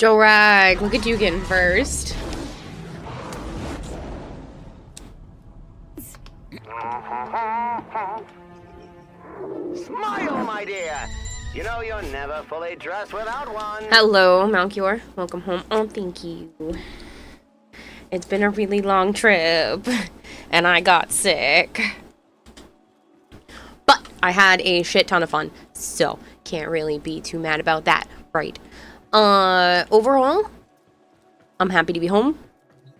Joe Rag, look at you getting first. Smile, my dear. You know you're never fully dressed without one. Hello, Malchior. Welcome home. Oh, thank you. It's been a really long trip, and I got sick. But I had a shit ton of fun, so can't really be too mad about that, right? Overall, I'm happy to be home,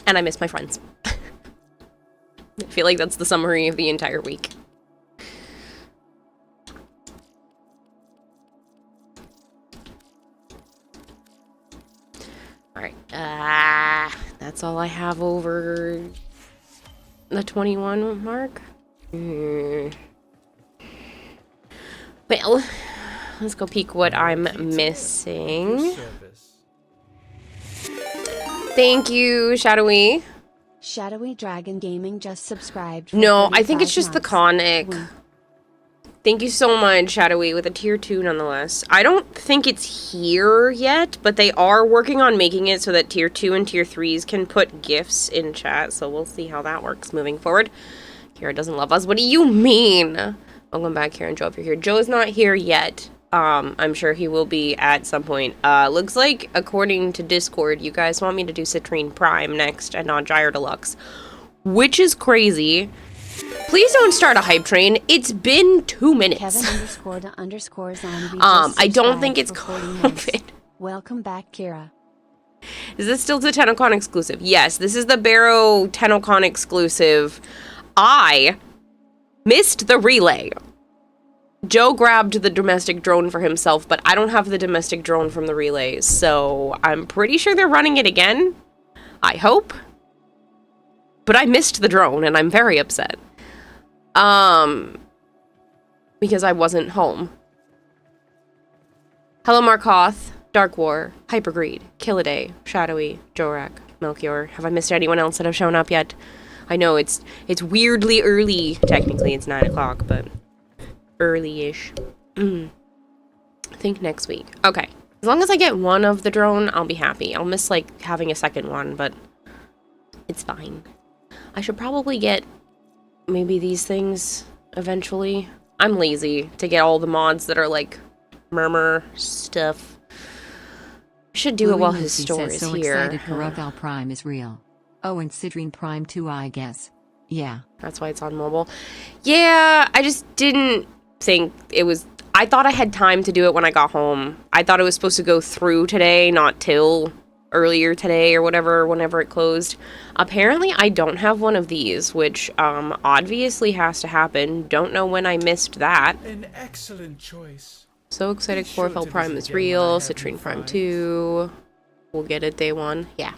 and I miss my friends. I feel like that's the summary of the entire week. Alright, that's all I have over the 21 mark. Well, let's go peek what I'm missing. Thank you, Shadowy. Shadowy Dragon Gaming just subscribed. For No, I think it's 35 just the months. Conic. Thank you so much, Shadowy, with a tier 2 nonetheless. I don't think it's here yet, but they are working on making it so that tier 2 and tier 3s can put gifts in chat, so we'll see how that works moving forward. Kira doesn't love us. What do you mean? Welcome back, Kira and Joe, if you're here. Joe's not here yet. I'm sure he will be at some point. Looks like, according to Discord, you guys want me to do Citrine Prime next and not Gyre Deluxe, which is crazy. Please don't start a hype train. It's been 2 minutes. Kevin__zombie. I don't think it's COVID. Welcome back, Kira. Is this still the Tennocon exclusive? Yes, this is the Barrow Tennocon exclusive. I missed the relay. Joe grabbed the domestic drone for himself, but I don't have the domestic drone from the relays, so I'm pretty sure they're running it again. I hope. But I missed the drone, and I'm very upset. Because I wasn't home. Hello, Markoth, Dark War, Hypergreed, Killaday, Shadowy, Jorak, Melchior. Have I missed anyone else that have shown up yet? I know it's weirdly early. Technically, it's 9 o'clock, but early-ish. I think next week. Okay. As long as I get one of the drone, I'll be happy. I'll miss, like, having a second one, but it's fine. I should probably get maybe these things eventually. I'm lazy to get all the mods that are, like, murmur stuff. I should do it while his store is so here. Excited Caravel Prime is real. Oh, and Citrine Prime too, I guess. Yeah. That's why it's on mobile. Yeah, I just didn't think it was... I thought I had time to do it when I got home. I thought it was supposed to go through today, not till earlier today or whatever, whenever it closed. Apparently, I don't have one of these, which obviously has to happen. Don't know when I missed that. An excellent choice. So excited Chlorophyll Prime is real. Citrine Prime 2. We'll get it day 1. Yeah.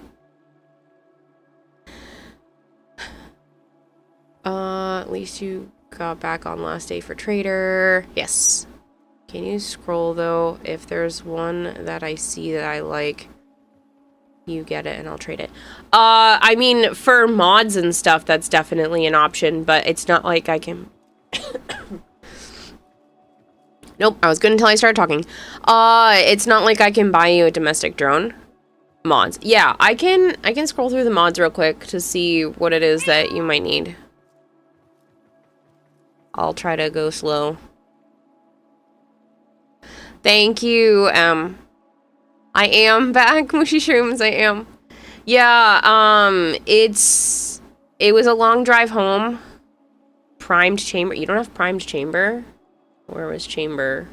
At least you got back on last day for Trader. Yes. Can you scroll, though? If there's one that I see that I like, you get it and I'll trade it. I mean, for mods and stuff, that's definitely an option, but it's not like I can... Nope, I was good until I started talking. It's not like I can buy you a domestic drone. Mods. Yeah, I can scroll through the mods real quick to see what it is that you might need. I'll try to go slow. Thank you, I am back, Mushy Shrooms, I am. Yeah, it was a long drive home. Primed chamber. You don't have primed chamber? Where was chamber?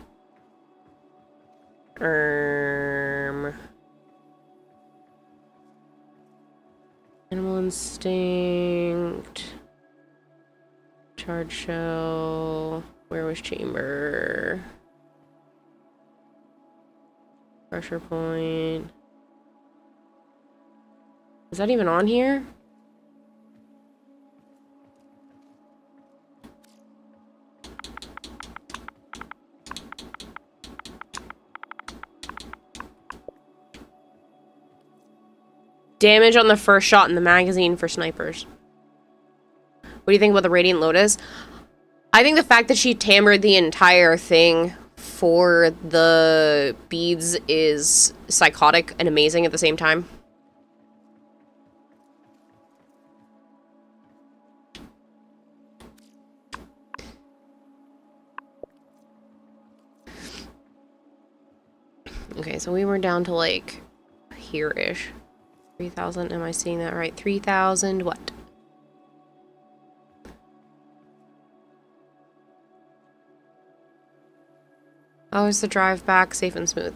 Animal instinct. Charge shell. Where was chamber? Pressure point. Is that even on here? Damage on the first shot in the magazine for snipers. What do you think about the Radiant Lotus? I think the fact that she tampered the entire thing for the beads is psychotic and amazing at the same time. Okay, so we were down to like here-ish. 3,000, am I seeing that right? 3,000 what? Oh, is the drive back safe and smooth?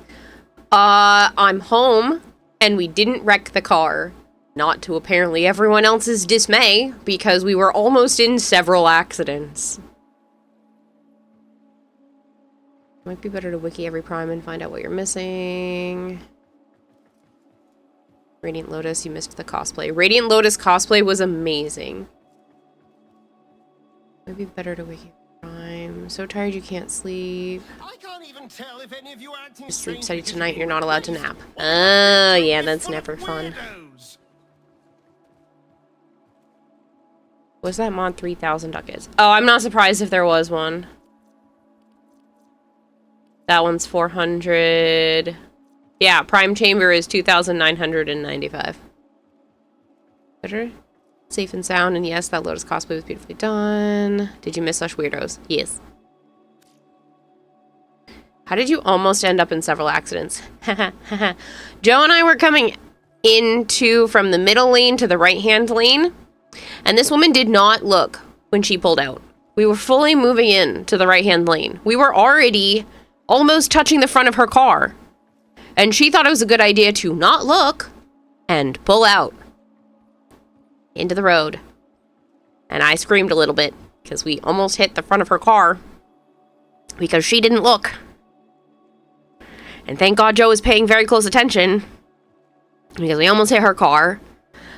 I'm home, and we didn't wreck the car. Not to apparently everyone else's dismay, because we were almost in several accidents. Might be better to wiki every prime and find out what you're missing. Radiant Lotus, you missed the cosplay. Radiant Lotus cosplay was amazing. Might be better to wiki prime. So tired you can't sleep. I can't even tell if any of you are acting Sleep strange study because tonight, of you're not allowed to your nap. face. Oh, yeah, It's that's full of never fun. weirdos. Was that mod 3,000 ducats? Oh, I'm not surprised if there was one. That one's 400. Yeah, Prime Chamber is 2,995. Better? Safe and sound, and yes, that Lotus cosplay was beautifully done. Did you miss such weirdos? Yes. How did you almost end up in several accidents? Joe and I were coming from the middle lane to the right-hand lane, and this woman did not look when she pulled out. We were fully moving in to the right-hand lane. We were already almost touching the front of her car. And she thought it was a good idea to not look and pull out into the road. And I screamed a little bit because we almost hit the front of her car because she didn't look. And thank God Joe was paying very close attention because we almost hit her car.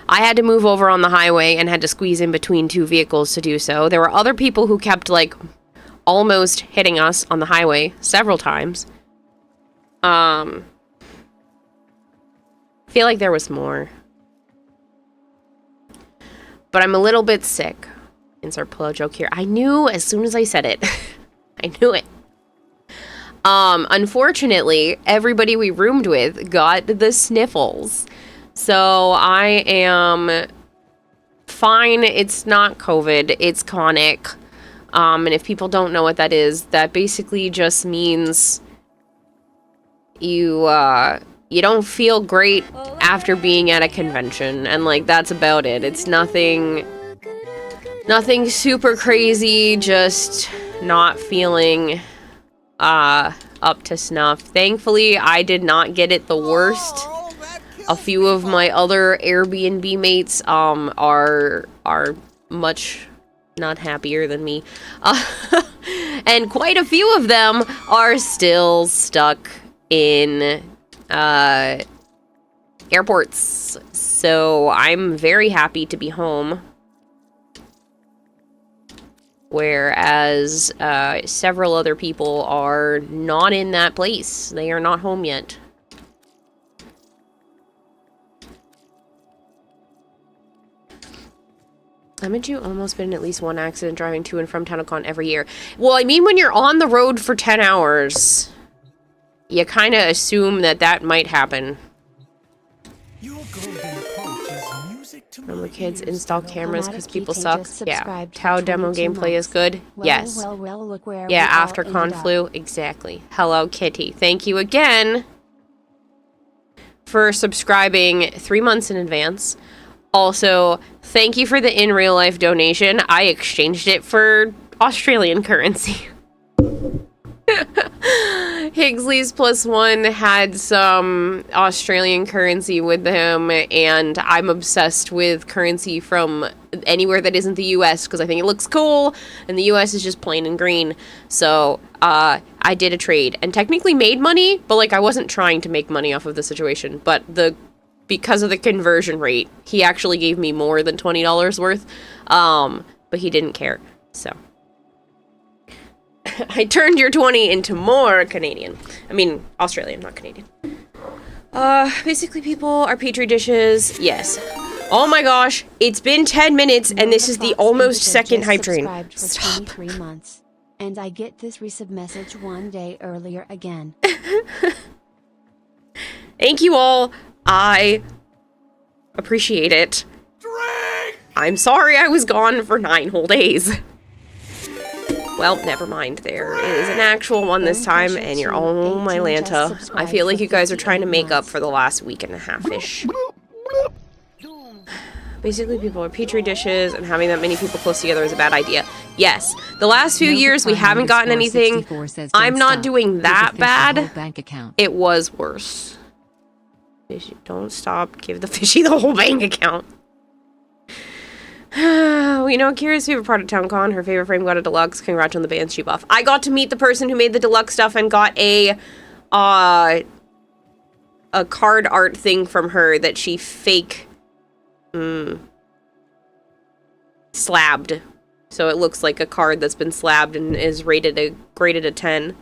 I had to move over on the highway and had to squeeze in between two vehicles to do so. There were other people who kept, like, almost hitting us on the highway several times. Feel like there was more. But I'm a little bit sick. Insert pillow joke here. I knew as soon as I said it. I knew it. Unfortunately, everybody we roomed with got the sniffles. So I am fine. It's not COVID. It's chronic. And if people don't know what that is, that basically just means you don't feel great after being at a convention, and like that's about it. It's nothing super crazy, just not feeling up to snuff. Thankfully, I did not get it the worst. A few of my other Airbnb mates are much not happier than me. And quite a few of them are still stuck in airports. So I'm very happy to be home. Whereas several other people are not in that place. They are not home yet. Haven't you almost been in at least one accident driving to and from Tennocon every year? Well, I mean, when you're on the road for 10 hours, you kind of assume that that might happen. Your golden approach is music to Remember my kids ears. install cameras because people Keychain suck? just Yeah. subscribed for Tau demo 22 gameplay is months. good? Yes. Well, look where Yeah, we all after Con ended up. Flu, exactly. Hello, Kitty. Thank you again for subscribing 3 months in advance. Also, thank you for the in real life donation. I exchanged it for Australian currency. Higgsley's +1 had some Australian currency with him, and I'm obsessed with currency from anywhere that isn't the US because I think it looks cool, and the US is just plain and green. So, I did a trade and technically made money, but like I wasn't trying to make money off of the situation, but because of the conversion rate, he actually gave me more than $20 worth, but he didn't care, so. I turned your 20 into more Canadian. I mean, Australian, not Canadian. Basically people are petri dishes. Yes. Oh my gosh, it's been 10 minutes and this is the almost second hype train. Stop. 23 months. And I get this resub message one day earlier again. Thank you all. I appreciate it. I'm sorry I was gone for 9 whole days. Well, never mind. There is an actual one this time, and you're oh my Lanta. I feel like you guys are trying to make up for the last week and a half-ish. Basically, people are petri dishes, and having that many people close together is a bad idea. Yes, the last few years we haven't gotten anything. I'm not doing that bad. It was worse. Don't stop. Give the fishy the whole bank account. We know Kira's favorite part of Tennocon. Her favorite frame got a deluxe. Congrats on the Banshee buff. I got to meet the person who made the deluxe stuff and got a card art thing from her that she fake slabbed. So it looks like a card that's been slabbed and is graded a 10.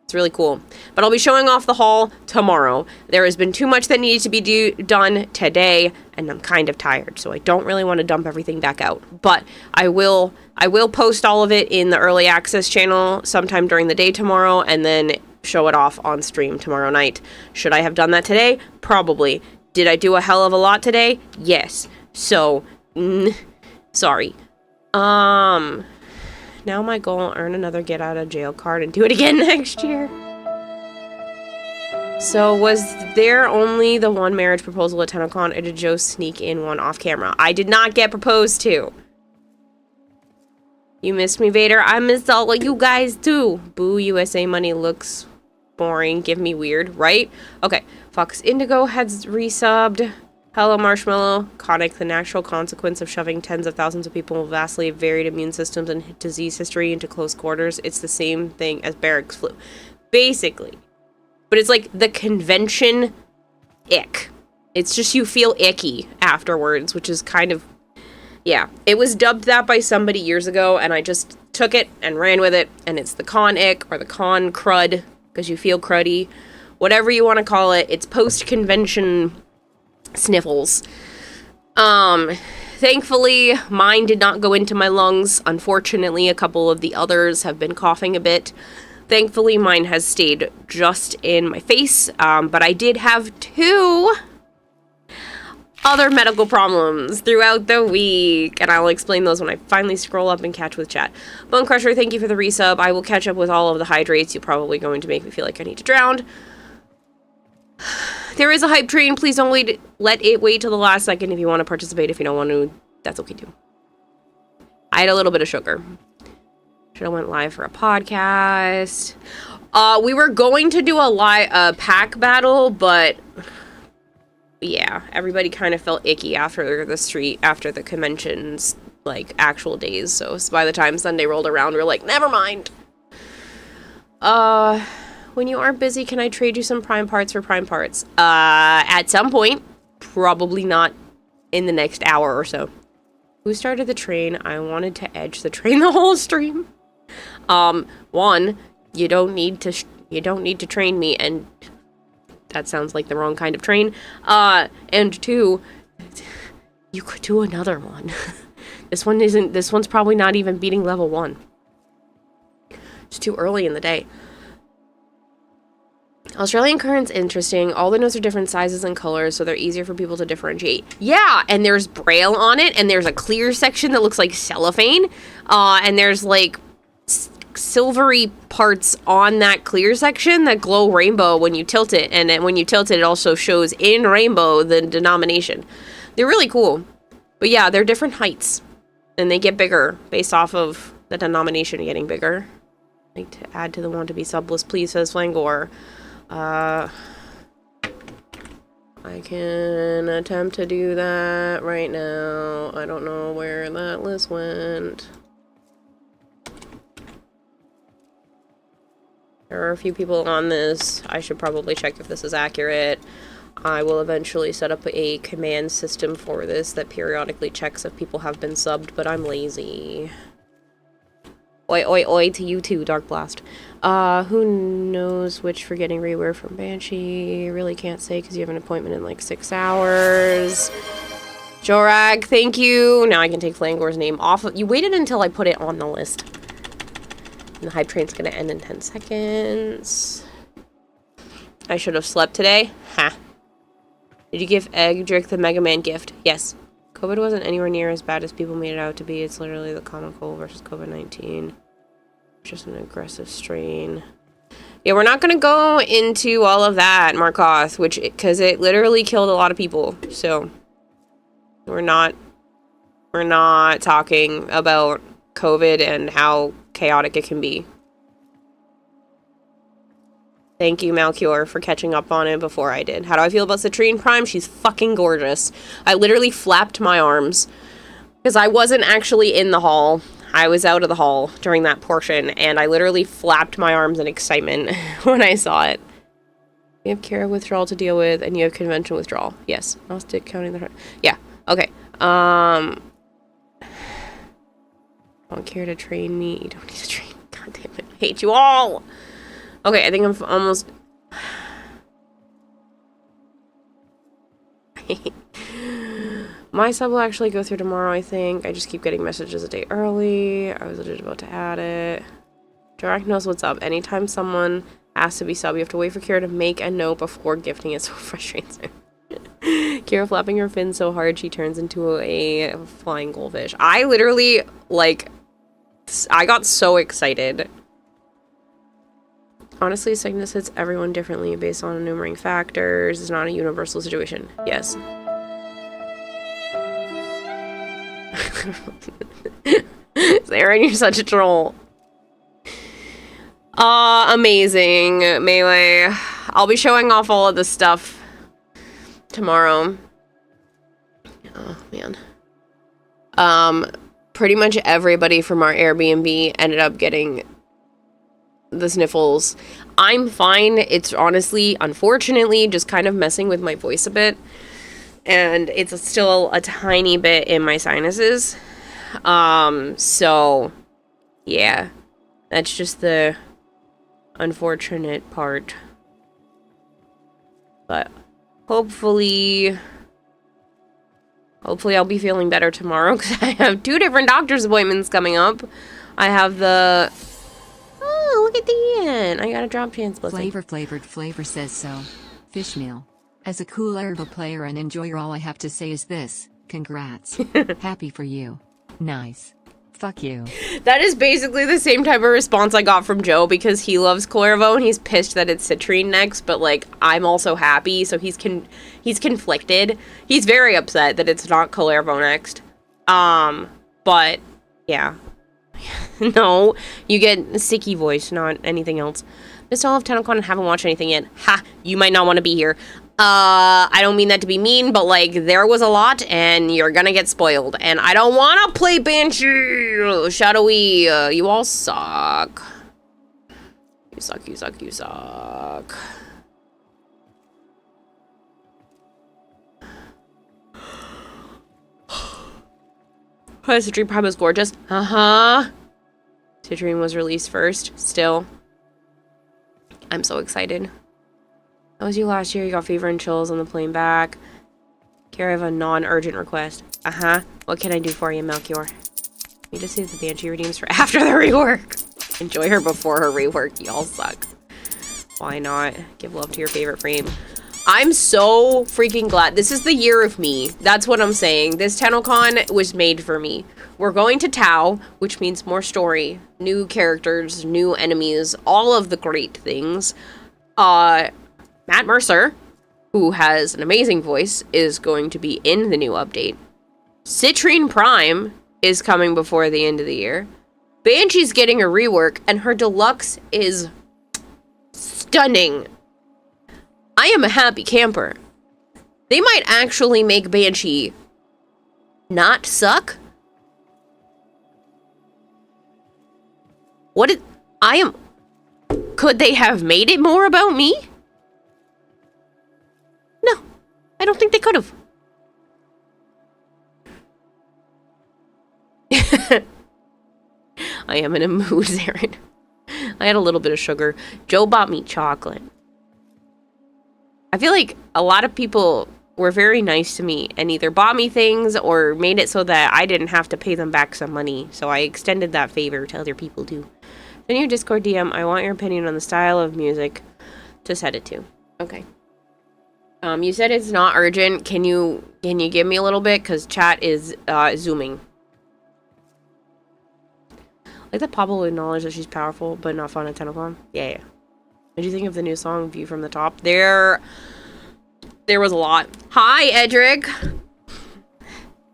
It's really cool. But I'll be showing off the haul tomorrow. There has been too much that needed to be done today, and I'm kind of tired, so I don't really want to dump everything back out. But I will post all of it in the early access channel sometime during the day tomorrow, and then show it off on stream tomorrow night. Should I have done that today? Probably. Did I do a hell of a lot today? Yes. So, sorry. Now my goal, earn another get out of jail card and do it again next year. So was there only the one marriage proposal at Tennocon, or did Joe sneak in one off camera? I did not get proposed to. You missed me, Vader. I missed all of you guys too. Boo, USA money looks boring. Give me weird, right? Okay. Fox Indigo has resubbed. Hello, Marshmallow. Conic, the natural consequence of shoving tens of thousands of people with vastly varied immune systems and disease history into close quarters. It's the same thing as barracks flu. Basically. But it's like the convention ick. It's just you feel icky afterwards, which is kind of... Yeah. It was dubbed that by somebody years ago, and I just took it and ran with it, and it's the con ick, or the con crud, because you feel cruddy. Whatever you want to call it, it's post-convention... sniffles. Thankfully, mine did not go into my lungs. Unfortunately, a couple of the others have been coughing a bit. Thankfully, mine has stayed just in my face, but I did have 2 other medical problems throughout the week, and I'll explain those when I finally scroll up and catch with chat. Bone Crusher, thank you for the resub. I will catch up with all of the hydrates. You're probably going to make me feel like I need to drown. There is a hype train. Please don't let it wait till the last second if you want to participate. If you don't want to, that's okay too. I had a little bit of sugar. Should have went live for a podcast. We were going to do a pack battle, but yeah, everybody kind of felt icky after the convention's like actual days. So by the time Sunday rolled around, we were like, never mind. When you aren't busy, can I trade you some prime parts for prime parts? At some point. Probably not in the next hour or so. Who started the train? I wanted to edge the train the whole stream. 1, you don't need to train me, and that sounds like the wrong kind of train. And 2, you could do another one. This one's probably not even beating level 1. It's too early in the day. Australian current's interesting. All the notes are different sizes and colors, so they're easier for people to differentiate. Yeah, and there's braille on it, and there's a clear section that looks like cellophane, and there's like silvery parts on that clear section that glow rainbow when you tilt it, and then when you tilt it, it also shows in rainbow the denomination. They're really cool. But yeah, they're different heights, and they get bigger based off of the denomination getting bigger. I'd like to add to the want to be subless, please, says Flangor. I can attempt to do that right now. I don't know where that list went. There are a few people on this. I should probably check if this is accurate. I will eventually set up a command system for this that periodically checks if people have been subbed, but I'm lazy. Oi, oi, oi to you too, Dark Blast. Who knows which for getting Rework from Banshee? Really can't say because you have an appointment in like 6 hours. Jorag, thank you. Now I can take Flangor's name off. You waited until I put it on the list. And the hype train's gonna end in 10 seconds. I should have slept today. Ha. Did you give Egg Drake the Mega Man gift? Yes. COVID wasn't anywhere near as bad as people made it out to be. It's literally the common cold versus COVID-19. Just an aggressive strain. Yeah, we're not gonna go into all of that, Markoth, because it literally killed a lot of people. So we're not talking about COVID and how chaotic it can be. Thank you, Malchior, for catching up on it before I did. How do I feel about Citrine Prime? She's fucking gorgeous. I literally flapped my arms because I wasn't actually in the hall. I was out of the hall during that portion, and I literally flapped my arms in excitement when I saw it. You have Kara withdrawal to deal with, and you have convention withdrawal. Yes. I'll stick counting the... Yeah. Okay. I want Kara to train me. You don't need to train. God damn it. I hate you all. Okay, I think I'm almost... My sub will actually go through tomorrow, I think. I just keep getting messages a day early. I was legit about to add it. Jorak knows what's up. Anytime someone asks to be sub, you have to wait for Kira to make a note before gifting it, so frustrates her. Kira flapping her fin so hard she turns into a flying goldfish. I literally, like... I got so excited. Honestly, sickness hits everyone differently based on enumerating factors. It's not a universal situation. Yes. Sarah, you're such a troll. Amazing, Melee. I'll be showing off all of this stuff tomorrow. Oh, man. Pretty much everybody from our Airbnb ended up getting the sniffles. I'm fine. It's honestly, unfortunately, just kind of messing with my voice a bit. And it's still a tiny bit in my sinuses. So, yeah. That's just the unfortunate part. But hopefully I'll be feeling better tomorrow, because I have 2 different doctor's appointments coming up. I have the... Oh, look at the end. I got a drop chance blessing. Flavor says so. Fishmeal. As a cool herbal player and enjoyer, all I have to say is this. Congrats. Happy for you. Nice. Fuck you. That is basically the same type of response I got from Joe, because he loves Cuervo and he's pissed that it's Citrine next, but like, I'm also happy, so he's conflicted. He's very upset that it's not Cuervo next. But yeah. No, you get a sicky voice, not anything else. Missed all of Tennocon and haven't watched anything yet. Ha! You might not want to be here. I don't mean that to be mean, but like, there was a lot, and you're gonna get spoiled. And I don't want to play Banshee! Shadowy, you all suck. You suck, you suck, you suck. Citrine Prime is gorgeous. Citrine was released first. Still. I'm so excited. That was you last year. You got fever and chills on the plane back. Kara, I have a non-urgent request. What can I do for you, Melchior? You just save the Banshee redeems for after the rework. Enjoy her before her rework. Y'all suck. Why not? Give love to your favorite frame. I'm so freaking glad. This is the year of me. That's what I'm saying. This Tennocon was made for me. We're going to Tau, which means more story, new characters, new enemies, all of the great things. Matt Mercer, who has an amazing voice, is going to be in the new update. Citrine Prime is coming before the end of the year. Banshee's getting a rework, and her Deluxe is stunning. I am a happy camper. They might actually make Banshee not suck. Could they have made it more about me? No, I don't think they could have. I am in a mood, Zarin. I had a little bit of sugar. Joe bought me chocolate. I feel like a lot of people were very nice to me and either bought me things or made it so that I didn't have to pay them back some money. So I extended that favor to other people too. The new Discord DM, I want your opinion on the style of music to set it to. Okay. You said it's not urgent. Can you give me a little bit? Because chat is zooming. Like that Pablo acknowledged that she's powerful, but not fun at Tennocon. Yeah. What do you think of the new song, View from the Top? There was a lot. Hi, Edric.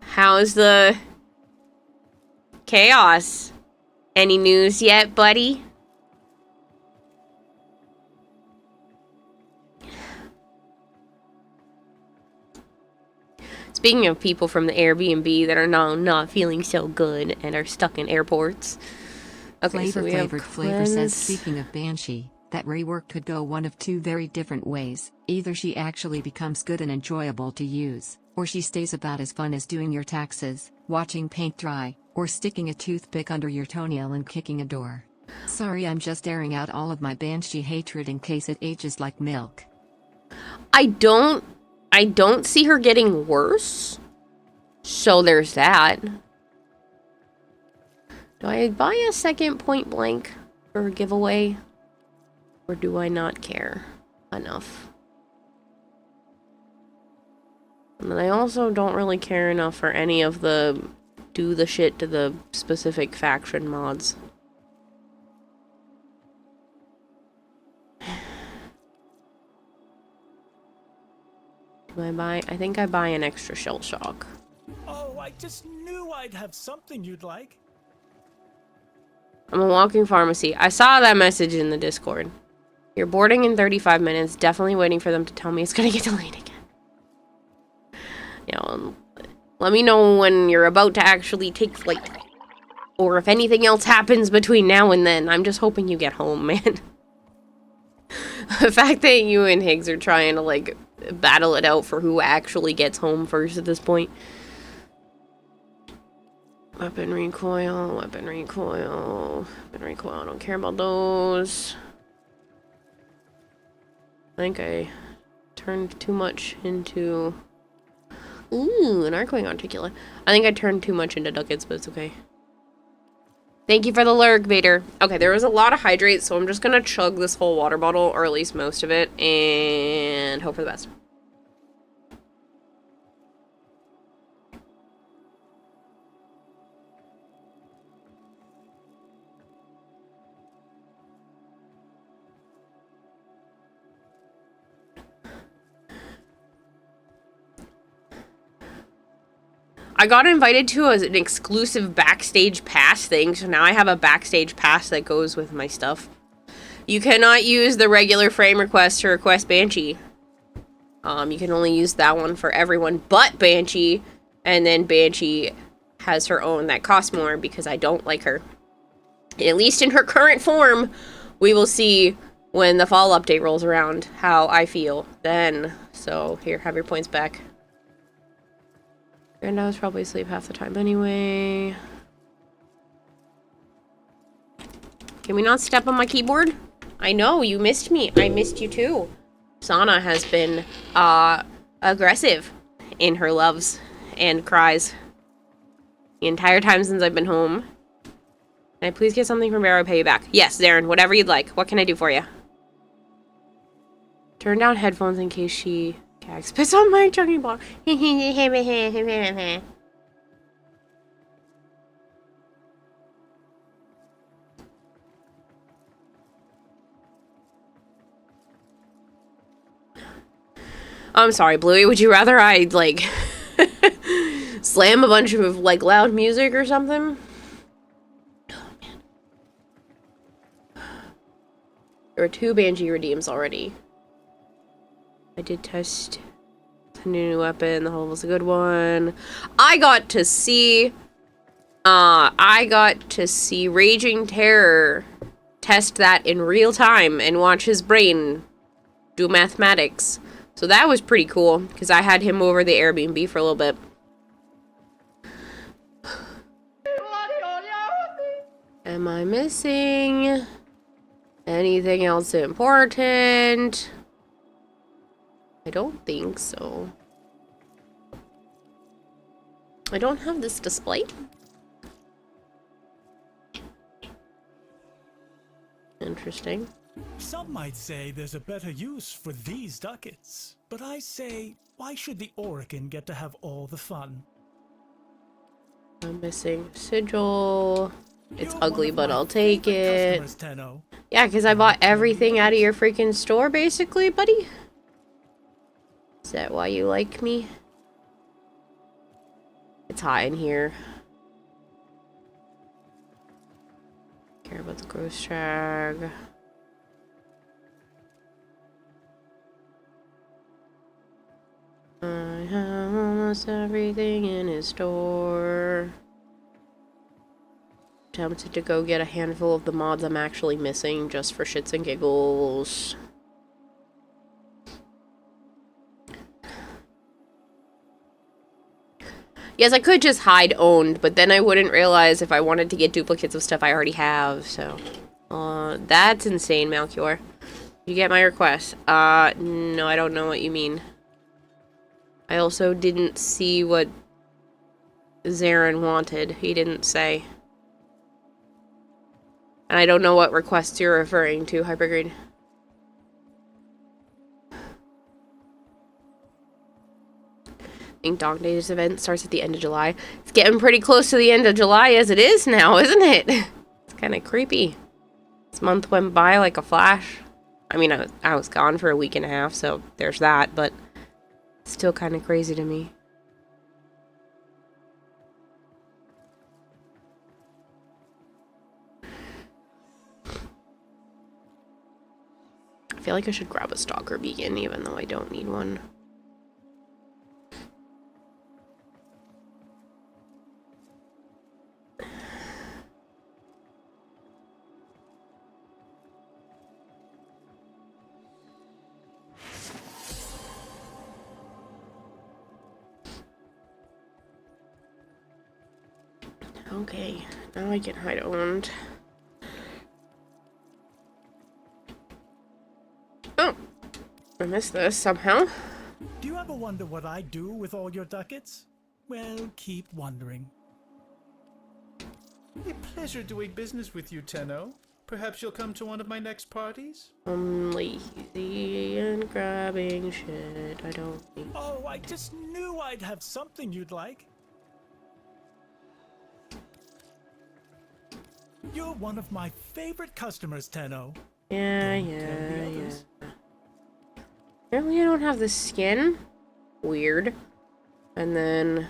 How's the chaos? Any news yet, buddy? Speaking of people from the Airbnb that are now not feeling so good and are stuck in airports. Okay, Flavor says, speaking of Banshee, that rework could go one of two very different ways. Either she actually becomes good and enjoyable to use, or she stays about as fun as doing your taxes, watching paint dry, or sticking a toothpick under your toenail and kicking a door. Sorry, I'm just airing out all of my Banshee hatred in case it ages like milk. I don't see her getting worse. So there's that. Do I buy a second point blank for a giveaway? Or do I not care enough? And then I also don't really care enough for any of the do the shit to the specific faction mods. Do I buy? I think I buy an extra shell shock. Oh, I just knew I'd have something you'd like. I'm a walking pharmacy. I saw that message in the Discord. You're boarding in 35 minutes. Definitely waiting for them to tell me it's gonna get delayed again. You know, let me know when you're about to actually take flight. Or if anything else happens between now and then. I'm just hoping you get home, man. The fact that you and Higgs are trying to, like, battle it out for who actually gets home first at this point. Weapon recoil, weapon recoil, weapon recoil. I don't care about those. I think I turned too much into... Ooh, an Arcwing Articulate. I think I turned too much into ducats, but it's okay. Thank you for the lurk, Vader. Okay, there was a lot of hydrate, so I'm just gonna chug this whole water bottle, or at least most of it, and hope for the best. I got invited to an exclusive backstage pass thing, so now I have a backstage pass that goes with my stuff. You cannot use the regular frame request to request Banshee. You can only use that one for everyone but Banshee, and then Banshee has her own that costs more because I don't like her. At least in her current form, we will see when the fall update rolls around how I feel then. So, here, have your points back. And I was probably asleep half the time anyway. Can we not step on my keyboard? I know, you missed me. I missed you too. Sana has been, aggressive in her loves and cries the entire time since I've been home. Can I please get something from Bear? I'll pay you back. Yes, Zarin, whatever you'd like. What can I do for you? Turn down headphones in case she... spits on my chugging block. I'm sorry, Bluey. Would you rather I, like, slam a bunch of, like, loud music or something? Oh, man. There were 2 Banshee redeems already. I did test the new weapon. The hull was a good one. I got to see Raging Terror test that in real time and watch his brain do mathematics. So that was pretty cool, because I had him over the Airbnb for a little bit. Am I missing anything else important? I don't think so. I don't have this displayed. Interesting. Some might say there's a better use for these ducats, but I say, why should the Oregon get to have all the fun? I'm missing sigil. It's You're ugly, one of but my I'll take favorite it. customers, Tenno. Yeah, because I bought everything out of your freaking store, basically, buddy. Is that why you like me? It's hot in here. Care about the ghost drag. I have almost everything in his store. Tempted to go get a handful of the mods I'm actually missing just for shits and giggles. Yes, I could just hide owned, but then I wouldn't realize if I wanted to get duplicates of stuff I already have, so. That's insane, Malchior. You get my request. No, I don't know what you mean. I also didn't see what Zarin wanted. He didn't say. And I don't know what requests you're referring to, Hypergreen. Ink Dog Days event starts at the end of July. It's getting pretty close to the end of July as it is now, isn't it? It's kind of creepy. This month went by like a flash. I mean, I was gone for a week and a half, so there's that, but it's still kind of crazy to me. I feel like I should grab a Stalker Beacon, even though I don't need one. Okay, now I can hide owned. Oh, I missed this somehow. Do you ever wonder what I do with all your ducats? Well, keep wondering. A pleasure doing business with you, Tenno. Perhaps you'll come to one of my next parties? I'm lazy and grabbing shit I don't need. Oh, I just knew I'd have something you'd like. You're one of my favorite customers, Tenno. Yeah. Apparently I don't have the skin. Weird. And then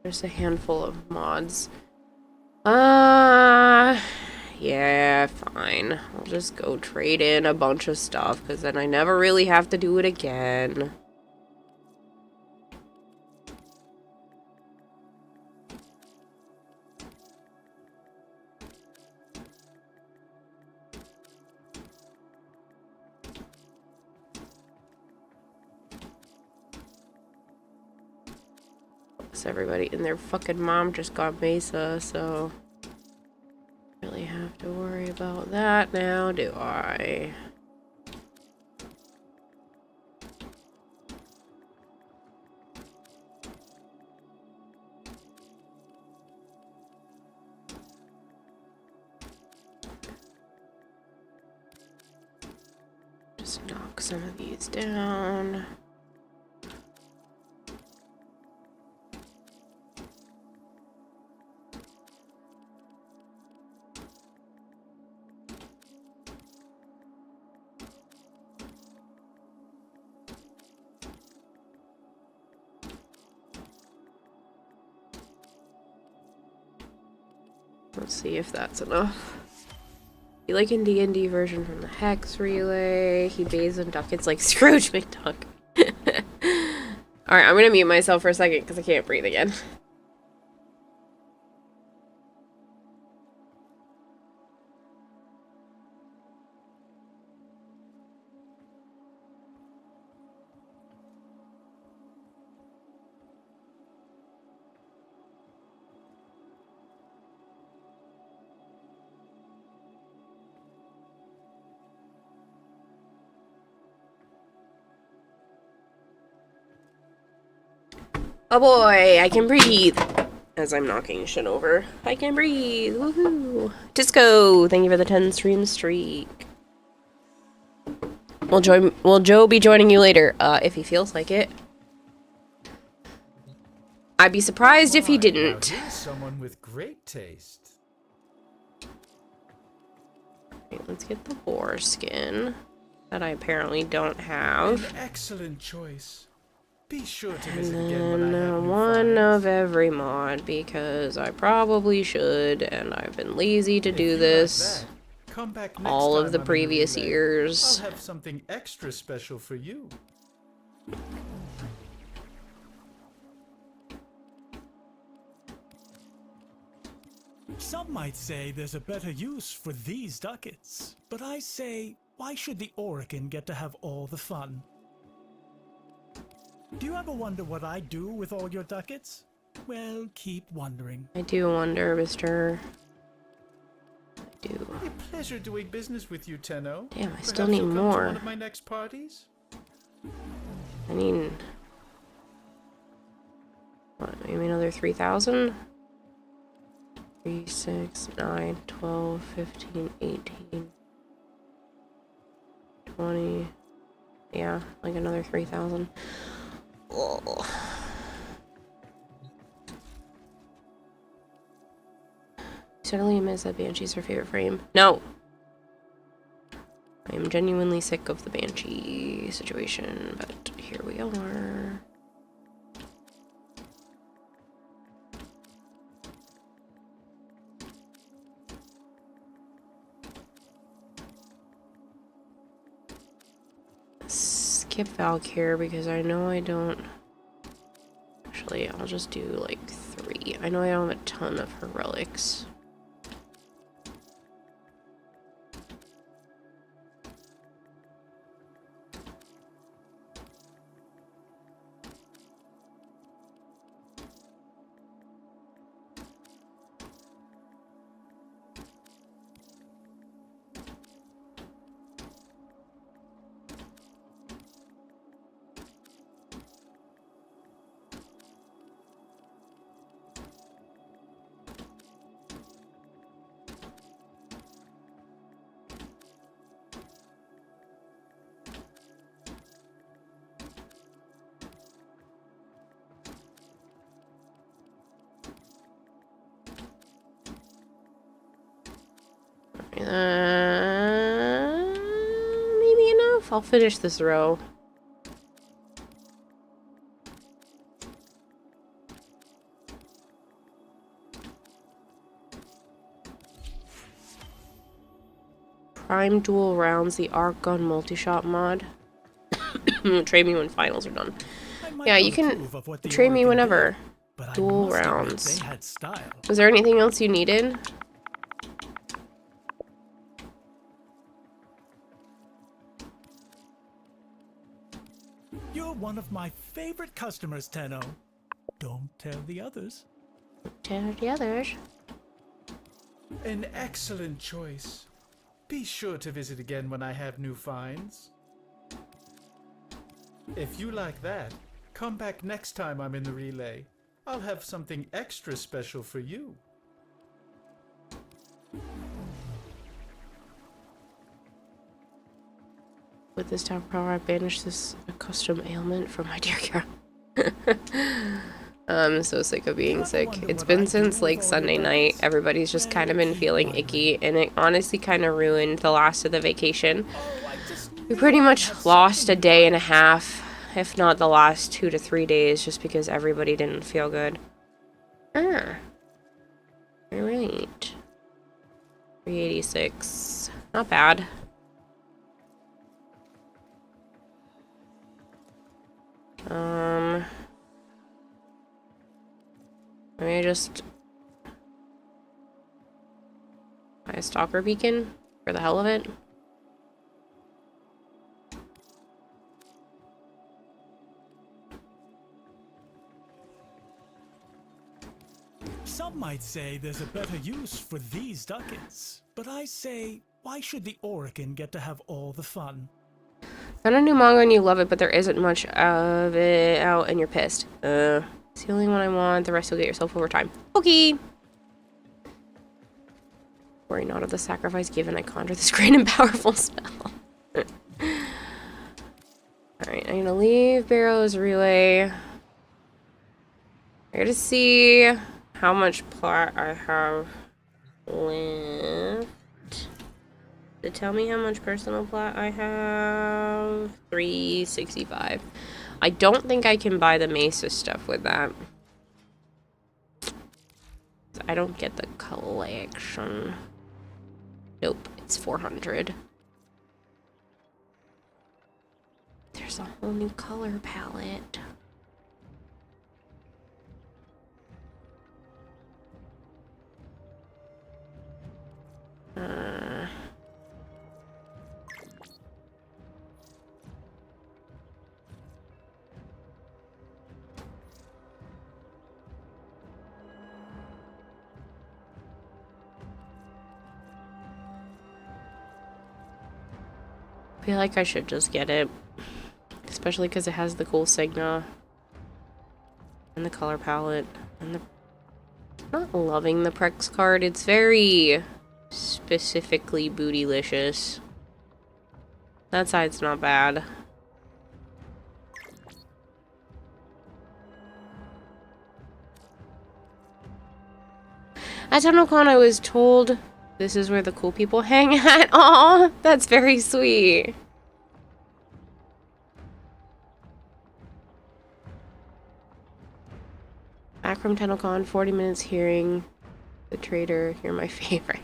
there's a handful of mods. Yeah, fine. I'll just go trade in a bunch of stuff, because then I never really have to do it again. Everybody and their fucking mom just got Mesa, so really have to worry about that now, do I? Just knock some of these down. Let's see if that's enough. You like in D&D version from the Hex Relay. He bathes in ducats like Scrooge McDuck. Alright, I'm gonna mute myself for a second because I can't breathe again. Oh boy, I can breathe. as I'm knocking shit over. I can breathe. Woohoo! Disco, thank you for the 10 stream streak. Will Joe be joining you later? If he feels like it. I'd be surprised if he didn't. Now here's someone with great taste. Okay, let's get the boar skin that I apparently don't have. An excellent choice. Be sure to And visit again when I then have new one finds. of every mod because I probably should, and I've been lazy to If do you like this that, come back next all of time the I'm in previous relay. years. I'll have something extra special for you. Some might say there's a better use for these ducats, but I say, why should the Oregon get to have all the fun? Do you ever wonder what I do with all your ducats? Well, keep wondering. I do wonder, Mr. I do. A pleasure doing business with you, Tenno. Damn, I Perhaps still need you'll come to more. one of my next parties? I need... What, maybe another 3,000? 3, 6, 9, 12, 15, 18, 20... Yeah, like another 3,000. Oh. Certainly admits that Banshee's her favorite frame. No! I am genuinely sick of the Banshee situation, but here we are. Skip Valkyr because I know I don't... Actually, I'll just do like 3. I know I don't have a ton of her relics. Maybe enough. I'll finish this row. Prime dual rounds, the arc gun multi-shot mod. Trade me when finals are done. I might Yeah, not you can approve of what the trade me Oregon whenever. did, but I Dual must admit rounds. They had style. Was there anything else you needed? You're one of my favorite customers, Tenno. Don't tell the others. Tell the others. An excellent choice. Be sure to visit again when I have new finds. If you like that, come back next time I'm in the relay. I'll have something extra special for you. With this tower power, I banished this custom ailment from my dear girl. I'm so sick of being sick. It's been since like Sunday night. Everybody's just kind of been feeling icky, and it honestly kind of ruined the last of the vacation. We pretty much lost a day and a half, if not the last 2 to 3 days, just because everybody didn't feel good. Ah. Alright. 386. Not bad. Maybe I just buy a stalker beacon for the hell of it. Some might say there's a better use for these ducats, but I say, why should the Oregon get to have all the fun? Found a new manga and you love it, but there isn't much of it out and you're pissed. It's the only one I want. The rest you'll get yourself over time. Okay. Worry not of the sacrifice given. I conjure this great and powerful spell. Alright, I'm gonna leave Barrow's relay. I gotta see how much plot I have left. To tell me how much personal plot I have. 365. I don't think I can buy the Mesa stuff with that. I don't get the collection. Nope, it's 400. There's a whole new color palette. I feel like I should just get it. Especially because it has the cool Signa. And the color palette. And the... I'm not loving the Prex card. It's very specifically bootylicious. That side's not bad. At Tennocon, I was told this is where the cool people hang at. Aw, that's very sweet. Back from Tennocon, 40 minutes hearing the trader. You're my favorite.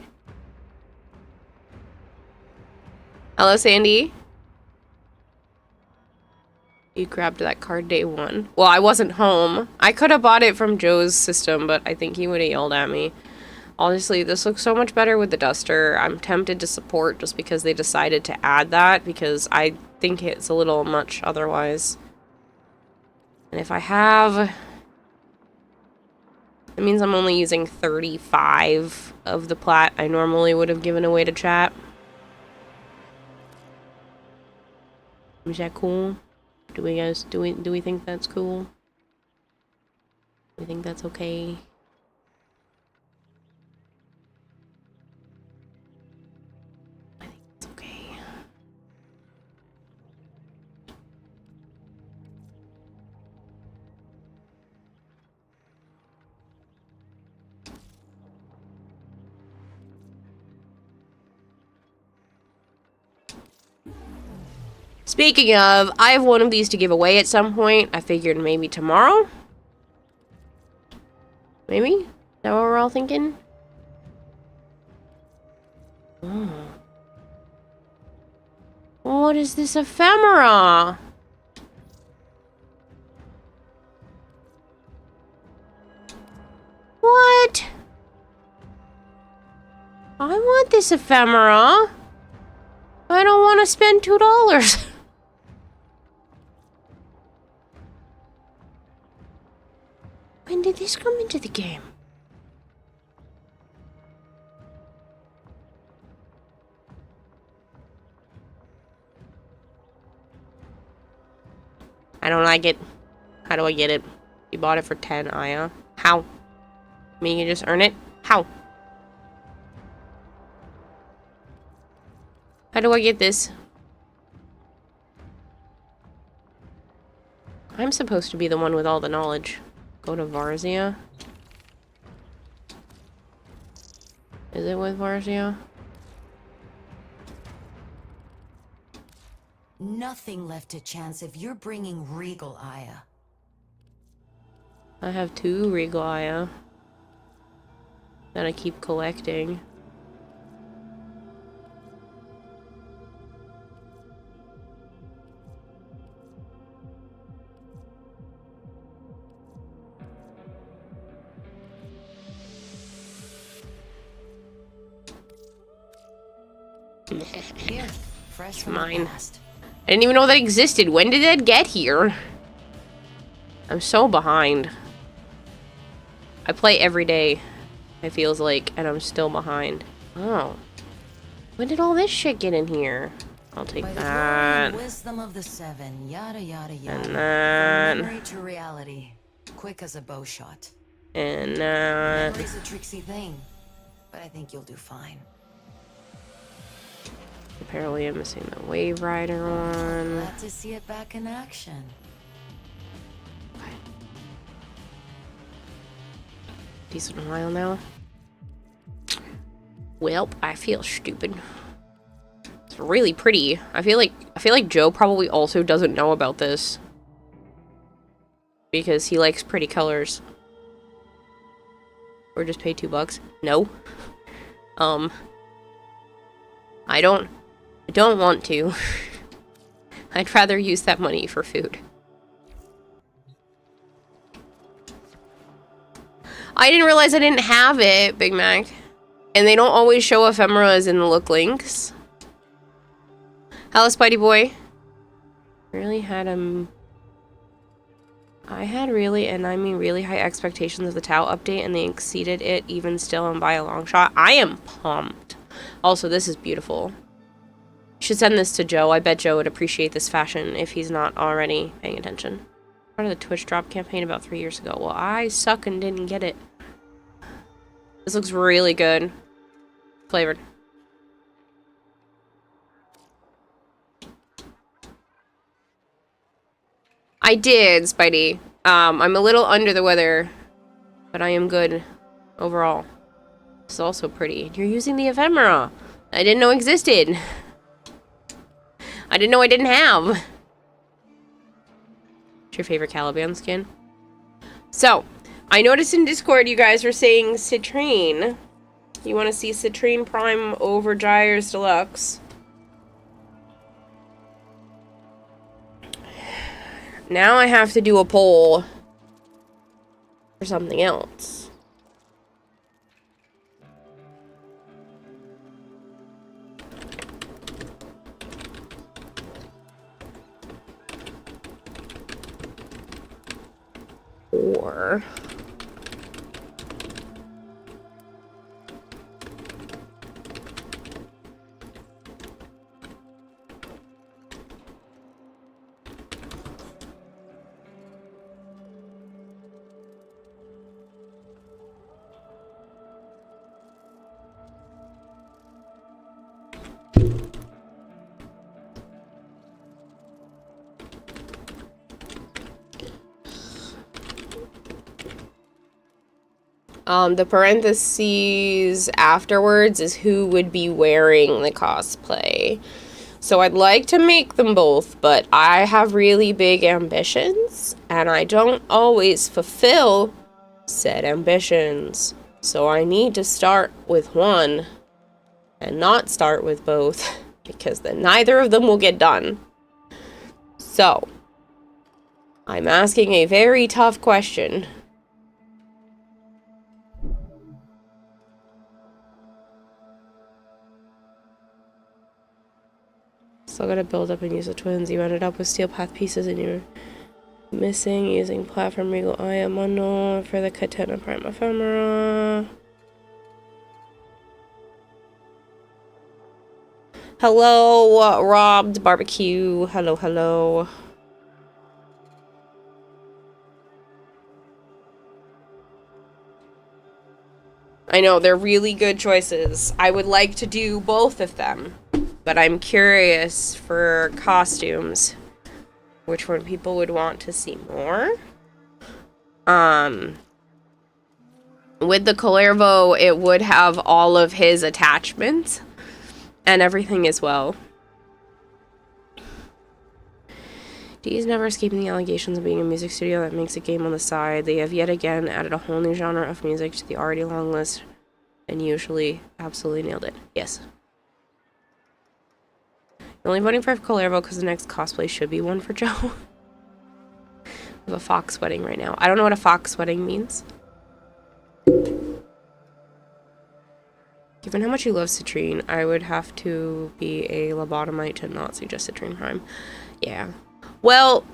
Hello, Sandy. You grabbed that card day one. Well, I wasn't home. I could have bought it from Joe's system, but I think he would have yelled at me. Honestly, this looks so much better with the duster. I'm tempted to support just because they decided to add that, because I think it's a little much otherwise. And if I have... It means I'm only using 35 of the plat I normally would have given away to chat. Is that cool? Do we think that's cool? Do we think that's okay? I think it's okay. Speaking of, I have one of these to give away at some point. I figured maybe tomorrow? Maybe? Is that what we're all thinking? Oh. What is this ephemera? What? I want this ephemera. I don't want to spend $2. When did this come into the game? I don't like it. How do I get it? You bought it for 10, Aya. How? I mean, you just earn it? How? How do I get this? I'm supposed to be the one with all the knowledge. Go to Varzia. Is it with Varzia? Nothing left to chance if you're bringing Regal Aya. I have 2 Regal Aya that I keep collecting. Here, fresh from Mine. the past. I didn't even know that existed. When did that get here? I'm so behind. I play every day, it feels like, and I'm still behind. Oh. When did all this shit get in here? I'll take By the that. glory and wisdom of the 7, yada yada yada. And that. From memory to reality. Quick as a bow shot. And, Memory's a tricksy thing, but I think you'll do fine. apparently I'm missing the Wave Rider one. Glad to see it back in action. Decent while now. Welp, I feel stupid. It's really pretty. I feel like Joe probably also doesn't know about this. Because he likes pretty colors. Or just pay $2. No. I don't want to. I'd rather use that money for food. I didn't realize I didn't have it, Big Mac. And they don't always show ephemeras in the look links. Hello, Spidey Boy. Really had I had really, and I mean really, high expectations of the Tau update, and they exceeded it even still and by a long shot. I am pumped. Also, this is beautiful. You should send this to Joe. I bet Joe would appreciate this fashion if he's not already paying attention. Part of the Twitch drop campaign about 3 years ago. Well, I suck and didn't get it. This looks really good. Flavored. I did, Spidey. I'm a little under the weather, but I am good overall. It's also pretty. You're using the ephemera. I didn't know existed. I didn't know I didn't have. What's your favorite Caliban skin? So, I noticed in Discord you guys were saying Citrine. You want to see Citrine Prime over Gyre's Deluxe. Now I have to do a poll for something else. Or the parentheses afterwards is who would be wearing the cosplay. So I'd like to make them both, but I have really big ambitions, and I don't always fulfill said ambitions. So I need to start with one and not start with both, because then neither of them will get done. So, I'm asking a very tough question. Still gotta build up and use the twins. You ended up with steel path pieces and you're missing using platform Regal Ayamono for the Katana Prime Ephemera. Hello, Robbed Barbecue. Hello, hello. I know, they're really good choices. I would like to do both of them, but I'm curious for costumes, which one people would want to see more. With the Collervo, it would have all of his attachments and everything as well. Dee's never escaping the allegations of being a music studio that makes a game on the side. They have yet again added a whole new genre of music to the already long list and usually absolutely nailed it. Yes. I'm only voting for Collervo because the next cosplay should be one for Joe. We have a fox wedding right now. I don't know what a fox wedding means. Given how much you love Citrine, I would have to be a lobotomite to not suggest Citrine Prime. Yeah. Well,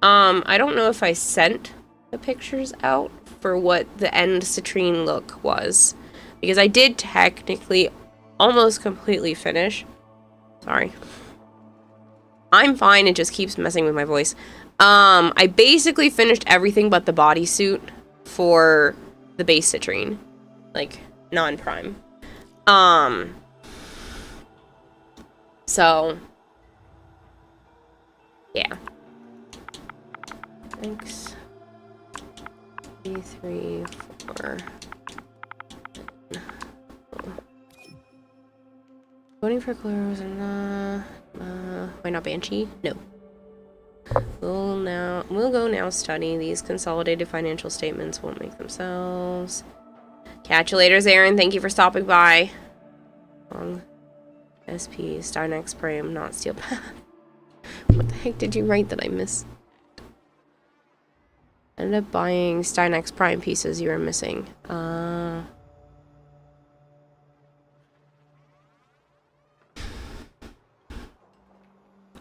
I don't know if I sent the pictures out for what the end Citrine look was. Because I did technically almost completely finish. Sorry. I'm fine, it just keeps messing with my voice. I basically finished everything but the bodysuit for the base Citrine. Like, non-prime. So, yeah. Thanks. 3, 4. Voting for Claire was why not Banshee? No. We'll go now study. These consolidated financial statements won't make themselves. Catch you later, Aaron. Thank you for stopping by. Long SP, Stynex Prime, not Steel Path. What the heck did you write that I missed? Ended up buying Stynex Prime pieces you were missing.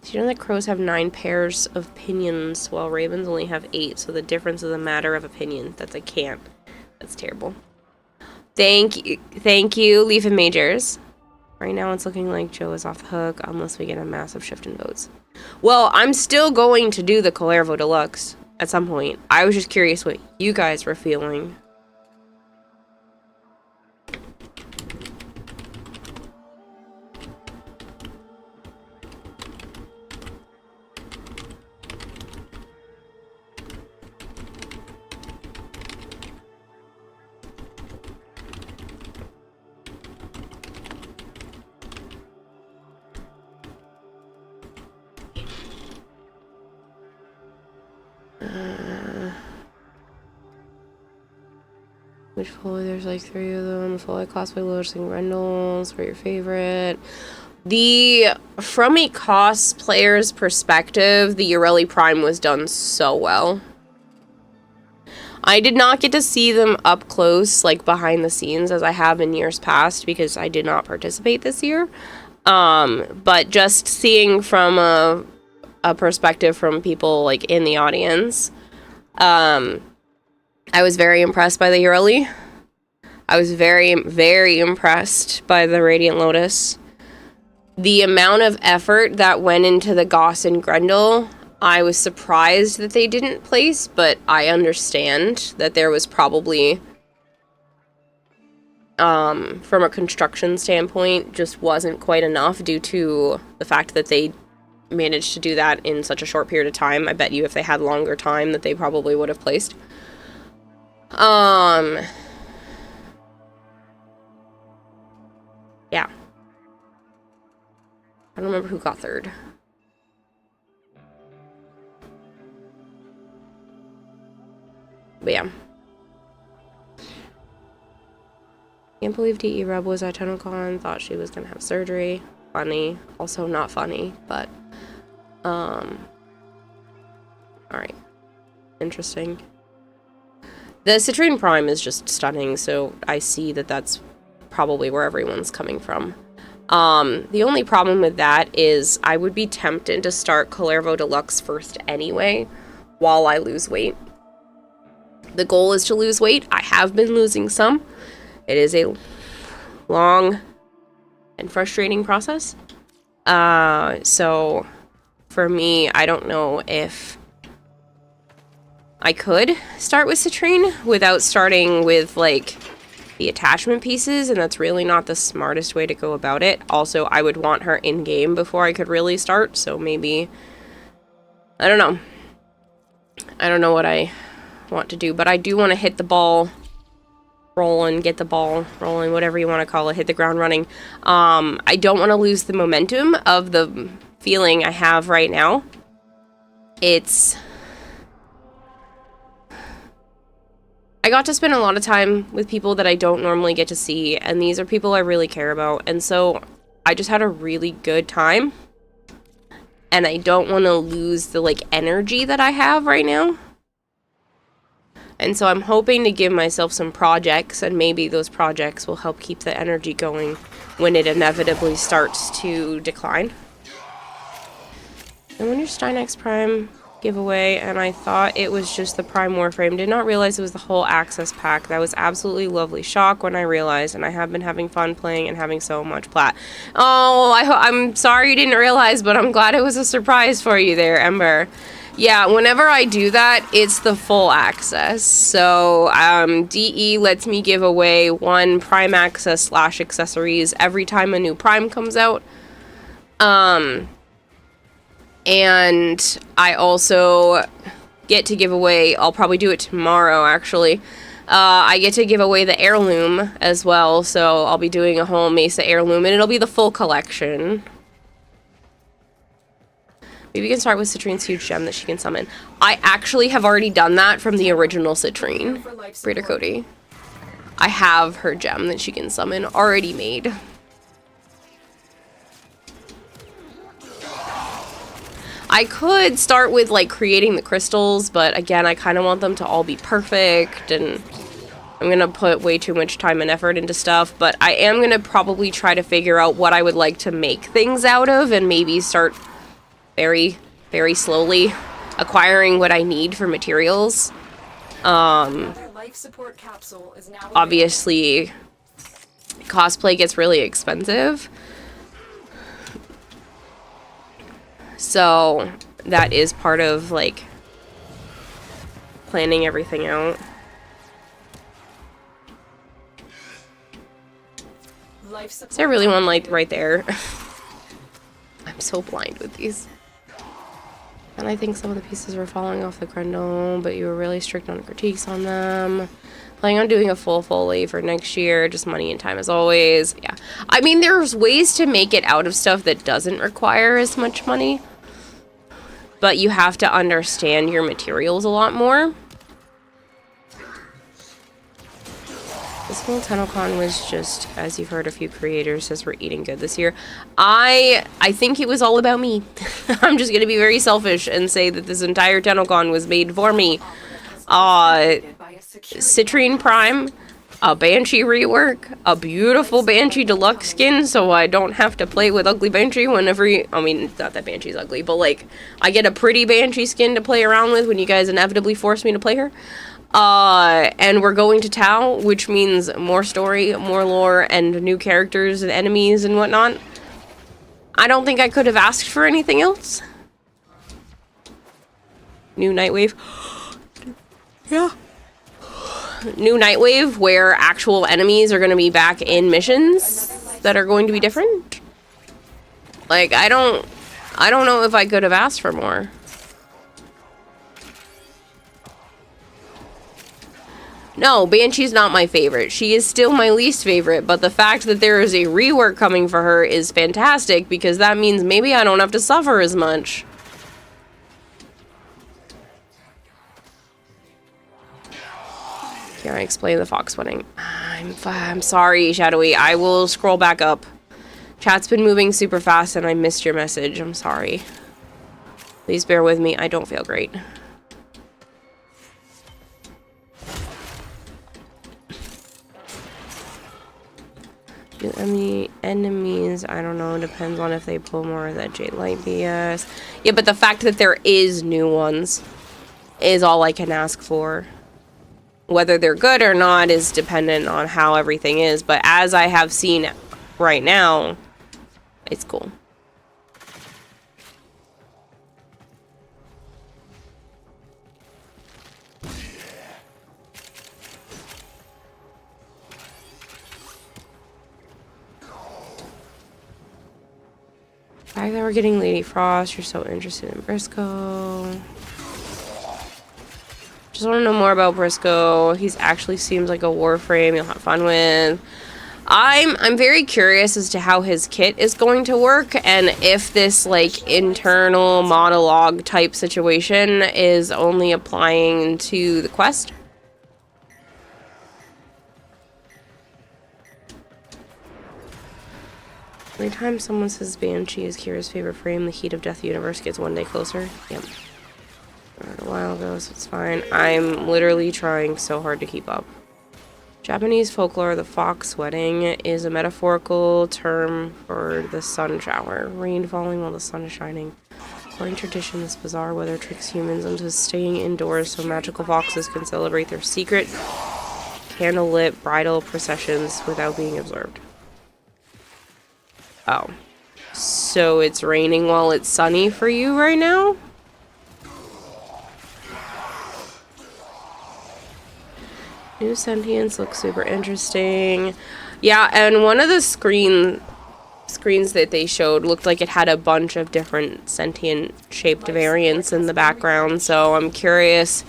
So you know that crows have 9 pairs of pinions, while ravens only have 8, so the difference is a matter of opinion. That's I can't. That's terrible. Thank you, Leaf and Majors. Right now it's looking like Joe is off the hook, unless we get a massive shift in votes. Well, I'm still going to do the Calervo Deluxe at some point. I was just curious what you guys were feeling. Which follow? There's like 3 of them. Follow cosplay Lotus and Rendell's. What are your favorite? From a cosplayer's perspective, the Urelli Prime was done so well. I did not get to see them up close, like behind the scenes, as I have in years past, because I did not participate this year. But just seeing from a perspective from people like in the audience, I was very impressed by the Urelli. I was very, very impressed by the Radiant Lotus. The amount of effort that went into the Goss and Grendel, I was surprised that they didn't place, but I understand that there was probably, from a construction standpoint, just wasn't quite enough due to the fact that they managed to do that in such a short period of time. I bet you if they had longer time that they probably would have placed. Yeah. I don't remember who got 3rd. But yeah. Can't believe DE Rub was at Tennocon. Thought she was gonna have surgery. Funny. Also not funny, but alright. Interesting. The Citrine Prime is just stunning, so I see that that's probably where everyone's coming from. The only problem with that is I would be tempted to start Calervo Deluxe first anyway, while I lose weight. The goal is to lose weight. I have been losing some. It is a long and frustrating process. So for me, I don't know if I could start with Citrine without starting with, like, the attachment pieces, and that's really not the smartest way to go about it. Also, I would want her in-game before I could really start, so maybe, I don't know. I don't know what I want to do, but I do want to hit the ball rolling, get the ball rolling, whatever you want to call it, hit the ground running. I don't want to lose the momentum of the feeling I have right now. I got to spend a lot of time with people that I don't normally get to see, and these are people I really care about, and so I just had a really good time, and I don't want to lose the, like, energy that I have right now. And so I'm hoping to give myself some projects, and maybe those projects will help keep the energy going when it inevitably starts to decline. And when your Stynex Prime giveaway, and I thought it was just the Prime Warframe. Did not realize it was the whole access pack. That was absolutely lovely. Shock when I realized, and I have been having fun playing and having so much plat. Oh, I'm sorry you didn't realize, but I'm glad it was a surprise for you there, Ember. Yeah, whenever I do that, it's the full access. So, DE lets me give away 1 Prime access / accessories every time a new Prime comes out. And I also get to give away, I'll probably do it tomorrow, actually. I get to give away the heirloom as well, so I'll be doing a whole Mesa heirloom, and it'll be the full collection. Maybe we can start with Citrine's huge gem that she can summon. I actually have already done that from the original Citrine, Breeder Cody. I have her gem that she can summon already made. I could start with, like, creating the crystals, but again, I kind of want them to all be perfect, and I'm gonna put way too much time and effort into stuff, but I am gonna probably try to figure out what I would like to make things out of, and maybe start very, very slowly acquiring what I need for materials. Obviously, cosplay gets really expensive. So, that is part of, like, planning everything out. Is there really one, like, right there? I'm so blind with these. And I think some of the pieces were falling off the Grendel, but you were really strict on critiques on them. Planning on doing a full Foley for next year, just money and time as always. Yeah. I mean, there's ways to make it out of stuff that doesn't require as much money. But you have to understand your materials a lot more. This whole Tennocon was just, as you've heard, a few creators says we're eating good this year. I think it was all about me. I'm just going to be very selfish and say that this entire Tennocon was made for me. Citrine Prime, a Banshee rework, a beautiful Banshee Deluxe skin, so I don't have to play with ugly Banshee whenever I mean, it's not that Banshee's ugly, but, like, I get a pretty Banshee skin to play around with when you guys inevitably force me to play her. And we're going to Tau, which means more story, more lore, and new characters and enemies and whatnot. I don't think I could have asked for anything else. New Nightwave. Yeah. New Nightwave, where actual enemies are going to be back in missions that are going to be different. Like, I don't know if I could have asked for more. No, Banshee's not my favorite. She is still my least favorite, but the fact that there is a rework coming for her is fantastic, because that means maybe I don't have to suffer as much. Can I explain the fox wedding? I'm sorry, Shadowy. I will scroll back up. Chat's been moving super fast and I missed your message. I'm sorry. Please bear with me. I don't feel great. Do any enemies? I don't know. Depends on if they pull more of that Jade Light BS. Yeah, but the fact that there is new ones is all I can ask for. Whether they're good or not is dependent on how everything is, but as I have seen right now, it's cool. The fact that we're getting Lady Frost, you're so interested in Briscoe. Just want to know more about Briscoe. He's actually seems like a Warframe you'll have fun with. I'm very curious as to how his kit is going to work, and if this, like, internal monologue type situation is only applying to the quest. Every time someone says Banshee is Kira's favorite frame, the heat of Death Universe gets one day closer. Yep. A while ago, so it's fine. I'm literally trying so hard to keep up. Japanese folklore, the fox wedding is a metaphorical term for the sun shower. Rain falling while the sun is shining. According to tradition, this bizarre weather tricks humans into staying indoors so magical foxes can celebrate their secret candlelit bridal processions without being observed. Oh. So it's raining while it's sunny for you right now? New sentience looks super interesting. Yeah, and one of the screens that they showed looked like it had a bunch of different sentient shaped variants in the background, so I'm curious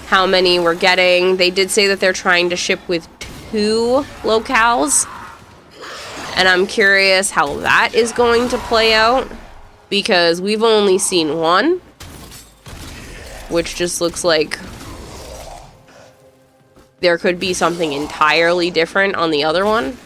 how many we're getting. They did say that they're trying to ship with 2 locales, and I'm curious how that is going to play out, because we've only seen one, which just looks like there could be something entirely different on the other one.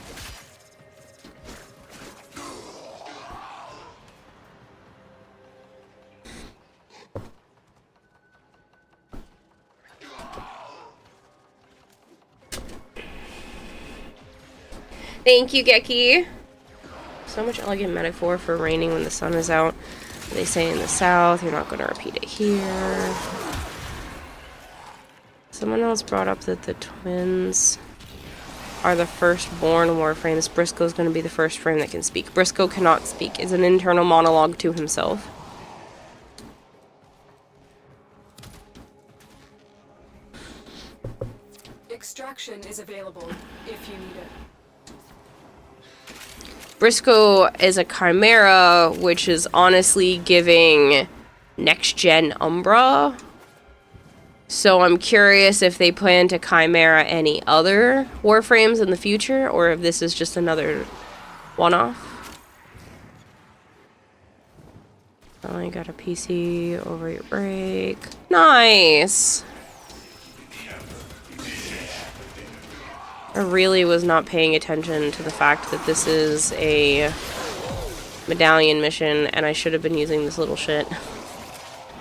Thank you, Geki. So much elegant metaphor for raining when the sun is out. They say in the south, you're not going to repeat it here. Someone else brought up that the twins are the firstborn warframes. Briscoe's going to be the first frame that can speak. Briscoe cannot speak. It's an internal monologue to himself. Extraction is available if you need it. Briscoe is a chimera, which is honestly giving next-gen Umbra. So I'm curious if they plan to chimera any other warframes in the future, or if this is just another one-off. Oh, I got a PC over your break. Nice! I really was not paying attention to the fact that this is a medallion mission, and I should have been using this little shit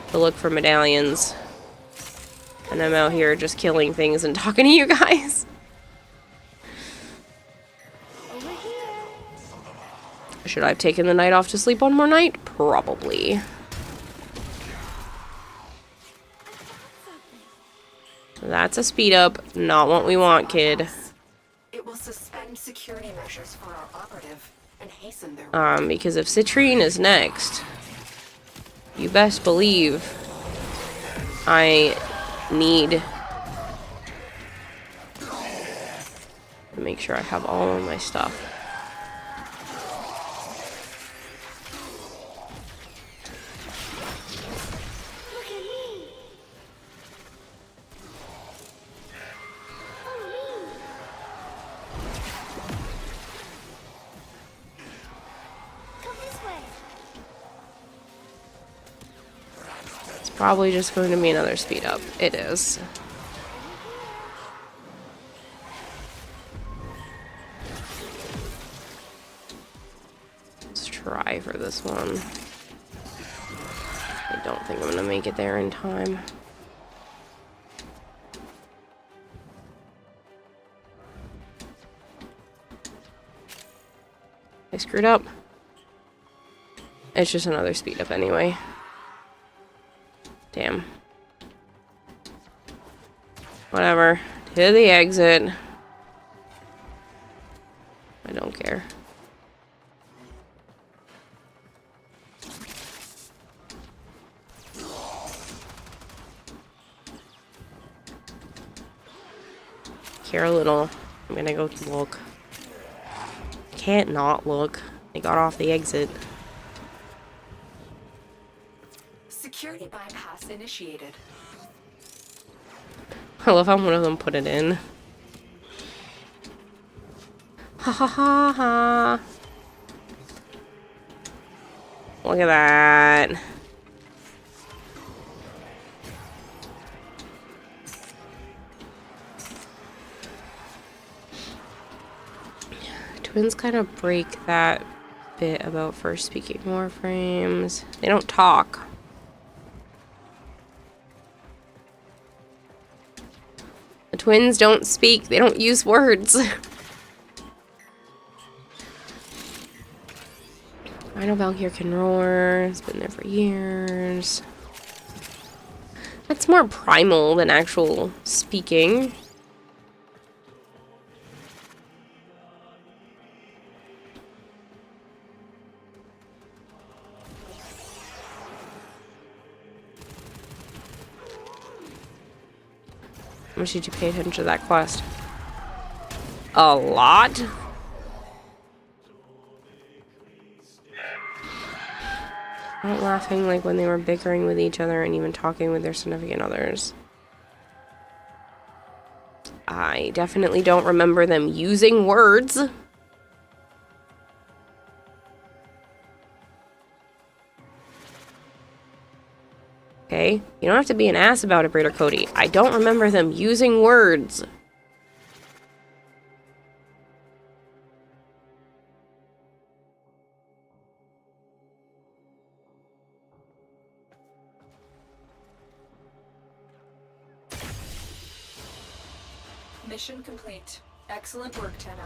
to look for medallions. And I'm out here just killing things and talking to you guys. Should I have taken the night off to sleep one more night? Probably. That's a speed up. Not what we want, kid. It will suspend security measures for our operative and hasten their Because if Citrine is next, you best believe I need to make sure I have all of my stuff. Probably just going to be another speed up. It is. Let's try for this one. I don't think I'm gonna make it there in time. I screwed up. It's just another speed up anyway. Damn. Whatever. To the exit. I don't care. Care a little. I'm gonna go look. Can't not look. They got off the exit. security bypass initiated. I love how one of them put it in. Ha ha ha ha. Look at that. Twins kind of break that bit about first speaking warframes. They don't talk. The twins don't speak. They don't use words. I know Valkyr can roar. It's been there for years. That's more primal than actual speaking. How much did you pay attention to that quest? A lot? Not laughing like when they were bickering with each other and even talking with their significant others. I definitely don't remember them using words. Okay, you don't have to be an ass about it, Braider Cody. I don't remember them using words. Mission complete. Excellent work, Tenno.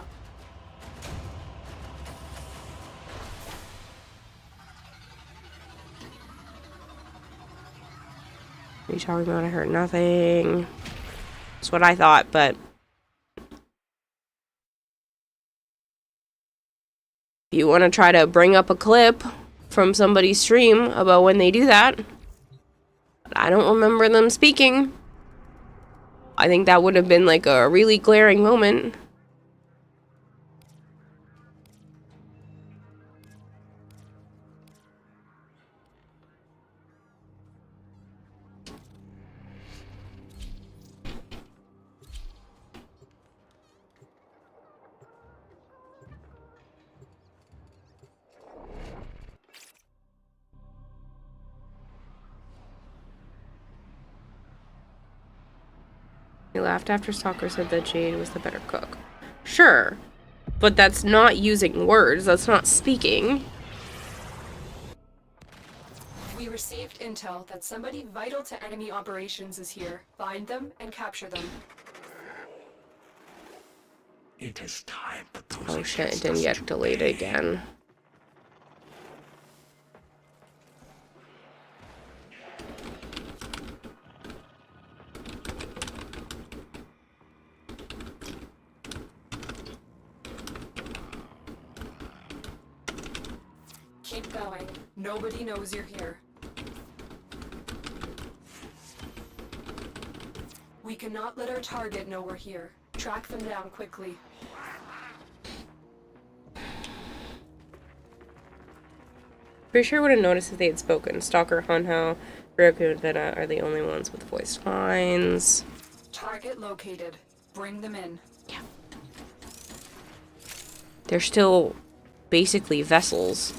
What are you talking about? I heard nothing. That's what I thought, but... if you want to try to bring up a clip from somebody's stream about when they do that, I don't remember them speaking. I think that would have been like a really glaring moment. He laughed after Stalker said that Jade was the better cook. Sure, but that's not using words. That's not speaking. We received intel that somebody vital to enemy operations is here. Find them and capture them. It is time. Oh shit, it didn't get delayed again. Keep going. Nobody knows you're here. We cannot let our target know we're here. Track them down quickly. Pretty sure I would have noticed if they had spoken. Stalker, Hanhao, Ryoku, and Vena are the only ones with voiced lines. Target located. Bring them in. Yeah. They're still basically vessels.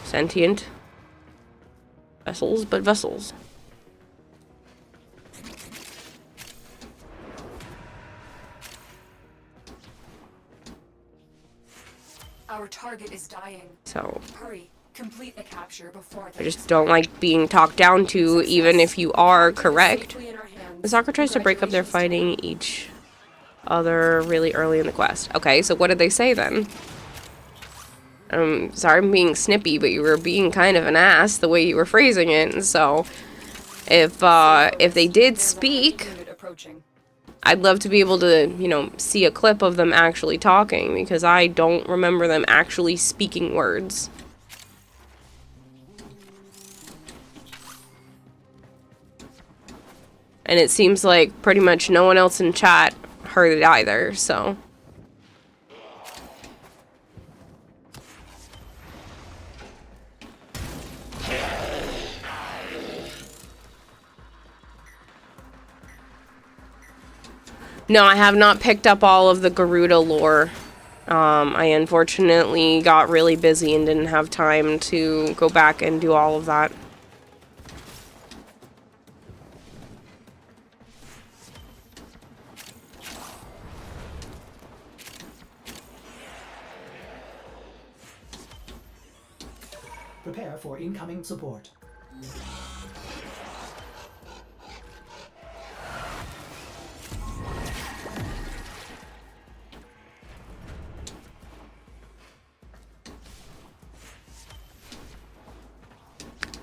Sentient vessels, but vessels. Our target is dying. So Hurry. Complete the capture before I just don't like being talked down to, even if you are correct. The soccer tries to break up their fighting each other really early in the quest. Okay, so what did they say then? Sorry I'm being snippy, but you were being kind of an ass the way you were phrasing it. And so if they did speak, I'd love to be able to, you know, see a clip of them actually talking, because I don't remember them actually speaking words. And it seems like pretty much no one else in chat heard it either, so... No, I have not picked up all of the Garuda lore. I unfortunately got really busy and didn't have time to go back and do all of that. Prepare for incoming support.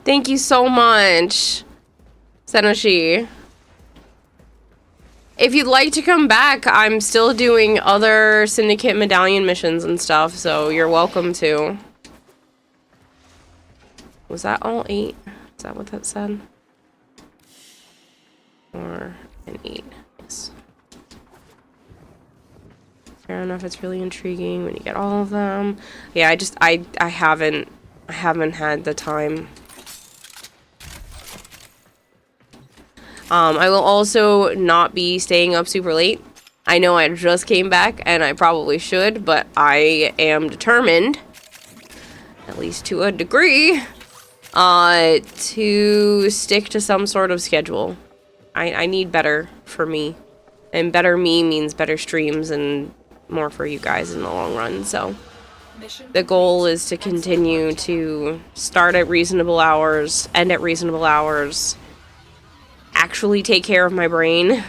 Thank you so much, Senoshi. If you'd like to come back, I'm still doing other Syndicate medallion missions and stuff, so you're welcome to. Was that all 8? Is that what that said? Or an 8, yes. Fair enough, it's really intriguing when you get all of them. Yeah, I haven't had the time. I will also not be staying up super late. I know I just came back and I probably should, but I am determined, at least to a degree, to stick to some sort of schedule. I need better for me. And better me means better streams and more for you guys in the long run, so. The goal is to continue to start at reasonable hours, end at reasonable hours, actually take care of my brain.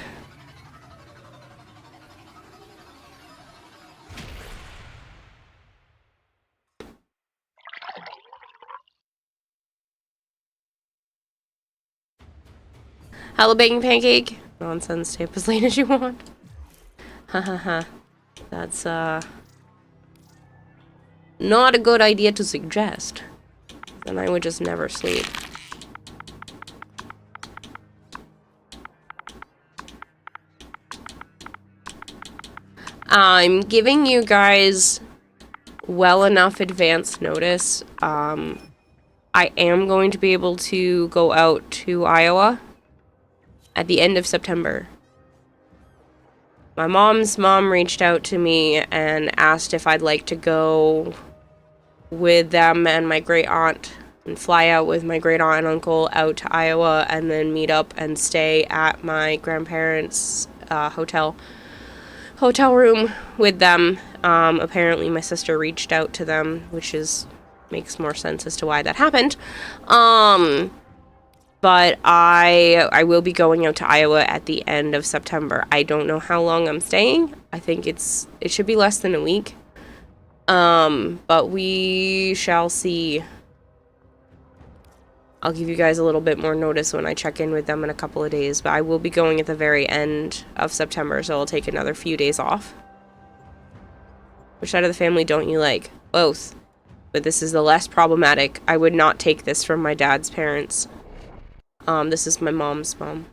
Hello, baking pancake. Nonsense, stay up as late as you want. Hahaha. That's, not a good idea to suggest. Then I would just never sleep. I'm giving you guys well enough advance notice. I am going to be able to go out to Iowa at the end of September. My mom's mom reached out to me and asked if I'd like to go with them and my great aunt and fly out with my great aunt and uncle out to Iowa and then meet up and stay at my grandparents' hotel room with them. Apparently my sister reached out to them, which makes more sense as to why that happened. But I will be going out to Iowa at the end of September. I don't know how long I'm staying. I think it should be less than a week. But we shall see. I'll give you guys a little bit more notice when I check in with them in a couple of days. But I will be going at the very end of September, so I'll take another few days off. Which side of the family don't you like? Both. But this is the less problematic. I would not take this from my dad's parents. This is my mom's mom.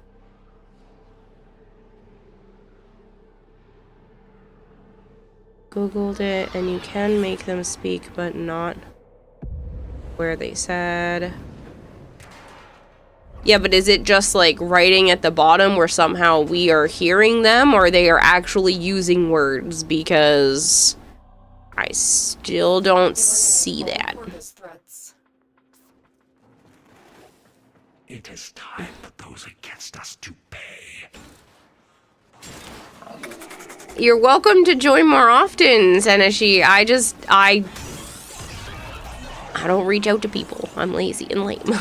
Googled it, and you can make them speak, but not where they said. Yeah, but is it just like writing at the bottom where somehow we are hearing them, or they are actually using words? Because I still don't see that. It is time for those against us to pay. You're welcome to join more often, Senoshi. I don't reach out to people. I'm lazy and lame.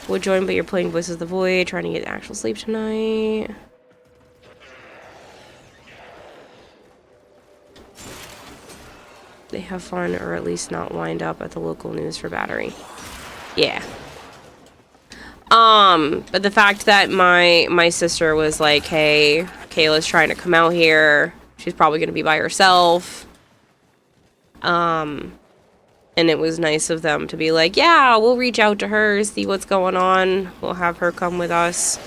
Would join, but you're playing Voices of the Void, trying to get actual sleep tonight. They have fun, or at least not wind up at the local news for battery. Yeah. But the fact that my sister was like, hey, Kayla's trying to come out here. She's probably gonna be by herself. And it was nice of them to be like, yeah, we'll reach out to her, see what's going on. We'll have her come with us.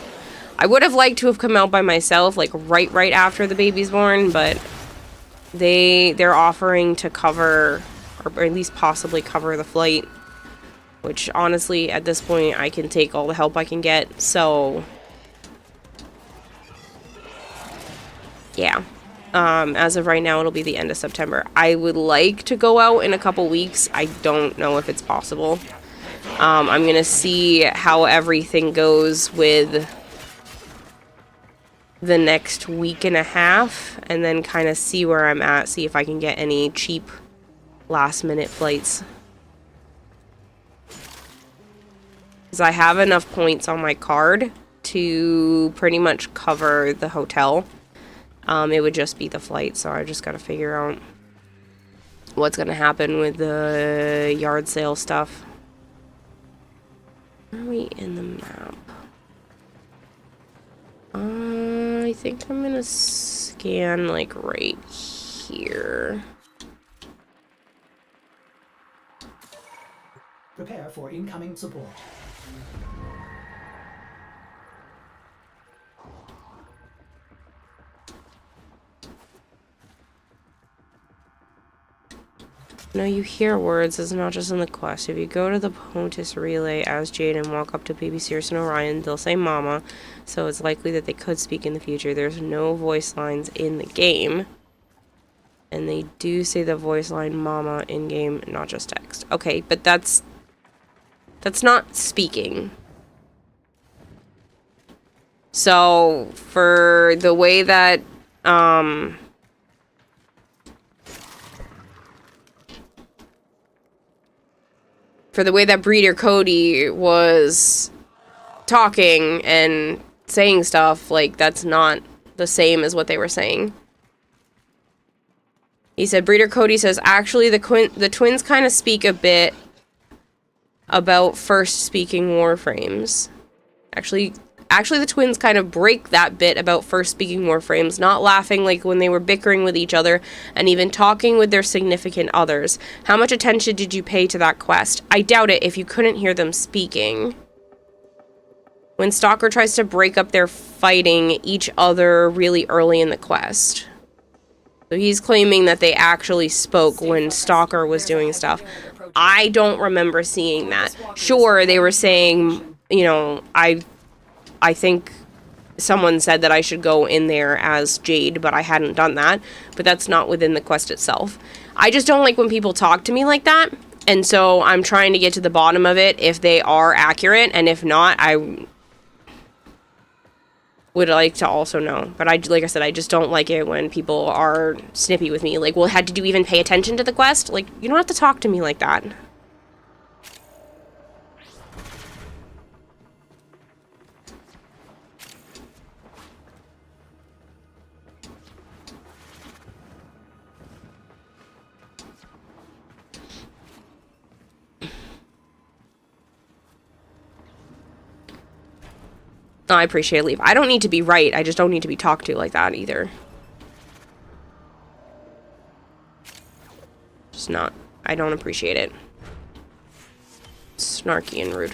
I would have liked to have come out by myself, like right after the baby's born, but they're offering to cover, or at least possibly cover the flight. Which, honestly, at this point, I can take all the help I can get, so... Yeah. As of right now, it'll be the end of September. I would like to go out in a couple weeks. I don't know if it's possible. I'm gonna see how everything goes with the next week and a half, and then kind of see where I'm at, see if I can get any cheap last-minute flights. I have enough points on my card to pretty much cover the hotel. It would just be the flight, so I just gotta figure out what's gonna happen with the yard sale stuff Where are we in the map? I think I'm gonna scan like right here. Prepare for incoming support. No, you hear words. It's not just in the quest. If you go to the Pontus Relay as Jade and walk up to Baby Circe and Orion, they'll say Mama, so it's likely that they could speak in the future. There's no voice lines in the game. And they do say the voice line Mama in-game, not just text. Okay, but that's not speaking. So, for the way that, Breeder Cody was talking and saying stuff, like, that's not the same as what they were saying. He said, Breeder Cody says, actually, the twins kind of speak a bit about first speaking Warframes. Actually, the twins kind of break that bit about first speaking Warframes, not laughing like when they were bickering with each other, and even talking with their significant others. How much attention did you pay to that quest? I doubt it if you couldn't hear them speaking. When Stalker tries to break up their fighting each other really early in the quest. So he's claiming that they actually spoke when Stalker was doing stuff. I don't remember seeing that. Sure, they were saying, you know, I think someone said that I should go in there as Jade, but I hadn't done that. But that's not within the quest itself. I just don't like when people talk to me like that. And so I'm trying to get to the bottom of it if they are accurate. And if not, I would like to also know. But like I said, I just don't like it when people are snippy with me. Like, well, did you even pay attention to the quest? Like, you don't have to talk to me like that. No, I appreciate leave. I don't need to be right. I just don't need to be talked to like that either. Just not. I don't appreciate it. Snarky and rude.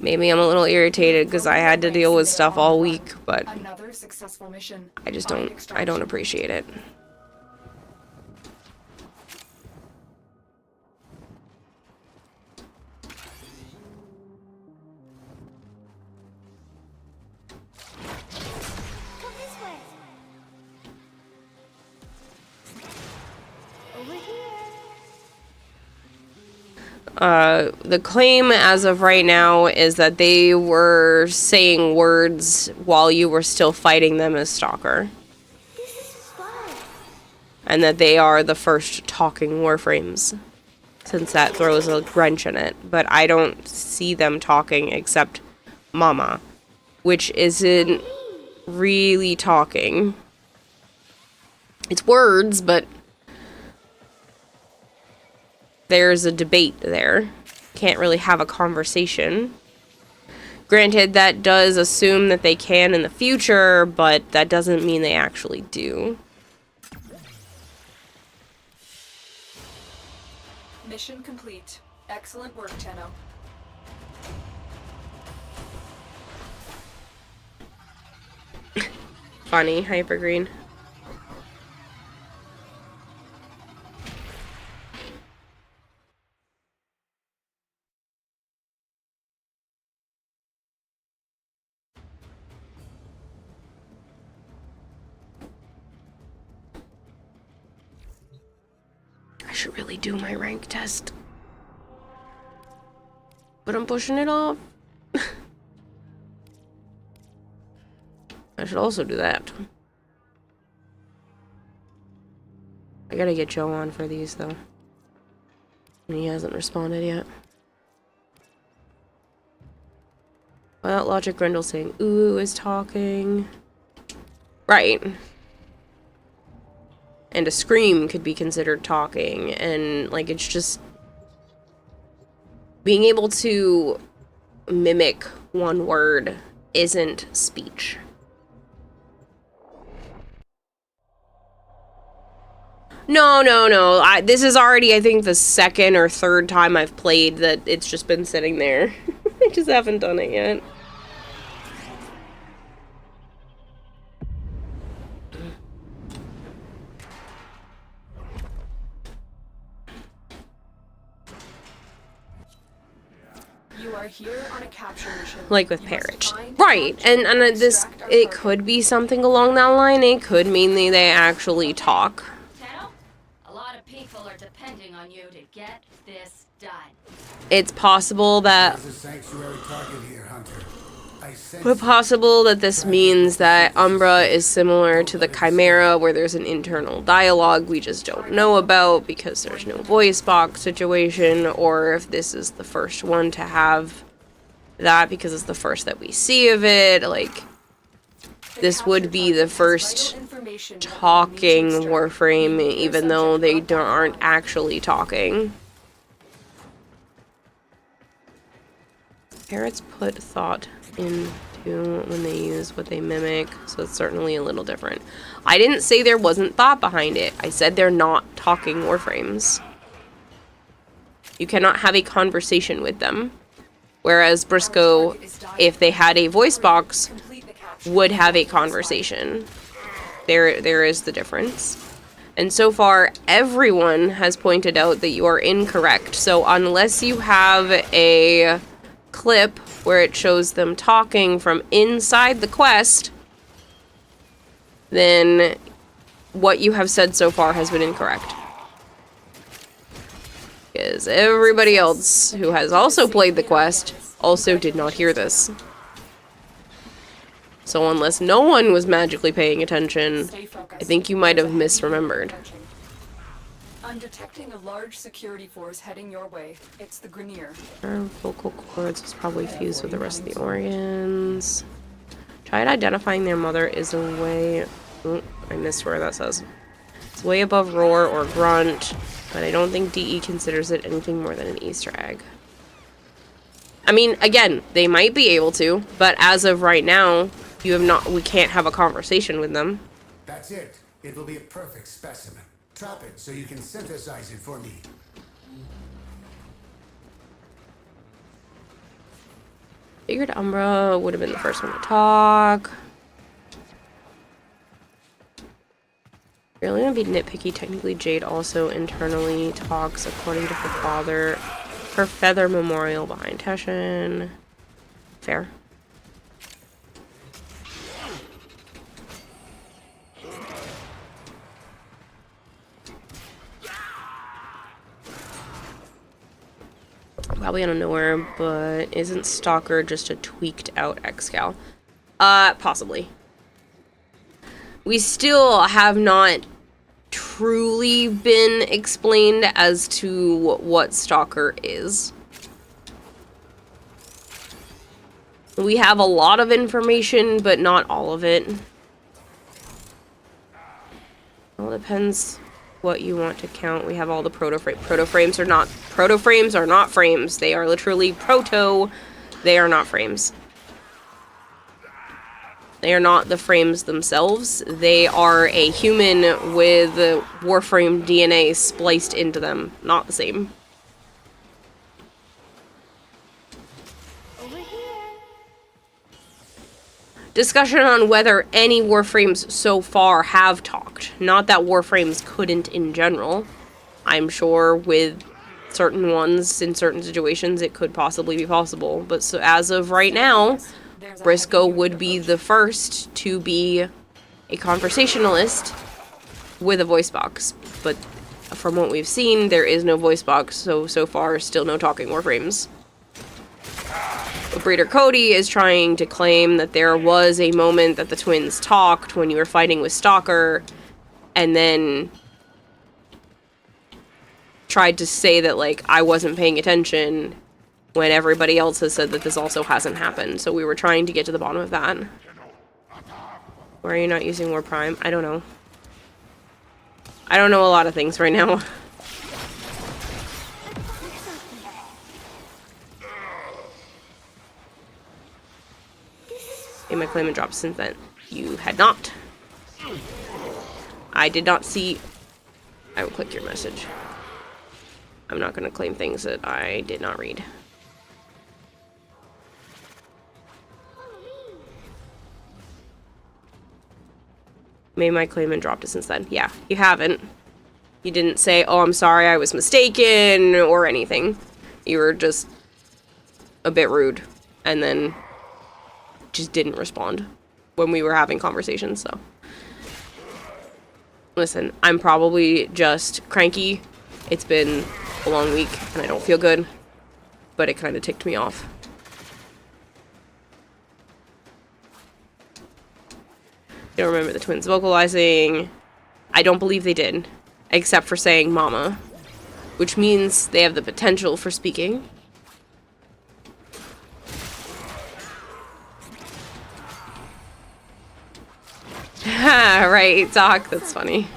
Maybe I'm a little irritated because I had to deal with stuff all week, but Another successful mission. I don't appreciate it. The claim as of right now is that they were saying words while you were still fighting them as Stalker. And that they are the first talking Warframes, since that throws a wrench in it. But I don't see them talking except Mama, which isn't really talking. It's words, but there's a debate there. Can't really have a conversation. Granted, that does assume that they can in the future, but that doesn't mean they actually do. Mission complete. Excellent work, Tenno. Funny, Hypergreen. I should really do my rank test. But I'm pushing it off. I should also do that. I gotta get Joe on for these, though. And he hasn't responded yet. Well, Logic Grendel saying, ooh, is talking. Right. And a scream could be considered talking. And, like, it's just... being able to mimic one word isn't speech. No. This is already, I think, the second or third time I've played that it's just been sitting there. I just haven't done it yet. You are here on a capture mission. Like with Parrot. Right, and this, it could be something along that line. It could mean they actually talk. A lot of people are depending on you to get this done. It's possible that... But possible that this means that Umbra is similar to the Chimera, where there's an internal dialogue we just don't know about because there's no voice box situation, or if this is the first one to have that because it's the first that we see of it. Like, this would be the first talking Warframe, even though they aren't actually talking. Parrots put thought into when they use what they mimic, so it's certainly a little different. I didn't say there wasn't thought behind it. I said they're not talking Warframes. You cannot have a conversation with them. Whereas Briscoe, if they had a voice box, would have a conversation. There is the difference. And so far, everyone has pointed out that you are incorrect. So unless you have a clip where it shows them talking from inside the quest, then what you have said so far has been incorrect. Because everybody else who has also played the quest also did not hear this. So unless no one was magically paying attention, I think you might have misremembered. I'm detecting a large security force heading your way. It's the Grenier. Our vocal cords is probably fused with the rest of the organs. Tried identifying their mother is a way... Ooh, I missed where that says. It's way above roar or grunt, but I don't think DE considers it anything more than an Easter egg. I mean, again, they might be able to, but as of right now, we can't have a conversation with them. That's it. It will be a perfect specimen. Trap it so you can synthesize it for me. Figured Umbra would have been the first one to talk. You're only gonna be nitpicky. Technically, Jade also internally talks according to her father. Her feather memorial behind Teshin. Fair. Probably out of nowhere, but isn't Stalker just a tweaked out Excal? Possibly. We still have not truly been explained as to what Stalker is. We have a lot of information, but not all of it. Well, it depends what you want to count. We have all the protoframes are not frames. They are literally proto. They are not frames. They are not the frames themselves. They are a human with Warframe DNA spliced into them. Not the same. Discussion on whether any Warframes so far have talked. Not that Warframes couldn't in general. I'm sure with certain ones, in certain situations, it could possibly be possible. But so as of right now, Briscoe would be the first to be a conversationalist with a voice box. But from what we've seen, there is no voice box, so far, still no talking Warframes. But Breeder Cody is trying to claim that there was a moment that the twins talked when you were fighting with Stalker, and then tried to say that, like, I wasn't paying attention when everybody else has said that this also hasn't happened. So we were trying to get to the bottom of that. Why are you not using War Prime? I don't know. I don't know a lot of things right now. Made my claim and dropped since then. You had not. I did not see... I will click your message. I'm not going to claim things that I did not read. Made my claim and dropped it since then. Yeah, you haven't. You didn't say, oh, I'm sorry, I was mistaken, or anything. You were just a bit rude, and then just didn't respond when we were having conversations, so. Listen, I'm probably just cranky. It's been a long week, and I don't feel good, but it kind of ticked me off. I don't remember the twins vocalizing. I don't believe they did, except for saying mama, which means they have the potential for speaking. Ha, right, Doc, that's funny.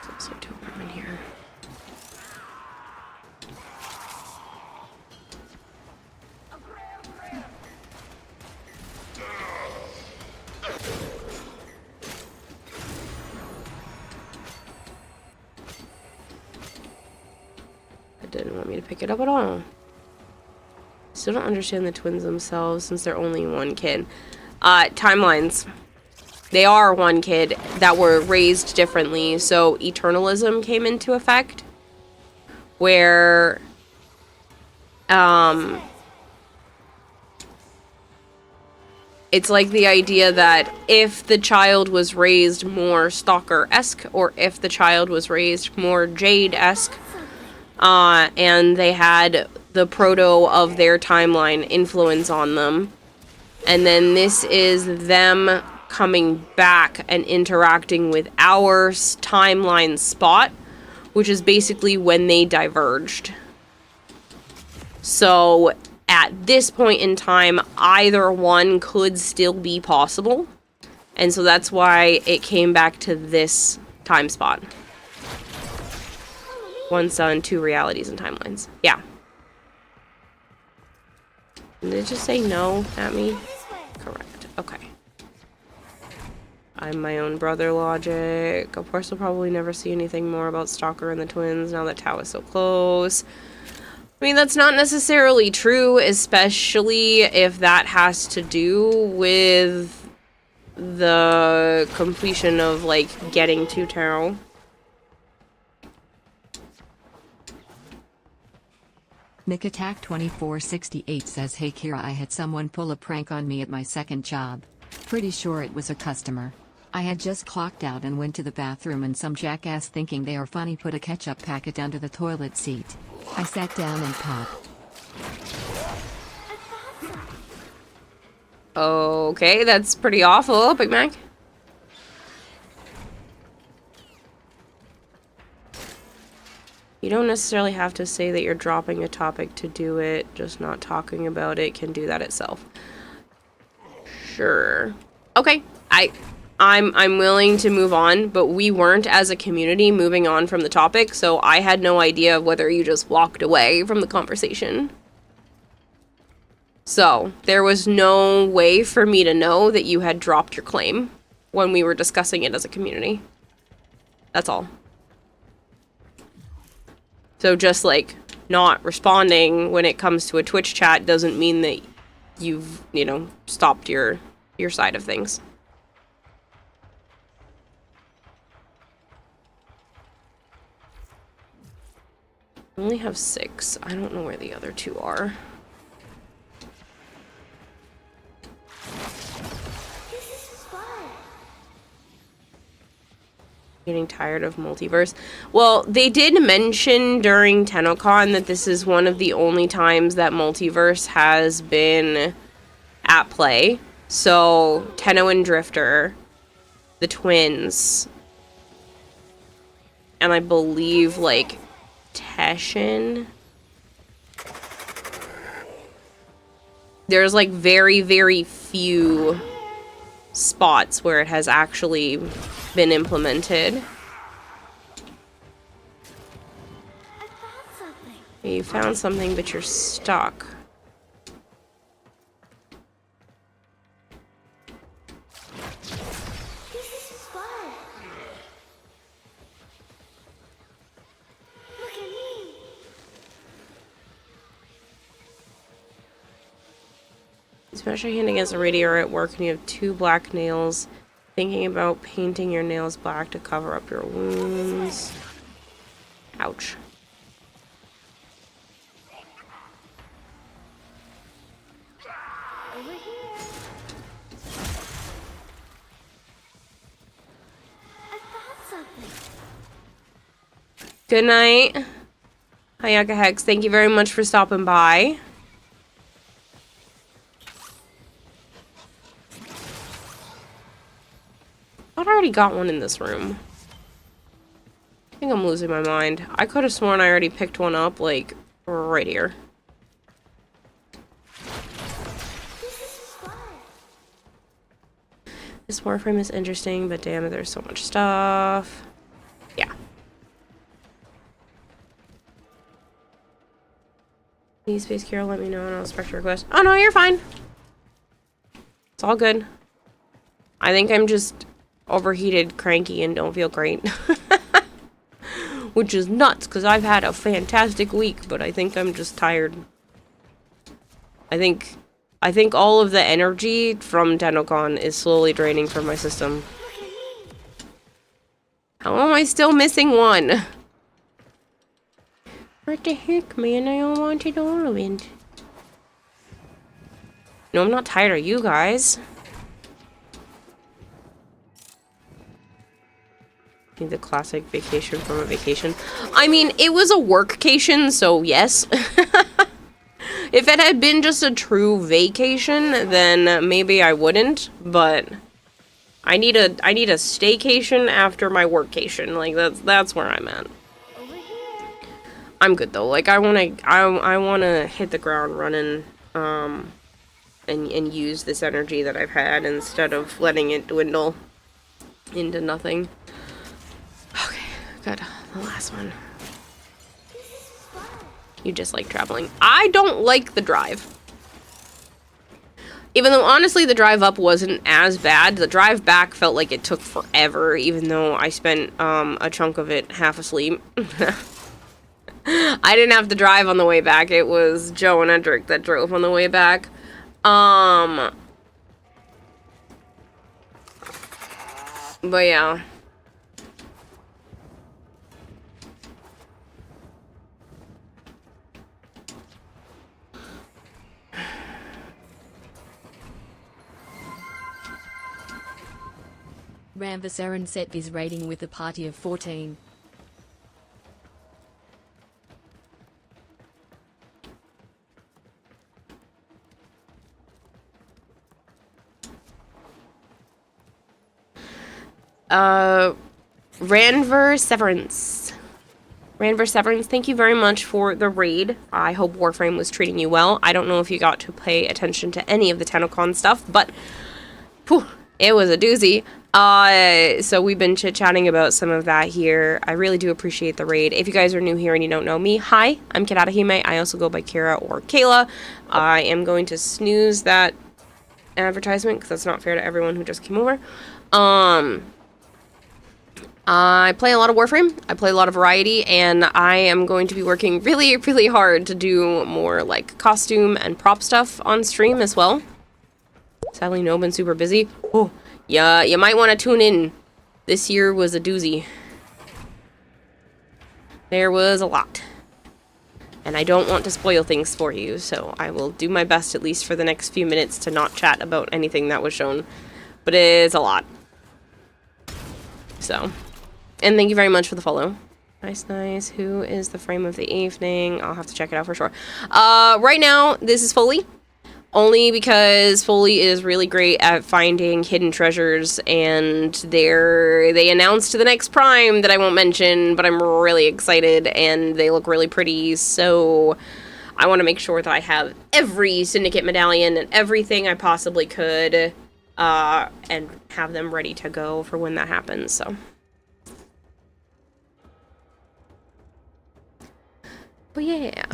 There's also two of them in here. Didn't want me to pick it up at all. Still don't understand the twins themselves since they're only one kid. Timelines. They are one kid that were raised differently, so eternalism came into effect. Where, it's like the idea that if the child was raised more Stalker-esque, or if the child was raised more Jade-esque, and they had the proto of their timeline influence on them. And then this is them coming back and interacting with our timeline spot, which is basically when they diverged. So at this point in time, either one could still be possible. And so that's why it came back to this time spot. One sun, two realities and timelines. Yeah. Did it just say no at me? Correct. Okay. I'm my own brother logic. Of course, we'll probably never see anything more about Stalker and the twins now that Tao is so close. I mean, that's not necessarily true, especially if that has to do with the completion of, like, getting to Tao. Nick Attack 2468 says, hey Kira, I had someone pull a prank on me at my second job. Pretty sure it was a customer. I had just clocked out and went to the bathroom, and some jackass thinking they are funny put a ketchup packet under the toilet seat. I sat down and popped. Okay, that's pretty awful, Big Mac. You don't necessarily have to say that you're dropping a topic to do it. Just not talking about it can do that itself. Sure. Okay. I'm willing to move on, but we weren't as a community moving on from the topic, so I had no idea whether you just walked away from the conversation. So, there was no way for me to know that you had dropped your claim when we were discussing it as a community. That's all. So just, like, not responding when it comes to a Twitch chat doesn't mean that you've, you know, stopped your side of things. I only have 6. I don't know where the other 2 are. Getting tired of multiverse. Well, they did mention during Tennocon that this is one of the only times that multiverse has been at play. So, Tenno and Drifter, the twins, and I believe, like, Teshin. There's, like, very, very few spots where it has actually been implemented. You found something, but you're stuck. Smash your hand against a radiator at work and you have 2 black nails. Thinking about painting your nails black to cover up your wounds. Ouch. Over here. I found something. Good night. Hayaka Hex, thank you very much for stopping by. I thought I already got one in this room. I think I'm losing my mind. I could have sworn I already picked one up, like, right here. This Warframe is interesting, but damn it, there's so much stuff. Yeah. Need Space Carol, let me know and I'll respect your request. Oh no, you're fine. It's all good. I think I'm just overheated, cranky, and don't feel great. Which is nuts, because I've had a fantastic week, but I think I'm just tired. I think all of the energy from Tennocon is slowly draining from my system. How am I still missing one? What the heck, man? I don't want it all of it. No, I'm not tired of you guys. The classic vacation from a vacation. I mean, it was a workcation, so yes. If it had been just a true vacation, then maybe I wouldn't, but I need a staycation after my workcation. Like that's where I'm at. I'm good though. Like I wanna hit the ground running and use this energy that I've had instead of letting it dwindle into nothing. Okay, good. The last one. You just like traveling. I don't like the drive. Even though, honestly, the drive up wasn't as bad, the drive back felt like it took forever, even though I spent a chunk of it half asleep. I didn't have to drive on the way back. It was Joe and Edric that drove on the way back. But yeah. Ramvasaran set his rating with a party of 14. Ranver Severance. Ranver Severance, thank you very much for the raid. I hope Warframe was treating you well. I don't know if you got to pay attention to any of the Tennocon stuff, but whew, it was a doozy. So we've been chit-chatting about some of that here. I really do appreciate the raid. If you guys are new here and you don't know me, hi, I'm Kiratahime. I also go by Kira or Kayla. I am going to snooze that advertisement because that's not fair to everyone who just came over. I play a lot of Warframe, I play a lot of variety, and I am going to be working really, really hard to do more, like, costume and prop stuff on stream as well. Sadly, no, been super busy. Oh, yeah, you might want to tune in. This year was a doozy. There was a lot. And I don't want to spoil things for you, so I will do my best, at least for the next few minutes, to not chat about anything that was shown. But it is a lot. So. And thank you very much for the follow. Nice, nice. Who is the frame of the evening? I'll have to check it out for sure. Right now, this is Foley. Only because Foley is really great at finding hidden treasures, and they announced the next Prime that I won't mention, but I'm really excited, and they look really pretty, so I want to make sure that I have every Syndicate medallion and everything I possibly could, and have them ready to go for when that happens, so. But yeah.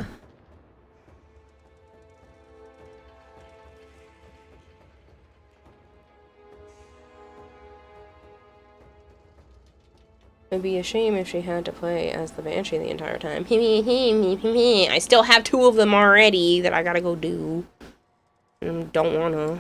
It'd be a shame if she had to play as the Banshee the entire time. I still have 2 of them already that I gotta go do. And don't wanna.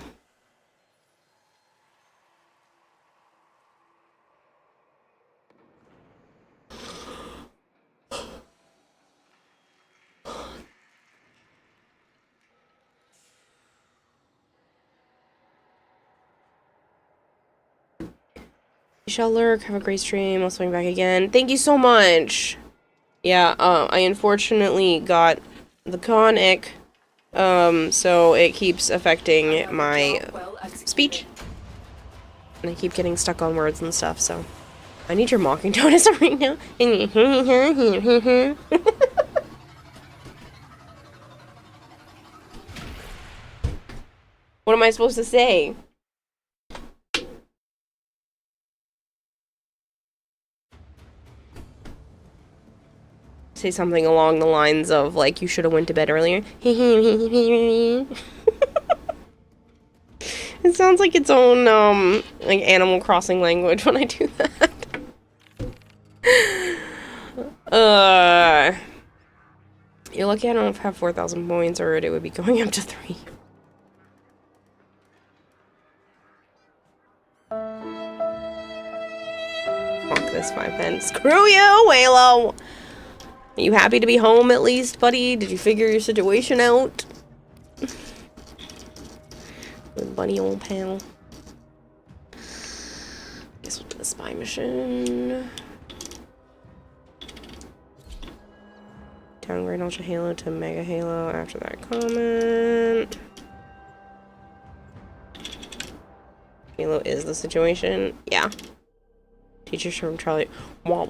You shall lurk, have a great stream, I'll swing back again. Thank you so much! Yeah, I unfortunately got the conic, so it keeps affecting my speech. And I keep getting stuck on words and stuff, so. I need your mocking tone right now. What am I supposed to say? Say something along the lines of, like, you should have went to bed earlier. It sounds like its own, like, Animal Crossing language when I do that. You're lucky I don't have 4,000 points, or it would be going up to 3. Fuck this 5 pence. Screw you, Waylo! Are you happy to be home at least, buddy? Did you figure your situation out? Good buddy, old pal. Guess we'll do the spy mission. Downgrade Ultra Halo to Mega Halo after that comment. Halo is the situation. Yeah. Teachers from Charlie. Why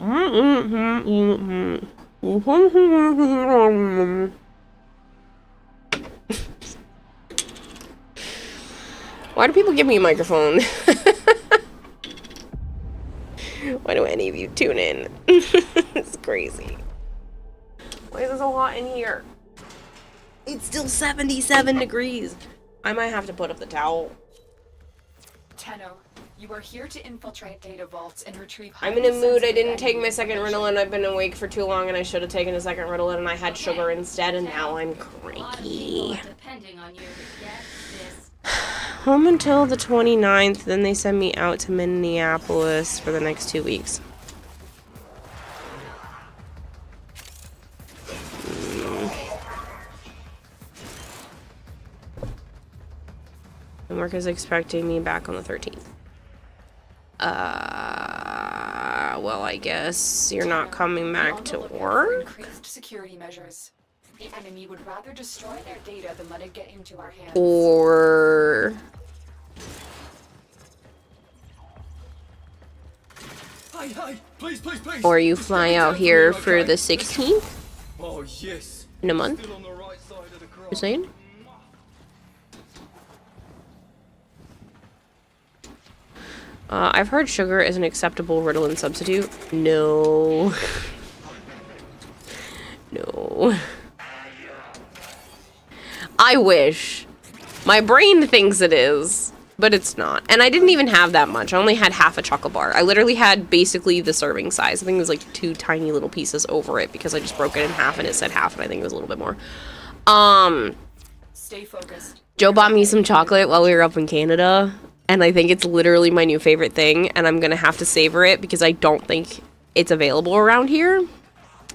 do people give me a microphone? Why do any of you tune in? It's crazy. Why is there so hot in here? It's still 77 degrees. I might have to put up the towel. Tenno, you are here to infiltrate data vaults and retrieve. I'm in a mood. I didn't take my second Ritalin. I've been awake for too long, and I should have taken a second Ritalin, and I had sugar instead, and now I'm cranky. Home until the 29th, then they send me out to Minneapolis for the next 2 weeks. And work is expecting me back on the 13th. Well, I guess you're not coming back to work? Increased security measures. The enemy would rather destroy their data than let it get into our hands. Or... Hey, please, please, please. Or you fly out here for the 16th? Oh, yes. In a month? You saying? I've heard sugar is an acceptable Ritalin substitute. No. No. I wish. My brain thinks it is, but it's not. And I didn't even have that much. I only had half a chocolate bar. I literally had basically the serving size. I think it was like 2 tiny little pieces over it because I just broke it in half and it said half, and I think it was a little bit more. Stay focused. Joe bought me some chocolate while we were up in Canada, and I think it's literally my new favorite thing, and I'm gonna have to savor it because I don't think it's available around here.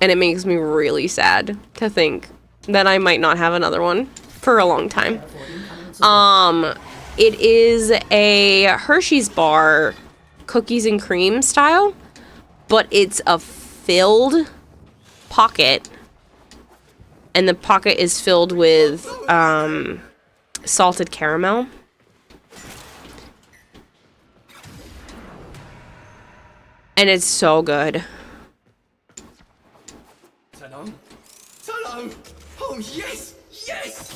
And it makes me really sad to think that I might not have another one for a long time. It is a Hershey's bar, cookies and cream style, but it's a filled pocket, and the pocket is filled with salted caramel. And it's so good. Tennocon. Tennocon. Oh yes, yes.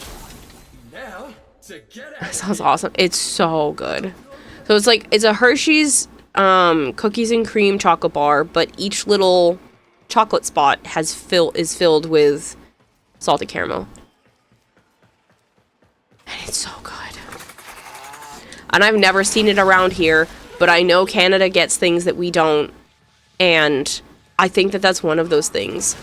Now to get out. That sounds awesome. It's so good. So it's like it's a Hershey's cookies and cream chocolate bar, but each little chocolate spot is filled with salted caramel. And it's so good. And I've never seen it around here, but I know Canada gets things that we don't, and I think that that's one of those things.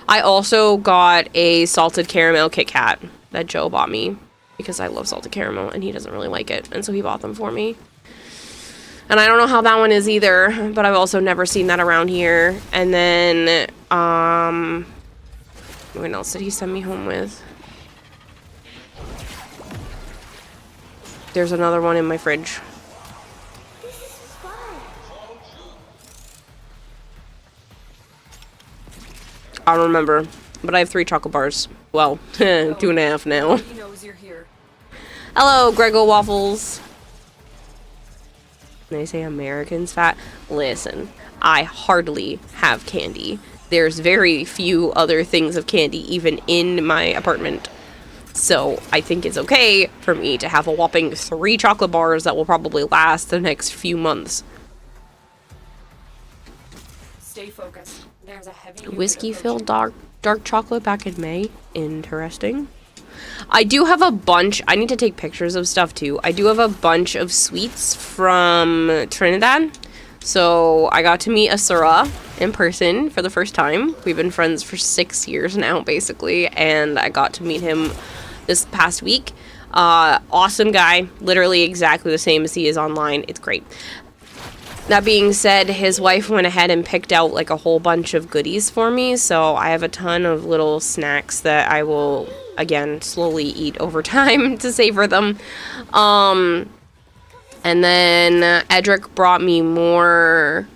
I also got a salted caramel Kit Kat that Joe bought me because I love salted caramel and he doesn't really like it, and so he bought them for me. And I don't know how that one is either, but I've also never seen that around here. And then, what else did he send me home with? There's another one in my fridge. I don't remember, but I have 3 chocolate bars. Well, 2.5 now. He knows you're here. Hello, Grego Waffles. They say Americans fat. Listen, I hardly have candy. There's very few other things of candy even in my apartment. So I think it's okay for me to have a whopping 3 chocolate bars that will probably last the next few months. Stay focused. There's a heavy Whiskey-filled dark chocolate back in May. Interesting. I do have a bunch. I need to take pictures of stuff too. I do have a bunch of sweets from Trinidad. So I got to meet Asura in person for the first time. We've been friends for 6 years now, basically. And I got to meet him this past week. Awesome guy. Literally exactly the same as he is online. It's great. That being said, his wife went ahead and picked out like a whole bunch of goodies for me. So I have a ton of little snacks that I will, again, slowly eat over time to savor them. And then Edric brought me more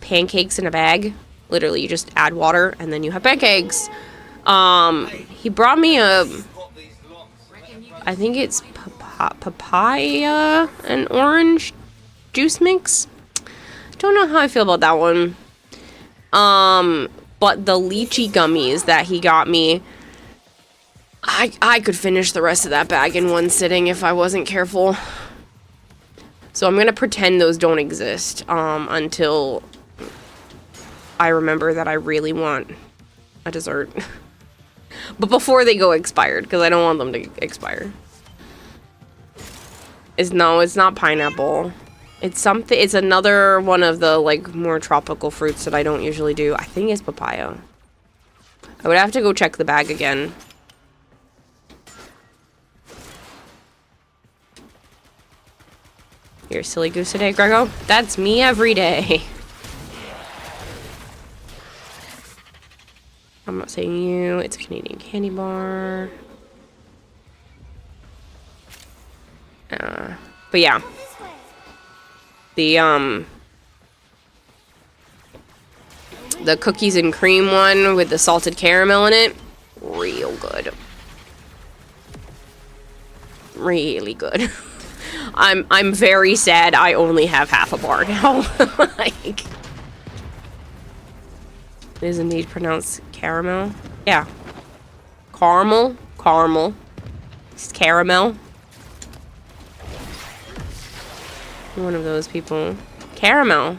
pancakes in a bag. Literally, you just add water and then you have pancakes. He brought me I think it's papaya and orange juice mix. Don't know how I feel about that one. But the lychee gummies that he got me, I could finish the rest of that bag in one sitting if I wasn't careful. So I'm gonna pretend those don't exist until I remember that I really want a dessert. But before they go expired, because I don't want them to expire. It's not pineapple. It's something. It's another one of the like more tropical fruits that I don't usually do. I think it's papaya. I would have to go check the bag again. You're a silly goose today, Grego. That's me every day. I'm not saying you. It's a Canadian candy bar. But yeah. The cookies and cream one with the salted caramel in it, real good. Really good. I'm very sad I only have half a bar now. Like, it is indeed pronounced caramel. Yeah. Caramel. It's caramel. One of those people. Caramel.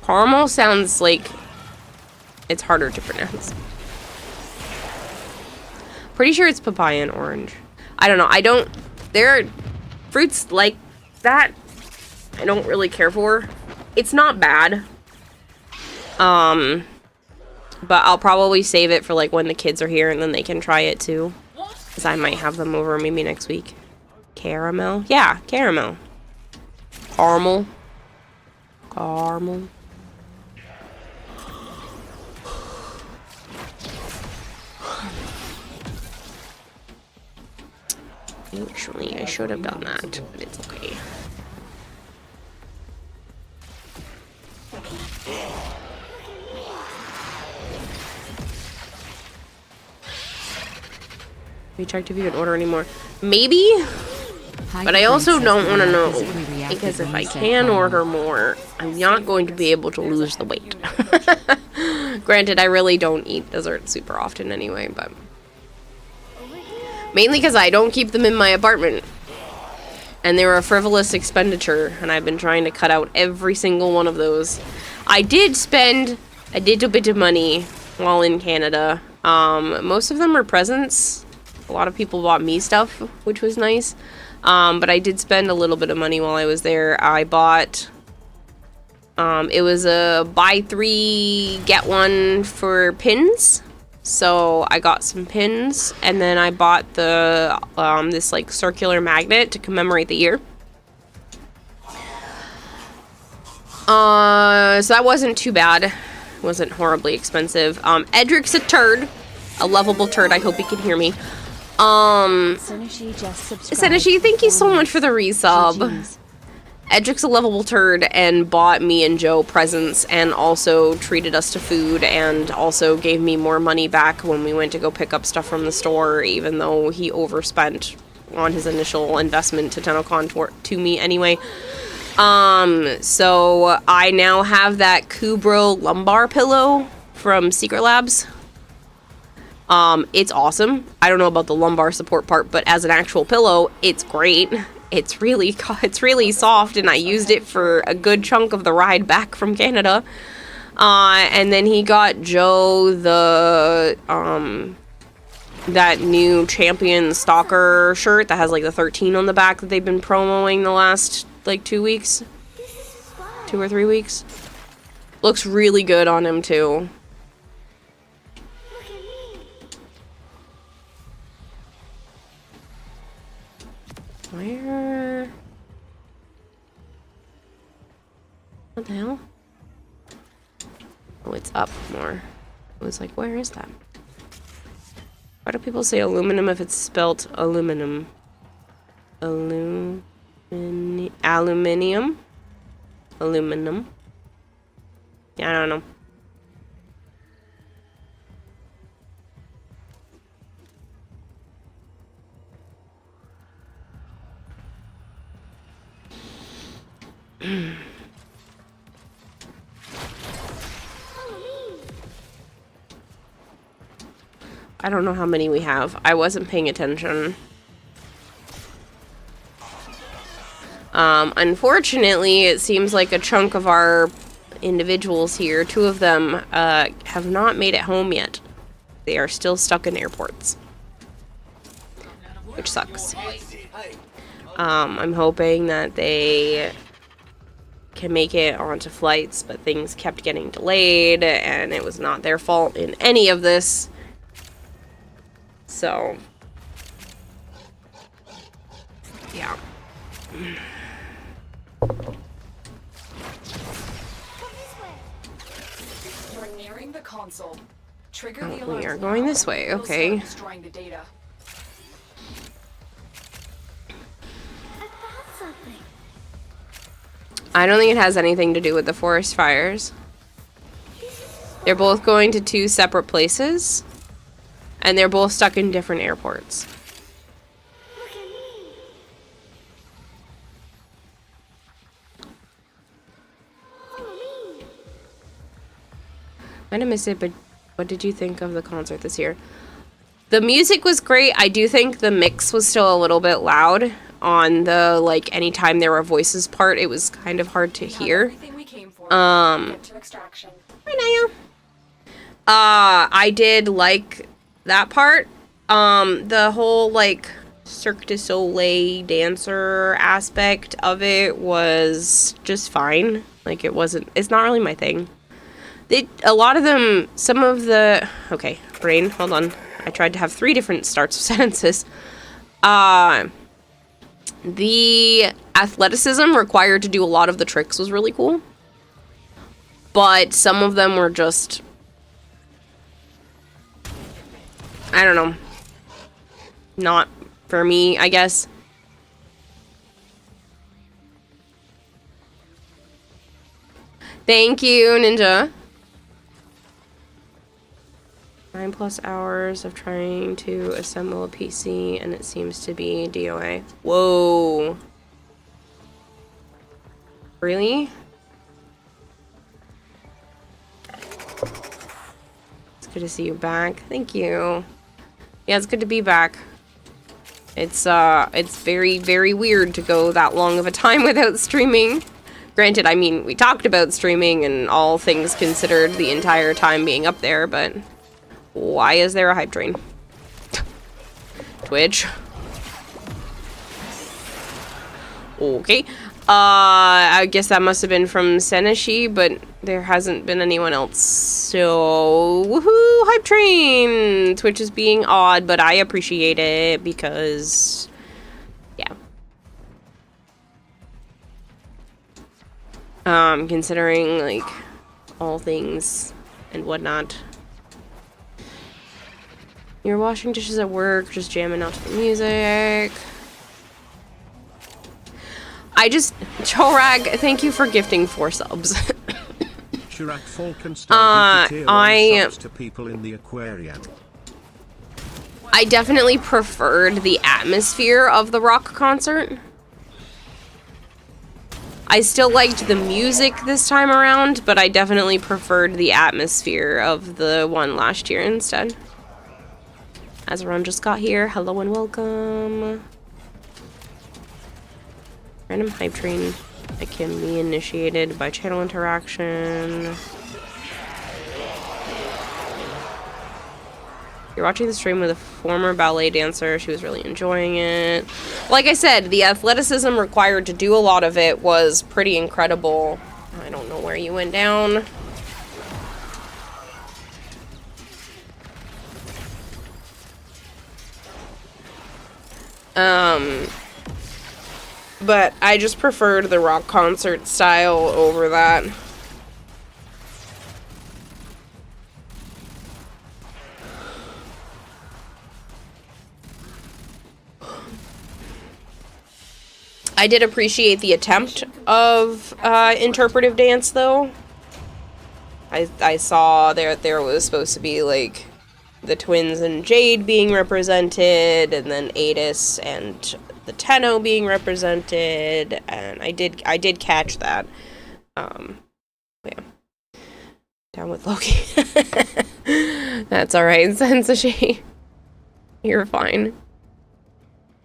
Caramel sounds like it's harder to pronounce. Pretty sure it's papaya and orange. I don't know. There are fruits like that I don't really care for. It's not bad. But I'll probably save it for like when the kids are here and then they can try it too. Because I might have them over maybe next week. Caramel? Yeah, caramel. Caramel. Actually, I should have done that, but it's okay. We checked if you can order anymore. Maybe? But I also don't want to know, because if I can order more, I'm not going to be able to lose the weight. Granted, I really don't eat dessert super often anyway, but... Mainly because I don't keep them in my apartment. And they're a frivolous expenditure, and I've been trying to cut out every single one of those. I did spend a little bit of money while in Canada. Most of them are presents. A lot of people bought me stuff, which was nice. But I did spend a little bit of money while I was there. I bought, it was a buy 3, get 1 for pins. So I got some pins, and then I bought the, this like circular magnet to commemorate the year. So that wasn't too bad. It wasn't horribly expensive. Edric's a turd. A lovable turd. I hope he can hear me. Seneshi, thank you so much for the resub. Edric's a lovable turd and bought me and Joe presents and also treated us to food and also gave me more money back when we went to go pick up stuff from the store, even though he overspent on his initial investment to Tennocon to me anyway. So I now have that Kubro lumbar pillow from Secret Labs. It's awesome. I don't know about the lumbar support part, but as an actual pillow, it's great. It's really soft, and I used it for a good chunk of the ride back from Canada. And then he got Joe the, that new Champion Stalker shirt that has like the 13 on the back that they've been promoting the last like 2 weeks. 2 or 3 weeks. Looks really good on him too. Where? What the hell? Oh, it's up more. I was like, where is that? Why do people say aluminum if it's spelt aluminum? Aluminium? Aluminum? Yeah, I don't know. I don't know how many we have. I wasn't paying attention. Unfortunately, it seems like a chunk of our individuals here, 2 of them, have not made it home yet. They are still stuck in airports. Which sucks. I'm hoping that they can make it onto flights, but things kept getting delayed, and it was not their fault in any of this. So, yeah. You're nearing the console. Trigger the We alarms are going now, this way, and we'll okay. start destroying the data. I don't think it has anything to do with the forest fires. They're both going to 2 separate places, and they're both stuck in different airports. Might have missed it, but what did you think of the concert this year? The music was great. I do think the mix was still a little bit loud on the, like, anytime there were voices part. It was kind of hard to hear. Hi, Naya. I did like that part. The whole, like, Cirque du Soleil dancer aspect of it was just fine. Like, it's not really my thing. A lot of them, some of the, okay, brain, hold on. I tried to have 3 different starts of sentences. The athleticism required to do a lot of the tricks was really cool. But some of them were just, I don't know, not for me, I guess. Thank you, Ninja. 9+ hours of trying to assemble a PC, and it seems to be DOA. Whoa. Really? It's good to see you back. Thank you. Yeah, it's good to be back. It's very, very weird to go that long of a time without streaming. Granted, I mean, we talked about streaming and all things considered the entire time being up there, but why is there a hype train? Twitch. Okay. I guess that must have been from Seneshi, but there hasn't been anyone else. So, woohoo, hype train! Twitch is being odd, but I appreciate it because, yeah. Considering, like, all things and whatnot. You're washing dishes at work, just jamming out to the music. Chorag, thank you for gifting 4 subs. Chirac Falkenstar subs to people in the aquarium. I definitely preferred the atmosphere of the rock concert. I still liked the music this time around, but I definitely preferred the atmosphere of the one last year instead. Azaron just got here. Hello and welcome. Random hype train that can be initiated by channel interaction. You're watching the stream with a former ballet dancer. She was really enjoying it. Like I said, the athleticism required to do a lot of it was pretty incredible. I don't know where you went down. But I just preferred the rock concert style over that. I did appreciate the attempt of interpretive dance, though. I saw there was supposed to be, like, the twins and Jade being represented, and then Adis and the Tenno being represented, and I did catch that. Yeah. Down with Loki. That's alright, Sensashi. You're fine.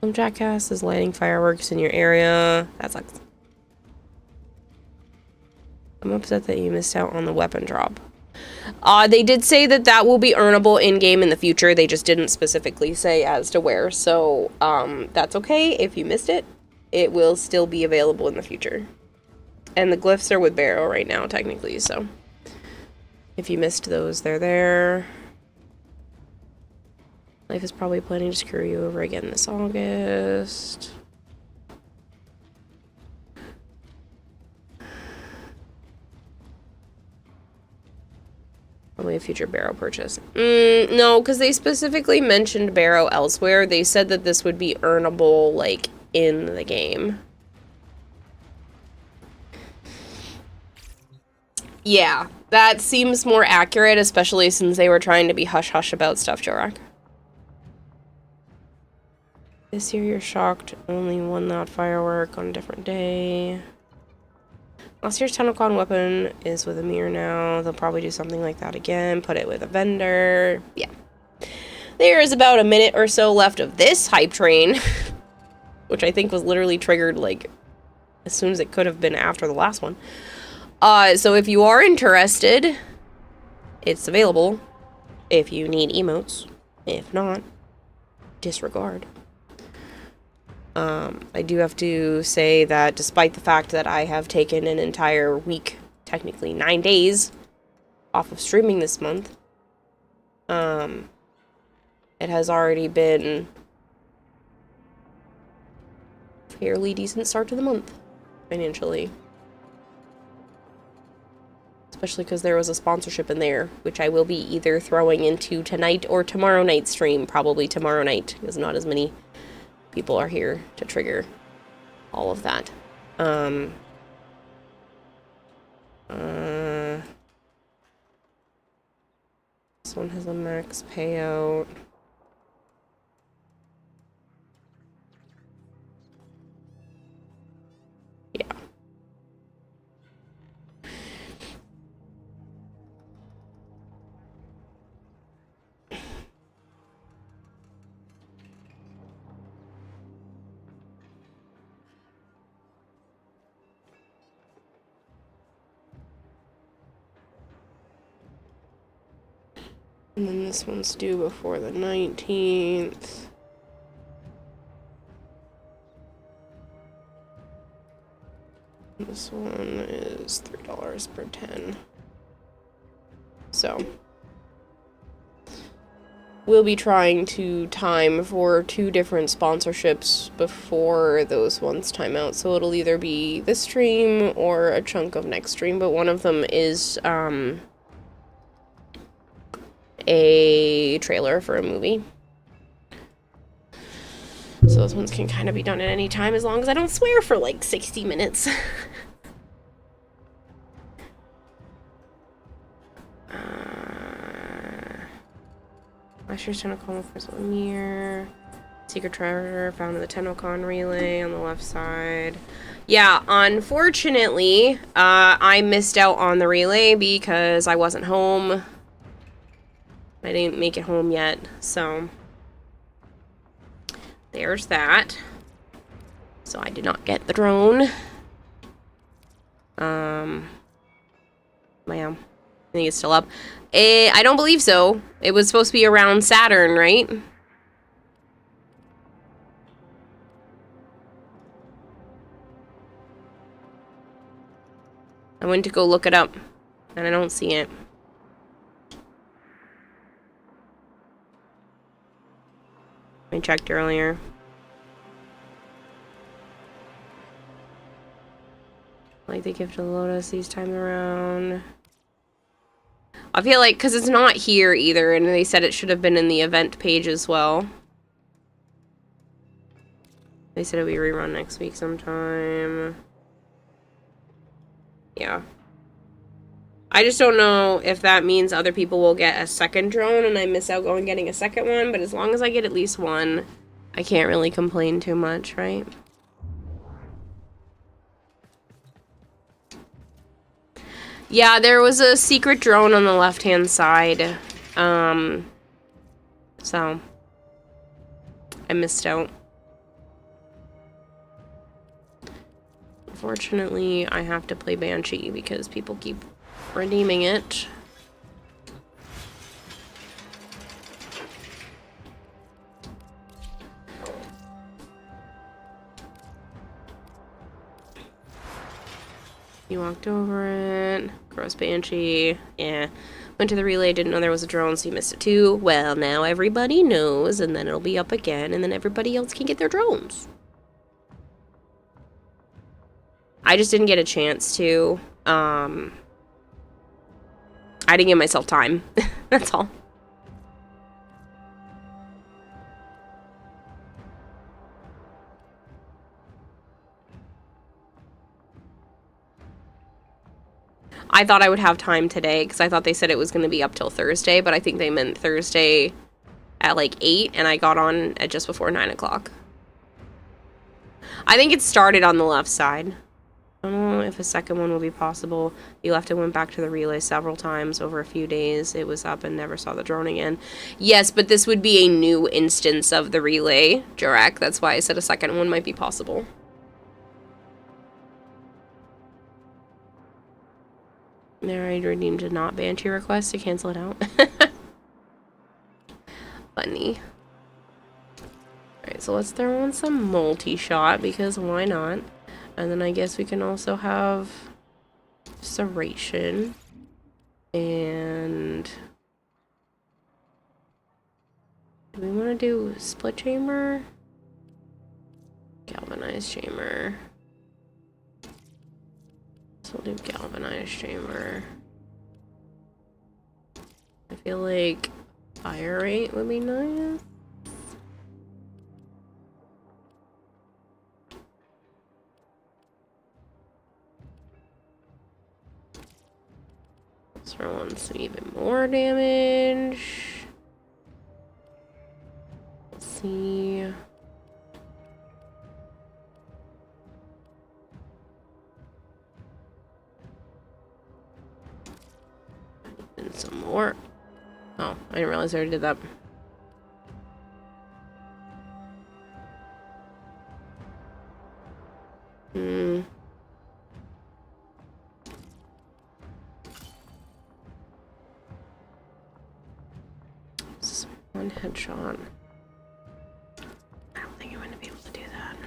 Some jackass is lighting fireworks in your area. That sucks. I'm upset that you missed out on the weapon drop. They did say that that will be earnable in-game in the future. They just didn't specifically say as to where. So, that's okay. If you missed it, it will still be available in the future. And the glyphs are with Barrow right now, technically, so. If you missed those, they're there. Life is probably planning to screw you over again this August. Probably a future Barrow purchase. No, because they specifically mentioned Barrow elsewhere. They said that this would be earnable, like, in the game. Yeah, that seems more accurate, especially since they were trying to be hush-hush about stuff, Jorak. This year you're shocked. Only one loud firework on a different day. Last year's Tennocon weapon is with a mirror now. They'll probably do something like that again. Put it with a vendor. Yeah. There is about a minute or so left of this hype train. Which I think was literally triggered, like, as soon as it could have been after the last one. So if you are interested, it's available. If you need emotes. If not, disregard. I do have to say that despite the fact that I have taken an entire week, technically 9 days, off of streaming this month, it has already been a fairly decent start to the month, financially. Especially because there was a sponsorship in there, which I will be either throwing into tonight or tomorrow night's stream. Probably tomorrow night, because not as many people are here to trigger all of that. This one has a max payout. Yeah. And then this one's due before the 19th. This one is $3 per 10. So we'll be trying to time for 2 different sponsorships before those ones time out. So it'll either be this stream or a chunk of next stream, but one of them is a trailer for a movie. So those ones can kind of be done at any time as long as I don't swear for like 60 minutes. Last year's Tennocon with first Lemire. Secret treasure found in the Tennocon relay on the left side. Yeah, unfortunately, I missed out on the relay because I wasn't home. I didn't make it home yet, so there's that. So I did not get the drone. Well, I think it's still up. I don't believe so. It was supposed to be around Saturn, right? I went to go look it up, and I don't see it. I checked earlier. Like the gift of Lotus these time around. I feel like, because it's not here either, and they said it should have been in the event page as well. They said it'll be rerun next week sometime. Yeah. I just don't know if that means other people will get a second drone and I miss out going getting a second one, but as long as I get at least one, I can't really complain too much, right? Yeah, there was a secret drone on the left-hand side. So I missed out. Unfortunately, I have to play Banshee because people keep redeeming it. You walked over it. Gross Banshee. Yeah. Went to the relay, didn't know there was a drone, so you missed it too. Well, now everybody knows, and then it'll be up again, and then everybody else can get their drones. I just didn't get a chance to. I didn't give myself time. That's all. I thought I would have time today because I thought they said it was going to be up till Thursday, but I think they meant Thursday at like 8, and I got on at just before 9 o'clock. I think it started on the left side. I don't know if a second one will be possible. You left and went back to the relay several times over a few days. It was up and never saw the drone again. Yes, but this would be a new instance of the relay, Jarek. That's why I said a second one might be possible. There, I redeemed a not Banshee request to cancel it out. Funny. Alright, so let's throw on some multi-shot, because why not? And then I guess we can also have serration. And do we want to do split chamber? Galvanized chamber. So we'll do galvanized chamber. I feel like fire rate would be nice. Throw on some even more damage. Let's see. And some more. Oh, I didn't realize I already did that. Just one headshot. I don't think I'm going to be able to do that.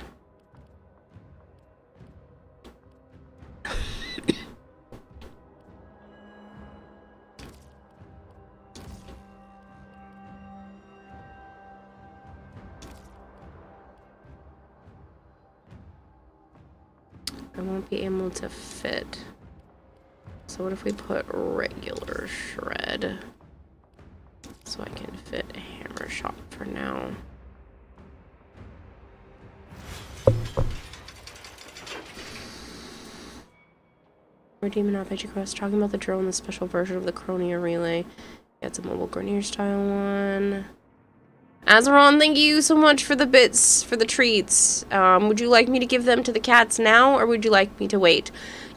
I won't be able to fit. So what if we put regular shred? So I can fit a hammer shot for now. Or Demon RPG Quest, talking about the drill and the special version of the Chronia Relay. Yeah, it's a mobile Grenier style one. Azeron, thank you so much for the bits, for the treats. Would you like me to give them to the cats now, or would you like me to wait?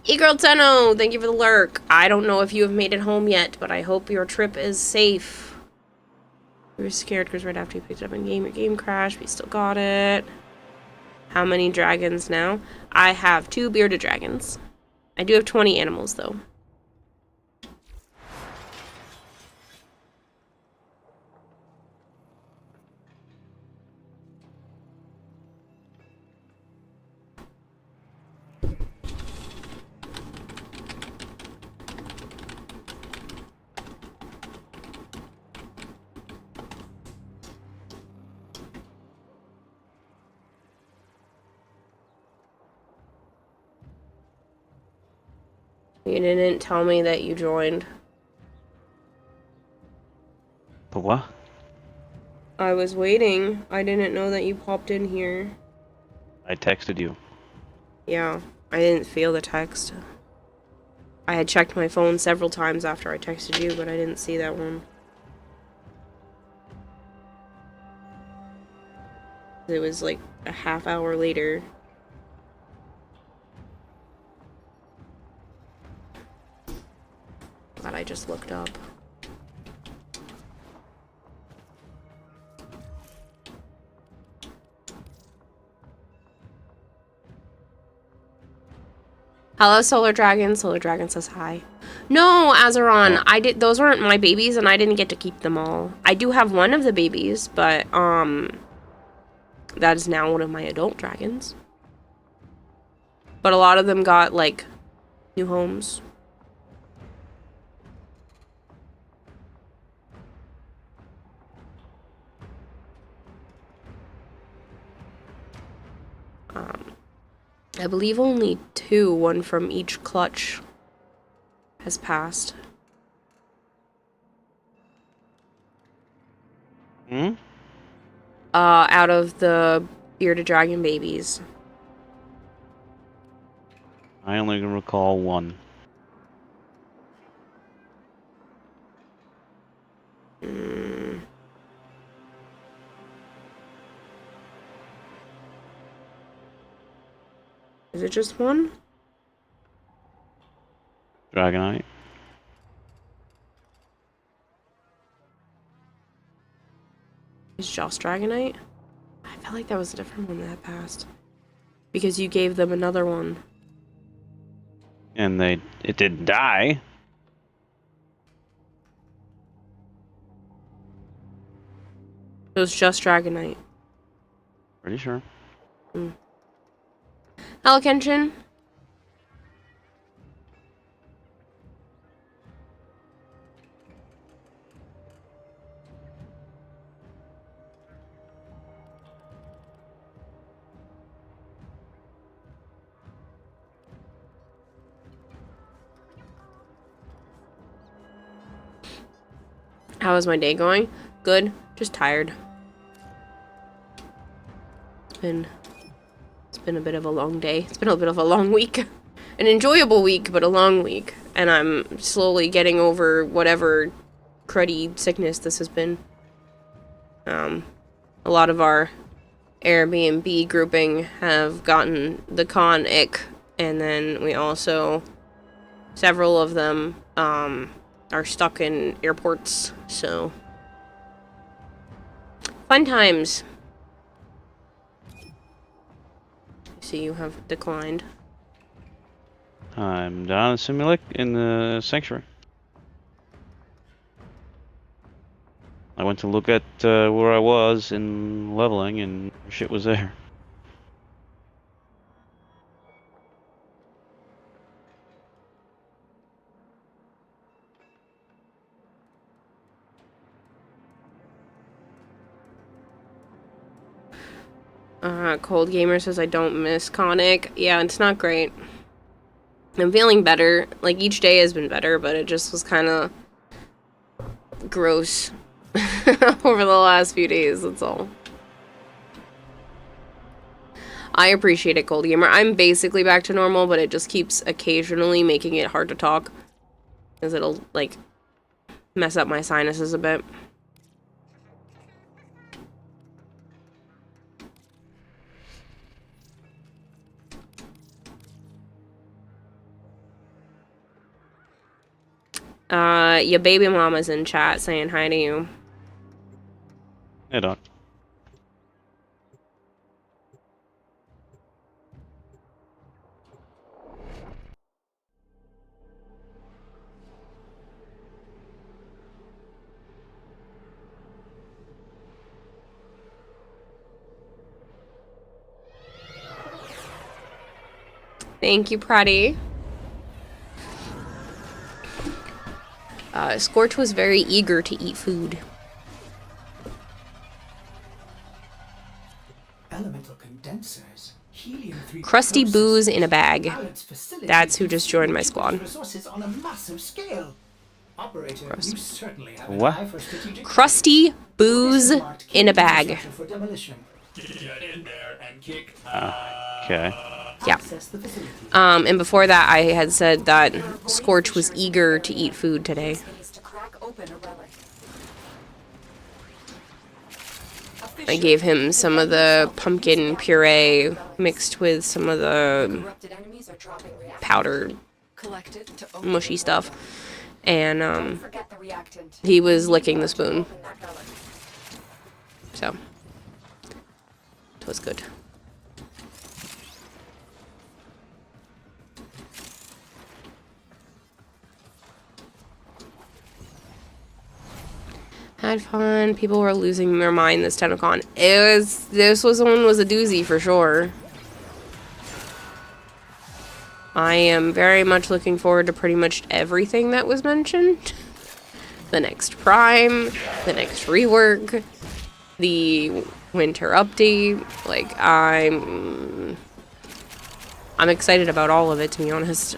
E-Girl Tenno, thank you for the lurk. I don't know if you have made it home yet, but I hope your trip is safe. We were scared because right after you picked it up in game, your game crashed, but you still got it. How many dragons now? I have 2 bearded dragons. I do have 20 animals, though. You didn't tell me that you joined. The what? I was waiting. I didn't know that you popped in here. I texted you. Yeah, I didn't feel the text. I had checked my phone several times after I texted you, but I didn't see that one. It was like a half hour later. That I just looked up. Hello, Solar Dragon. Solar Dragon says hi. No, Azeron, I did. Those weren't my babies, and I didn't get to keep them all. I do have one of the babies, but that is now one of my adult dragons. But a lot of them got like new homes. I believe only 2, one from each clutch, has passed. Hmm? Out of the bearded dragon babies. I only can recall 1. Is it just 1? Dragonite. Is just Dragonite? I felt like that was a different one that passed. Because you gave them another one. And it didn't die. It was just Dragonite. Pretty sure. Hello, Kenshin. How is my day going? Good. Just tired. It's been a bit of a long day. It's been a bit of a long week. An enjoyable week, but a long week. and I'm slowly getting over whatever cruddy sickness this has been. A lot of our Airbnb grouping have gotten the con ick, and then we also, several of them, are stuck in airports, so fun times. See, you have declined. I'm down in the sanctuary. I went to look at where I was in leveling, and shit was there. Cold Gamer says I don't miss Conic. Yeah, it's not great. I'm feeling better. Like, each day has been better, but it just was kind of gross over the last few days, that's all. I appreciate it, Cold Gamer. I'm basically back to normal, but it just keeps occasionally making it hard to talk, because it'll, like, mess up my sinuses a bit. Your baby mama's in chat saying hi to you. Hey, Doc. Thank you, Pratty. Scorch was very eager to eat food. Elemental condensers, helium-3 Crusty booze in a bag. That's who just joined my squad. resources on a massive scale. Operator, you certainly have an What? eye for strategic Crusty booze in a bag. for demolition. Get in there and kick. Okay. Yeah. And before that, I had said that Scorch was eager to eat food today. I gave him some of the pumpkin puree mixed with some of the powdered mushy stuff. And he was licking the spoon. So, it was good. Had fun. People were losing their mind this Tennocon. This one was a doozy for sure. I am very much looking forward to pretty much everything that was mentioned. The next Prime, the next rework, the winter update. Like, I'm excited about all of it, to be honest.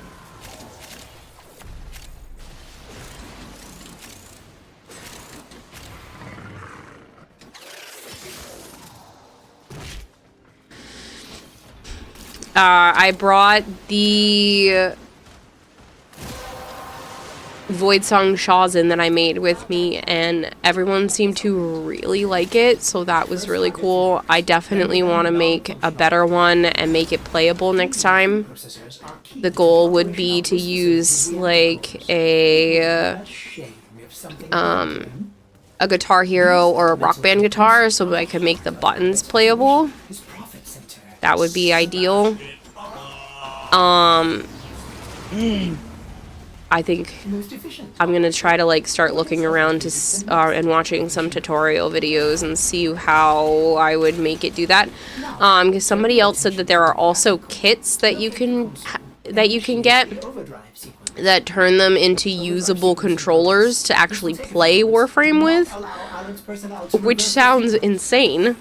I brought the Void Song Shazin that I made with me, and everyone seemed to really like it, so that was really cool. I definitely want to make a better one and make it playable next time. The goal would be to use, like, a Guitar Hero or a Rock Band guitar so I can make the buttons playable. That would be ideal. I think I'm gonna try to like start looking around to and watching some tutorial videos and see how I would make it do that. Because somebody else said that there are also kits that you can get that turn them into usable controllers to actually play Warframe with, which sounds insane.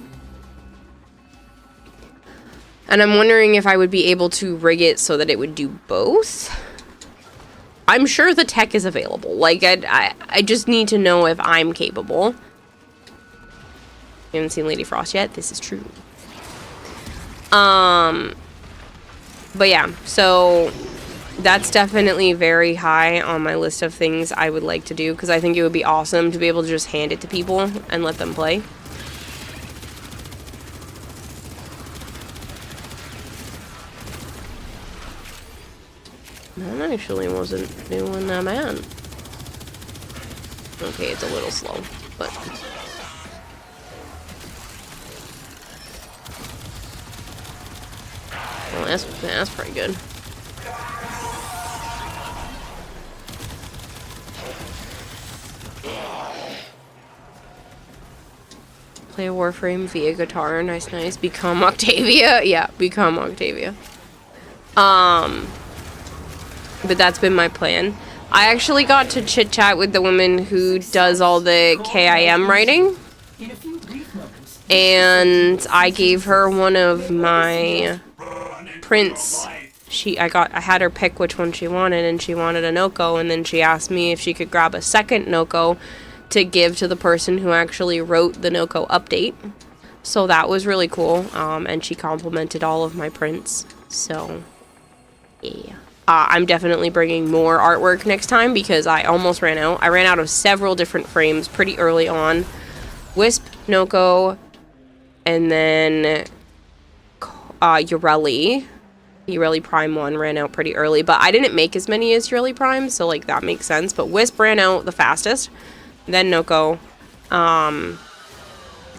And I'm wondering if I would be able to rig it so that it would do both. I'm sure the tech is available. Like, I just need to know if I'm capable. You haven't seen Lady Frost yet? This is true. But yeah, so that's definitely very high on my list of things I would like to do, because I think it would be awesome to be able to just hand it to people and let them play. That actually wasn't doing that bad. Okay, it's a little slow, but... well, that's pretty good. Play a Warframe via guitar. Nice, nice. Become Octavia. Yeah, become Octavia. But that's been my plan. I actually got to chit chat with the woman who does all the KIM writing. And I gave her one of my prints. I had her pick which one she wanted, and she wanted a Noko, and then she asked me if she could grab a second Noko to give to the person who actually wrote the Noko update. So that was really cool, and she complimented all of my prints. So, yeah. I'm definitely bringing more artwork next time because I almost ran out. I ran out of several different frames pretty early on. Wisp, Noko, and then Ureli. Ureli Prime 1 ran out pretty early, but I didn't make as many as Ureli Prime, so like that makes sense. But Wisp ran out the fastest, then Noko, and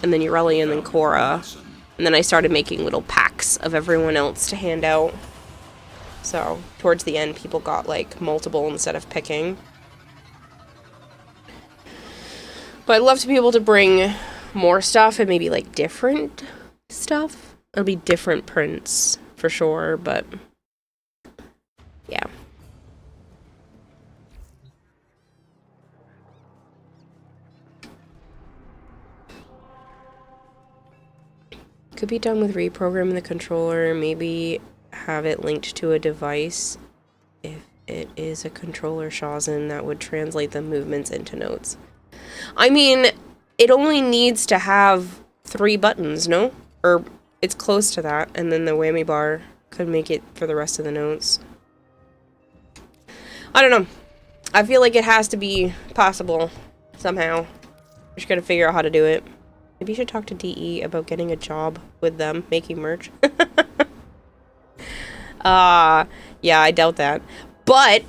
then Ureli, and then Korra. And then I started making little packs of everyone else to hand out. So, towards the end, people got, like, multiple instead of picking. But I'd love to be able to bring more stuff and maybe, like, different stuff. It'll be different prints, for sure, but... yeah. Could be done with reprogramming the controller, maybe... have it linked to a device. If it is a controller Shazin, that would translate the movements into notes. I mean, it only needs to have 3 buttons, no? Or it's close to that, and then the whammy bar could make it for the rest of the notes. I don't know. I feel like it has to be possible somehow. We're just gotta figure out how to do it. Maybe you should talk to DE about getting a job with them making merch. Yeah, I doubt that. But,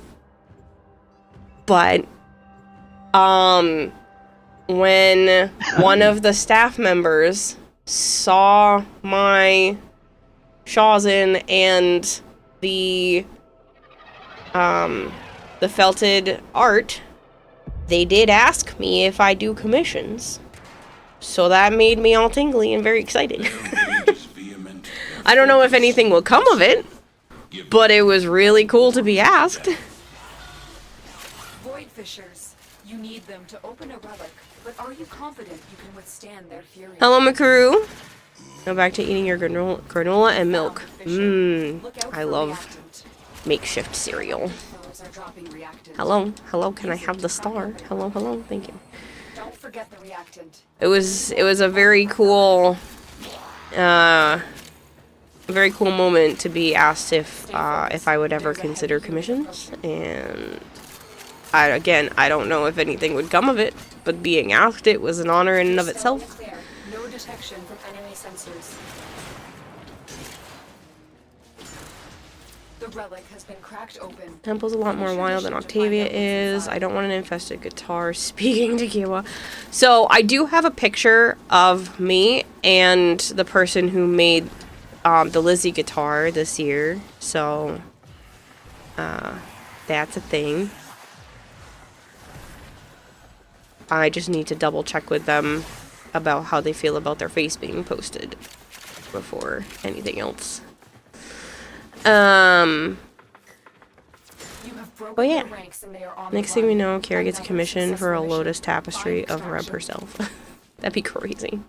when one of the staff members saw my Shazin and the felted art, they did ask me if I do commissions. So that made me all tingly and very excited. I don't know if anything will come of it. But it was really cool to be asked. Void Fishers. You need them to open a relic, but are you confident you can withstand their fury? Hello, Makaru. Go back to eating your granola and milk. I love makeshift cereal. Hello, hello, can I have the star? Hello, hello, thank you. Don't forget the reactant. It was a very cool moment to be asked if I would ever consider commissions, and I don't know if anything would come of it, but being asked it was an honor in and of itself. No detection from enemy sensors. The relic has been cracked open. Temple's a lot more wild than Octavia is. I don't want an infested guitar. Speaking to Kiwa. So I do have a picture of me and the person who made the Lizzie guitar this year, so that's a thing. I just need to double check with them about how they feel about their face being posted before anything else. But yeah, next thing we know, Kara gets a commission for a Lotus tapestry of Reb herself. That'd be crazy.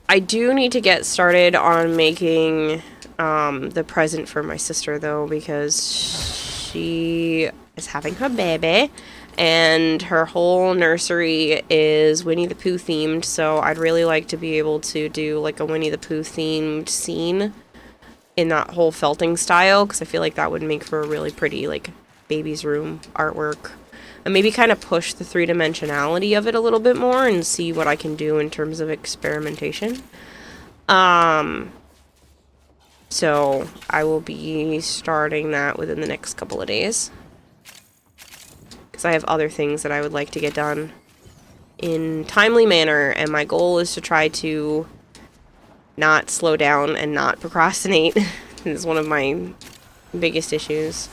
I do need to get started on making the present for my sister, though, because she is having her baby, And her whole nursery is Winnie the Pooh themed, so I'd really like to be able to do like a Winnie the Pooh themed scene in that whole felting style, because I feel like that would make for a really pretty like baby's room artwork. And maybe kind of push the three-dimensionality of it a little bit more and see what I can do in terms of experimentation. So I will be starting that within the next couple of days. Because I have other things that I would like to get done in timely manner, and my goal is to try to not slow down and not procrastinate. It's one of my biggest issues.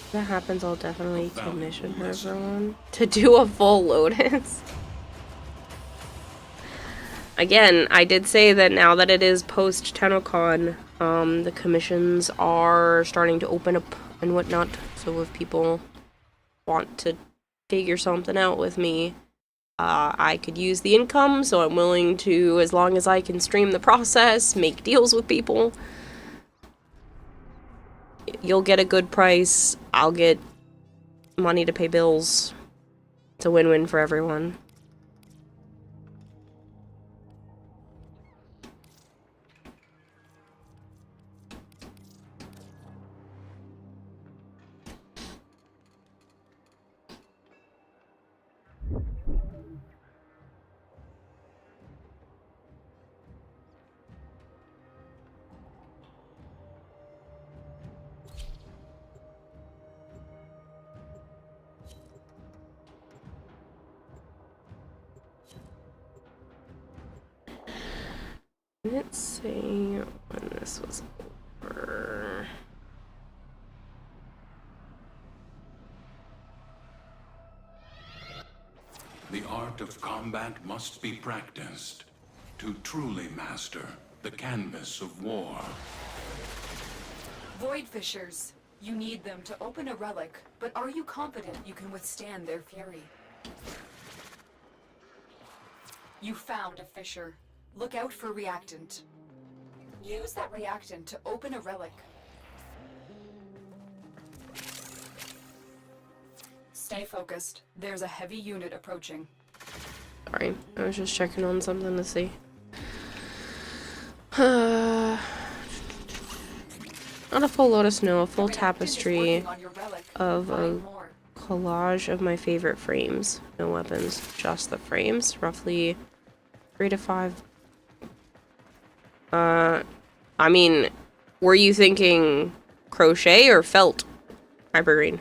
If that happens, I'll definitely commission her for one. To do a full Lotus. Again, I did say that now that it is post Tennocon, the commissions are starting to open up and whatnot. So if people want to figure something out with me, I could use the income. So I'm willing to, as long as I can stream the process, make deals with people. You'll get a good price, I'll get money to pay bills. It's a win-win for everyone. Let's see when this was over. The art of combat must be practiced to truly master the canvas of war. Void Fissures. You need them to open a relic, but are you confident you can withstand their fury? You found a fissure. Look out for reactant. Use that reactant to open a relic. Stay focused. There's a heavy unit approaching. Sorry, I was just checking on something to see. Not a full Lotus, no, a full tapestry of a collage of my favorite frames. No weapons, just the frames. Roughly 3 to 5. I mean, were you thinking crochet or felt? Hypergreen.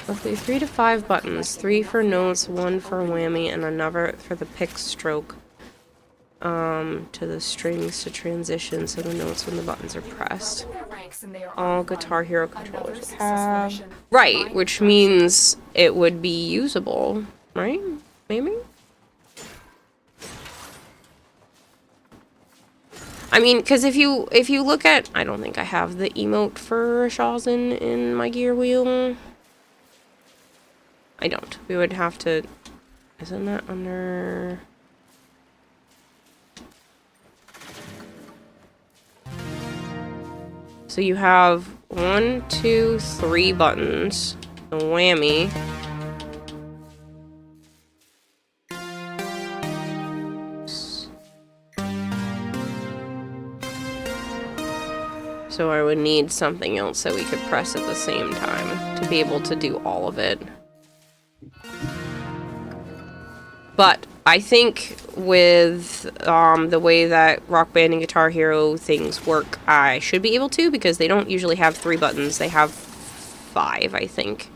Roughly 3 to 5 buttons. 3 for notes, 1 for whammy, and another for the pick stroke. To the strings to transition so the notes when the buttons are pressed. All Guitar Hero controllers have. Right, which means it would be usable, right? Maybe? I mean, because if you look at, I don't think I have the emote for Shawzin in my gear wheel. I don't. We would have to, isn't that under... So you have 1, 2, 3 buttons, a whammy. So I would need something else that we could press at the same time to be able to do all of it. But I think with the way that Rock Band and Guitar Hero things work, I should be able to, because they don't usually have 3 buttons. They have 5, I think.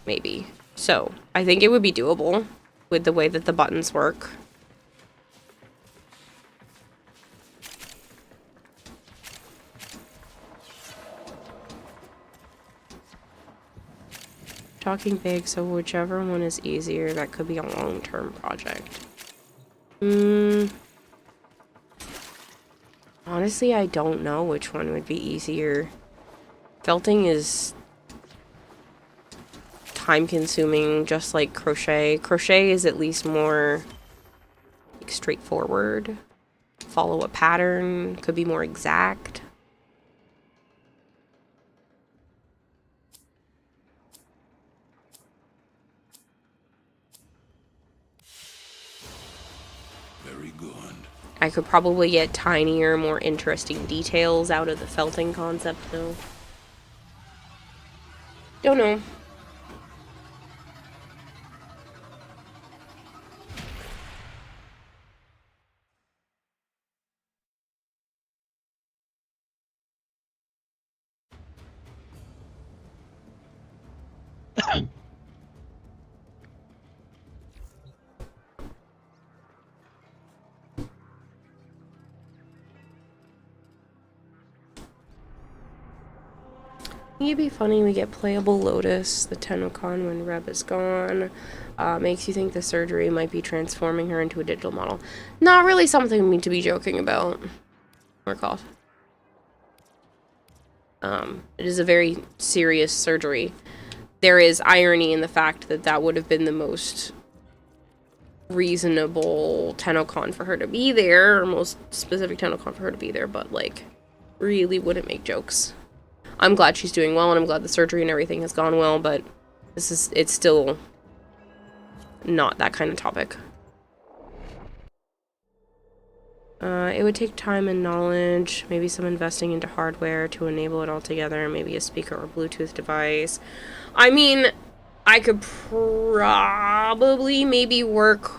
Maybe. So, I think it would be doable with the way that the buttons work. talking big, so whichever one is easier, that could be a long-term project. Honestly, I don't know which one would be easier. Felting is time-consuming, just like crochet. Crochet is at least more like, straightforward. Follow a pattern, could be more exact. Very good. I could probably get tinier, more interesting details out of the felting concept, though. Don't know. It'd be funny we get playable Lotus, the Tennocon, when Reb is gone. Makes you think the surgery might be transforming her into a digital model. Not really something we need to be joking about. Or called. It is a very serious surgery. There is irony in the fact that that would have been the most reasonable Tennocon for her to be there, or most specific Tennocon for her to be there, but, like, really wouldn't make jokes. I'm glad she's doing well, and I'm glad the surgery and everything has gone well, but it's still not that kind of topic. It would take time and knowledge, maybe some investing into hardware to enable it all together, maybe a speaker or Bluetooth device. I mean, I could probably maybe work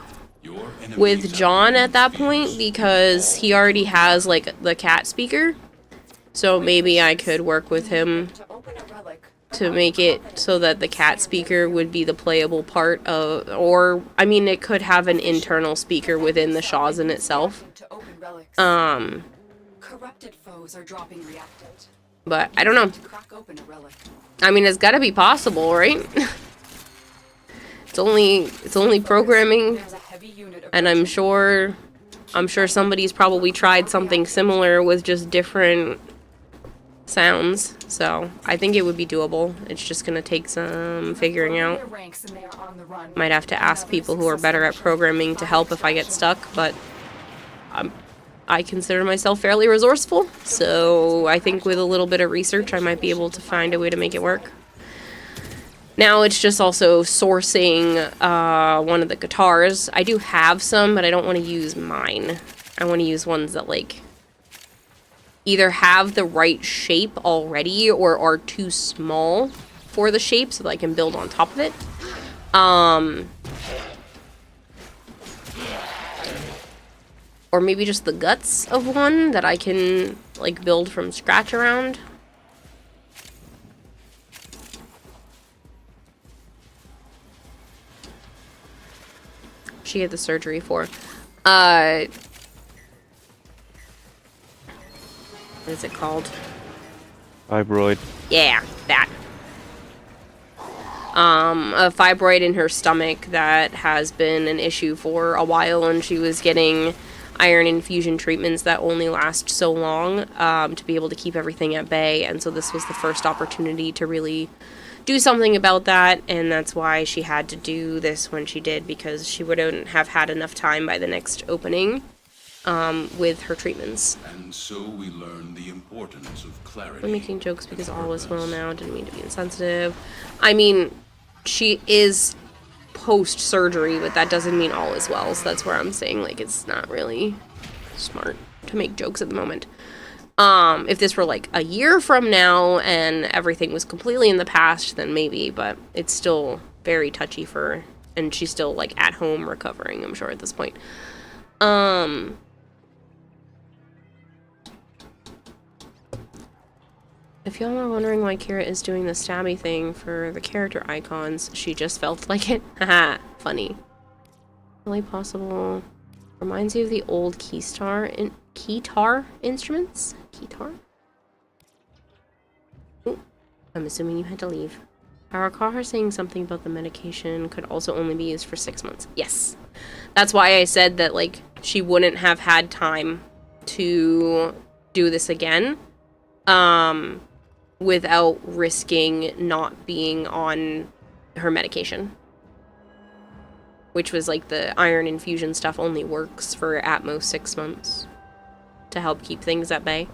with John at that point, because he already has, like, the cat speaker. So maybe I could work with him to make it so that the cat speaker would be the playable part of, or, I mean, it could have an internal speaker within the Shawzin itself. Corrupted foes are dropping reactant. But I don't know. I mean, it's gotta be possible, right? It's only programming, and I'm sure somebody's probably tried something similar with just different sounds, so I think it would be doable. It's just gonna take some figuring out. Might have to ask people who are better at programming to help if I get stuck, but I consider myself fairly resourceful, so I think with a little bit of research I might be able to find a way to make it work. Now it's just also sourcing one of the guitars. I do have some, but I don't want to use mine. I want to use ones that, like, either have the right shape already or are too small for the shape so that I can build on top of it. Or maybe just the guts of one that I can, like, build from scratch around. She had the surgery for. What is it called? Fibroid. Yeah, that. A fibroid in her stomach that has been an issue for a while, and she was getting iron infusion treatments that only last so long to be able to keep everything at bay, and so this was the first opportunity to really do something about that, and that's why she had to do this when she did, because she wouldn't have had enough time by the next opening with her treatments. And so we learn the importance of clarity. I'm making jokes because all is well now. Didn't mean to be insensitive. I mean, she is post-surgery, but that doesn't mean all is well, so that's where I'm saying, like, it's not really smart to make jokes at the moment. If this were, like, a year from now and everything was completely in the past, then maybe, but it's still very touchy for her, and she's still, like, at home recovering, I'm sure, at this point. If y'all are wondering why Kira is doing the stabby thing for the character icons, she just felt like it. Haha, funny. Really possible. Reminds you of the old keytar instruments? Keytar? Ooh, I'm assuming you had to leave. I recall her saying something about the medication could also only be used for 6 months. Yes. That's why I said that, like, she wouldn't have had time to do this again, without risking not being on her medication. Which was, like, the iron infusion stuff only works for at most 6 months to help keep things at bay.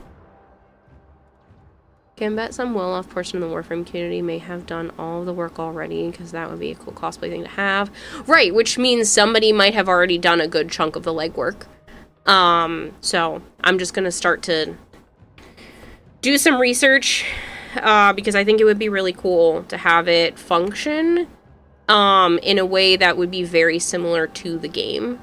Can bet some well-off portion of the Warframe community may have done all of the work already, because that would be a cool cosplay thing to have. Right, which means somebody might have already done a good chunk of the legwork. So I'm just gonna start to do some research, because I think it would be really cool to have it function, in a way that would be very similar to the game.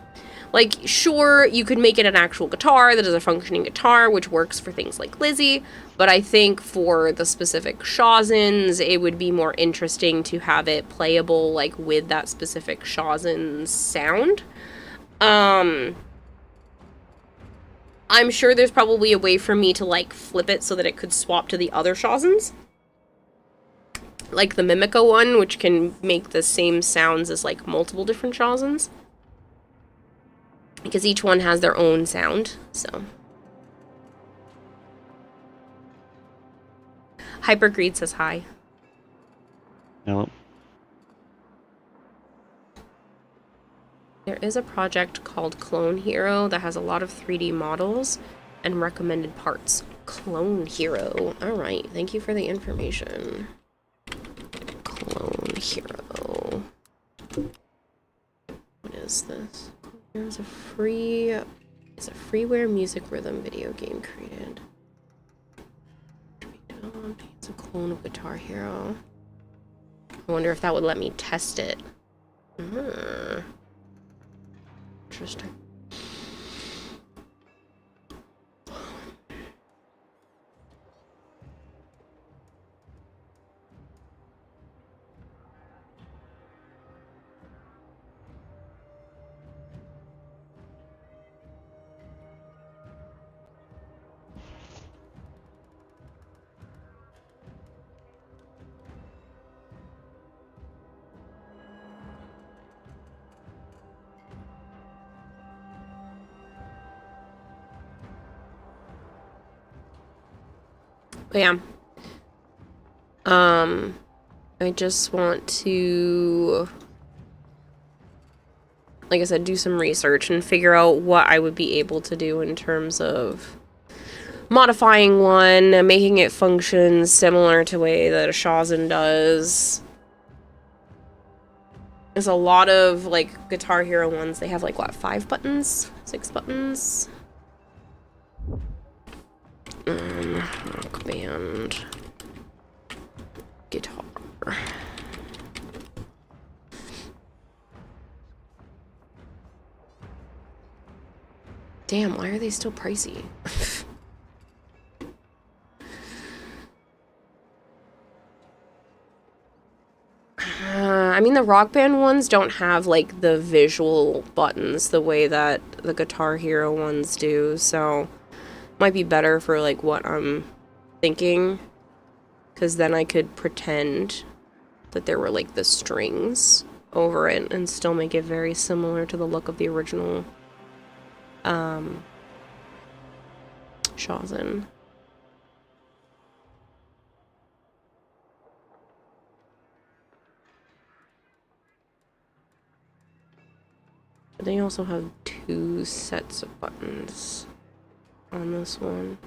Like, sure, you could make it an actual guitar that is a functioning guitar, which works for things like Lizzie, but I think for the specific Shazins, it would be more interesting to have it playable, like, with that specific Shazin sound. I'm sure there's probably a way for me to, like, flip it so that it could swap to the other Shazins. Like the Mimica one, which can make the same sounds as, like, multiple different Shazins. Because each one has their own sound, so. Hypergreed says hi. Hello. There is a project called Clone Hero that has a lot of 3D models and recommended parts. Clone Hero. Alright, thank you for the information. Clone Hero. What is this? There's a freeware music rhythm video game created. It's a clone of Guitar Hero. I wonder if that would let me test it. Interesting. But yeah. I just want to, like I said, do some research and figure out what I would be able to do in terms of modifying one, making it function similar to the way that a Shazin does. There's a lot of, like, Guitar Hero ones. They have, like, what, 5 buttons? 6 buttons? Rock band. Guitar. Damn, why are they still pricey? I mean, the Rock Band ones don't have, like, the visual buttons the way that the Guitar Hero ones do, so might be better for, like, what I'm thinking, because then I could pretend that there were, like, the strings over it and still make it very similar to the look of the original Shazin. They also have 2 sets of buttons on this one.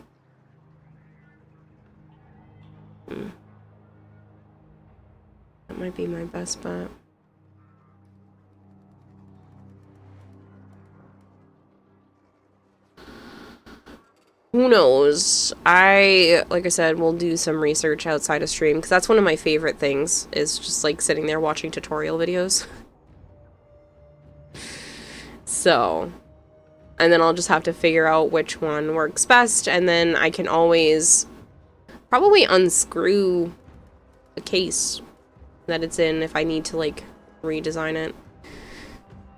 That might be my best bet. Who knows? Like I said, will do some research outside of stream, because that's one of my favorite things, is just, like, sitting there watching tutorial videos. So, and then I'll just have to figure out which one works best, and then I can always probably unscrew the case that it's in if I need to, like, redesign it.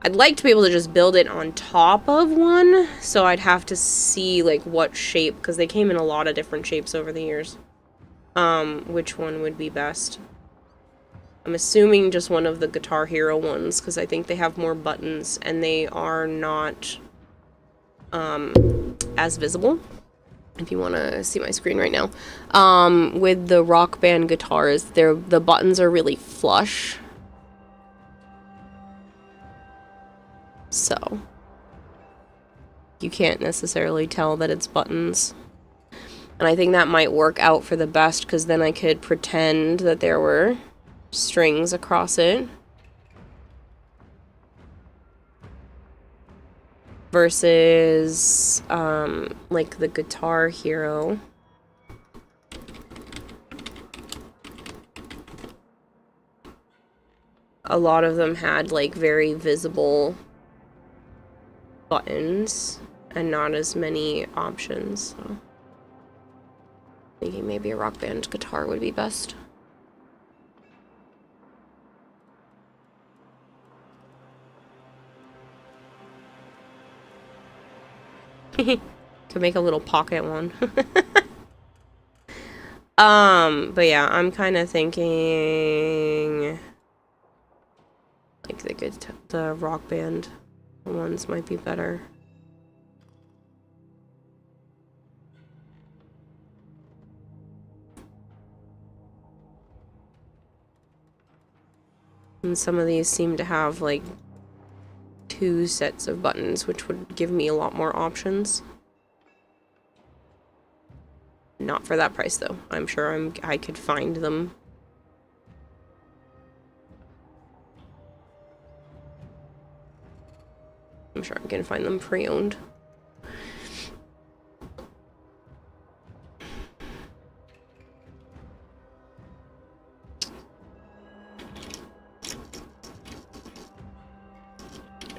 I'd like to be able to just build it on top of one, so I'd have to see, like, what shape, because they came in a lot of different shapes over the years. Which one would be best. I'm assuming just one of the Guitar Hero ones, because I think they have more buttons, and they are not as visible. If you want to see my screen right now. With the Rock Band guitars, the buttons are really flush. So you can't necessarily tell that it's buttons. And I think that might work out for the best, because then I could pretend that there were strings across it. Versus, like the Guitar Hero. A lot of them had, like, very visible buttons and not as many options. So thinking maybe a Rock Band guitar would be best. To make a little pocket one. But yeah, I'm kind of thinking like the Rock Band ones might be better. And some of these seem to have like 2 sets of buttons, which would give me a lot more options. Not for that price though. I'm sure I could find them. I'm sure I'm gonna find them pre-owned.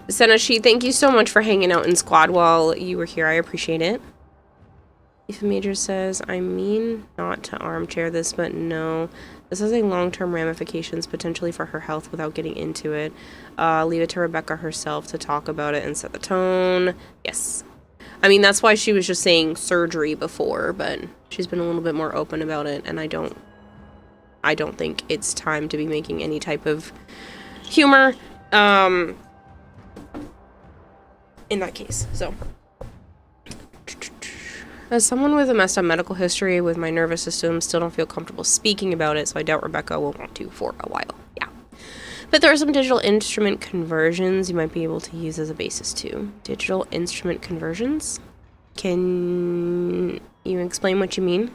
Senashi, thank you so much for hanging out in squad while you were here. I appreciate it. If Major says, I mean not to armchair this, but no. This has a long-term ramifications potentially for her health without getting into it. Leave it to Rebecca herself to talk about it and set the tone. Yes. I mean, that's why she was just saying surgery before, but she's been a little bit more open about it, and I don't think it's time to be making any type of humor. In that case, so. As someone with a messed up medical history with my nervous system, still don't feel comfortable speaking about it, so I doubt Rebecca will want to for a while. Yeah. But there are some digital instrument conversions you might be able to use as a basis too. Digital instrument conversions? Can you explain what you mean?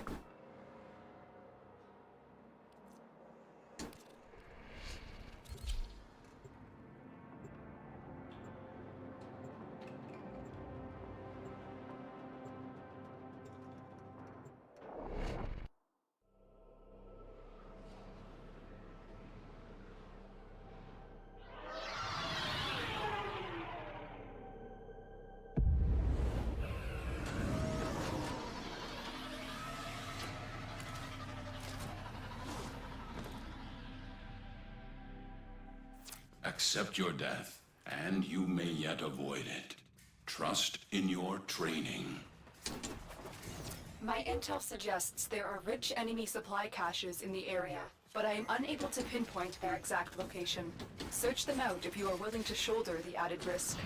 Accept your death, and you may yet avoid it. Trust in your training. My intel suggests there are rich enemy supply caches in the area, but I am unable to pinpoint their exact location. Search them out if you are willing to shoulder the added risk.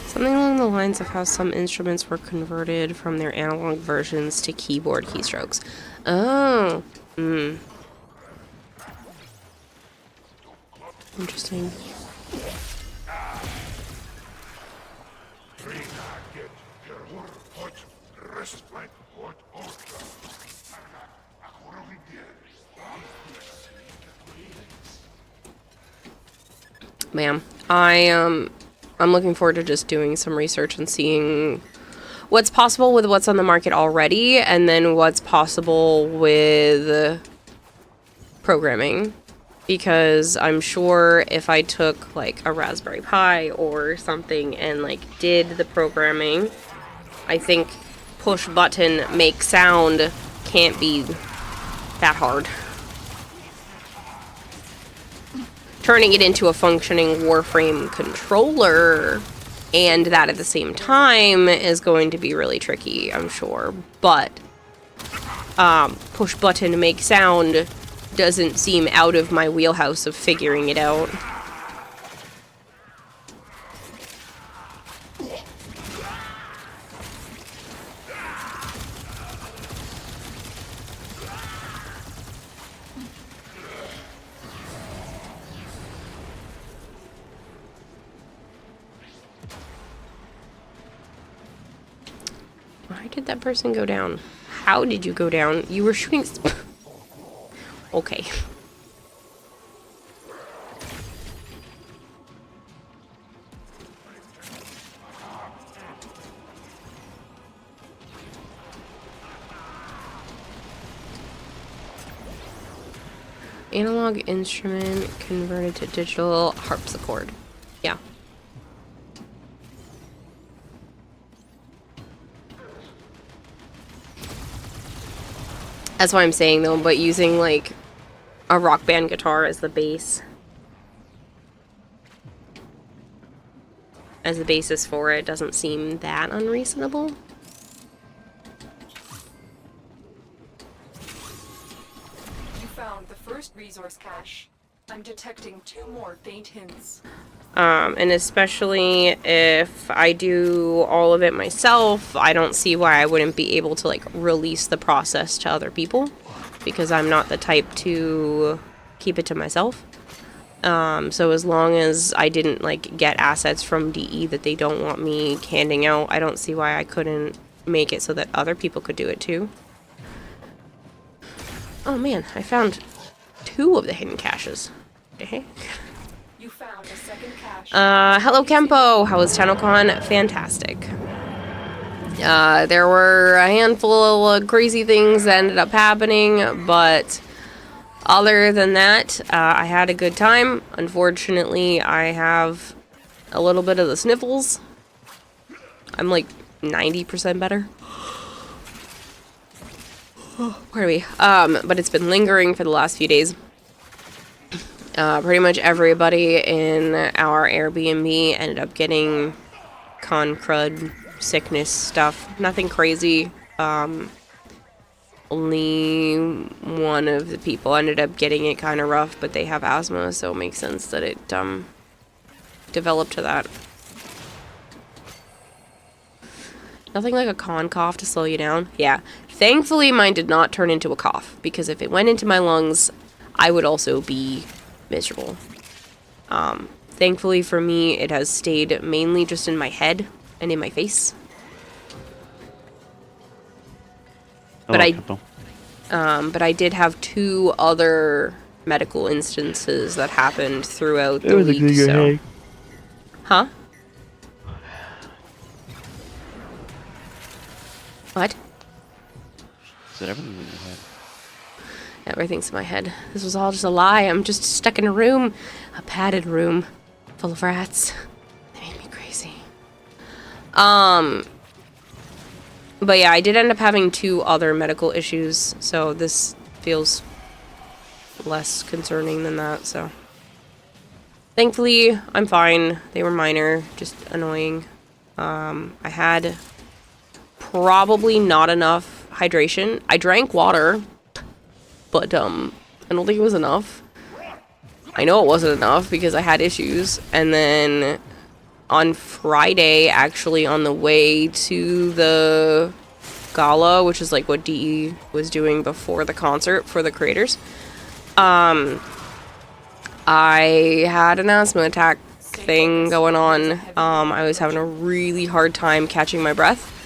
Something along the lines of how some instruments were converted from their analog versions to keyboard keystrokes. Oh. Interesting. Ma'am, I'm looking forward to just doing some research and seeing what's possible with what's on the market already, and then what's possible with programming. Because I'm sure if I took like a Raspberry Pi or something and like did the programming, I think push button make sound can't be that hard. Turning it into a functioning Warframe controller and that at the same time is going to be really tricky, I'm sure. But push button make sound doesn't seem out of my wheelhouse of figuring it out. Why did that person go down? How did you go down? You were shooting... Okay. Analog instrument converted to digital harpsichord. Yeah. That's what I'm saying though, but using like a rock band guitar as the bass. As the basis for it doesn't seem that unreasonable. You found the first resource cache. I'm detecting 2 more faint hints. And especially if I do all of it myself, I don't see why I wouldn't be able to like release the process to other people, because I'm not the type to keep it to myself. So as long as I didn't like get assets from DE that they don't want me handing out, I don't see why I couldn't make it so that other people could do it too. Oh man, I found 2 of the hidden caches. Okay. You found a second cache. Hello Kempo, how was Tennocon? Fantastic. There were a handful of crazy things that ended up happening, but other than that, I had a good time. Unfortunately, I have a little bit of the sniffles. I'm like 90% better. Where are we? But it's been lingering for the last few days. Pretty much everybody in our Airbnb ended up getting con crud sickness stuff. Nothing crazy. Only one of the people ended up getting it kind of rough, but they have asthma, so it makes sense that it developed to that. Nothing like a con cough to slow you down. Yeah. Thankfully, mine did not turn into a cough, because if it went into my lungs, I would also be miserable. Thankfully for me, it has stayed mainly just in my head and in my face. But I did have 2 other medical instances that happened throughout the week, so... Huh? What? Is it everything in your head? Everything's in my head. This was all just a lie. I'm just stuck in a room. A padded room. Full of rats. They made me crazy. But yeah, I did end up having 2 other medical issues, so this feels less concerning than that, so. Thankfully, I'm fine. They were minor, just annoying. I had probably not enough hydration. I drank water, but I don't think it was enough. I know it wasn't enough because I had issues, and then on Friday, actually on the way to the gala, which is like what DE was doing before the concert for the creators, I had an asthma attack thing going on. I was having a really hard time catching my breath.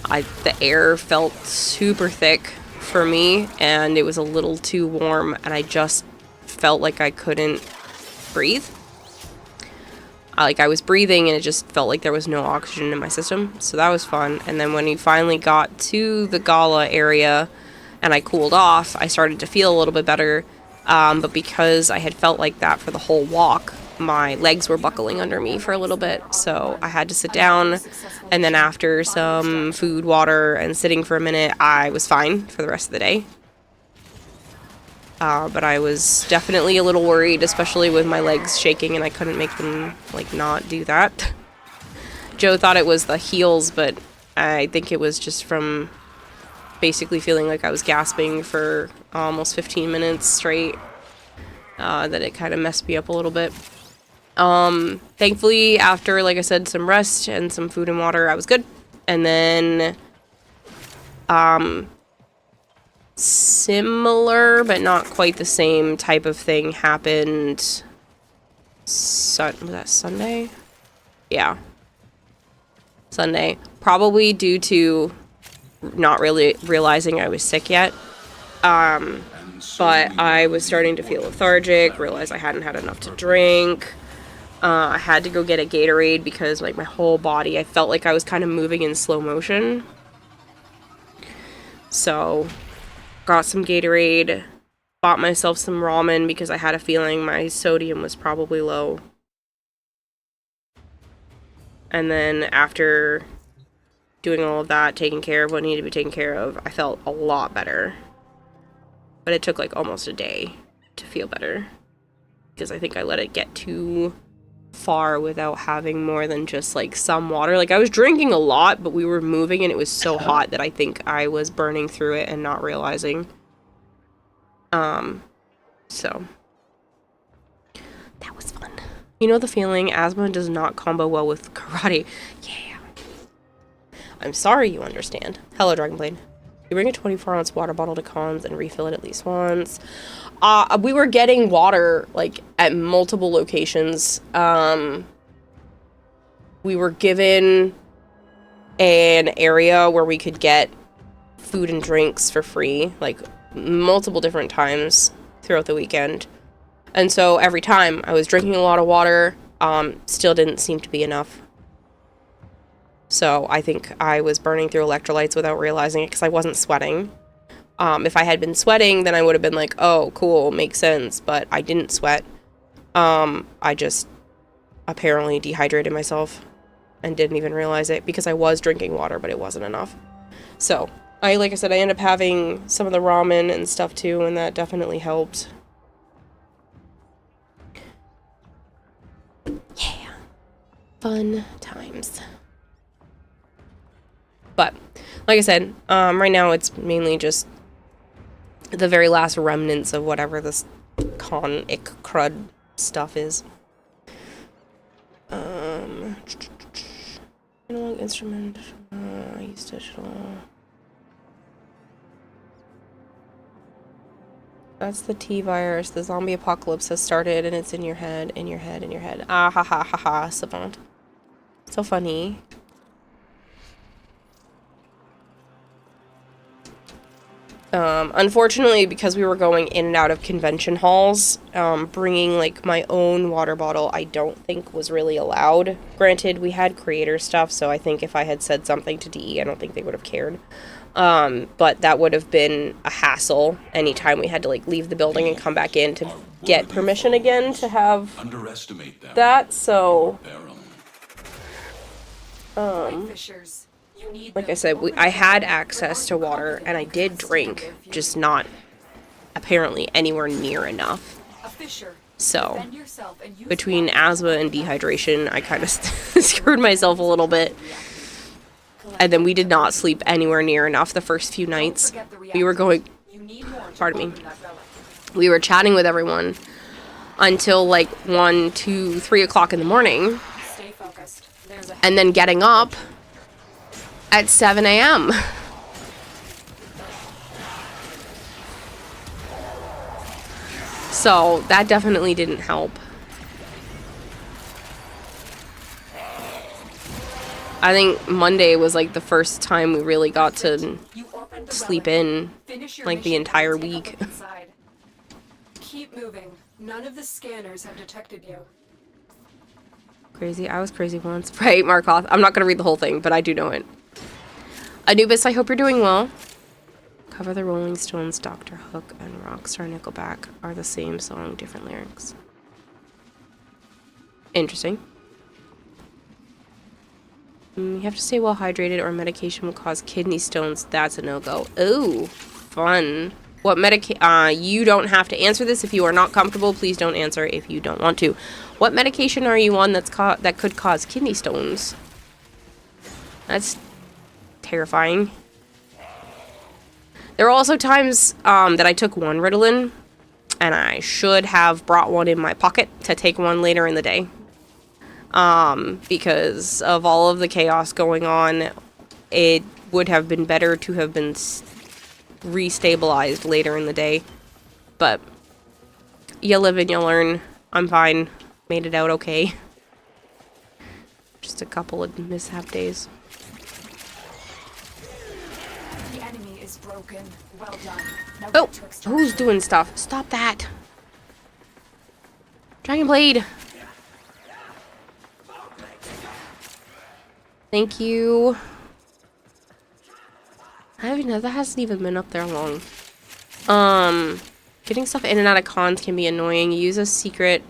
The air felt super thick for me, and it was a little too warm, and I just felt like I couldn't breathe. Like, I was breathing, and it just felt like there was no oxygen in my system, so that was fun. And then when we finally got to the gala area, and I cooled off, I started to feel a little bit better, but because I had felt like that for the whole walk, my legs were buckling under me for a little bit, so I had to sit down, and then after some food, water, and sitting for a minute, I was fine for the rest of the day. But I was definitely a little worried, especially with my legs shaking, and I couldn't make them, like, not do that. Joe thought it was the heels, but I think it was just from basically feeling like I was gasping for almost 15 minutes straight, that it kind of messed me up a little bit. Thankfully, after, like I said, some rest and some food and water, I was good. And then, similar, but not quite the same type of thing happened, was that Sunday? Yeah. Sunday. Probably due to not really realizing I was sick yet. But I was starting to feel lethargic, realized I hadn't had enough to drink. I had to go get a Gatorade because, like, my whole body, I felt like I was kind of moving in slow motion. So, got some Gatorade, bought myself some ramen because I had a feeling my sodium was probably low. And then after doing all of that, taking care of what needed to be taken care of, I felt a lot better. But it took, like, almost a day to feel better, because I think I let it get too far without having more than just, like, some water. Like, I was drinking a lot, but we were moving and it was so hot that I think I was burning through it and not realizing. So that was fun. You know the feeling, asthma does not combo well with karate. Yeah. I'm sorry you understand. Hello, Dragonblade. You bring a 24-ounce water bottle to cons and refill it at least once. We were getting water, like, at multiple locations. We were given an area where we could get food and drinks for free, like, multiple different times throughout the weekend. And so every time I was drinking a lot of water, still didn't seem to be enough. So I think I was burning through electrolytes without realizing it because I wasn't sweating. If I had been sweating, then I would have been like, oh, cool, makes sense. But I didn't sweat. I just apparently dehydrated myself and didn't even realize it because I was drinking water, but it wasn't enough. So, like I said, I ended up having some of the ramen and stuff too, and that definitely helped. Yeah. Fun times. But, like I said, right now it's mainly just the very last remnants of whatever this crud stuff is. Analog instrument, I used digital. That's the T-virus. The zombie apocalypse has started and it's in your head, in your head, in your head. Ah ha ha ha ha, savant. So funny. Unfortunately, because we were going in and out of convention halls, bringing, like, my own water bottle I don't think was really allowed. Granted, we had creator stuff, so I think if I had said something to DE, I don't think they would have cared. But that would have been a hassle anytime we had to, like, leave the building and come back in to get permission again to have that, so... like I said, I had access to water, and I did drink, just not apparently anywhere near enough. So, between asthma and dehydration, I kind of screwed myself a little bit. And then we did not sleep anywhere near enough the first few nights. We were going, pardon me, we were chatting with everyone until like 1, 2, 3 o'clock in the morning. And then getting up at 7 a.m. So that definitely didn't help. I think Monday was like the first time we really got to sleep in, like the entire week. Keep moving. None of the scanners have detected you. Crazy. I was crazy once. Right, Markoth. I'm not going to read the whole thing, but I do know it. Anubis, I hope you're doing well. Cover the Rolling Stones, Dr. Hook, and Rockstar Nickelback are the same song, different lyrics. Interesting. You have to stay well hydrated or medication will cause kidney stones. That's a no-go. Ooh, fun. What you don't have to answer this if you are not comfortable. Please don't answer if you don't want to. What medication are you on that could cause kidney stones? That's terrifying. There are also times that I took one Ritalin, and I should have brought one in my pocket to take one later in the day. Because of all of the chaos going on, it would have been better to have been restabilized later in the day. But you live and you learn. I'm fine. Made it out okay. Just a couple of mishap days. The enemy is broken. Well done. Now Oh, who's doing stuff? Stop that. Dragon Blade. Thank you. That hasn't even been up there long. Getting stuff in and out of cons can be annoying. Use a secret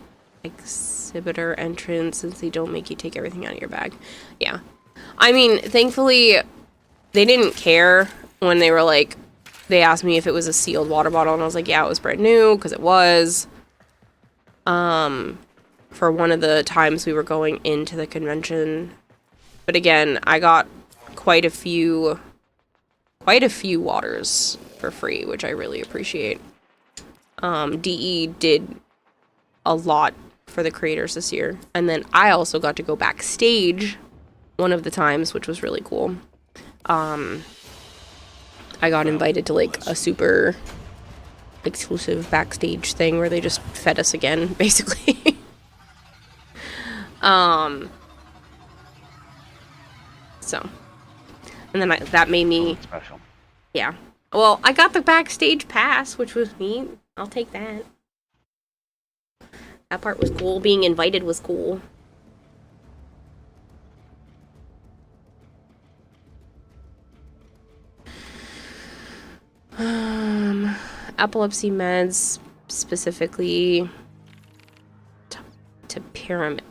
exhibitor entrance since they don't make you take everything out of your bag. Yeah. I mean, thankfully, they didn't care when they were like, they asked me if it was a sealed water bottle, and I was like, yeah, it was brand new, because it was. For one of the times we were going into the convention. But again, I got quite a few waters for free, which I really appreciate. DE did a lot for the creators this year. And then I also got to go backstage one of the times, which was really cool. I got invited to like a super exclusive backstage thing where they just fed us again, basically. So, and then that made me special. Yeah. Well, I got the backstage pass, which was neat. I'll take that. That part was cool. Being invited was cool. Epilepsy meds, specifically to pyramid.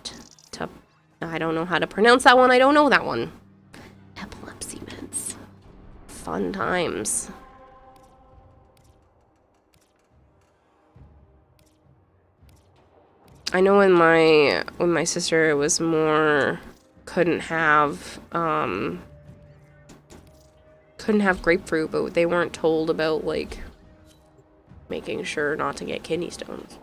I don't know how to pronounce that one. I don't know that one. Epilepsy meds. Fun times. I know when my sister was more couldn't have grapefruit, but they weren't told about like making sure not to get kidney stones.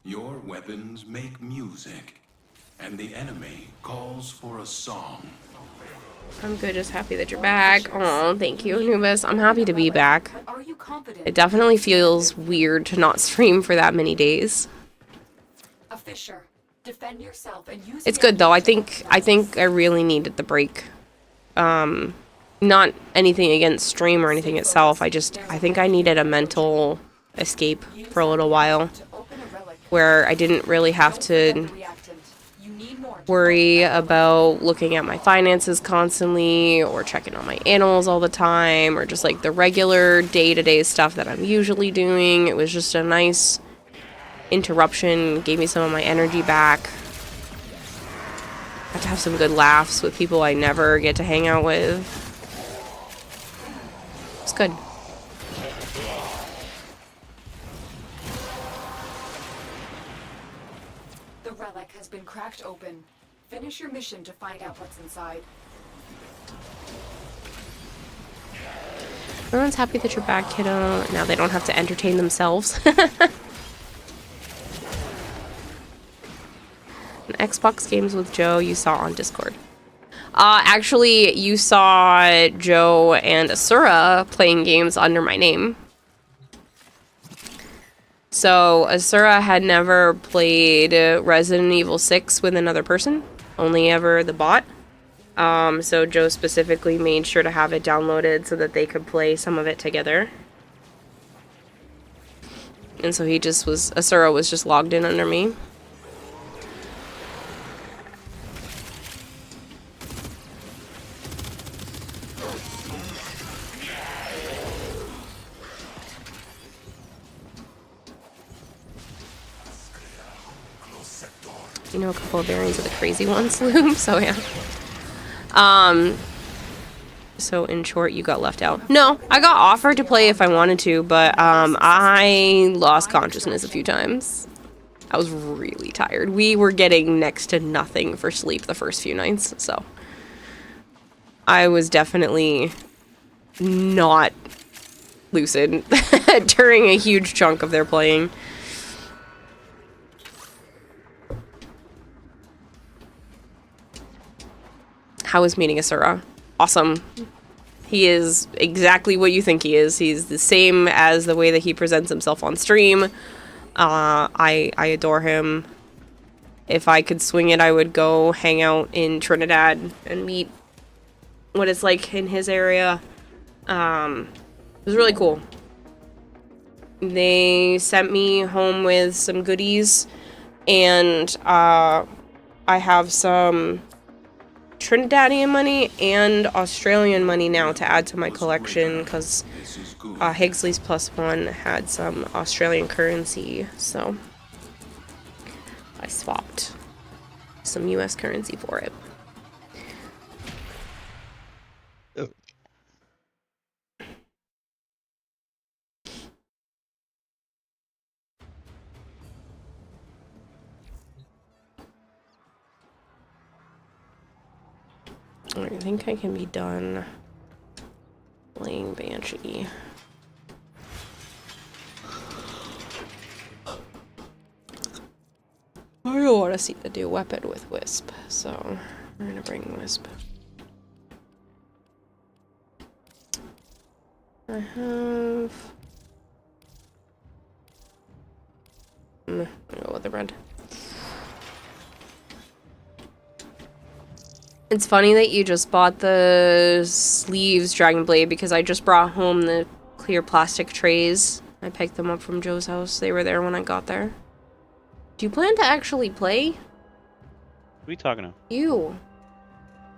Your weapons make music, and the enemy calls for a song. I'm good, just happy that you're back. Oh, thank you, Anubis. I'm happy to be back. It definitely feels weird to not stream for that many days. A fisher. Defend yourself and use It's good though. I think I really needed the break. Not anything against stream or anything itself. I think I needed a mental escape for a little while, where I didn't really have to worry about looking at my finances constantly or checking on my animals all the time or just like the regular day-to-day stuff that I'm usually doing. It was just a nice interruption, gave me some of my energy back. Got to have some good laughs with people I never get to hang out with. It's good. The relic has been cracked open. Finish your mission to find out what's inside. Everyone's happy that you're back, kiddo. Now they don't have to entertain themselves. Xbox games with Joe you saw on Discord. Actually, you saw Joe and Asura playing games under my name. So, Asura had never played Resident Evil 6 with another person, only ever the bot. So Joe specifically made sure to have it downloaded so that they could play some of it together. And so he just was, Asura was just logged in under me. You know a couple of variants of the crazy ones, Loom, so yeah. So in short, you got left out. No, I got offered to play if I wanted to, but I lost consciousness a few times. I was really tired. We were getting next to nothing for sleep the first few nights, so I was definitely not lucid during a huge chunk of their playing. How was meeting Asura? Awesome. He is exactly what you think he is. He's the same as the way that he presents himself on stream. I adore him. If I could swing it, I would go hang out in Trinidad and meet what it's like in his area. It was really cool. They sent me home with some goodies, and I have some Trinidadian money and Australian money now to add to my collection because Higgsley's +1 had some Australian currency, so I swapped some US currency for it. I think I can be done playing Banshee. I don't want to see the new weapon with Wisp, so we're gonna bring Wisp. I have... I'm gonna go with the red. It's funny that you just bought the sleeves, Dragon Blade, because I just brought home the clear plastic trays. I picked them up from Joe's house. They were there when I got there. Do you plan to actually play? What are you talking about? You.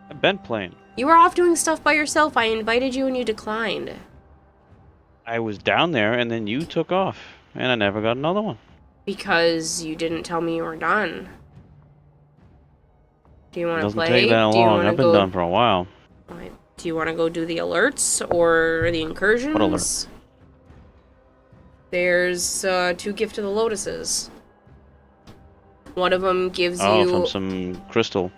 I've been playing. You were off doing stuff by yourself. I invited you and you declined. I was down there and then you took off. And I never got another one. Because you didn't tell me you were done. Do you want to play? Doesn't take that long. I've been done for a while. Right. Do you want to go do the alerts or the incursions? What alert? There's 2 Gift of the Lotuses. One of them gives you... Oh, from some crystal.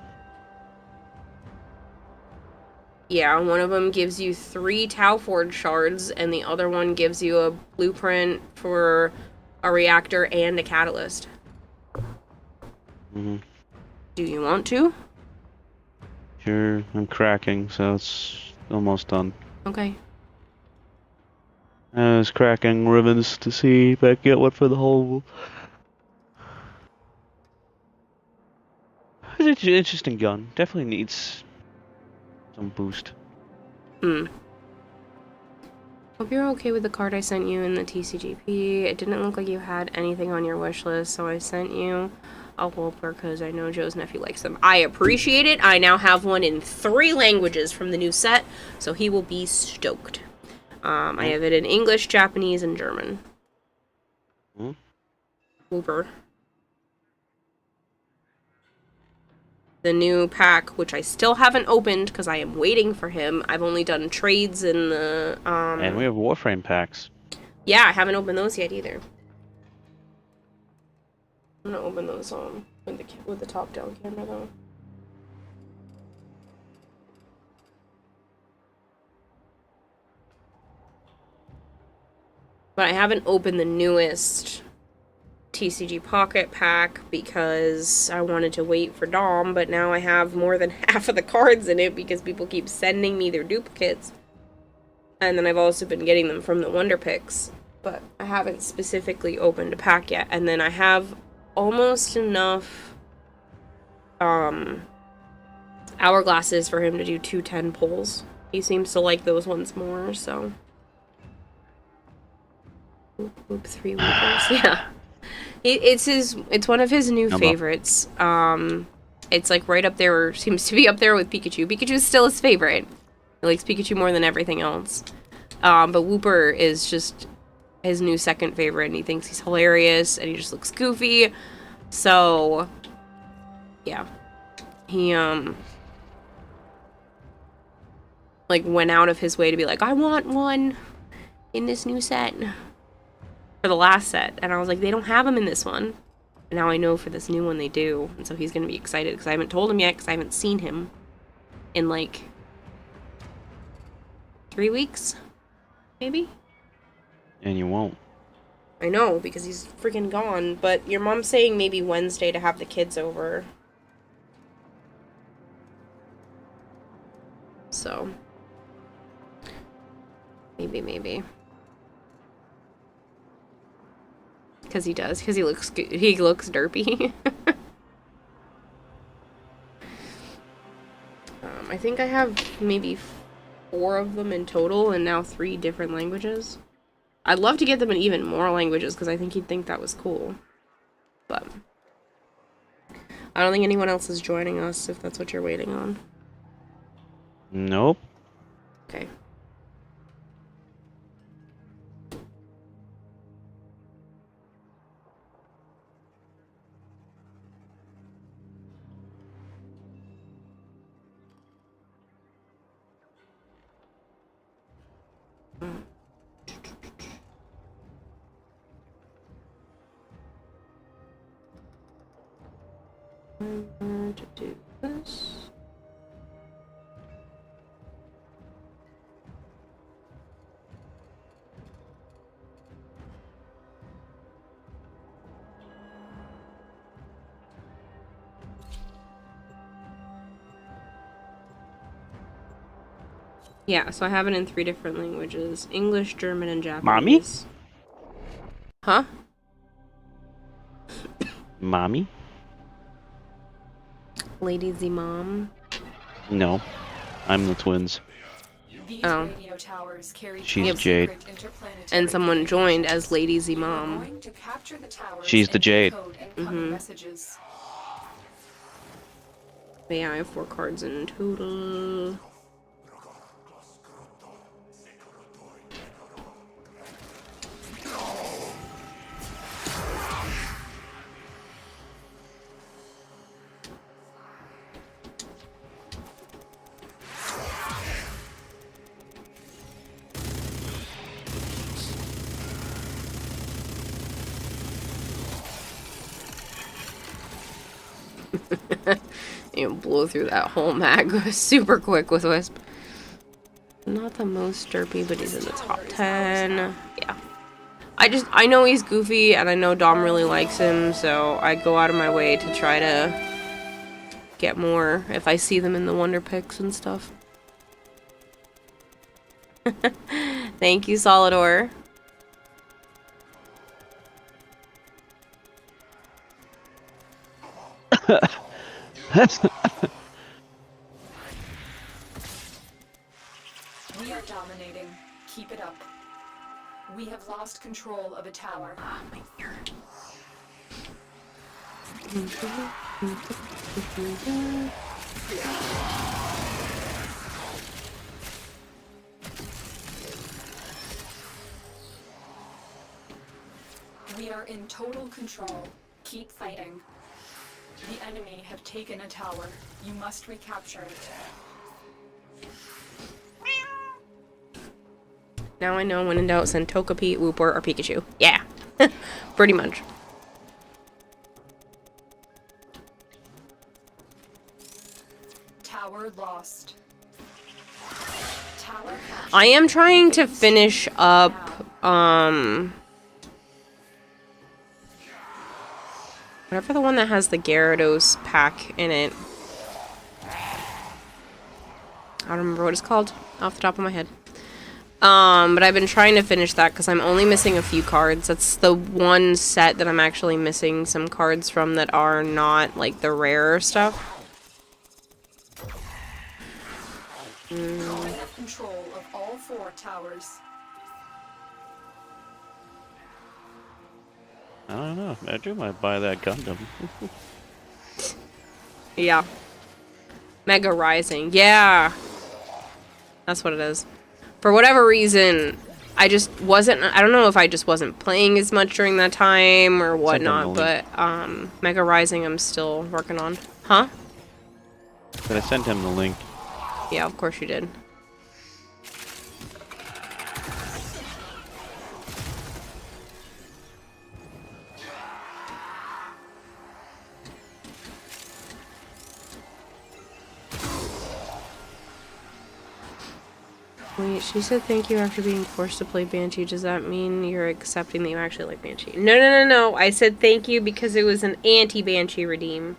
Yeah, one of them gives you 3 Tau Forge shards, and the other one gives you a blueprint for a reactor and a catalyst. Mm-hmm. Do you want to? Sure, I'm cracking, so it's almost done. Okay. I was cracking ribbons to see if I can get one for the whole... It's an interesting gun. Definitely needs some boost. Hope you're okay with the card I sent you in the TCGP. It didn't look like you had anything on your wish list, so I sent you a Whooper because I know Joe's nephew likes them. I appreciate it. I now have one in 3 languages from the new set, so he will be stoked. I have it in English, Japanese, and German. Whooper. The new pack, which I still haven't opened because I am waiting for him. I've only done trades in the... And we have Warframe packs. Yeah, I haven't opened those yet either. I'm gonna open those with the top-down camera though. But I haven't opened the newest TCG Pocket pack because I wanted to wait for Dom, but now I have more than half of the cards in it because people keep sending me their duplicates. And then I've also been getting them from the Wonder Picks, but I haven't specifically opened a pack yet. And then I have almost enough hourglasses for him to do 210 pulls. He seems to like those ones more, so. Whoop, 3 Whoopers, yeah. It's one of his new favorites. It's like right up there, or seems to be up there with Pikachu. Pikachu's still his favorite. He likes Pikachu more than everything else. But Wooper is just his new second favorite, and he thinks he's hilarious, and he just looks goofy. So, yeah. He, like, went out of his way to be like, I want one in this new set. For the last set. And I was like, they don't have them in this one. And now I know for this new one they do. And so he's going to be excited, because I haven't told him yet, because I haven't seen him in, like, 3 weeks? Maybe? And you won't. I know, because he's freaking gone. But your mom's saying maybe Wednesday to have the kids over. So. Maybe. Because he does. Because he looks derpy. I think I have maybe 4 of them in total, and now 3 different languages. I'd love to get them in even more languages, because I think he'd think that was cool. But I don't think anyone else is joining us, if that's what you're waiting on. Nope. Okay. To do this. Yeah, so I have it in 3 different languages. English, German, and Japanese. Mommy? Huh? Mommy? Lady Z Mom? No. I'm the twins. Oh. She's Jade. And someone joined as Lady Z Mom. She's the Jade. Mm-hmm. But yeah, I have 4 cards in total. You blow through that whole mag super quick with Wisp. Not the most derpy, but he's in the top 10. Yeah. I know he's goofy, and I know Dom really likes him, so I go out of my way to try to get more if I see them in the Wonder Picks and stuff. Thank you, Solidor. We are dominating. Keep it up. We have lost control of a tower. Oh, my ear. We are in total control. Keep fighting. The enemy have taken a tower. You must recapture it. Now I know when in doubt, send Togepi, Wooper, or Pikachu. Yeah. Pretty much. Tower lost. Tower captured. I am trying to finish up, Whatever the one that has the Gyarados pack in it. I don't remember what it's called off the top of my head. But I've been trying to finish that because I'm only missing a few cards. That's the one set that I'm actually missing some cards from that are not, like, the rarer stuff. I have control of all 4 towers. I don't know. Andrew might buy that Gundam. Yeah. Mega Rising. Yeah. That's what it is. For whatever reason, I just wasn't... I don't know if I just wasn't playing as much during that time or whatnot, but Mega Rising I'm still working on. Huh? But I sent him the link. Yeah, of course you did. Wait, she said thank you after being forced to play Banshee. Does that mean you're accepting that you actually like Banshee? No. I said thank you because it was an anti-Banshee redeem.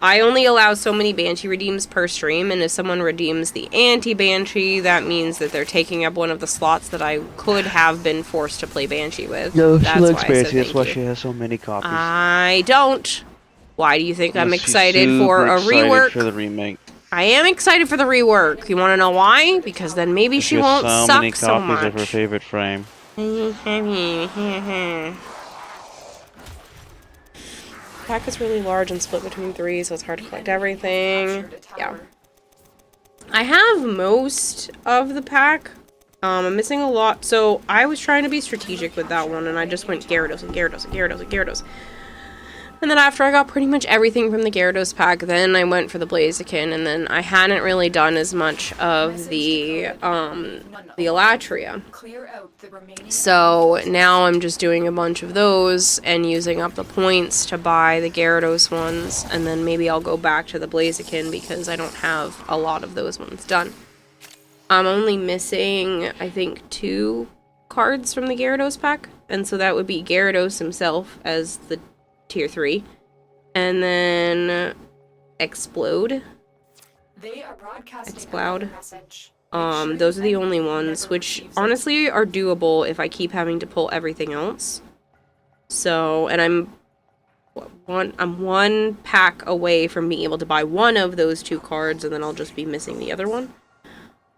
I only allow so many Banshee redeems per stream, and if someone redeems the anti-Banshee, that means that they're taking up one of the slots that I could have been forced to play Banshee with. No, That's she likes why I said Banshee. That's thank why you. she has so many copies. I don't. Why do you think I'm Yes, she's excited for a super excited rework? for the remake. I am excited for the rework. You want to know why? Because then maybe she won't so suck many so copies much. of her favorite frame. Pack is really large and split between 3, so it's hard to collect everything. Yeah. I have most of the pack. I'm missing a lot. So I was trying to be strategic with that one, and I just went Gyarados and Gyarados and Gyarados and Gyarados. And then after I got pretty much everything from the Gyarados pack, then I went for the Blaziken, and then I hadn't really done as much of the Elatria. So now I'm just doing a bunch of those and using up the points to buy the Gyarados ones, and then maybe I'll go back to the Blaziken because I don't have a lot of those ones done. I'm only missing, I think, 2 cards from the Gyarados pack, and so that would be Gyarados himself as the Tier 3, and then Explode. They are broadcasting Explode. message. Those are the only ones, which honestly are doable if I keep having to pull everything else. So, and I'm one pack away from being able to buy one of those 2 cards, and then I'll just be missing the other one.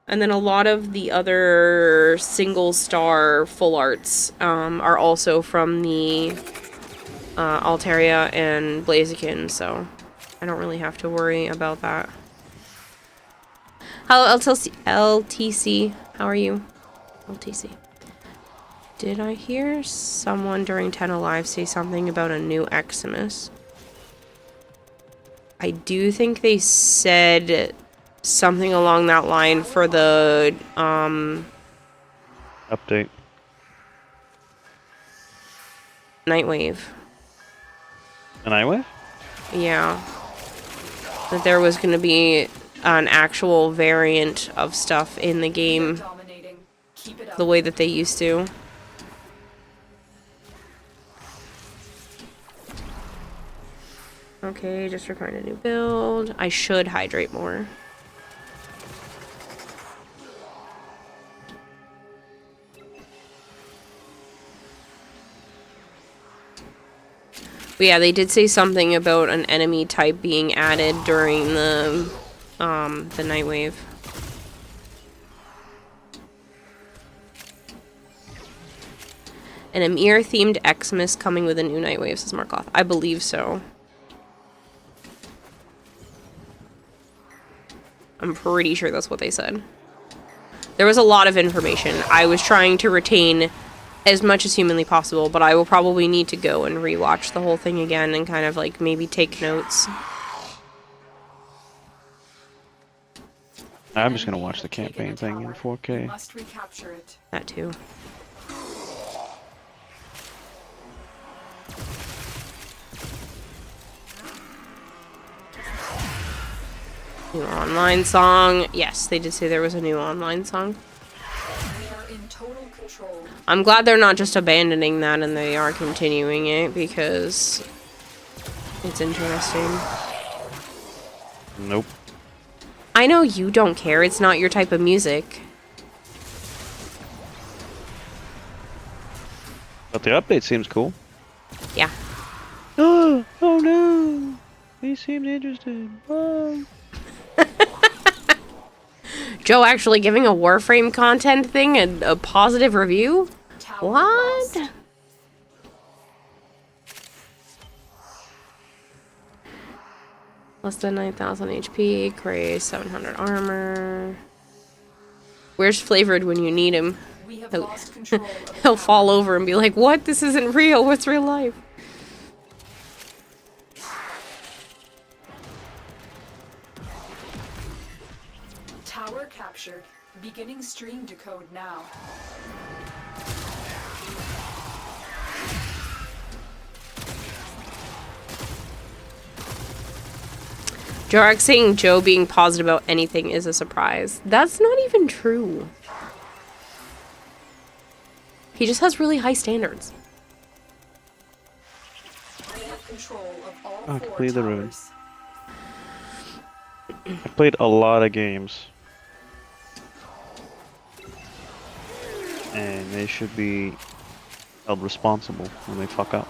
And then a lot of the other single star full arts are also from the Altaria and Blaziken, so I don't really have to worry about that. Hello, LTC. How are you? LTC. Did I hear someone during Tenno Live say something about a new Eximus? I do think they said something along that line for the Update. Nightwave. An Nightwave? Yeah. That there was going to be an actual variant of stuff in the game the way that they used to. Okay, just requiring a new build. I should hydrate more. But yeah, they did say something about an enemy type being added during the Nightwave. An Emir-themed Xmas coming with a new Nightwave, says Markoth. I believe so. I'm pretty sure that's what they said. There was a lot of information. I was trying to retain as much as humanly possible, but I will probably need to go and rewatch the whole thing again and kind of like maybe take notes. I'm just gonna watch the campaign thing in 4K. Must recapture it. That too. New online song. Yes, they did say there was a new online song. I'm glad they're not just abandoning that and they are continuing it, because It's interesting. Nope. I know you don't care. It's not your type of music. But the update seems cool. Yeah. Oh no! He seemed interested. Oh. Joe actually giving a Warframe content thing a positive review? What? Less than 9,000 HP, Cray 700 armor. Where's Flavored when you need him? He'll fall over and be like, what? This isn't real. What's real life? Tower captured. Beginning stream decode now. Jorak saying Joe being positive about anything is a surprise. That's not even true. He just has really high standards. We have control of all Oh, four complete the rune. towers. I played a lot of games. And they should be held responsible when they fuck up.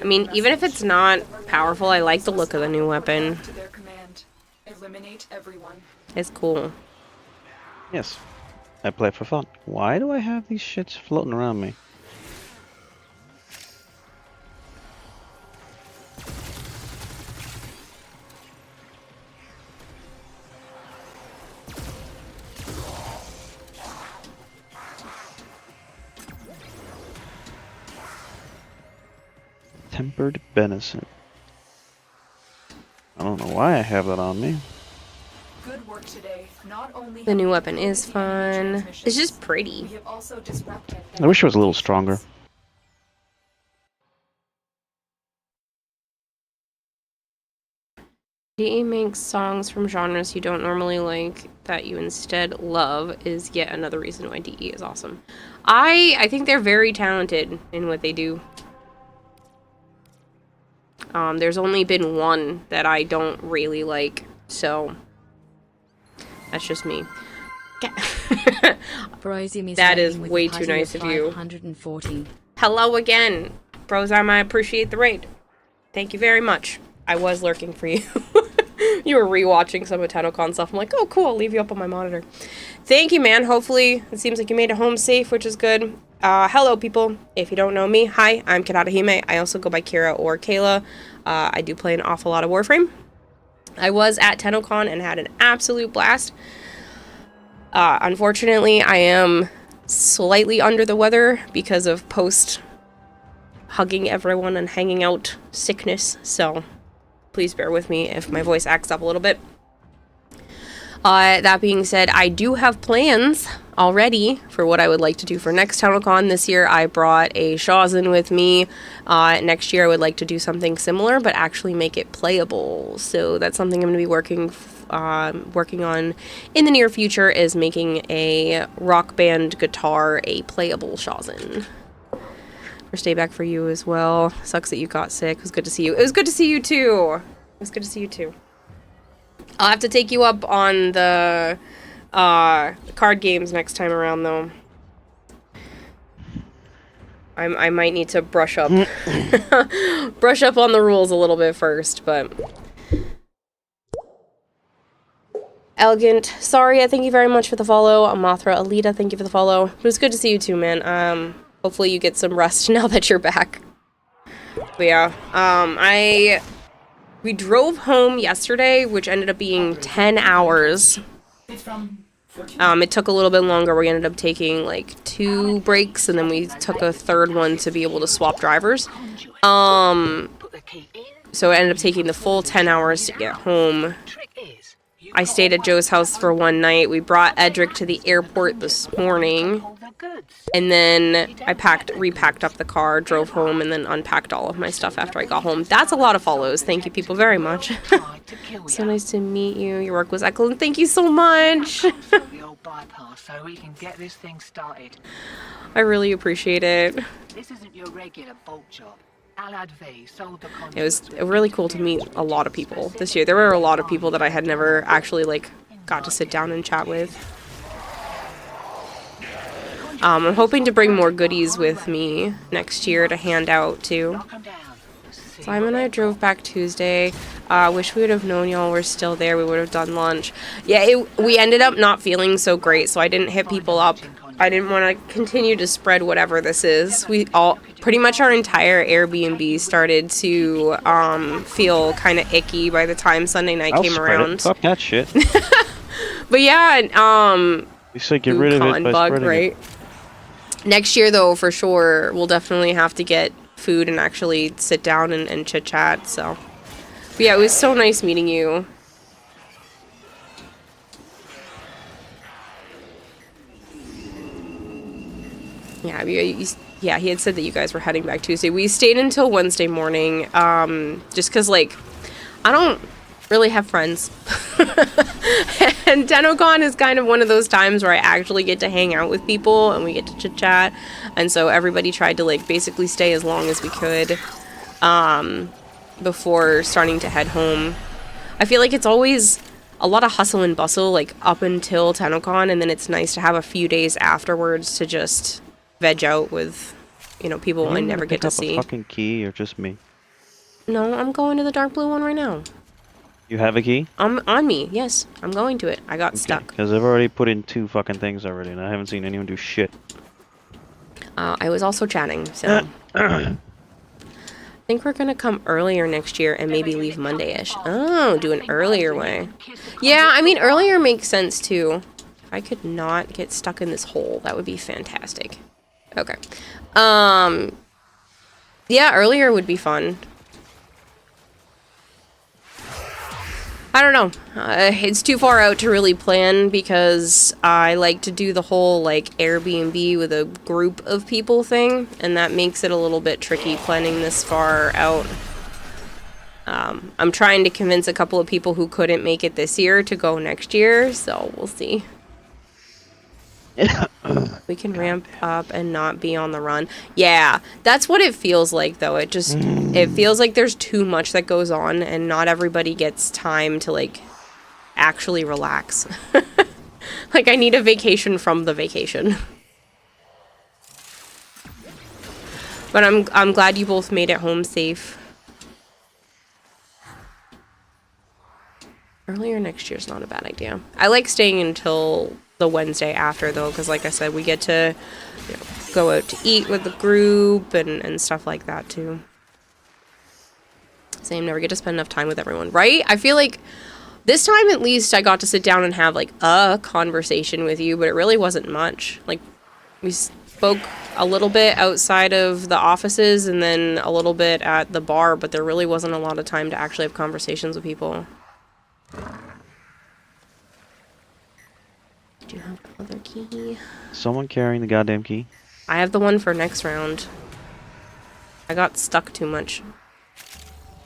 I mean, even if it's not powerful, I like the look of the new weapon. To their command. Eliminate everyone. It's cool. Yes. I play for fun. Why do I have these shits floating around me? Tempered venison. I don't know why I have that on me. Good work today. Not only The new weapon is fun. It's just pretty. we have also disrupted I wish it was a little stronger. DE makes songs from genres you don't normally like that you instead love is yet another reason why DE is awesome. I think they're very talented in what they do. There's only been one that I don't really like, so that's just me. That is way too nice of you. 140. Hello again, Brozam. I appreciate the raid. Thank you very much. I was lurking for you. You were rewatching some of Tennocon stuff. I'm like, oh, cool. I'll leave you up on my monitor. Thank you, man. Hopefully, it seems like you made it home safe, which is good. Hello, people. If you don't know me, hi, I'm Kanata Hime. I also go by Kira or Kayla. I do play an awful lot of Warframe. I was at Tennocon and had an absolute blast. Unfortunately, I am slightly under the weather because of post-hugging everyone and hanging out sickness, so please bear with me if my voice acts up a little bit. That being said, I do have plans already for what I would like to do for next Tennocon. This year I brought a Shawzin with me. Next year I would like to do something similar, but actually make it playable. So that's something I'm going to be working on in the near future, is making a Rock Band guitar a playable Shawzin. First day back for you as well. Sucks that you got sick. It was good to see you. It was good to see you too. It was good to see you too. I'll have to take you up on the card games next time around, though. I might need to brush up brush up on the rules a little bit first, but Elegant, sorry, thank you very much for the follow. Mothra Alita, thank you for the follow. It was good to see you too, man. Hopefully you get some rest now that you're back. But yeah, we drove home yesterday, which ended up being 10 hours. It took a little bit longer. We ended up taking like 2 breaks, and then we took a third one to be able to swap drivers. So it ended up taking the full 10 hours to get home. I stayed at Joe's house for one night. We brought Edric to the airport this morning. And then I repacked up the car, drove home, and then unpacked all of my stuff after I got home. That's a lot of follows. Thank you, people, very much. So nice to meet you. Your work was excellent. Thank you so much. bypass so we can get this thing started. I really appreciate it. This isn't your regular bolt job. Alad V sold the It was really cool to meet a lot of people this year. There were a lot of people that I had never actually like got to sit down and chat with. I'm hoping to bring more goodies with me next year to hand out too. Simon and I drove back Tuesday. Wish we would have known y'all were still there. We would have done lunch. Yeah, we ended up not feeling so great, so I didn't hit people up. I didn't want to continue to spread whatever this is. We all, pretty much our entire Airbnb started to feel kind of icky by the time Sunday night came around. Fuck that shit. But yeah, You said get rid of it by bug, spreading right? it. Next year, though, for sure, we'll definitely have to get food and actually sit down and chit-chat, so. But yeah, it was so nice meeting you. Yeah, he had said that you guys were heading back Tuesday. We stayed until Wednesday morning, just because, like, I don't really have friends. And Tennocon is kind of one of those times where I actually get to hang out with people and we get to chit-chat. And so everybody tried to, like, basically stay as long as we could before starting to head home. I feel like it's always a lot of hustle and bustle, like, up until Tennocon, and then it's nice to have a few days afterwards to just veg out with, you know, people I never get to see. Pick up a fucking key or just me? No, I'm going to the dark blue one right now. You have a key? On me, yes. I'm going to it. I got stuck. Because I've already put in 2 fucking things already, and I haven't seen anyone do shit. I was also chatting, so. I think we're gonna come earlier next year and maybe leave Monday-ish. Oh, do an earlier way. Yeah, I mean, earlier makes sense, too. If I could not get stuck in this hole, that would be fantastic. Okay. Yeah, earlier would be fun. I don't know. It's too far out to really plan because I like to do the whole, like, Airbnb with a group of people thing, and that makes it a little bit tricky planning this far out. I'm trying to convince a couple of people who couldn't make it this year to go next year, so we'll see. We can ramp up and not be on the run. Yeah, that's what it feels like, though. It just, it feels like there's too much that goes on, and not everybody gets time to, like, actually relax. Like, I need a vacation from the vacation. But I'm glad you both made it home safe. Earlier next year's not a bad idea. I like staying until the Wednesday after, though, because like I said, we get to, you know, go out to eat with the group and stuff like that too. Same, never get to spend enough time with everyone, right? I feel like this time at least I got to sit down and have like a conversation with you, but it really wasn't much. Like, we spoke a little bit outside of the offices and then a little bit at the bar, but there really wasn't a lot of time to actually have conversations with people. Do you have the other key? Someone carrying the goddamn key? I have the one for next round. I got stuck too much.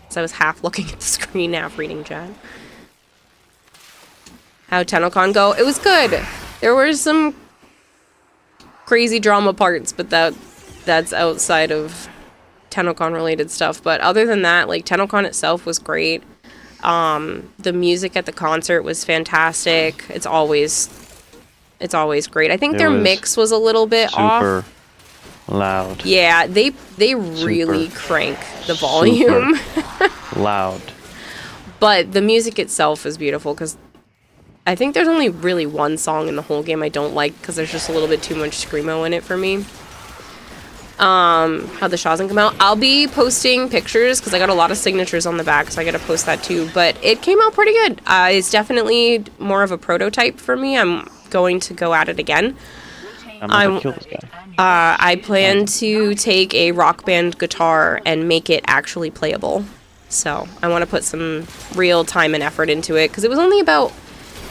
So I was half looking at the screen, half reading chat. How'd Tennocon go? It was good. There were some crazy drama parts, but that's outside of Tennocon related stuff. But other than that, like, Tennocon itself was great. The music at the concert was fantastic. It's always great. I think their mix was a little bit off. Super loud. Yeah, they really crank the volume. Loud. But the music itself is beautiful because I think there's only really one song in the whole game I don't like because there's just a little bit too much screamo in it for me. How'd the Shawsing come out? I'll be posting pictures because I got a lot of signatures on the back, so I gotta post that too. But it came out pretty good. It's definitely more of a prototype for me. I'm going to go at it again. I'm gonna kill this guy. I plan to take a Rock Band guitar and make it actually playable. So I want to put some real time and effort into it because it was only about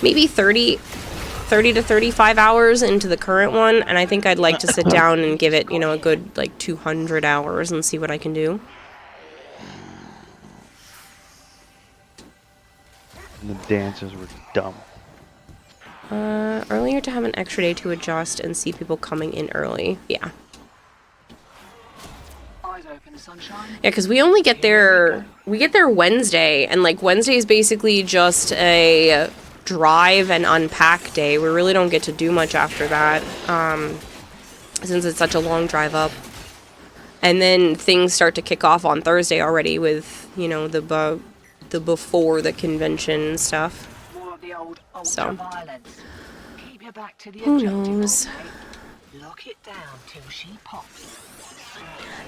maybe 30 to 35 hours into the current one, and I think I'd like to sit down and give it, you know, a good like 200 hours and see what I can do. And the dances were dumb. Earlier to have an extra day to adjust and see people coming in early. Yeah. Eyes open, sunshine. Yeah, because we only get there, Wednesday, and like Wednesday is basically just a drive and unpack day. We really don't get to do much after that, since it's such a long drive up. And then things start to kick off on Thursday already with, you know, the before the convention stuff. More of the old So, ultra-violence. Keep your back to the who objective, knows? okay? Lock it down till she pops.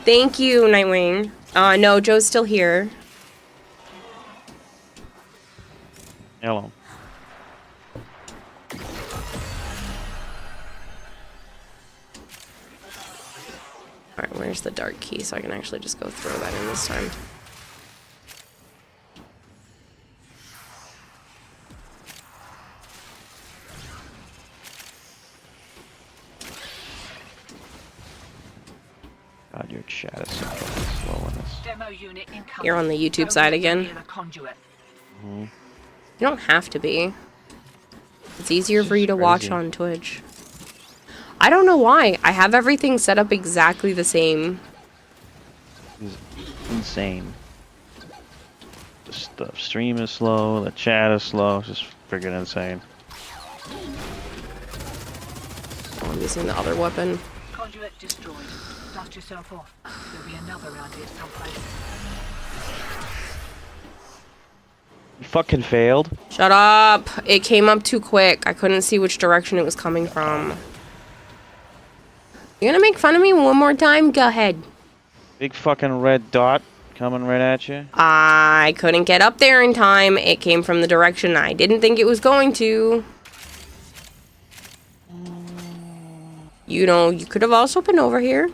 Thank you, Nightwing. No, Joe's still here. Hello. Alright, where's the dark key so I can actually just go throw that in this time? God, your chat is so fucking slow in this. Demo unit incoming. You're on the YouTube side again. Near the conduit. Mm-hmm. You don't have to be. It's easier for you to watch on Twitch. I don't know why. I have everything set up exactly the same. It's insane. The stream is slow, the chat is slow, it's just freaking insane. Oh, I'm using the other weapon. Conduit destroyed. Dust yourself off. There'll be another around here someplace. You fucking failed. Shut up! It came up too quick. I couldn't see which direction it was coming from. You gonna make fun of me one more time? Go ahead. Big fucking red dot coming right at you. I couldn't get up there in time. It came from the direction I didn't think it was going to. You know, you could have also been over here.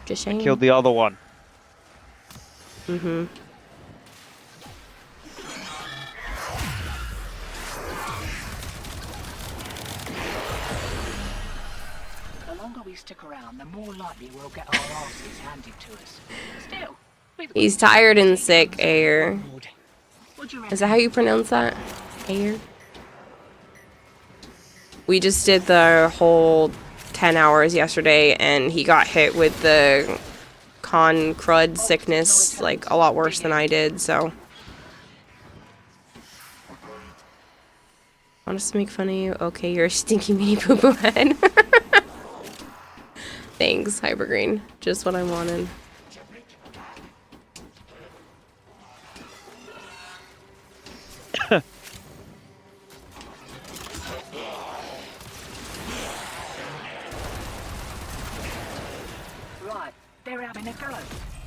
Just saying. Killed the other one. Mm-hmm. The longer we stick around, the more likely we'll get our asses handed to us. Still, He's tired and sick, Ayer. Is that how you pronounce that? Ayer? We just did the whole 10 hours yesterday, and he got hit with the con crud sickness, like, a lot worse than I did, so. Want us to make fun of you? Okay, you're a stinky mini poo-poo head. Thanks, Hypergreen. Just what I wanted. right, they're having a go.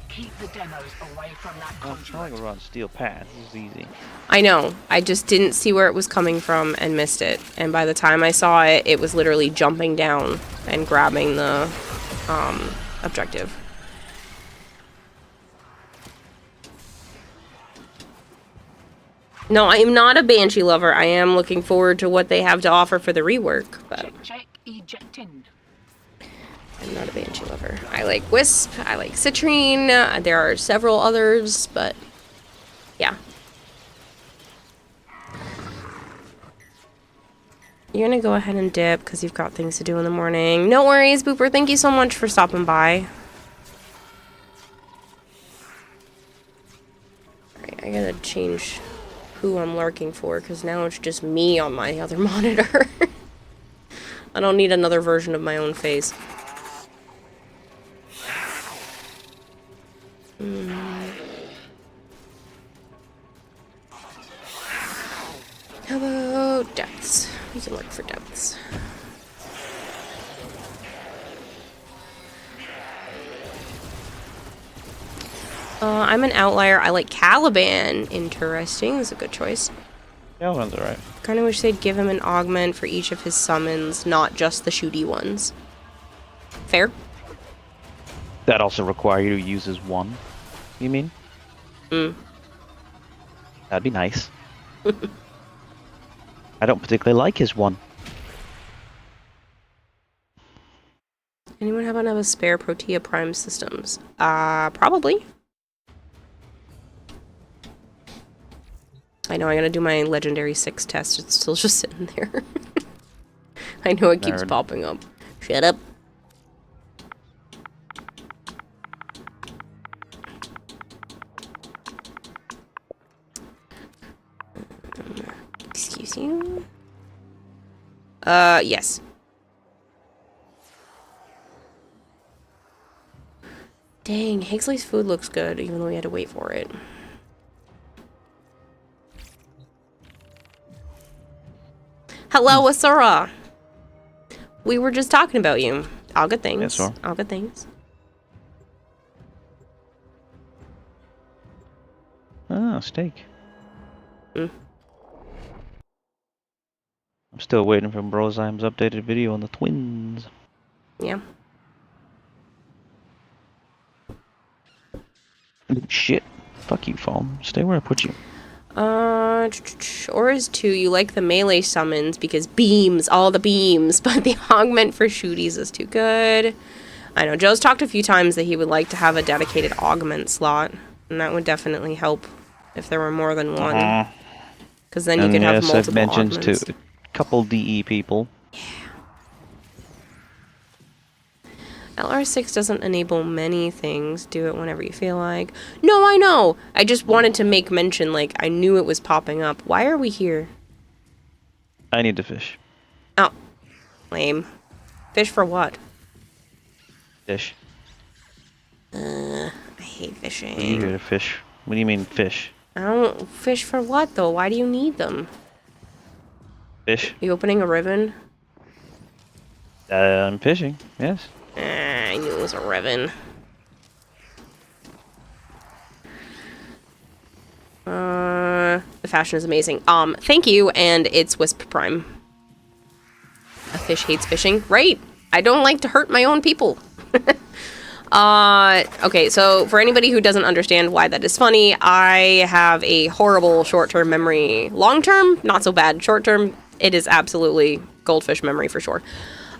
Keep the demos away from that I'm conduit. trying to run steel path. This is easy. I know. I just didn't see where it was coming from and missed it. And by the time I saw it, it was literally jumping down and grabbing the objective. No, I am not a Banshee lover. I am looking forward to what they have to offer for the rework, but Check ejecting. I'm not a Banshee lover. I like Wisp, I like Citrine, there are several others, but yeah. You're gonna go ahead and dip because you've got things to do in the morning. No worries, Booper. Thank you so much for stopping by. Alright, I gotta change who I'm lurking for because now it's just me on my other monitor. I don't need another version of my own face. How about depths? We can look for depths. I'm an outlier. I like Caliban. Interesting. That's a good choice. Caliban's alright. Kind of wish they'd give him an augment for each of his summons, not just the shooty ones. Fair? That also require you to use his one, you mean? That'd be nice. I don't particularly like his one. Anyone happen to have a spare Protea Prime systems? Probably. I know I gotta do my Legendary 6 test. It's still just sitting there. I know it keeps Nerd. popping up. Shut up. Excuse you? Yes. Dang, Higgsley's food looks good, even though we had to wait for it. Hello, Asura! We were just talking about you. All good things. Yes, sir. All good things. Ah, steak. Mm. I'm still waiting for Brozyme's updated video on the twins. Yeah. Shit. Fuck you, Foam. Stay where I put you. Auras 2, you like the melee summons because beams, all the beams, but the augment for shooties is too good. I know, Joe's talked a few times that he would like to have a dedicated augment slot, and that would definitely help if there were more than one. Because then you could have multiple I've mentioned augments. to a couple DE people. LR6 doesn't enable many things. Do it whenever you feel like. No, I know! I just wanted to make mention, like, I knew it was popping up. Why are we here? I need to fish. Oh. Lame. Fish for what? Fish. I hate What are you fishing. here to fish? What do you mean fish? I don't... Fish for what, though? Why do you need them? Fish? You opening a ribbon? I'm fishing, yes. I knew it was a ribbon. The fashion is amazing. Thank you, and it's Wisp Prime. A fish hates fishing. Right! I don't like to hurt my own people. Okay, so for anybody who doesn't understand why that is funny, I have a horrible short-term memory. Long-term, not so bad. Short-term, it is absolutely goldfish memory for sure.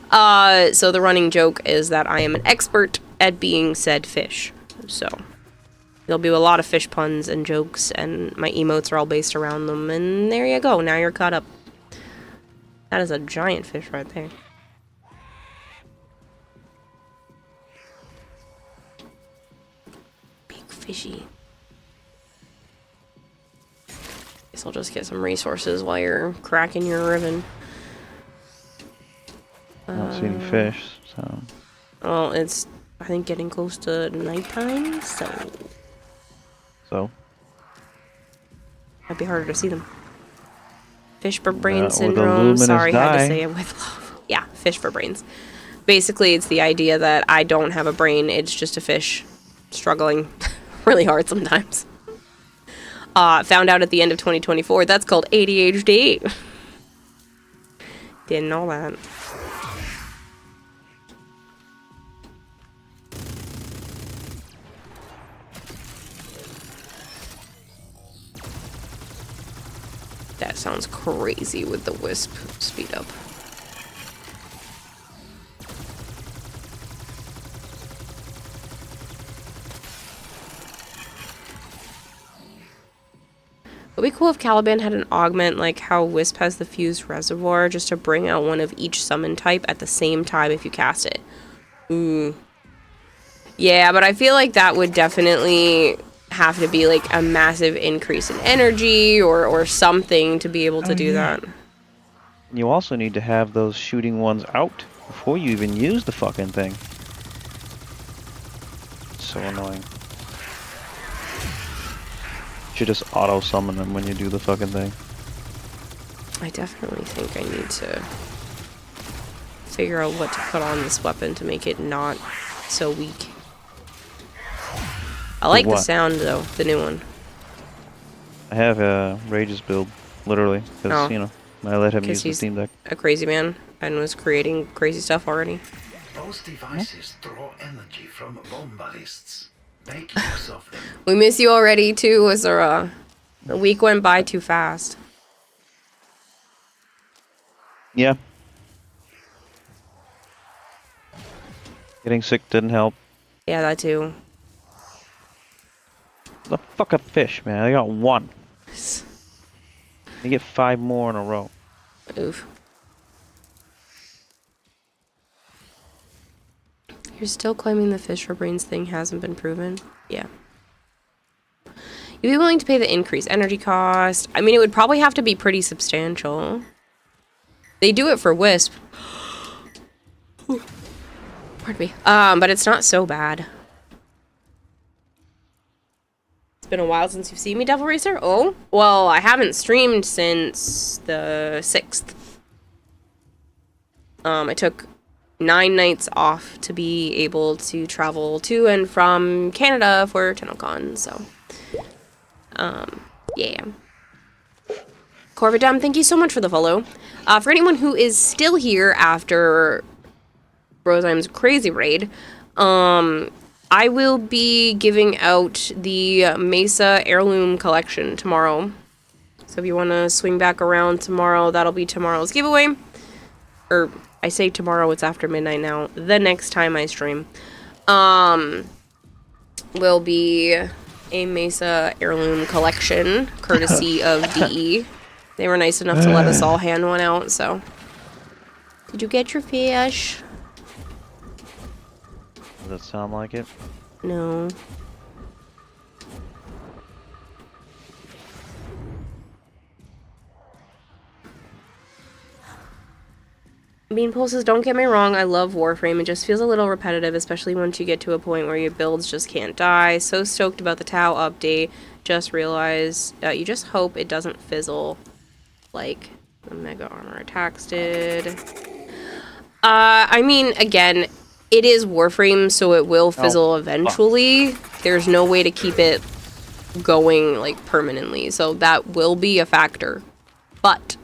So the running joke is that I am an expert at being said fish. So there'll be a lot of fish puns and jokes, and my emotes are all based around them, and there you go. Now you're caught up. That is a giant fish right there. Big fishy. Guess I'll just get some resources while you're cracking your ribbon. I don't see any fish, so... Well, it's, I think, getting close to nighttime, so... So? Might be harder to see them. Fish for brain With a syndrome. luminous Sorry, had to dye. say it with love. Yeah, fish for brains. Basically, it's the idea that I don't have a brain, it's just a fish struggling really hard sometimes. Found out at the end of 2024, that's called ADHD. Didn't know that. That sounds crazy with the Wisp speed up. It would be cool if Caliban had an augment like how Wisp has the fused reservoir, just to bring out one of each summon type at the same time if you cast it. Ooh. Yeah, but I feel like that would definitely have to be like a massive increase in energy or something to be able to do that. You also need to have those shooting ones out before you even use the fucking thing. So annoying. You should just auto summon them when you do the fucking thing. I definitely think I need to figure out what to put on this weapon to make it not so weak. I like the what? sound though, the new one. I have a Rage's build, literally, because, Oh. you know, I let him 'Cause use the he's Steam Deck. a crazy man and was creating crazy stuff already. Those devices draw energy from bomb ballists. Make use of them. We miss you already too, Azura. The week went by too fast. Yeah. Getting sick didn't help. Yeah, that too. The fuck up fish, man. I got one. You get 5 more in a row. Oof. You're still claiming the fish for brains thing hasn't been proven? Yeah. You'd be willing to pay the increased energy cost. I mean, it would probably have to be pretty substantial. They do it for Wisp. Pardon me. But it's not so bad. It's been a while since you've seen me, Devil Racer. Oh, well, I haven't streamed since the 6th. I took 9 nights off to be able to travel to and from Canada for Tennocon, so. Yeah. Corvidum, thank you so much for the follow. For anyone who is still here after Roseheim's crazy raid, I will be giving out the Mesa Heirloom Collection tomorrow. So if you want to swing back around tomorrow, that'll be tomorrow's giveaway. Or, I say tomorrow, it's after midnight now. The next time I stream. Will be a Mesa Heirloom Collection, courtesy of DE. They were nice enough to let us all hand one out, so. Did you get your fish? Does that sound like it? No. Bean Pulses, don't get me wrong, I love Warframe. It just feels a little repetitive, especially once you get to a point where your builds just can't die. So stoked about the Tau update. Just realize, you just hope it doesn't fizzle like the Mega Armor attacks did. I mean, again, it is Warframe, so it will fizzle eventually. There's no way to keep it going, like, permanently. So that will be a factor. But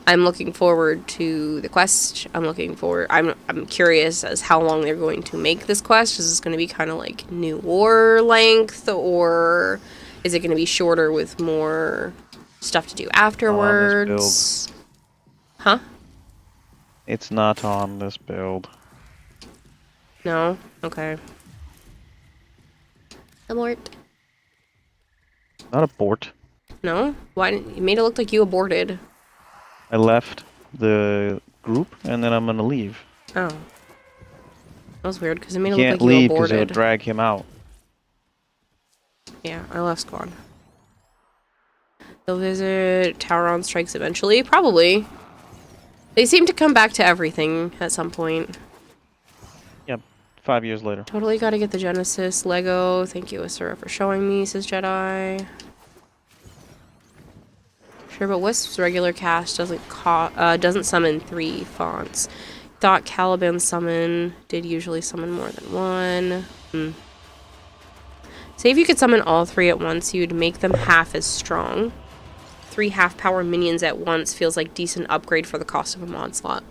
I'm looking forward to the quest. I'm curious as how long they're going to make this quest. Is this going to be kind of like New War length, or is it going to be shorter with more stuff to do afterwards? Huh? It's not on this build. No? Okay. Abort. Not abort. No? Why didn't you made it look like you aborted? I left the group and then I'm gonna leave. Oh. That was weird because it made it Can't look like you leave because aborted. it'll drag him out. Yeah, I left squad. They'll visit Tauron Strikes eventually. Probably. They seem to come back to everything at some point. Yep, 5 years later. Totally gotta get the Genesis Lego. Thank you, Asura, for showing me, says Jedi. Sure, but Wisp's regular cast doesn't summon 3 fonts. Thought Caliban summon did usually summon more than one. Say if you could summon all 3 at once, you'd make them half as strong. 3 half-power minions at once feels like decent upgrade for the cost of a mod slot.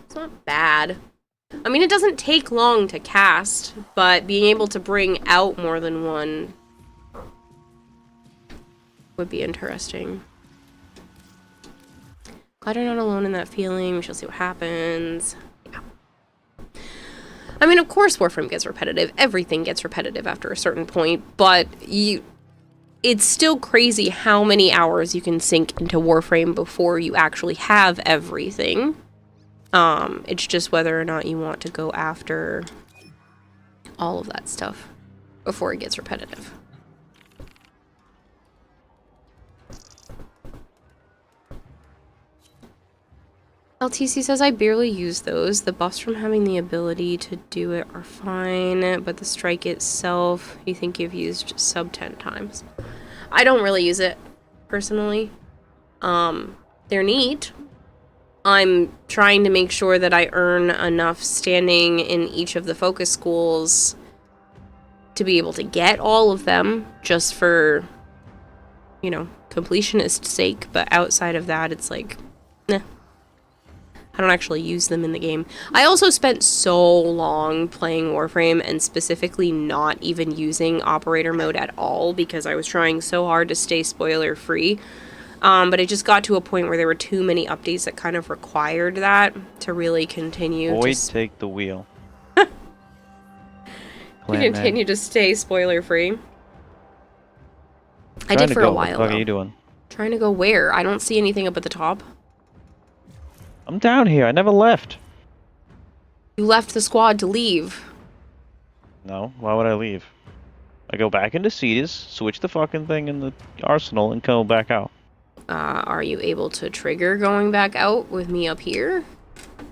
It's not bad. I mean, it doesn't take long to cast, but being able to bring out more than one would be interesting. Glad you're not alone in that feeling. We shall see what happens. Yeah. I mean, of course Warframe gets repetitive. Everything gets repetitive after a certain point, but it's still crazy how many hours you can sink into Warframe before you actually have everything. It's just whether or not you want to go after all of that stuff before it gets repetitive. LTC says, I barely use those. The buffs from having the ability to do it are fine, but the strike itself, you think you've used sub 10 times. I don't really use it, personally. They're neat. I'm trying to make sure that I earn enough standing in each of the focus schools to be able to get all of them, just for, you know, completionist sake, but outside of that, it's like, nah. I don't actually use them in the game. I also spent so long playing Warframe and specifically not even using operator mode at all because I was trying so hard to stay spoiler free. But it just got to a point where there were too many updates that kind of required that to really continue. Boyd, take the wheel. To continue to stay spoiler free. I did for a while. What are you doing? Trying to go where? I don't see anything up at the top. I'm down here. I never left. You left the squad to leave. No, why would I leave? I go back into Cetus, switch the fucking thing in the arsenal, and come back out. Are you able to trigger going back out with me up here?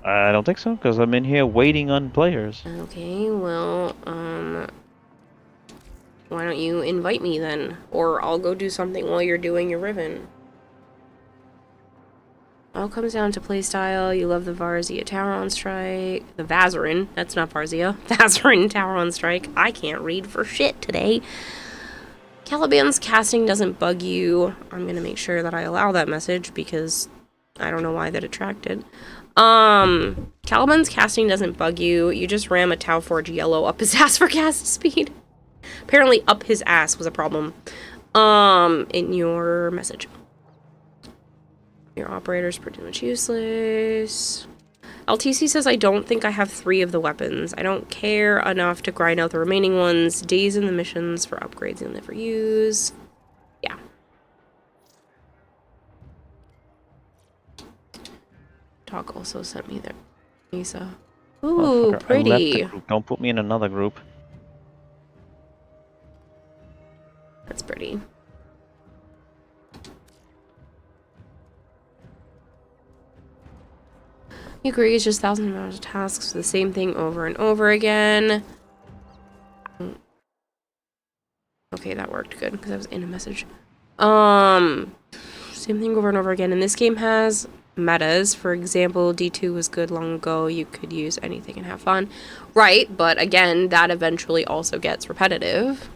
I don't think so, because I'm in here waiting on players. Okay, well, why don't you invite me then? Or I'll go do something while you're doing your Riven. All comes down to playstyle. You love the Varzia Tower on Strike. The Vazarin. That's not Varzia. Vazarin Tower on Strike. I can't read for shit today. Caliban's casting doesn't bug you. I'm gonna make sure that I allow that message because I don't know why that attracted. Caliban's casting doesn't bug you. You just ram a Tau Forge yellow up his ass for cast speed. Apparently up his ass was a problem. In your message. Your operator's pretty much useless. LTC says, I don't think I have 3 of the weapons. I don't care enough to grind out the remaining ones. Days in the missions for upgrades you'll never use. Yeah. Talk also sent me there. Lisa. Ooh, pretty. I left the group. Don't put me in another group. That's pretty. You agree, it's just thousands of hours of tasks for the same thing over and over again. Okay, that worked good because I was in a message. Same thing over and over again. And this game has metas. For example, D2 was good long ago. You could use anything and have fun. Right, but again, that eventually also gets repetitive.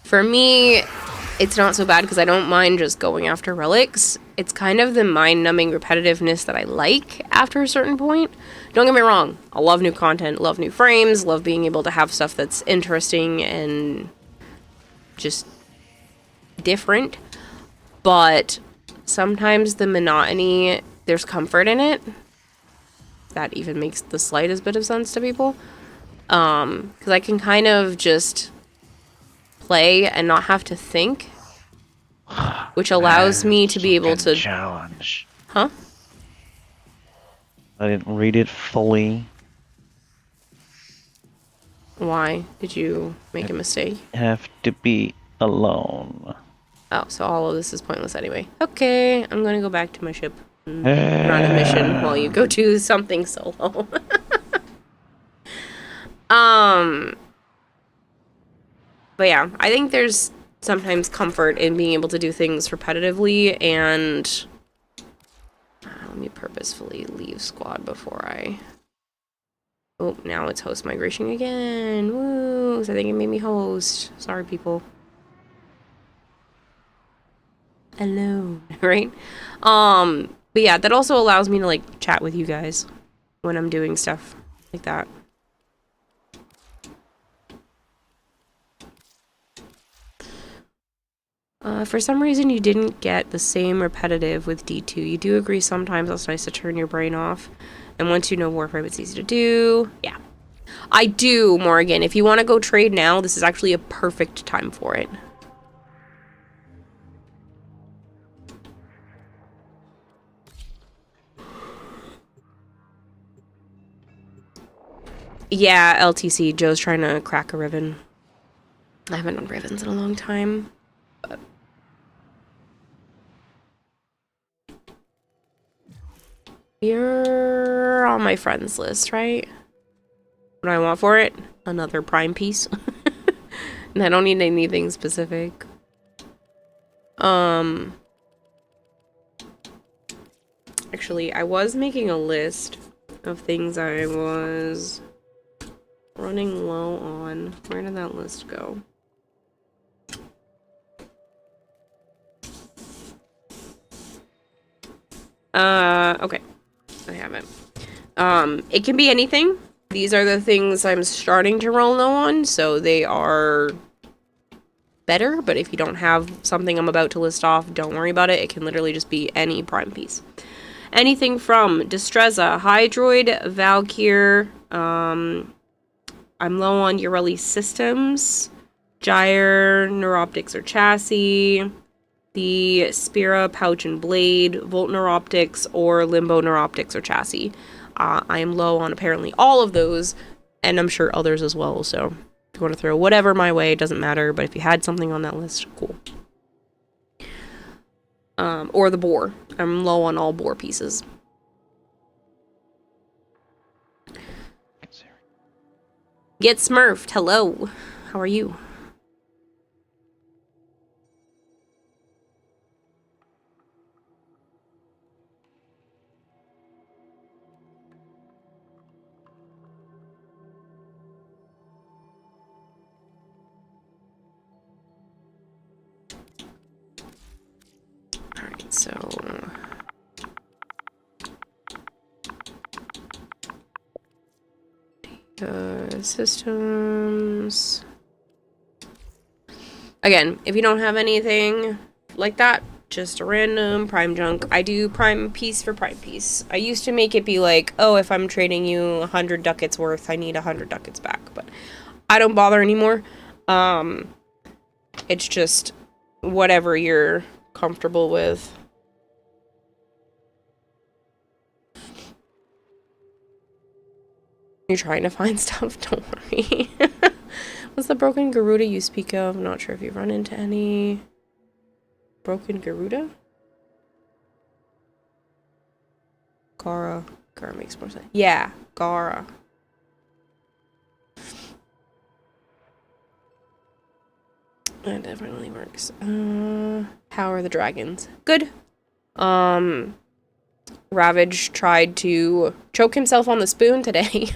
For me, it's not so bad because I don't mind just going after relics. It's kind of the mind-numbing repetitiveness that I like after a certain point. Don't get me wrong. I love new content, love new frames, love being able to have stuff that's interesting and just different. But sometimes the monotony, there's comfort in it. That even makes the slightest bit of sense to people. Because I can kind of just play and not have to think, which allows me to be able to challenge. Huh? I didn't read it fully. Why did you make a mistake? Have to be alone. Oh, so all of this is pointless anyway. Okay, I'm gonna go back to my ship and run a mission while you go do something solo. But yeah, I think there's sometimes comfort in being able to do things repetitively, and let me purposefully leave squad before I... Oh, now it's host migration again. Woo! So I think it made me host. Sorry, people. Alone, right? But yeah, that also allows me to like chat with you guys when I'm doing stuff like that. For some reason, you didn't get the same repetitive with D2. You do agree sometimes it's nice to turn your brain off. And once you know Warframe, it's easy to do. Yeah. I do, Morgan. If you want to go trade now, this is actually a perfect time for it. Yeah, LTC. Joe's trying to crack a Riven. I haven't done Rivens in a long time. But you're on my friends list, right? What do I want for it? Another prime piece. And I don't need anything specific. Actually, I was making a list of things I was running low on. Where did that list go? Okay. I have it. It can be anything. These are the things I'm starting to roll low on, so they are better, but if you don't have something I'm about to list off, don't worry about it. It can literally just be any prime piece. Anything from Distreza, Hydroid, Valkyr, I'm low on Ureli Systems, Gyre, Neuroptics or Chassis, the Spira Pouch and Blade, Volt Neuroptics, or Limbo Neuroptics or Chassis. I am low on apparently all of those, and I'm sure others as well, so if you want to throw whatever my way, it doesn't matter, but if you had something on that list, cool. Or the boar. I'm low on all boar pieces. Get Smurfed, hello. How are you? Alright, so... systems... Again, if you don't have anything like that, just a random prime junk. I do prime piece for prime piece. I used to make it be like, oh, if I'm trading you 100 ducats worth, I need 100 ducats back, but I don't bother anymore. It's just whatever you're comfortable with. You're trying to find stuff, don't worry. What's the broken Garuda you speak of? I'm not sure if you've run into any. Broken Garuda? Gara. Gara makes more sense. Yeah, Gara. That definitely works. How are the dragons? Good. Ravage tried to choke himself on the spoon today.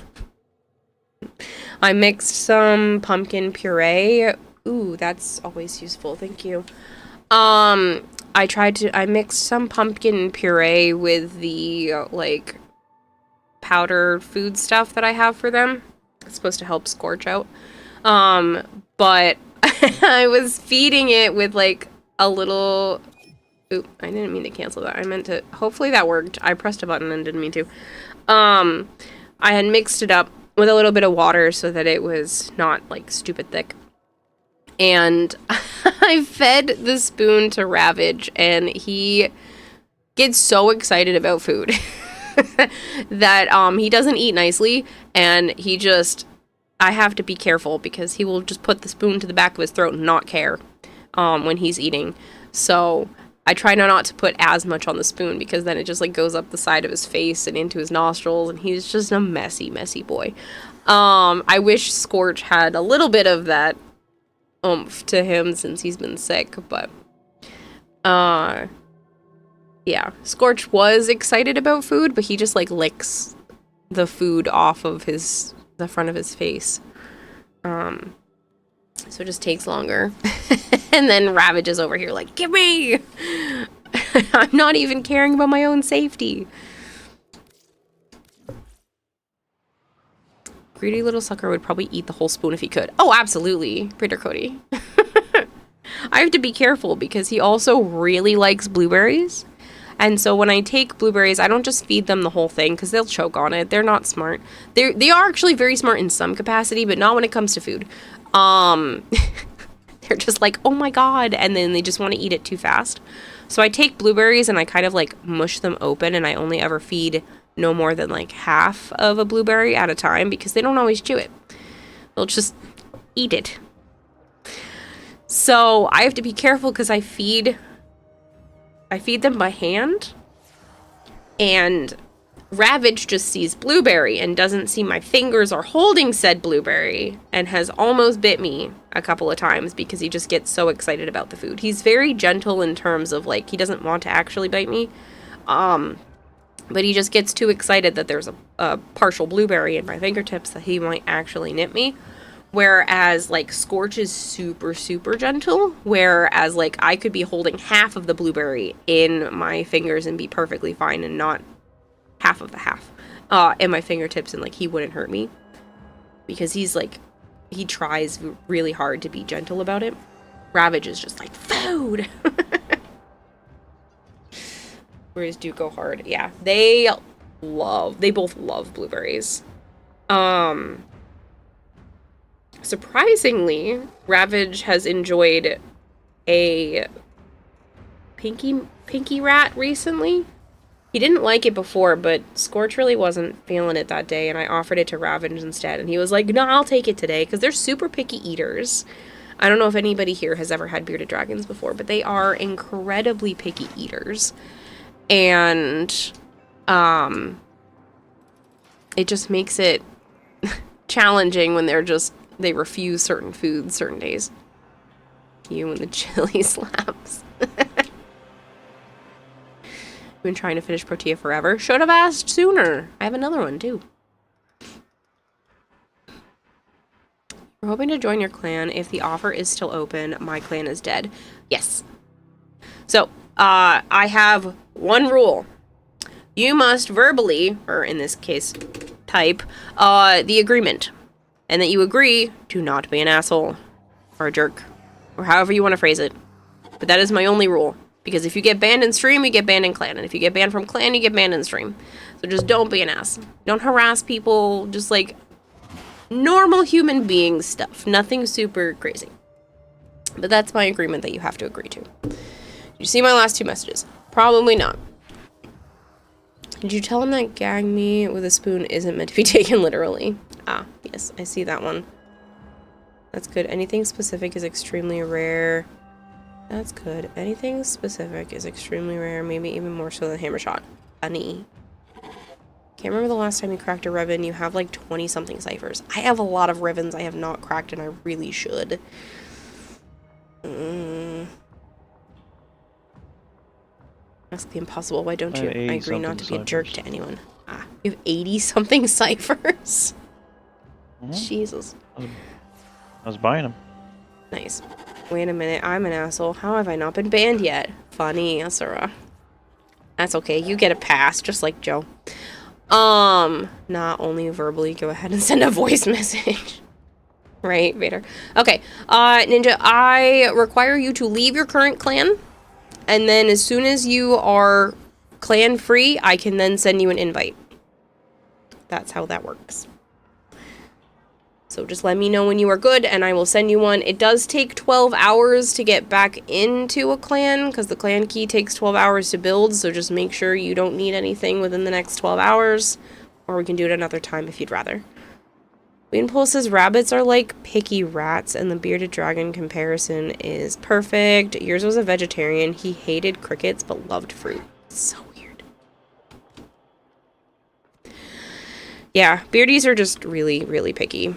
I mixed some pumpkin puree. Ooh, that's always useful. Thank you. I mixed some pumpkin puree with the, like, powdered food stuff that I have for them. It's supposed to help Scorch out. But I was feeding it with, like, a little... Oop, I didn't mean to cancel that. I meant to... Hopefully that worked. I pressed a button and didn't mean to. I had mixed it up with a little bit of water so that it was not, like, stupid thick. And I fed the spoon to Ravage, and he gets so excited about food that he doesn't eat nicely, and he just... I have to be careful because he will just put the spoon to the back of his throat and not care when he's eating. So I try not to put as much on the spoon because then it just like goes up the side of his face and into his nostrils, and he's just a messy, messy boy. I wish Scorch had a little bit of that oomph to him since he's been sick, but yeah, Scorch was excited about food, but he just like licks the food off of the front of his face. So it just takes longer. And then Ravage is over here like, give me! I'm not even caring about my own safety. Greedy little sucker would probably eat the whole spoon if he could. Oh, absolutely, Prater Cody. I have to be careful because he also really likes blueberries. And so when I take blueberries, I don't just feed them the whole thing because they'll choke on it. They're not smart. They are actually very smart in some capacity, but not when it comes to food. They're just like, oh my god, and then they just want to eat it too fast. So I take blueberries and I kind of like mush them open, and I only ever feed no more than like half of a blueberry at a time because they don't always chew it. They'll just eat it. So I have to be careful because I feed them by hand, and Ravage just sees blueberry and doesn't see my fingers are holding said blueberry and has almost bit me a couple of times because he just gets so excited about the food. He's very gentle in terms of like, he doesn't want to actually bite me, but he just gets too excited that there's a partial blueberry in my fingertips that he might actually nip me. Whereas, like, Scorch is super, super gentle. Whereas, like, I could be holding half of the blueberry in my fingers and be perfectly fine and not half of the half in my fingertips, and, like, he wouldn't hurt me. Because he's, like, he tries really hard to be gentle about it. Ravage is just like, food! Whereas do go hard. Yeah, they both love blueberries. Surprisingly, Ravage has enjoyed a pinky rat recently. He didn't like it before, but Scorch really wasn't feeling it that day, and I offered it to Ravage instead, and he was like, no, I'll take it today, because they're super picky eaters. I don't know if anybody here has ever had bearded dragons before, but they are incredibly picky eaters. And, it just makes it challenging when they refuse certain foods certain days. You and the chili slaps. Been trying to finish Protea forever. Should have asked sooner. I have another one too. We're hoping to join your clan. If the offer is still open, my clan is dead. Yes. So, I have one rule. You must verbally, or in this case, type, the agreement. And that you agree to not be an asshole. Or a jerk. Or however you want to phrase it. But that is my only rule. Because if you get banned in stream, you get banned in clan. And if you get banned from clan, you get banned in stream. So just don't be an ass. Don't harass people. Just like normal human being stuff. Nothing super crazy. But that's my agreement that you have to agree to. Did you see my last two messages? Probably not. Did you tell him that gag me with a spoon isn't meant to be taken literally? Ah, yes, I see that one. That's good. Anything specific is extremely rare. That's good. Anything specific is extremely rare, maybe even more so than hammer shot. Funny. Can't remember the last time you cracked a Revan. You have like 20-something ciphers. I have a lot of Revans I have not cracked, and I really should. Ask the impossible. Why don't you? I agree not to be a jerk to anyone. Ah, you have 80-something ciphers? Jesus. I was buying them. Nice. Wait a minute, I'm an asshole. How have I not been banned yet? Funny, Asura. That's okay, you get a pass, just like Joe. Not only verbally, go ahead and send a voice message. Right, Vader? Okay, Ninja, I require you to leave your current clan, and then as soon as you are clan free, I can then send you an invite. That's how that works. So just let me know when you are good, and I will send you one. It does take 12 hours to get back into a clan, because the clan key takes 12 hours to build, so just make sure you don't need anything within the next 12 hours, or we can do it another time if you'd rather. Wienpool says rabbits are like picky rats, and the bearded dragon comparison is perfect. Yours was a vegetarian. He hated crickets, but loved fruit. So weird. Yeah, beardies are just really, really picky.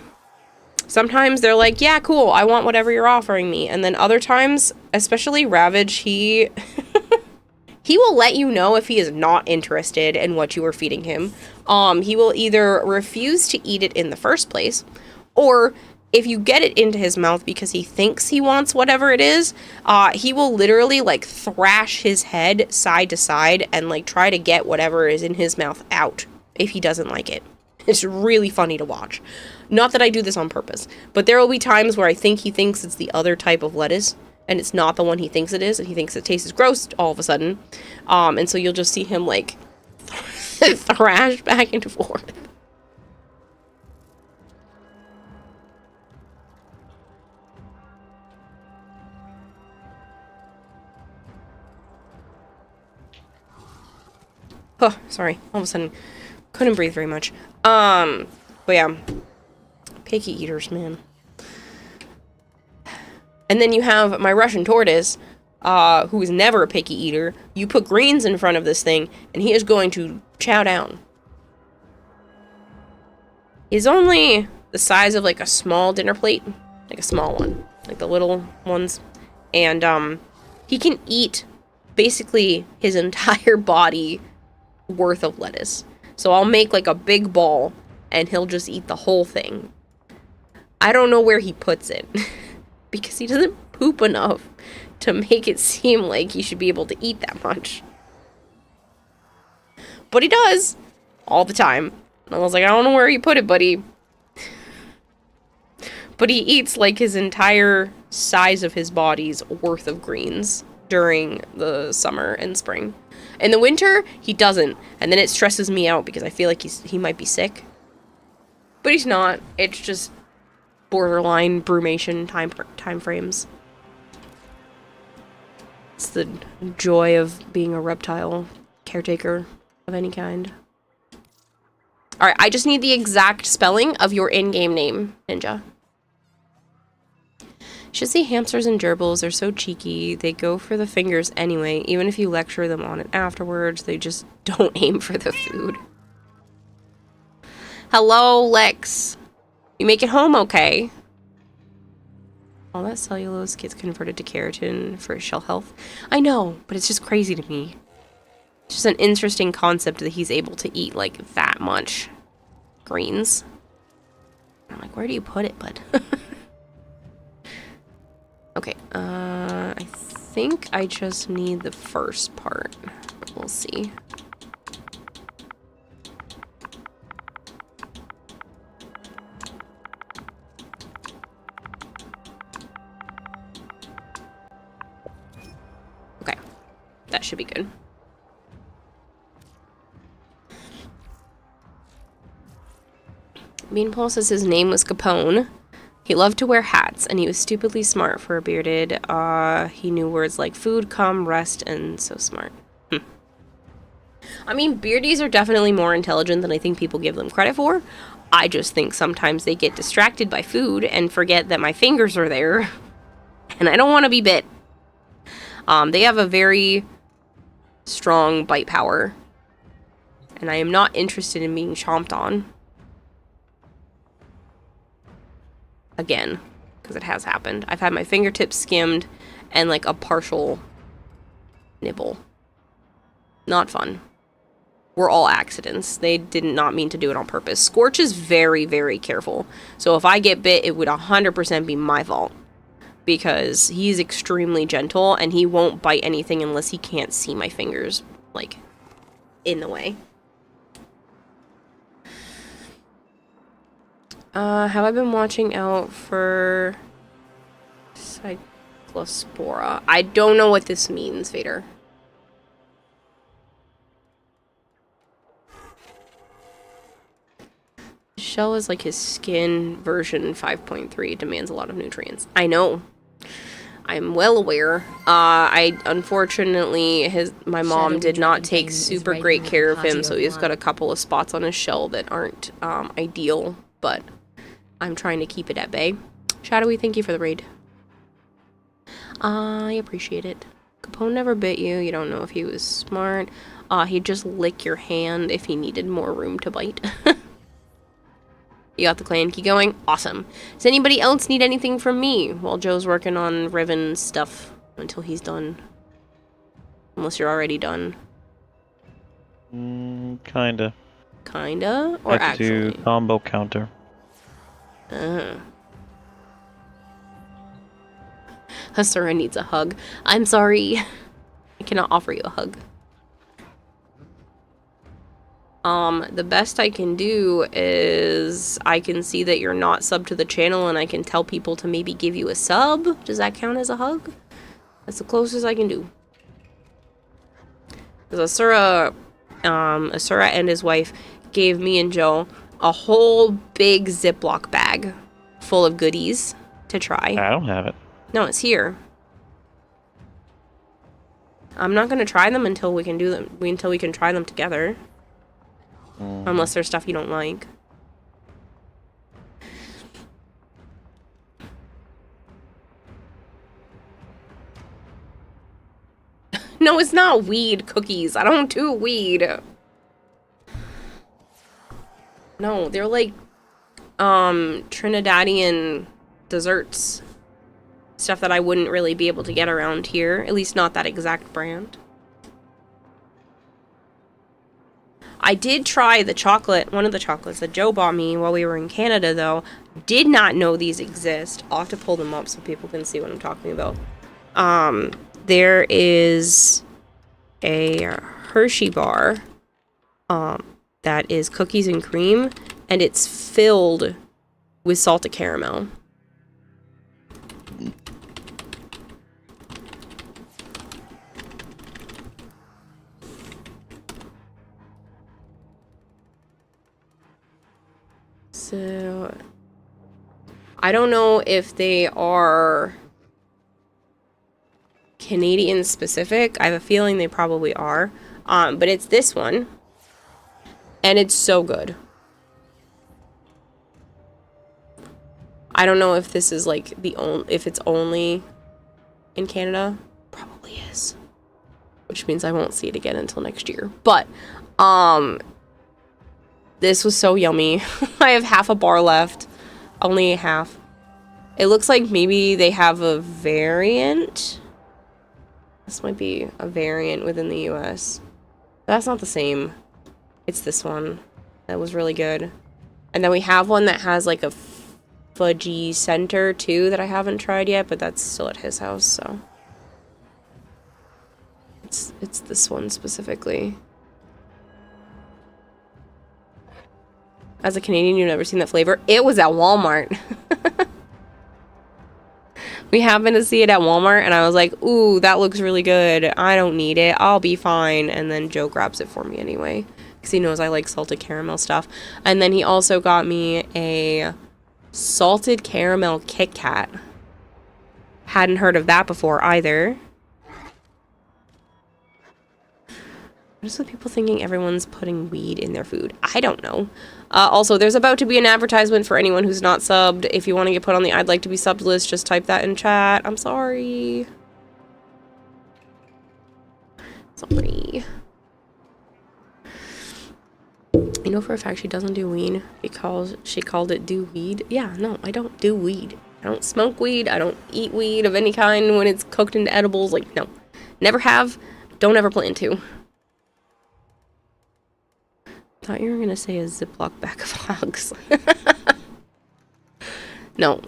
Sometimes they're like, yeah, cool, I want whatever you're offering me. And then other times, especially Ravage, he will let you know if he is not interested in what you are feeding him. He will either refuse to eat it in the first place, or if you get it into his mouth because he thinks he wants whatever it is, he will literally like thrash his head side to side and like try to get whatever is in his mouth out if he doesn't like it. It's really funny to watch. Not that I do this on purpose, but there will be times where I think he thinks it's the other type of lettuce, and it's not the one he thinks it is, and he thinks it tastes gross all of a sudden. And so you'll just see him, like, thrash back and forth. Oh, sorry. All of a sudden, couldn't breathe very much. But yeah. Picky eaters, man. And then you have my Russian tortoise, who is never a picky eater. You put greens in front of this thing, and he is going to chow down. He's only the size of, like, a small dinner plate. Like, a small one. Like, the little ones. And, he can eat, basically, his entire body worth of lettuce. So I'll make, like, a big ball, and he'll just eat the whole thing. I don't know where he puts it. Because he doesn't poop enough to make it seem like he should be able to eat that much. But he does. All the time. And I was like, I don't know where you put it, buddy. But he eats like his entire size of his body's worth of greens during the summer and spring. In the winter, he doesn't. And then it stresses me out because I feel like he might be sick. But he's not. It's just borderline brumation time frames. It's the joy of being a reptile caretaker of any kind. Alright, I just need the exact spelling of your in-game name, Ninja. Should see hamsters and gerbils, they're so cheeky. They go for the fingers anyway. Even if you lecture them on it afterwards, they just don't aim for the food. Hello, Lex. You make it home okay? All that cellulose gets converted to keratin for shell health. I know, but it's just crazy to me. It's just an interesting concept that he's able to eat, like, that much greens. I'm like, where do you put it, bud? Okay, I think I just need the first part. We'll see. Okay, that should be good. Beanpole says his name was Capone. He loved to wear hats, and he was stupidly smart for a bearded. He knew words like food, come, rest, and so smart. I mean, beardies are definitely more intelligent than I think people give them credit for. I just think sometimes they get distracted by food and forget that my fingers are there. And I don't want to be bit. They have a very strong bite power. And I am not interested in being chomped on. Again, because it has happened. I've had my fingertips skimmed and like a partial nibble. Not fun. Were all accidents. They did not mean to do it on purpose. Scorch is very, very careful. So if I get bit, it would 100% be my fault. Because he's extremely gentle and he won't bite anything unless he can't see my fingers, like, in the way. Have I been watching out for Cyclospora? I don't know what this means, Vader. Shell is like his skin version 5.3, demands a lot of nutrients. I know. I'm well aware. Unfortunately, my mom did not take super great care of him, so he's got a couple of spots on his shell that aren't ideal, but I'm trying to keep it at bay. Shadowy, thank you for the raid. I appreciate it. Capone never bit you. You don't know if he was smart. He'd just lick your hand if he needed more room to bite. You got the clan key going? Awesome. Does anybody else need anything from me while Joe's working on Riven stuff until he's done? Unless you're already done. Kinda. Kinda? Or actually? Do combo counter. Hasura needs a hug. I'm sorry. I cannot offer you a hug. The best I can do is I can see that you're not subbed to the channel and I can tell people to maybe give you a sub. Does that count as a hug? That's the closest I can do. Because Asura and his wife gave me and Joe a whole big Ziploc bag full of goodies to try. I don't have it. No, it's here. I'm not gonna try them until we can do them. Until we can try them together. Unless there's stuff you don't like. No, it's not weed cookies. I don't do weed. No, they're like Trinidadian desserts. Stuff that I wouldn't really be able to get around here. At least not that exact brand. I did try the chocolate, one of the chocolates that Joe bought me while we were in Canada, though. Did not know these exist. I'll have to pull them up so people can see what I'm talking about. There is a Hershey bar that is cookies and cream, and it's filled with salted caramel. So, I don't know if they are Canadian specific. I have a feeling they probably are. But it's this one. And it's so good. I don't know if this is like if it's only in Canada. Probably is. Which means I won't see it again until next year. But, this was so yummy. I have half a bar left. Only half. It looks like maybe they have a variant. This might be a variant within the US. That's not the same. It's this one. That was really good. And then we have one that has like a fudgy center too that I haven't tried yet, but that's still at his house, so. It's this one specifically. As a Canadian, you've never seen that flavor? It was at Walmart. We happened to see it at Walmart, and I was like, ooh, that looks really good. I don't need it. I'll be fine. And then Joe grabs it for me anyway, because he knows I like salted caramel stuff. And then he also got me a salted caramel Kit Kat. Hadn't heard of that before either. What is with people thinking everyone's putting weed in their food? I don't know. Also, there's about to be an advertisement for anyone who's not subbed. If you want to get put on the I'd like to be subbed list, just type that in chat. I'm sorry. Sorry. You know for a fact she doesn't do weed because she called it do weed. Yeah, no, I don't do weed. I don't smoke weed. I don't eat weed of any kind when it's cooked into edibles. Like, no. Never have. Don't ever plan to. Thought you were gonna say a Ziploc bag of hugs. No.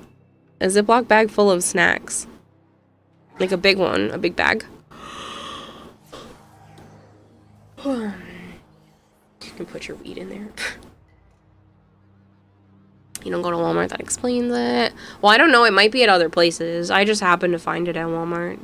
A Ziploc bag full of snacks. Like a big one. A big bag. You can put your weed in there. You don't go to Walmart, that explains it. Well, I don't know. It might be at other places. I just happened to find it at Walmart.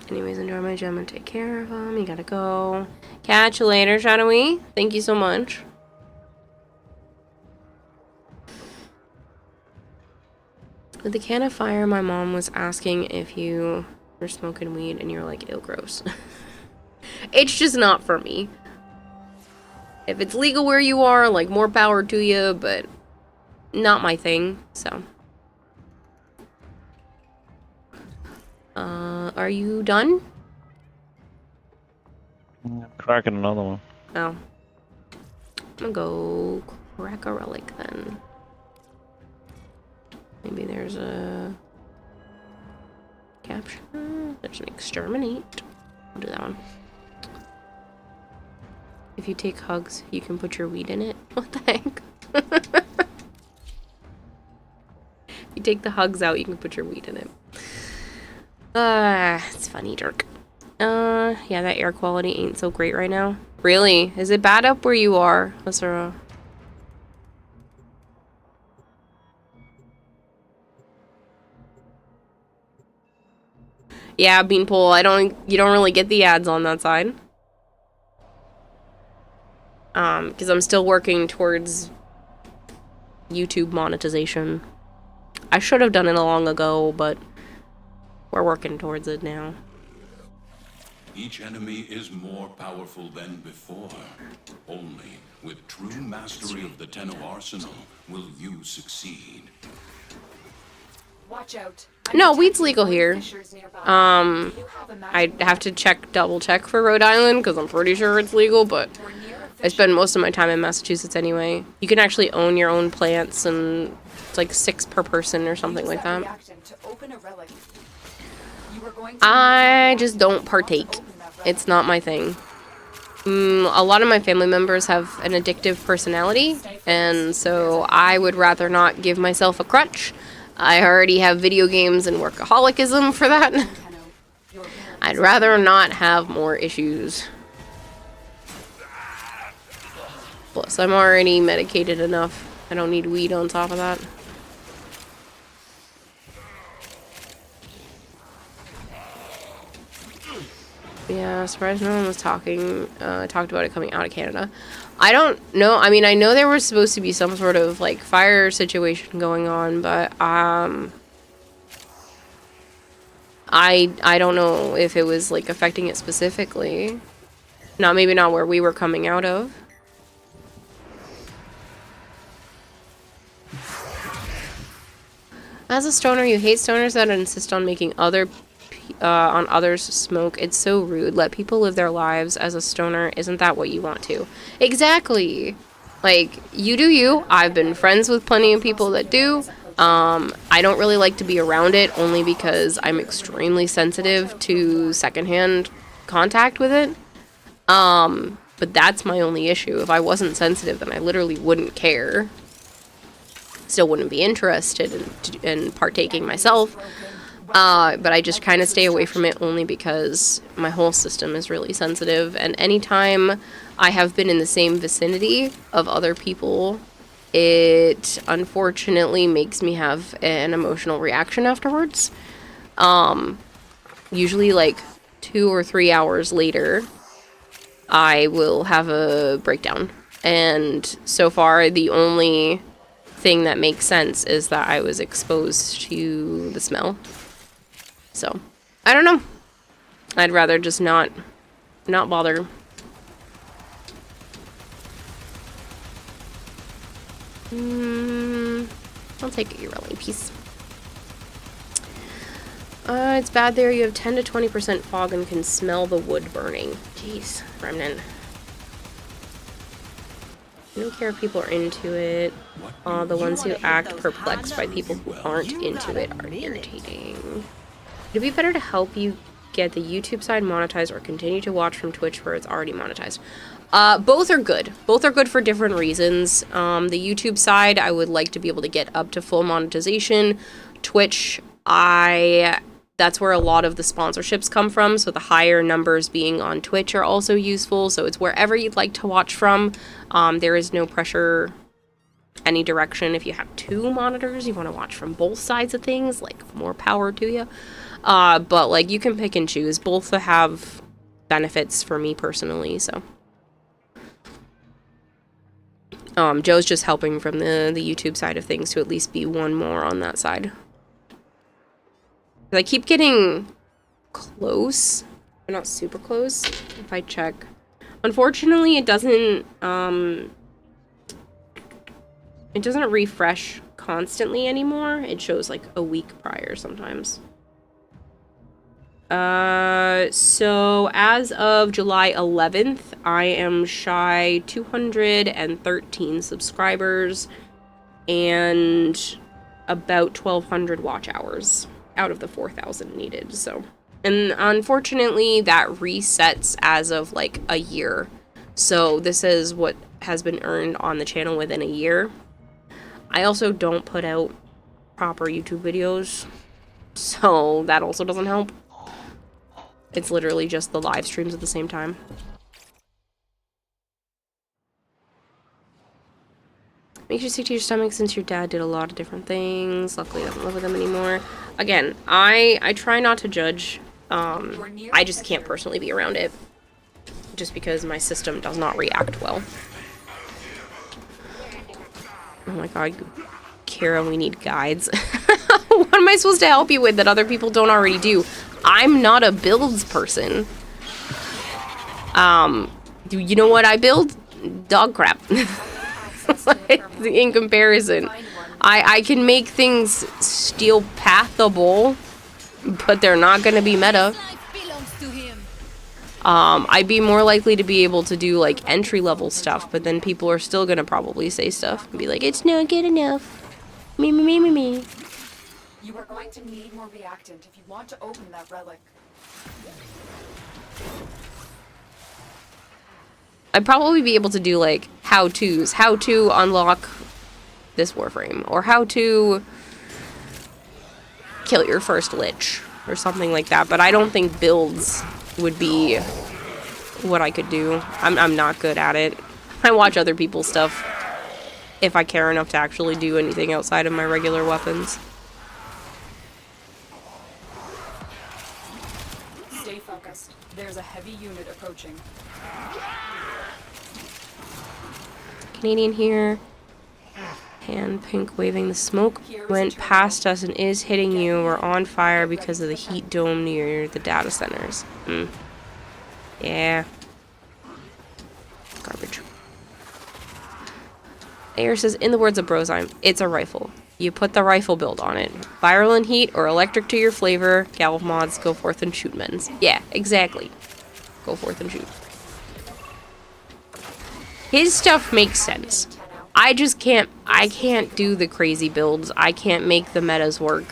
Anyways, enjoy my gem and take care of them. You gotta go. Catch you later, Shadowy. Thank you so much. With the can of fire, my mom was asking if you were smoking weed, and you're like, ew, gross. It's just not for me. If it's legal where you are, like, more power to you, but not my thing, so. Are you done? I'm cracking another one. Oh. I'm gonna go crack a relic then. Maybe there's a capture. There's an exterminate. I'll do that one. If you take hugs, you can put your weed in it. What the heck? If you take the hugs out, you can put your weed in it. It's funny, jerk. Yeah, that air quality ain't so great right now. Really? Is it bad up where you are, Asura? Yeah, Beanpole, you don't really get the ads on that side. Because I'm still working towards YouTube monetization. I should have done it long ago, but we're working towards it now. Each enemy is more powerful than before. Only with true mastery of the Tenno arsenal will you succeed. Watch out. No, weed's legal here. I'd have to double check for Rhode Island, because I'm pretty sure it's legal, but I spend most of my time in Massachusetts anyway. You can actually own your own plants, and it's like 6 per person or something like that. I just don't partake. It's not my thing. A lot of my family members have an addictive personality, and so I would rather not give myself a crutch. I already have video games and workaholicism for that. I'd rather not have more issues. Plus, I'm already medicated enough. I don't need weed on top of that. Yeah, surprised no one was talked about it coming out of Canada. I don't know. I mean, I know there was supposed to be some sort of, like, fire situation going on, but, I don't know if it was, like, affecting it specifically. Maybe not where we were coming out of. As a stoner, you hate stoners that insist on making on others smoke. It's so rude. Let people live their lives. As a stoner, isn't that what you want to? Exactly. Like, you do you. I've been friends with plenty of people that do. I don't really like to be around it, only because I'm extremely sensitive to secondhand contact with it. But that's my only issue. If I wasn't sensitive, then I literally wouldn't care. Still wouldn't be interested in partaking myself. But I just kind of stay away from it only because my whole system is really sensitive. And anytime I have been in the same vicinity of other people, it unfortunately makes me have an emotional reaction afterwards. Usually like 2 or 3 hours later, I will have a breakdown. And so far, the only thing that makes sense is that I was exposed to the smell. So, I don't know. I'd rather just not bother. I'll take it, your rolling piece. It's bad there. You have 10 to 20% fog and can smell the wood burning. Jeez, Remnant. I don't care if people are into it. The ones who act perplexed by people who aren't into it are irritating. It'd be better to help you get the YouTube side monetized or continue to watch from Twitch where it's already monetized. Both are good. Both are good for different reasons. The YouTube side, I would like to be able to get up to full monetization. Twitch, that's where a lot of the sponsorships come from, so the higher numbers being on Twitch are also useful, so it's wherever you'd like to watch from. There is no pressure any direction. If you have 2 monitors, you want to watch from both sides of things, like, more power to you. But, like, you can pick and choose. Both have benefits for me personally, so. Joe's just helping from the YouTube side of things to at least be one more on that side. I keep getting close, but not super close, if I check. Unfortunately, it doesn't refresh constantly anymore. It shows like a week prior sometimes. So as of July 11th, I am shy 213 subscribers and about 1,200 watch hours out of the 4,000 needed, so. And unfortunately, that resets as of like a year. So this is what has been earned on the channel within a year. I also don't put out proper YouTube videos, so that also doesn't help. It's literally just the live streams at the same time. Makes you sick to your stomach since your dad did a lot of different things. Luckily, he doesn't live with them anymore. Again, I try not to judge. I just can't personally be around it. Just because my system does not react well. Oh my god, Kara, we need guides. What am I supposed to help you with that other people don't already do? I'm not a builds person. You know what I build? Dog crap. In comparison, I can make things steel pathable, but they're not gonna be meta. I'd be more likely to be able to do like entry-level stuff, but then people are still gonna probably say stuff and be like, it's not good enough. Me. You are going to need more reactant if you want to open that relic. I'd probably be able to do like how-tos, how to unlock this warframe, or how to kill your first lich, or something like that, but I don't think builds would be what I could do. I'm not good at it. I watch other people's stuff if I care enough to actually do anything outside of my regular weapons. Stay focused. There's a heavy unit approaching. Canadian here. Hand pink waving. The smoke went past us and is hitting you. We're on fire because of the heat dome near the data centers. Yeah. Garbage. Ayer says, in the words of Brosime, it's a rifle. You put the rifle build on it. Viral and heat or electric to your flavor. Galv mods, go forth and shoot men's. Yeah, exactly. Go forth and shoot. His stuff makes sense. I just can't, I can't do the crazy builds. I can't make the metas work.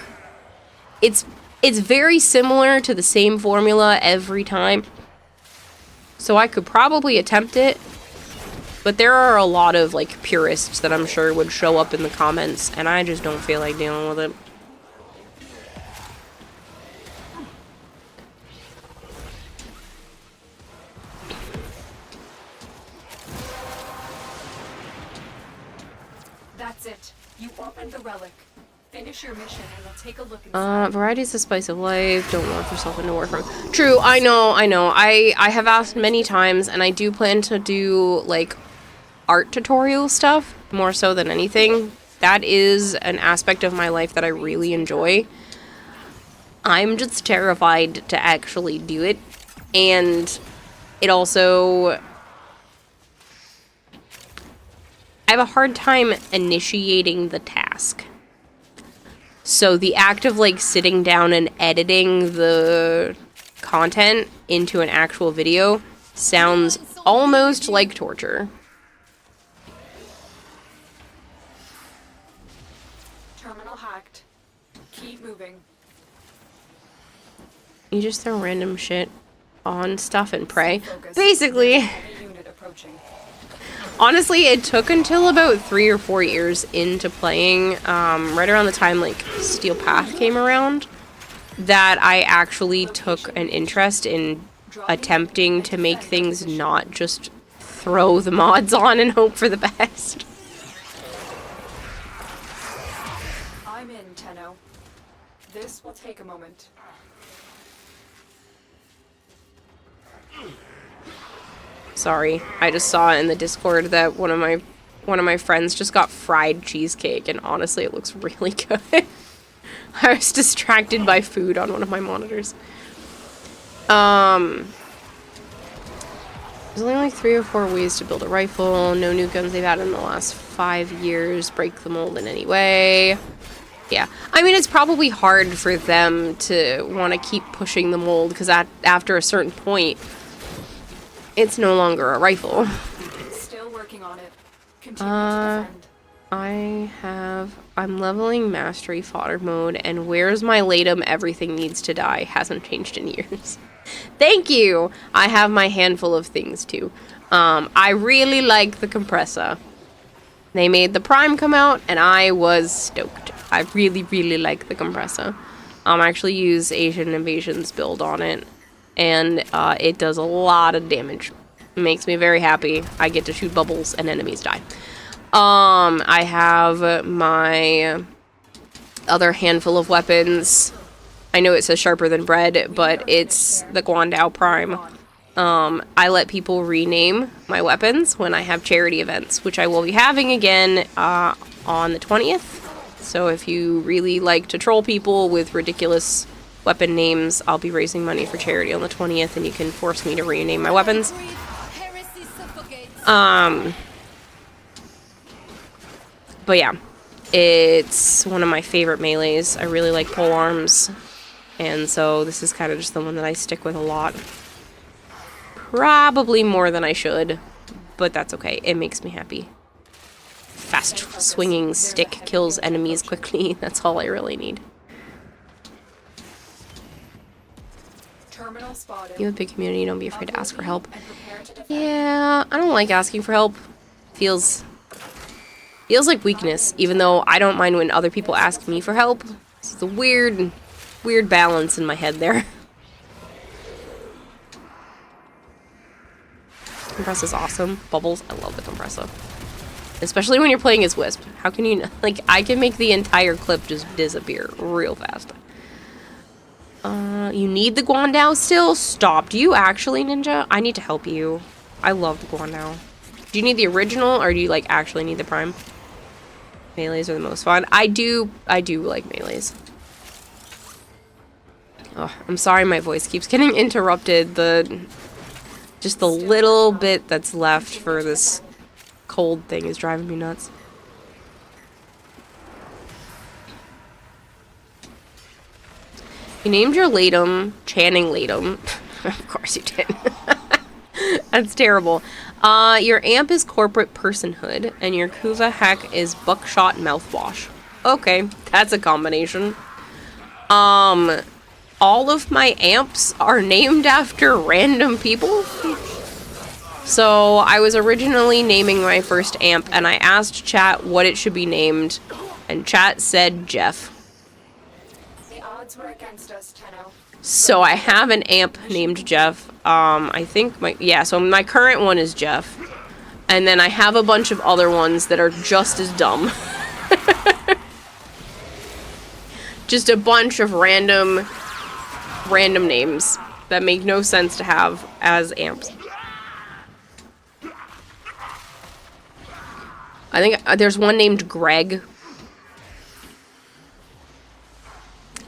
It's very similar to the same formula every time. So I could probably attempt it. But there are a lot of, like, purists that I'm sure would show up in the comments, and I just don't feel like dealing with it. That's it. You opened the relic. Finish your mission and we'll take a look inside. Variety is the spice of life. Don't lock yourself into work from. True, I know. I have asked many times, and I do plan to do, like, art tutorial stuff, more so than anything. That is an aspect of my life that I really enjoy. I'm just terrified to actually do it, and it also... I have a hard time initiating the task. So the act of, like, sitting down and editing the content into an actual video sounds almost like torture. Hacked. Keep moving. You just throw random shit on stuff and pray. Basically. Honestly, it took until about 3 or 4 years into playing, right around the time, like, Steel Path came around, that I actually took an interest in attempting to make things not just throw the mods on and hope for the best. This will take a moment. Sorry, I just saw in the Discord that one of my friends just got fried cheesecake, and honestly, it looks really good. I was distracted by food on one of my monitors. There's only like 3 or 4 ways to build a rifle. No new guns they've had in the last 5 years break the mold in any way. Yeah, I mean, it's probably hard for them to want to keep pushing the mold, because after a certain point, it's no longer a rifle. Still working on it. Continue to defend. I'm leveling mastery fodder mode, and where's my Latum everything needs to die hasn't changed in years. Thank you! I have my handful of things, too. I really like the compressor. They made the Prime come out, and I was stoked. I really, really like the compressor. I actually use Asian Invasion's build on it, and it does a lot of damage. It makes me very happy. I get to shoot bubbles and enemies die. I have my other handful of weapons. I know it says sharper than bread, but it's the Guandao Prime. I let people rename my weapons when I have charity events, which I will be having again on the 20th. So if you really like to troll people with ridiculous weapon names, I'll be raising money for charity on the 20th, and you can force me to rename my weapons. But yeah, it's one of my favorite melees. I really like pole arms, and so this is kind of just the one that I stick with a lot. Probably more than I should, but that's okay. It makes me happy. Fast swinging stick kills enemies quickly. That's all I really need. You have a big community, don't be afraid to ask for help. Yeah, I don't like asking for help. Feels like weakness, even though I don't mind when other people ask me for help. It's a weird balance in my head there. Compressor's awesome. Bubbles, I love the compressor. Especially when you're playing as Wisp. How can you, like, I can make the entire clip just disappear real fast. You need the Guandao still? Stop. Do you actually, Ninja? I need to help you. I love the Guandao. Do you need the original, or do you, like, actually need the Prime? Melees are the most fun. I do like melees. Oh, I'm sorry my voice keeps getting interrupted. Just the little bit that's left for this cold thing is driving me nuts. You named your Latum Channing Latum. Of course you did. That's terrible. Your amp is corporate personhood, and your Kuva hack is buckshot mouthwash. Okay, that's a combination. All of my amps are named after random people. So I was originally naming my first amp, and I asked chat what it should be named, and chat said Jeff. The odds were against us, Tenno. So I have an amp named Jeff. I think so my current one is Jeff. And then I have a bunch of other ones that are just as dumb. Just a bunch of random names that make no sense to have as amps. I think there's one named Greg.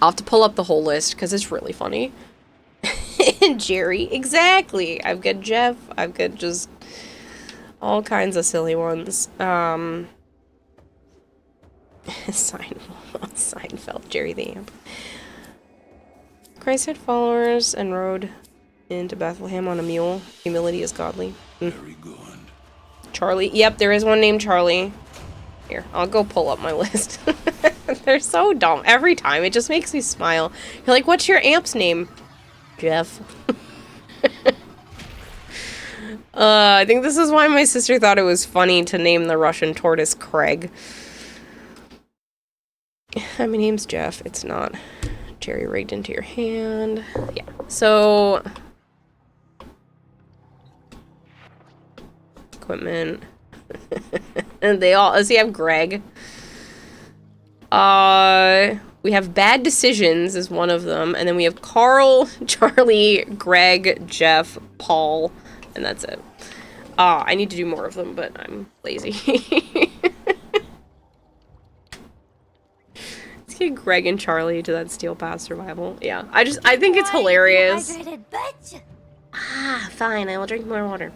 I'll have to pull up the whole list because it's really funny. Jerry, exactly. I've got Jeff. I've got just all kinds of silly ones. Seinfeld, Jerry the Amp. Christ had followers and rode into Bethlehem on a mule. Humility is godly. Very good. Charlie. Yep, there is one named Charlie. Here, I'll go pull up my list. They're so dumb. Every time. It just makes me smile. You're like, what's your amp's name? Jeff. I think this is why my sister thought it was funny to name the Russian tortoise Craig. My name's Jeff. It's not. Jerry rigged into your hand. Yeah. So... equipment. And they all... Let's see, I have Greg. We have Bad Decisions is one of them. And then we have Carl, Charlie, Greg, Jeff, Paul. And that's it. I need to do more of them, but I'm lazy. Let's get Greg and Charlie to that Steel Path survival. Yeah, I think it's hilarious. Fine, I will drink more water.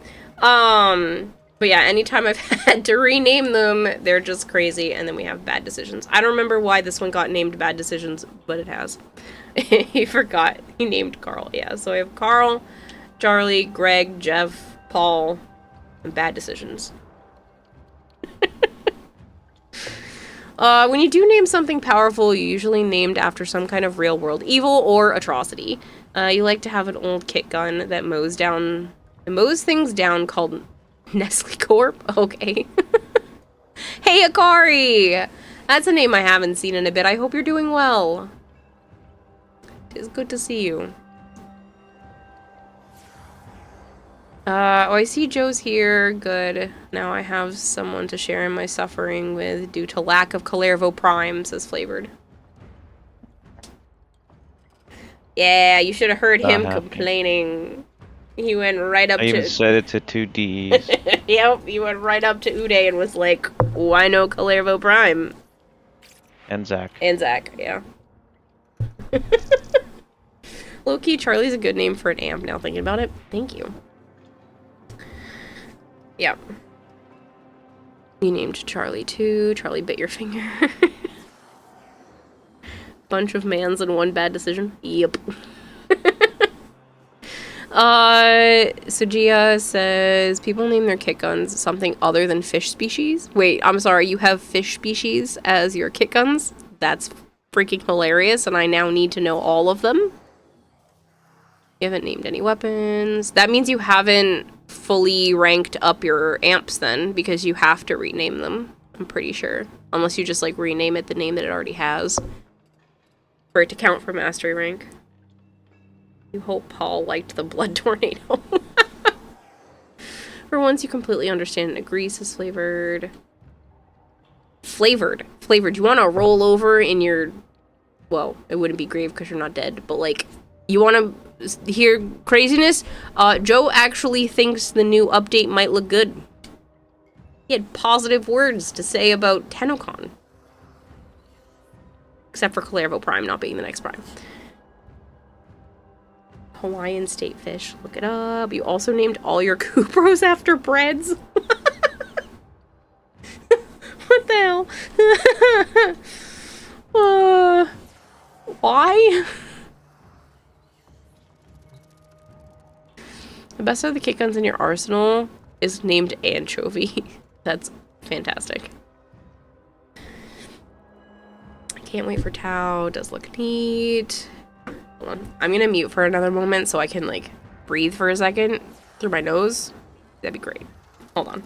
But yeah, anytime I've had to rename them, they're just crazy, and then we have Bad Decisions. I don't remember why this one got named Bad Decisions, but it has. He forgot. He named Carl. Yeah, so we have Carl, Charlie, Greg, Jeff, Paul, and Bad Decisions. When you do name something powerful, you usually named after some kind of real-world evil or atrocity. You like to have an old kit gun that mows things down called Nestle Corp? Okay. Hey, Akari! That's a name I haven't seen in a bit. I hope you're doing well. It's good to see you. I see Joe's here. Good. Now I have someone to share in my suffering with due to lack of Calervo Prime, says Flavored. Yeah, you should have heard him complaining. He went right up to... I even said it to 2Ds. Yep, he went right up to Uday and was like, why no Calervo Prime? And Zach. And Zach, yeah. Low-key, Charlie's a good name for an amp now, thinking about it. Thank you. Yep. You named Charlie too. Charlie bit your finger. Bunch of mans and one bad decision. Yep. Sujia says, people name their kit guns something other than fish species. Wait, I'm sorry, you have fish species as your kit guns? That's freaking hilarious, and I now need to know all of them. You haven't named any weapons. That means you haven't fully ranked up your amps then, because you have to rename them, I'm pretty sure. Unless you just, like, rename it the name that it already has. For it to count for mastery rank. You hope Paul liked the blood tornado. For once you completely understand and agree, says Flavored. Flavored. You want to roll over in your... Well, it wouldn't be grave because you're not dead, but, like, you want to hear craziness? Joe actually thinks the new update might look good. He had positive words to say about Tennocon. Except for Calervo Prime not being the next Prime. Hawaiian state fish. Look it up. You also named all your Cupros after breads. What the hell? Why? The best of the kick guns in your arsenal is named Anchovy. That's fantastic. I can't wait for Tau. Does look neat. Hold on. I'm gonna mute for another moment so I can, like, breathe for a second through my nose. That'd be great. Hold on.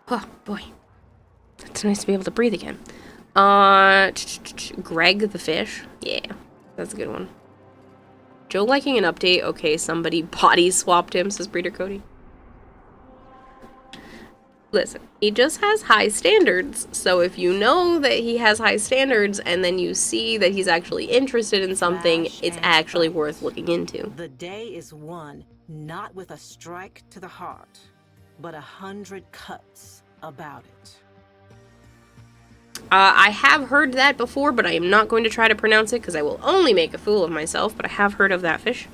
Oh, boy. It's nice to be able to breathe again. Greg the fish. Yeah, that's a good one. Joe liking an update. Okay, somebody body swapped him, says Breeder Cody. Listen, he just has high standards. So if you know that he has high standards and then you see that he's actually interested in something, it's actually worth looking into. The day is won, not with a strike to the heart, but 100 cuts about it. I have heard that before, but I am not going to try to pronounce it because I will only make a fool of myself, but I have heard of that fish.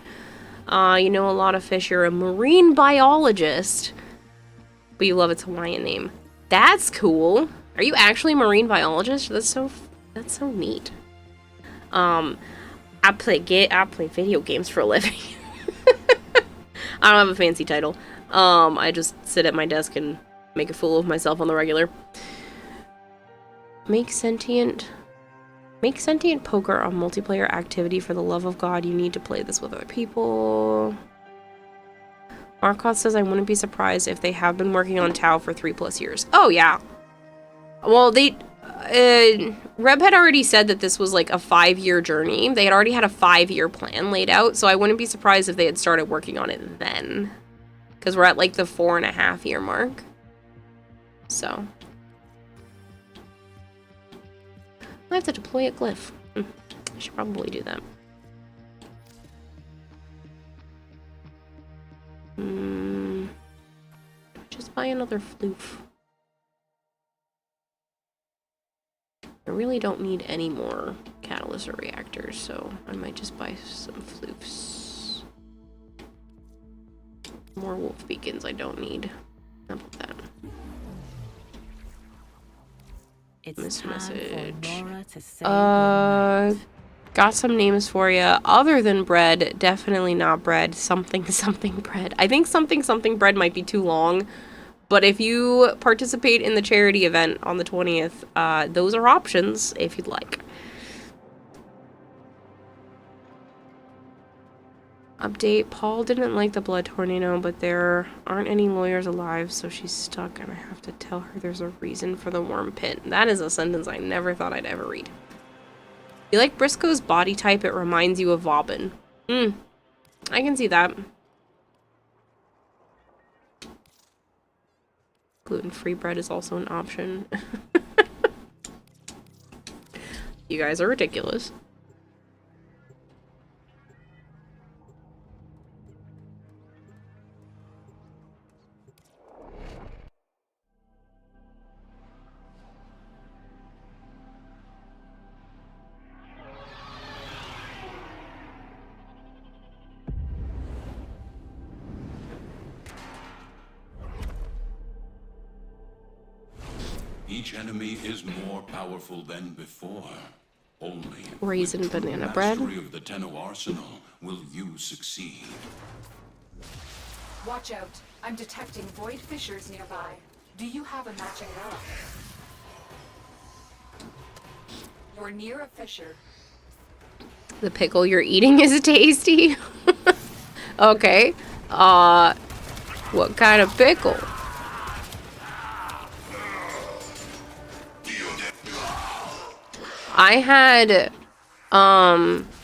You know a lot of fish. You're a marine biologist, but you love its Hawaiian name. That's cool. Are you actually a marine biologist? That's so neat. I play video games for a living. I don't have a fancy title. I just sit at my desk and make a fool of myself on the regular. Make sentient poker a multiplayer activity. For the love of God, you need to play this with other people. Marcoth says, I wouldn't be surprised if they have been working on Tau for 3+ years. Oh, yeah. Well, Reb had already said that this was like a 5-year journey. They had already had a 5-year plan laid out, so I wouldn't be surprised if they had started working on it then. Because we're at like the 4.5-year mark. So. I have to deploy a glyph. I should probably do that. Just buy another floof. I really don't need any more catalyst or reactors, so I might just buy some floofs. More wolf beacons I don't need. How about that? It's time message. for Nora to say got some names for you. Other than bread, definitely not bread. Something bread. I think something bread might be too long. But if you participate in the charity event on the 20th, those are options if you'd like. Update. Paul didn't like the blood tornado, but there aren't any lawyers alive, so she's stuck, and I have to tell her there's a reason for the worm pit. That is a sentence I never thought I'd ever read. You like Briscoe's body type? It reminds you of Vauban. I can see that. Gluten-free bread is also an option. You guys are ridiculous. Each enemy is more powerful than before. Only Raisin banana bread. mastery of the Tenno arsenal will you succeed. Watch out. I'm detecting void fissures nearby. Do you have a matching relic? You're near a fissure. The pickle you're eating is tasty. Okay. What kind of pickle? I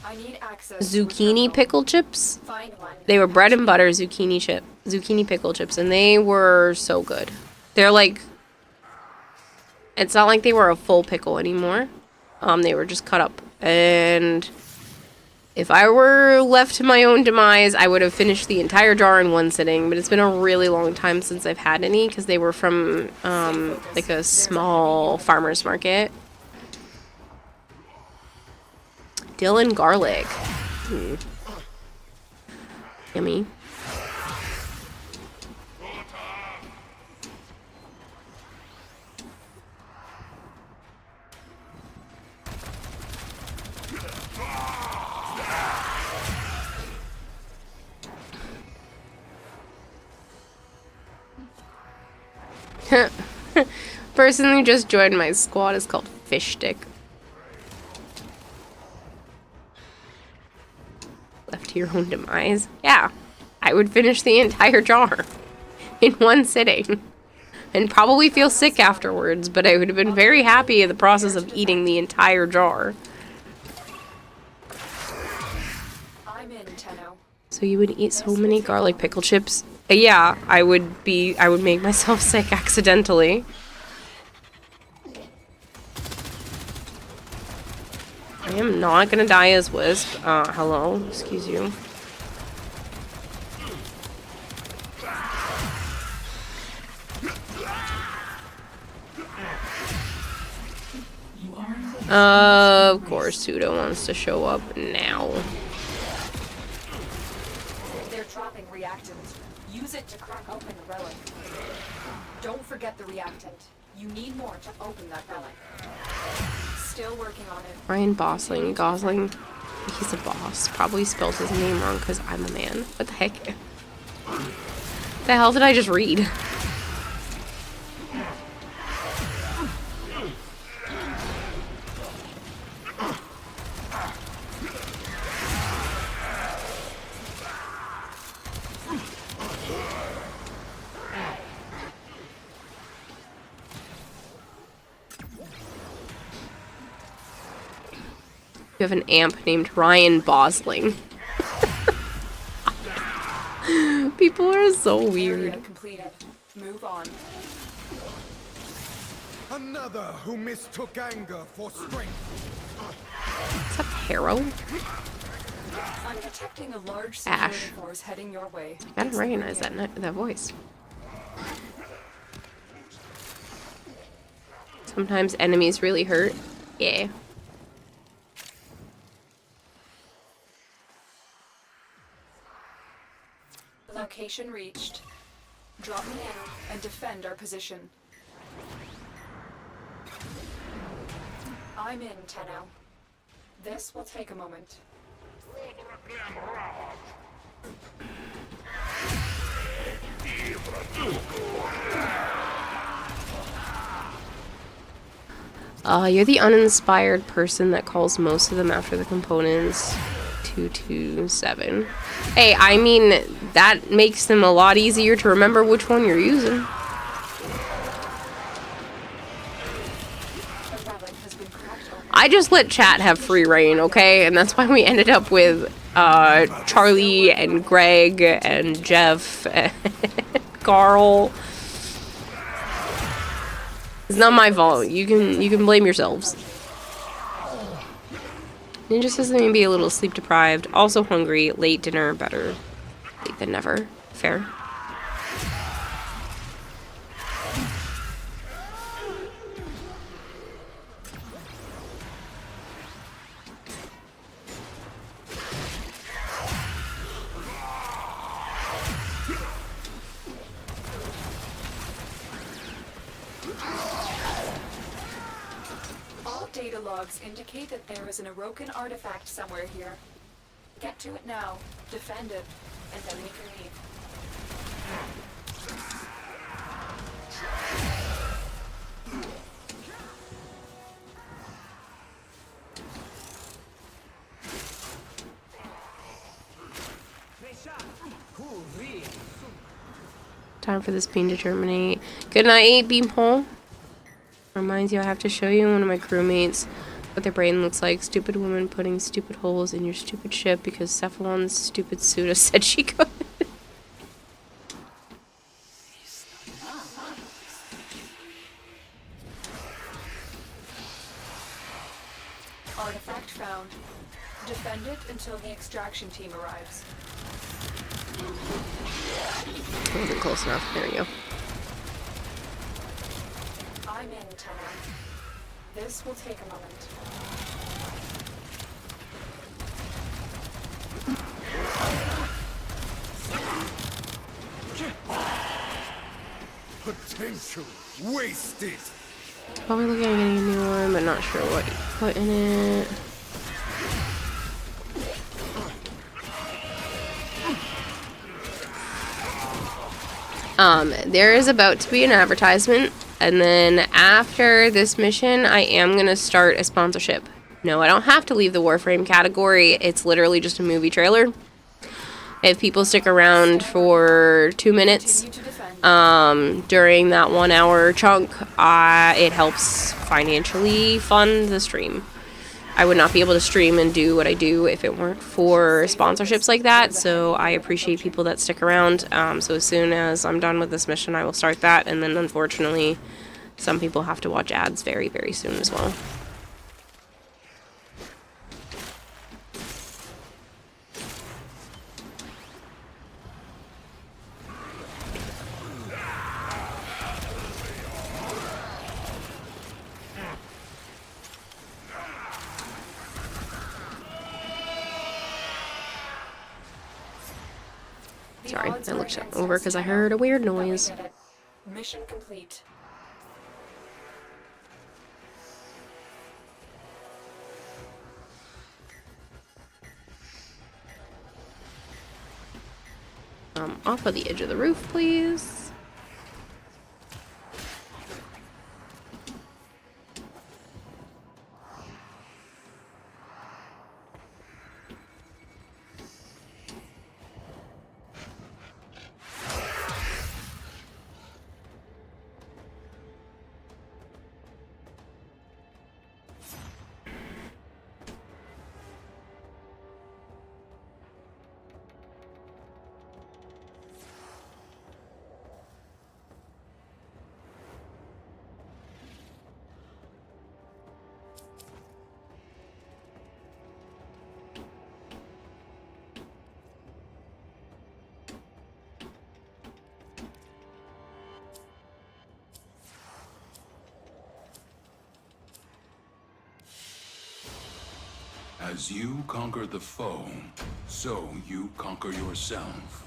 I need access zucchini pickle chips. They were bread and butter zucchini pickle chips, and they were so good. They're like, it's not like they were a full pickle anymore. They were just cut up. And if I were left to my own demise, I would have finished the entire jar in one sitting. But it's been a really long time since I've had any, because they were from like a small farmer's market. Dill and garlic. Yummy. Person who just joined my squad is called Fish Stick. Left to your own demise? Yeah. I would finish the entire jar in one sitting. And probably feel sick afterwards, but I would have been very happy in the process of eating the entire jar. I'm in, Tenno. So you would eat so many garlic pickle chips? Yeah, I would make myself sick accidentally. I am not gonna die as Wisp. Hello, excuse you. Of course, Pseudo wants to show up now. They're dropping reactant. Use it to crack open the relic. Don't forget the reactant. You need more to open that relic. Still working on it. Ryan Gosling. He's a boss. Probably spelled his name wrong because I'm a man. What the heck? The hell did I just read? You have an amp named Ryan Bosling. People are so weird. Completed. Move on. Another who mistook anger for strength. What's up, Harrow? I'm detecting a large security Ash. force heading your way. I don't recognize that voice. Sometimes enemies really hurt. Yeah. Location reached. Drop me in and defend our position. I'm in, Tenno. This will take a moment. You're the uninspired person that calls most of them after the components. 227. Hey, I mean, that makes them a lot easier to remember which one you're using. I just let chat have free reign, okay? And that's why we ended up with Charlie and Greg and Jeff and Carl. It's not my fault. You can blame yourselves. Ninja says they may be a little sleep deprived, also hungry, late dinner, better late than never. Fair. Data logs indicate that there is an Orokin artifact somewhere here. Get to it now, defend it, and then we can leave. Time for this beam to terminate. Good night, Beamhole. Reminds you I have to show you one of my crewmates what their brain looks like. Stupid woman putting stupid holes in your stupid ship because Cephalon's stupid Suda said she could. Artifact found. Defend it until the extraction team arrives. That wasn't close enough. There we go. I'm in, Tenor. This will take a moment. Potential wasted. Probably looking at getting a new one, but not sure what you put in it. There is about to be an advertisement, and then after this mission, I am going to start a sponsorship. No, I don't have to leave the Warframe category. It's literally just a movie trailer. If people stick around for 2 minutes during that 1 hour chunk, it helps financially fund the stream. I would not be able to stream and do what I do if it weren't for sponsorships like that, so I appreciate people that stick around. So as soon as I'm done with this mission, I will start that, and then unfortunately, some people have to watch ads very, very soon as well. Sorry, I looked over because I heard a weird noise. Mission complete. Off of the edge of the roof, please. As you conquer the foe, so you conquer yourself.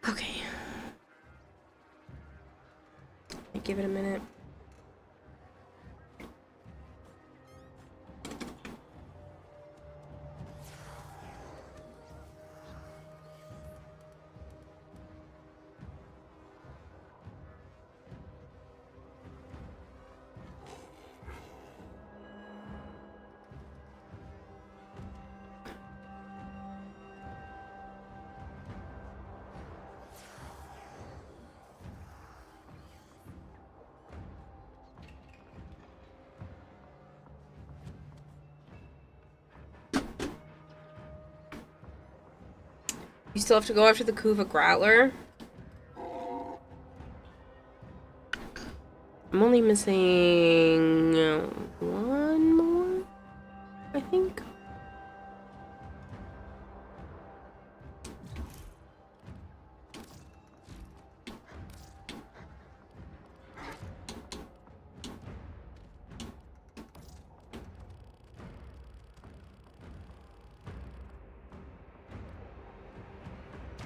Okay. Give it a minute. You still have to go after the Kuva Growler. I'm only missing one more, I think.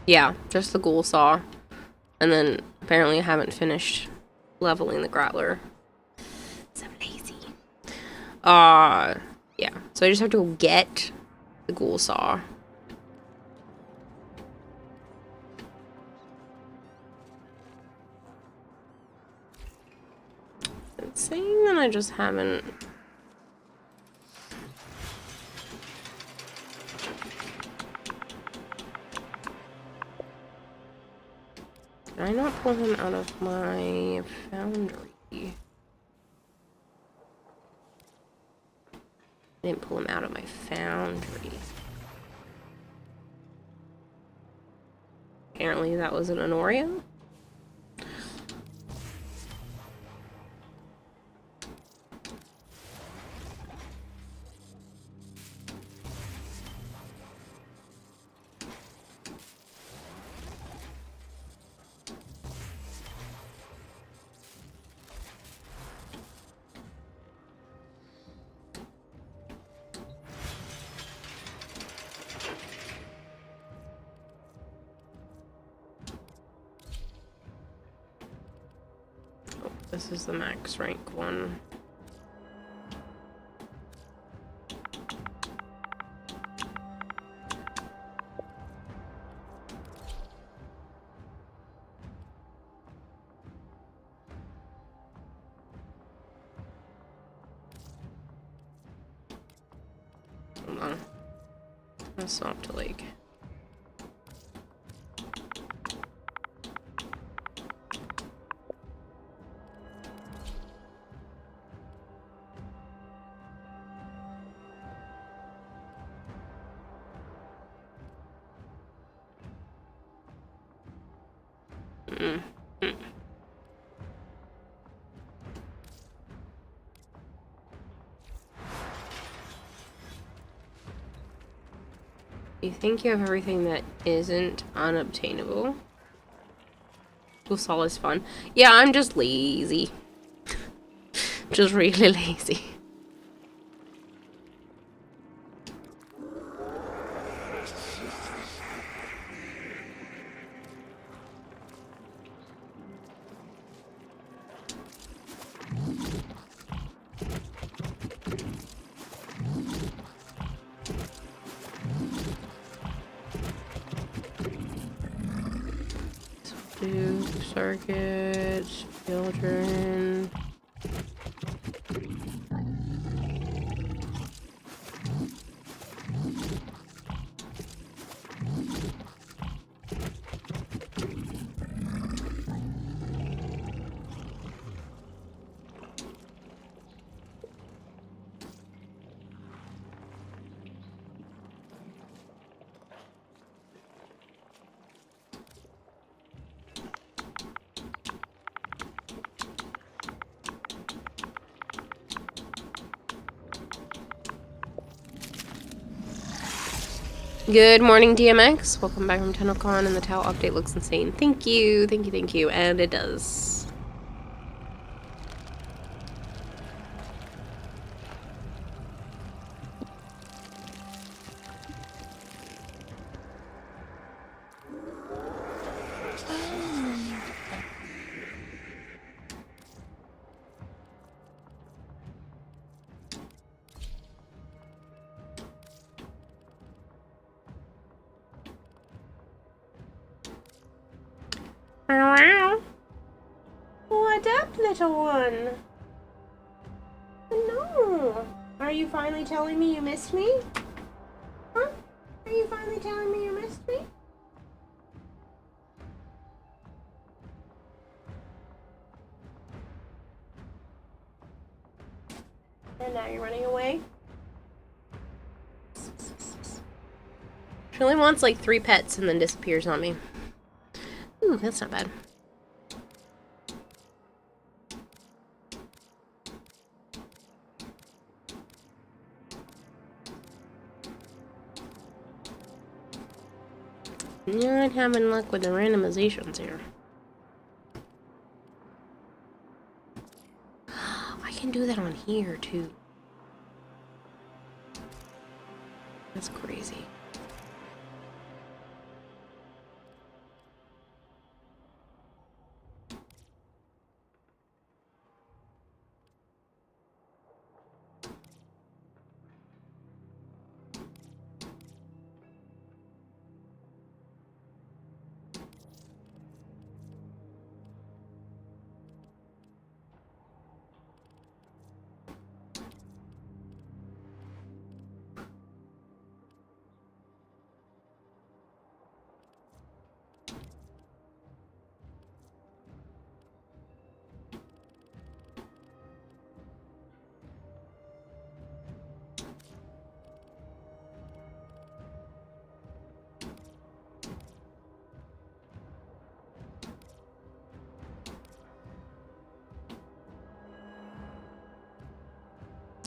Yeah, just the ghoul saw. And then apparently I haven't finished leveling the growler. So lazy. Yeah. So I just have to go get the ghoul saw. It's saying that I just haven't. Did I not pull him out of my foundry? I didn't pull him out of my foundry. Apparently that was an Honoria. This is the max rank one. Hold on. Let's stop to like. You think you have everything that isn't unobtainable? Ghoul is fun. Yeah, I'm just lazy. Just really lazy. Circuits, children. Good morning, DMX. Welcome back from Tennocon, and the Tau update looks insane. Thank you, thank you, thank you, and it does. What up, little one? No. Are you finally telling me you missed me? Huh? Are you finally telling me you missed me? And now you're running away? She only wants like 3 pets and then disappears on me. Ooh, that's not bad. Not having luck with the randomizations here. I can do that on here too. That's crazy.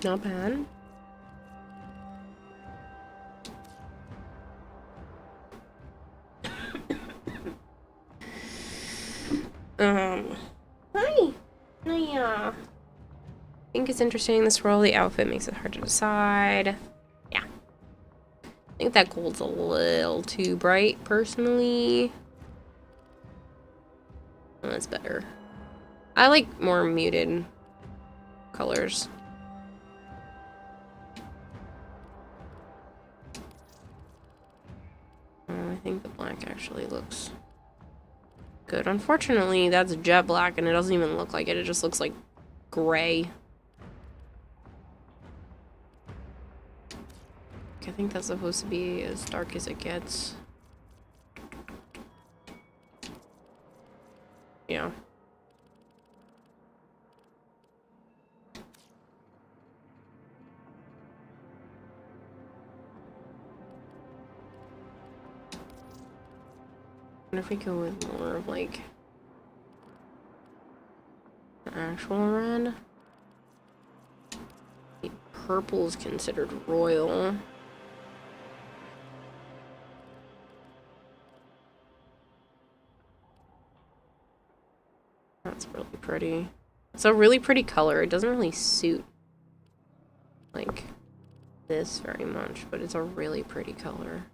Not bad. Hi. I think it's interesting. This swirly outfit makes it hard to decide. Yeah. I think that gold's a little too bright, personally. Oh, that's better. I like more muted colors. I think the black actually looks good. Unfortunately, that's jet black and it doesn't even look like it. It just looks like gray. I think that's supposed to be as dark as it gets. Yeah. I wonder if we go with more of like the actual red. The purple is considered royal. That's really pretty. It's a really pretty color. It doesn't really suit like this very much, but it's a really pretty color.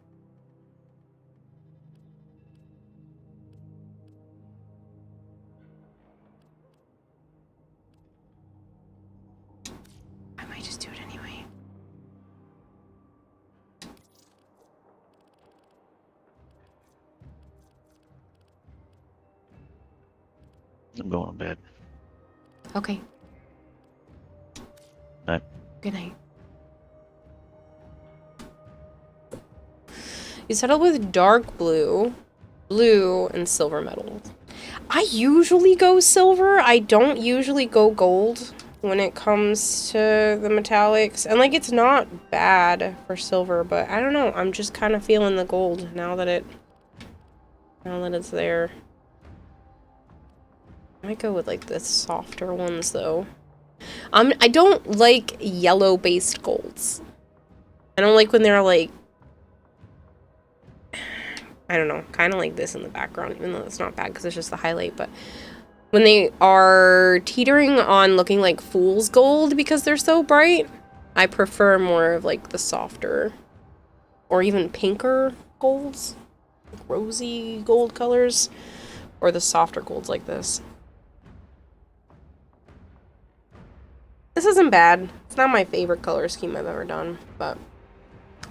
I might just do it anyway. I'm going to bed. Okay. Night. Good night. You settled with dark blue, blue, and silver metals. I usually go silver. I don't usually go gold when it comes to the metallics. And like, it's not bad for silver, but I don't know. I'm just kind of feeling the gold now that it's there. I might go with like the softer ones though. I don't like yellow-based golds. I don't like when they're like, I don't know, kind of like this in the background, even though it's not bad because it's just the highlight, but when they are teetering on looking like fool's gold because they're so bright, I prefer more of like the softer or even pinker golds, like rosy gold colors, or the softer golds like this. This isn't bad. It's not my favorite color scheme I've ever done, but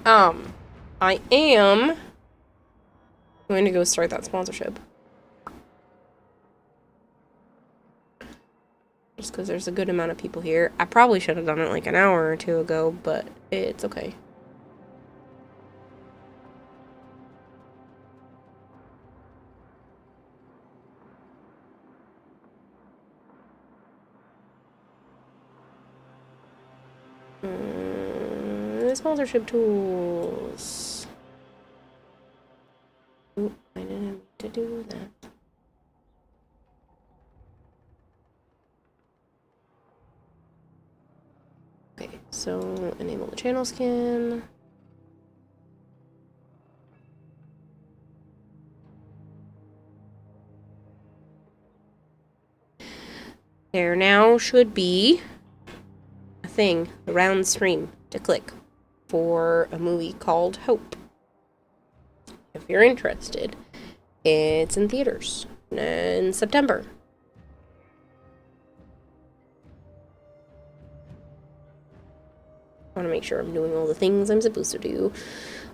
I am going to go start that sponsorship. Just because there's a good amount of people here. I probably should have done it like an hour or two ago, but it's okay. Sponsorship tools. Oop, I didn't mean to do that. Okay, so enable the channel skin. There now should be a thing, a round stream to click for a movie called Hope. If you're interested, it's in theaters in September. I want to make sure I'm doing all the things I'm supposed to do.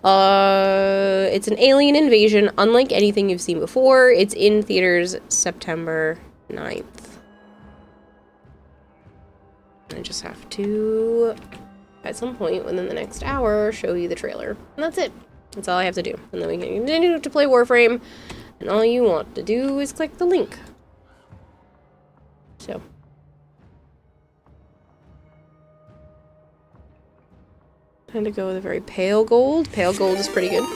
It's an alien invasion, unlike anything you've seen before. It's in theaters September 9th. I just have to, at some point within the next hour, show you the trailer. And that's it. That's all I have to do. And then we can continue to play Warframe. And all you want to do is click the link. So. Time to go with a very pale gold. Pale gold is pretty good.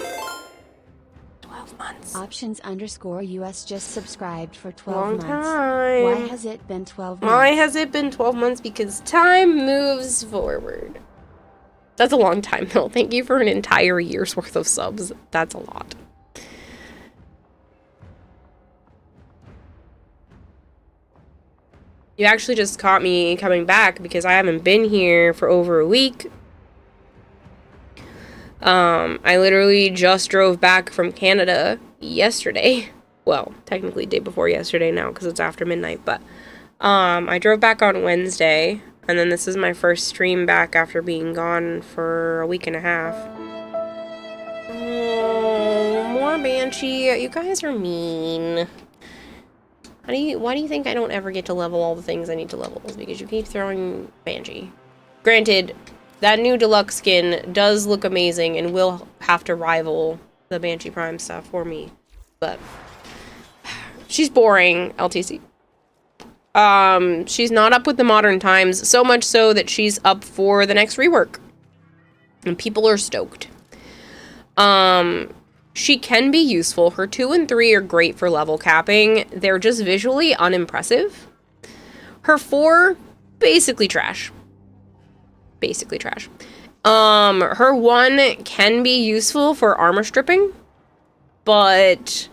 12 months. months. Options_US just subscribed for 12 Long months. time. Why has it been 12 months? Why has it been 12 months? Because time moves forward. That's a long time, though. Thank you for an entire year's worth of subs. That's a lot. You actually just caught me coming back because I haven't been here for over a week. I literally just drove back from Canada yesterday. Well, technically day before yesterday now because it's after midnight, but I drove back on Wednesday, and then this is my first stream back after being gone for a week and a half. Oh, more Banshee. You guys are mean. Why do you think I don't ever get to level all the things I need to level? It's because you keep throwing Banshee. Granted, that new Deluxe skin does look amazing and will have to rival the Banshee Prime stuff for me. But she's boring, LTC. She's not up with the modern times, so much so that she's up for the next rework. And people are stoked. She can be useful. Her 2 and 3 are great for level capping. They're just visually unimpressive. Her 4, basically trash. Basically trash. Her 1 can be useful for armor stripping, but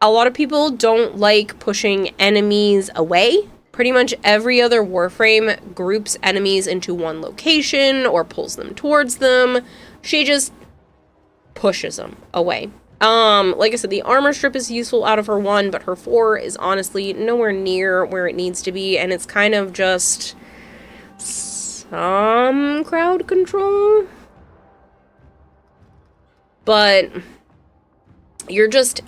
a lot of people don't like pushing enemies away. Pretty much every other Warframe groups enemies into one location or pulls them towards them. She just pushes them away. Like I said, the armor strip is useful out of her 1, but her 4 is honestly nowhere near where it needs to be, and it's kind of just some crowd control. But you're just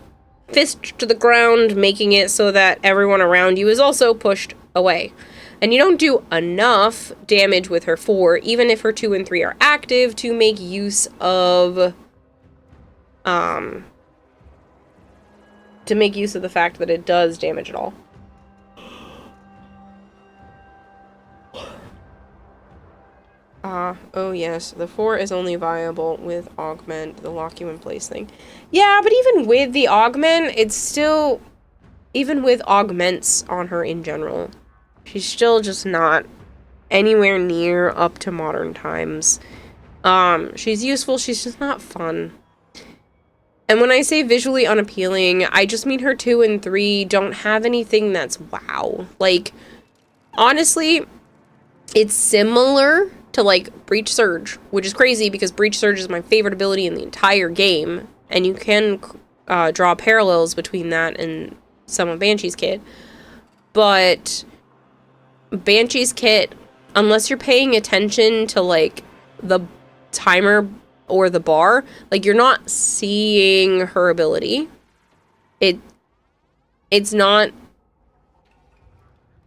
fist to the ground, making it so that everyone around you is also pushed away. And you don't do enough damage with her 4, even if her 2 and 3 are active, to make use of the fact that it does damage at all. Oh yes, the 4 is only viable with augment, the lock you in place thing. Yeah, but even with the augment, it's still, even with augments on her in general, she's still just not anywhere near up to modern times. She's useful, she's just not fun. And when I say visually unappealing, I just mean her 2 and 3 don't have anything that's wow. Like, honestly, it's similar to, like, Breach Surge, which is crazy because Breach Surge is my favorite ability in the entire game, and you can draw parallels between that and some of Banshee's kit. But Banshee's kit, unless you're paying attention to, like, the timer or the bar, like, you're not seeing her ability. It's not,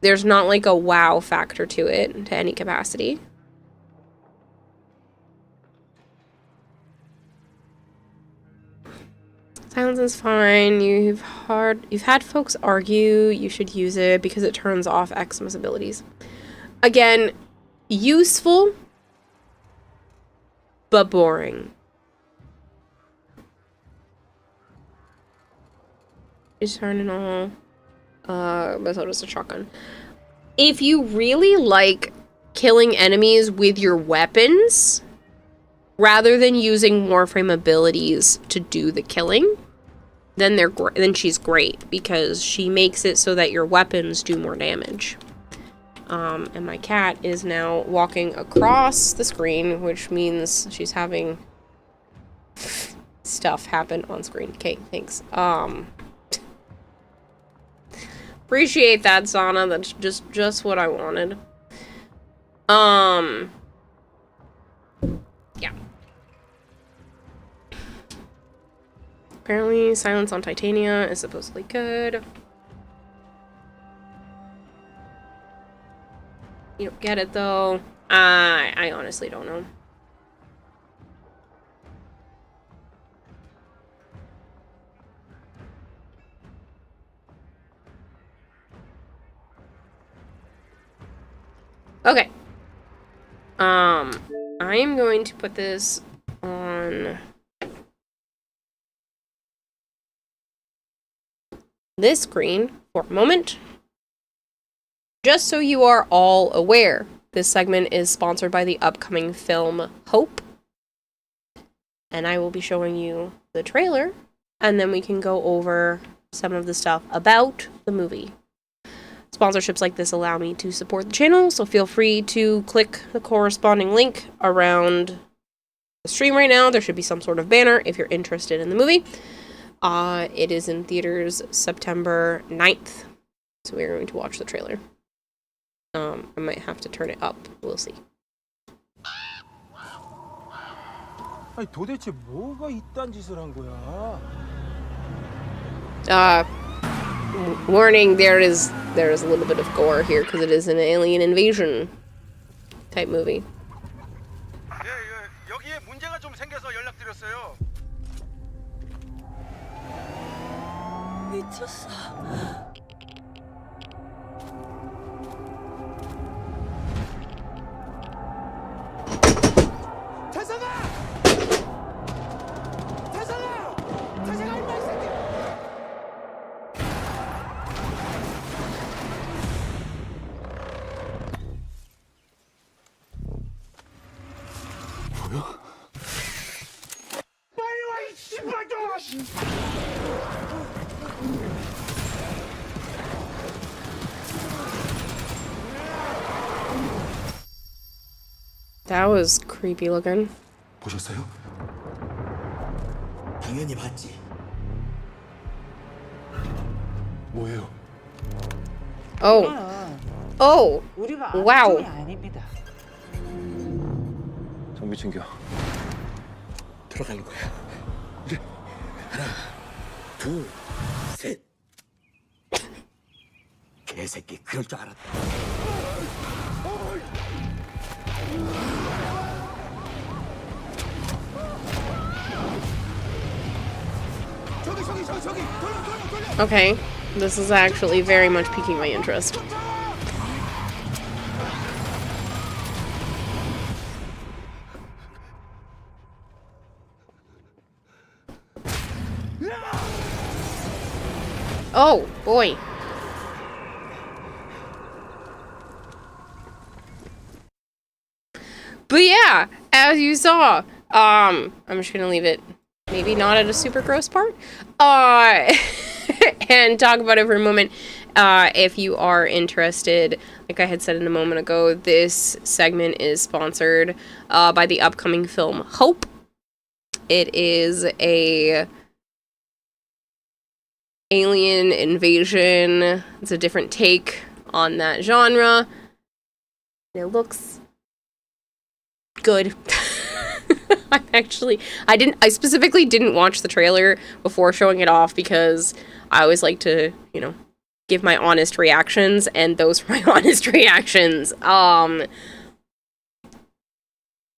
there's not, like, a wow factor to it to any capacity. Silence is fine. You've had folks argue you should use it because it turns off Xmas abilities. Again, useful, but boring. Is turning all. But so does a shotgun. If you really like killing enemies with your weapons, rather than using Warframe abilities to do the killing, then she's great because she makes it so that your weapons do more damage. And my cat is now walking across the screen, which means she's having stuff happen on screen. Okay, thanks. Appreciate that, Sana. That's just what I wanted. Yeah. Apparently, silence on Titania is supposedly good. You don't get it, though. I honestly don't know. Okay. I am going to put this on this screen for a moment. Just so you are all aware, this segment is sponsored by the upcoming film Hope. And I will be showing you the trailer, and then we can go over some of the stuff about the movie. Sponsorships like this allow me to support the channel, so feel free to click the corresponding link around the stream right now. There should be some sort of banner if you're interested in the movie. It is in theaters September 9th, so we're going to watch the trailer. I might have to turn it up. We'll see. 아니 도대체 뭐가 이딴 짓을 한 거야? Warning, there is a little bit of gore here because it is an alien invasion type movie. 여기에 문제가 좀 생겨서 연락드렸어요. 미쳤어. That was creepy looking. 보셨어요? 당연히 봤지. 뭐예요? Oh. Oh. Wow. 정비 챙겨. 들어가는 거야. 그래. 하나, 둘, 셋. 개새끼 그럴 줄 알았다. Okay, this is actually very much piquing my interest. Oh, boy. But yeah, as you saw, I'm just gonna leave it maybe not at a super gross part, and talk about it for a moment. If you are interested, like I had said in a moment ago, this segment is sponsored by the upcoming film Hope. It is a alien invasion. It's a different take on that genre. It looks good. I specifically didn't watch the trailer before showing it off because I always like to, give my honest reactions, and those are my honest reactions.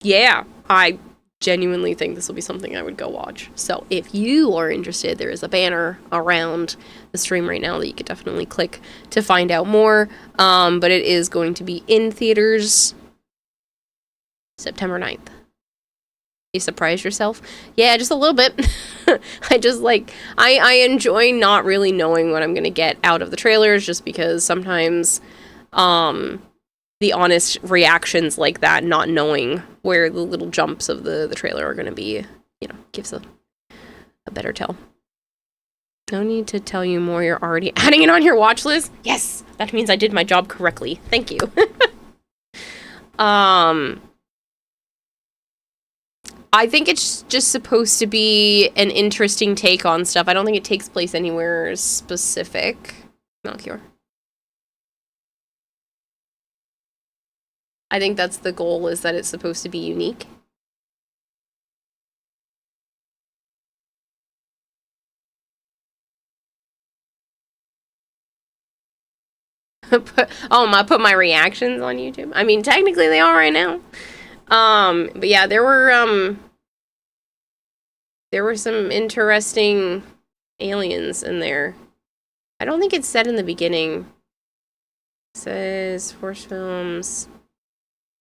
Yeah, I genuinely think this will be something I would go watch. So if you are interested, there is a banner around the stream right now that you could definitely click to find out more. But it is going to be in theaters September 9th. You surprised yourself? Yeah, just a little bit. I enjoy not really knowing what I'm gonna get out of the trailers, just because sometimes the honest reactions like that, not knowing where the little jumps of the trailer are gonna be, gives a better tell. No need to tell you more, you're already adding it on your watch list? Yes! That means I did my job correctly. Thank you. I think it's just supposed to be an interesting take on stuff. I don't think it takes place anywhere specific. Melchior. I think that's the goal, is that it's supposed to be unique. I put my reactions on YouTube. I mean, technically they are right now. But yeah, there were some interesting aliens in there. I don't think it's said in the beginning. It says Force Films,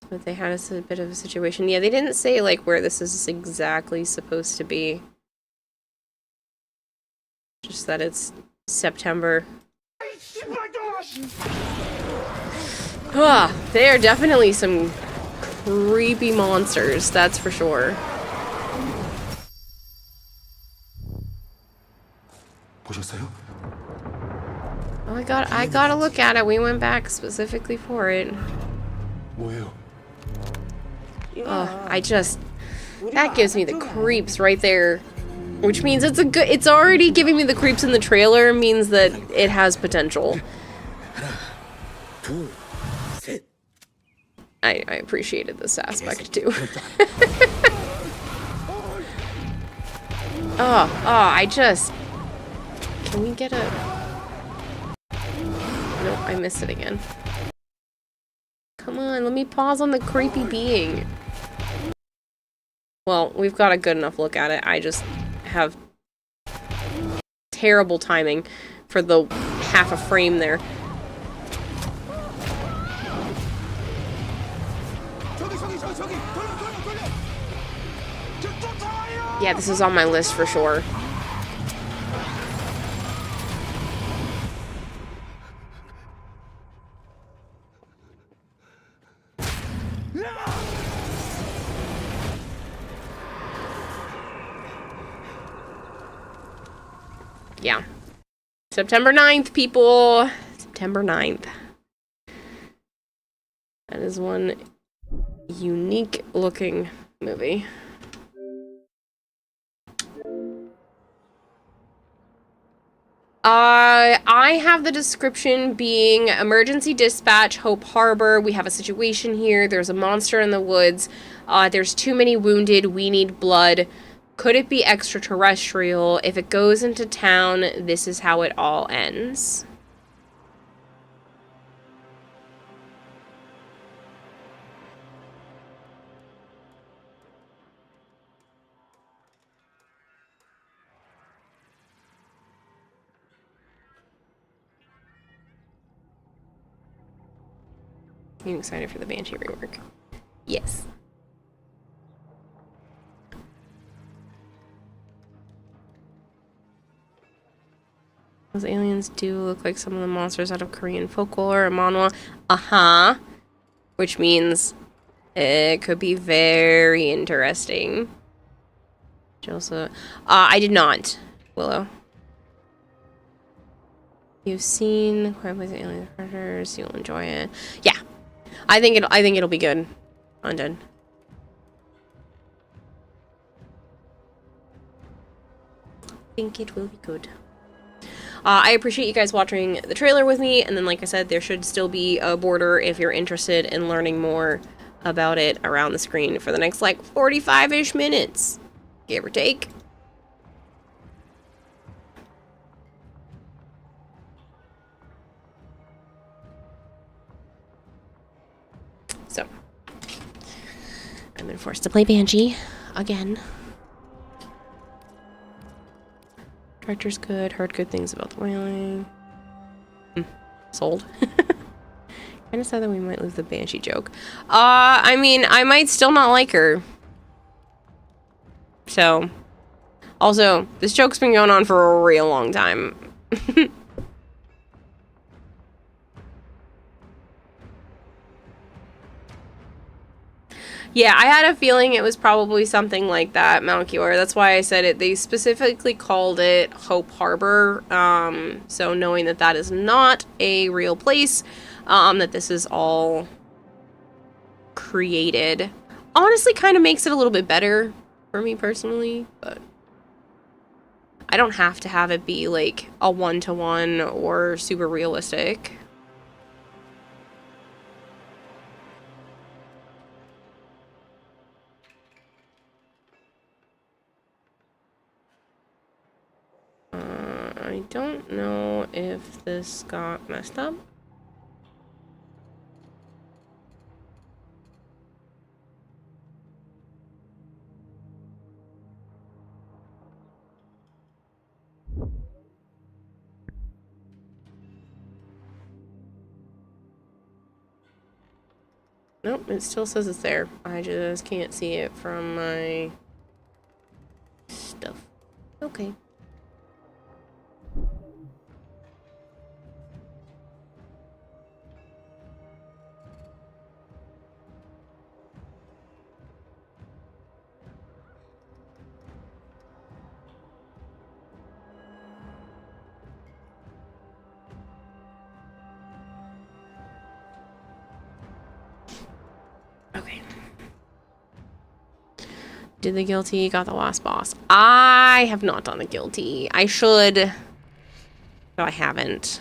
but they had a bit of a situation. Yeah, they didn't say like where this is exactly supposed to be. Just that it's September. Ah, they are definitely some creepy monsters, that's for sure. Oh, I gotta look at it. We went back specifically for it. Oh, that gives me the creeps right there. Which means it's already giving me the creeps in the trailer, means that it has potential. I appreciated this aspect too. Can we get a... Nope, I missed it again. Come on, let me pause on the creepy being. Well, we've got a good enough look at it. I just have terrible timing for the half a frame there. Yeah, this is on my list for sure. Yeah. September 9th, people. September 9th. That is one unique looking movie. I have the description being emergency dispatch, Hope Harbor. We have a situation here. There's a monster in the woods. There's too many wounded. We need blood. Could it be extraterrestrial? If it goes into town, this is how it all ends. Are you excited for the Banshee rework? Yes. Those aliens do look like some of the monsters out of Korean folklore or manhwa. Uh-huh. Which means it could be very interesting. Also, I did not, Willow. You've seen Quiet Place of Alien Predators. You'll enjoy it. Yeah, I think it'll be good. Undone. I think it will be good. I appreciate you guys watching the trailer with me, and then like I said, there should still be a border if you're interested in learning more about it around the screen for the next like 45-ish minutes, give or take. So, I've been forced to play Banshee again. Director's good, heard good things about the whaling. Sold. Kinda sad that we might lose the Banshee joke. I mean, I might still not like her. So. Also, this joke's been going on for a real long time. Yeah, I had a feeling it was probably something like that, Malchior. That's why I said it. They specifically called it Hope Harbor. So knowing that that is not a real place, that this is all created, honestly kind of makes it a little bit better for me personally, but I don't have to have it be like a one-to-one or super realistic. I don't know if this got messed up. Nope, it still says it's there. I just can't see it from my stuff. Okay. Did the guilty, got the last boss. I have not done the guilty. I should, but I haven't.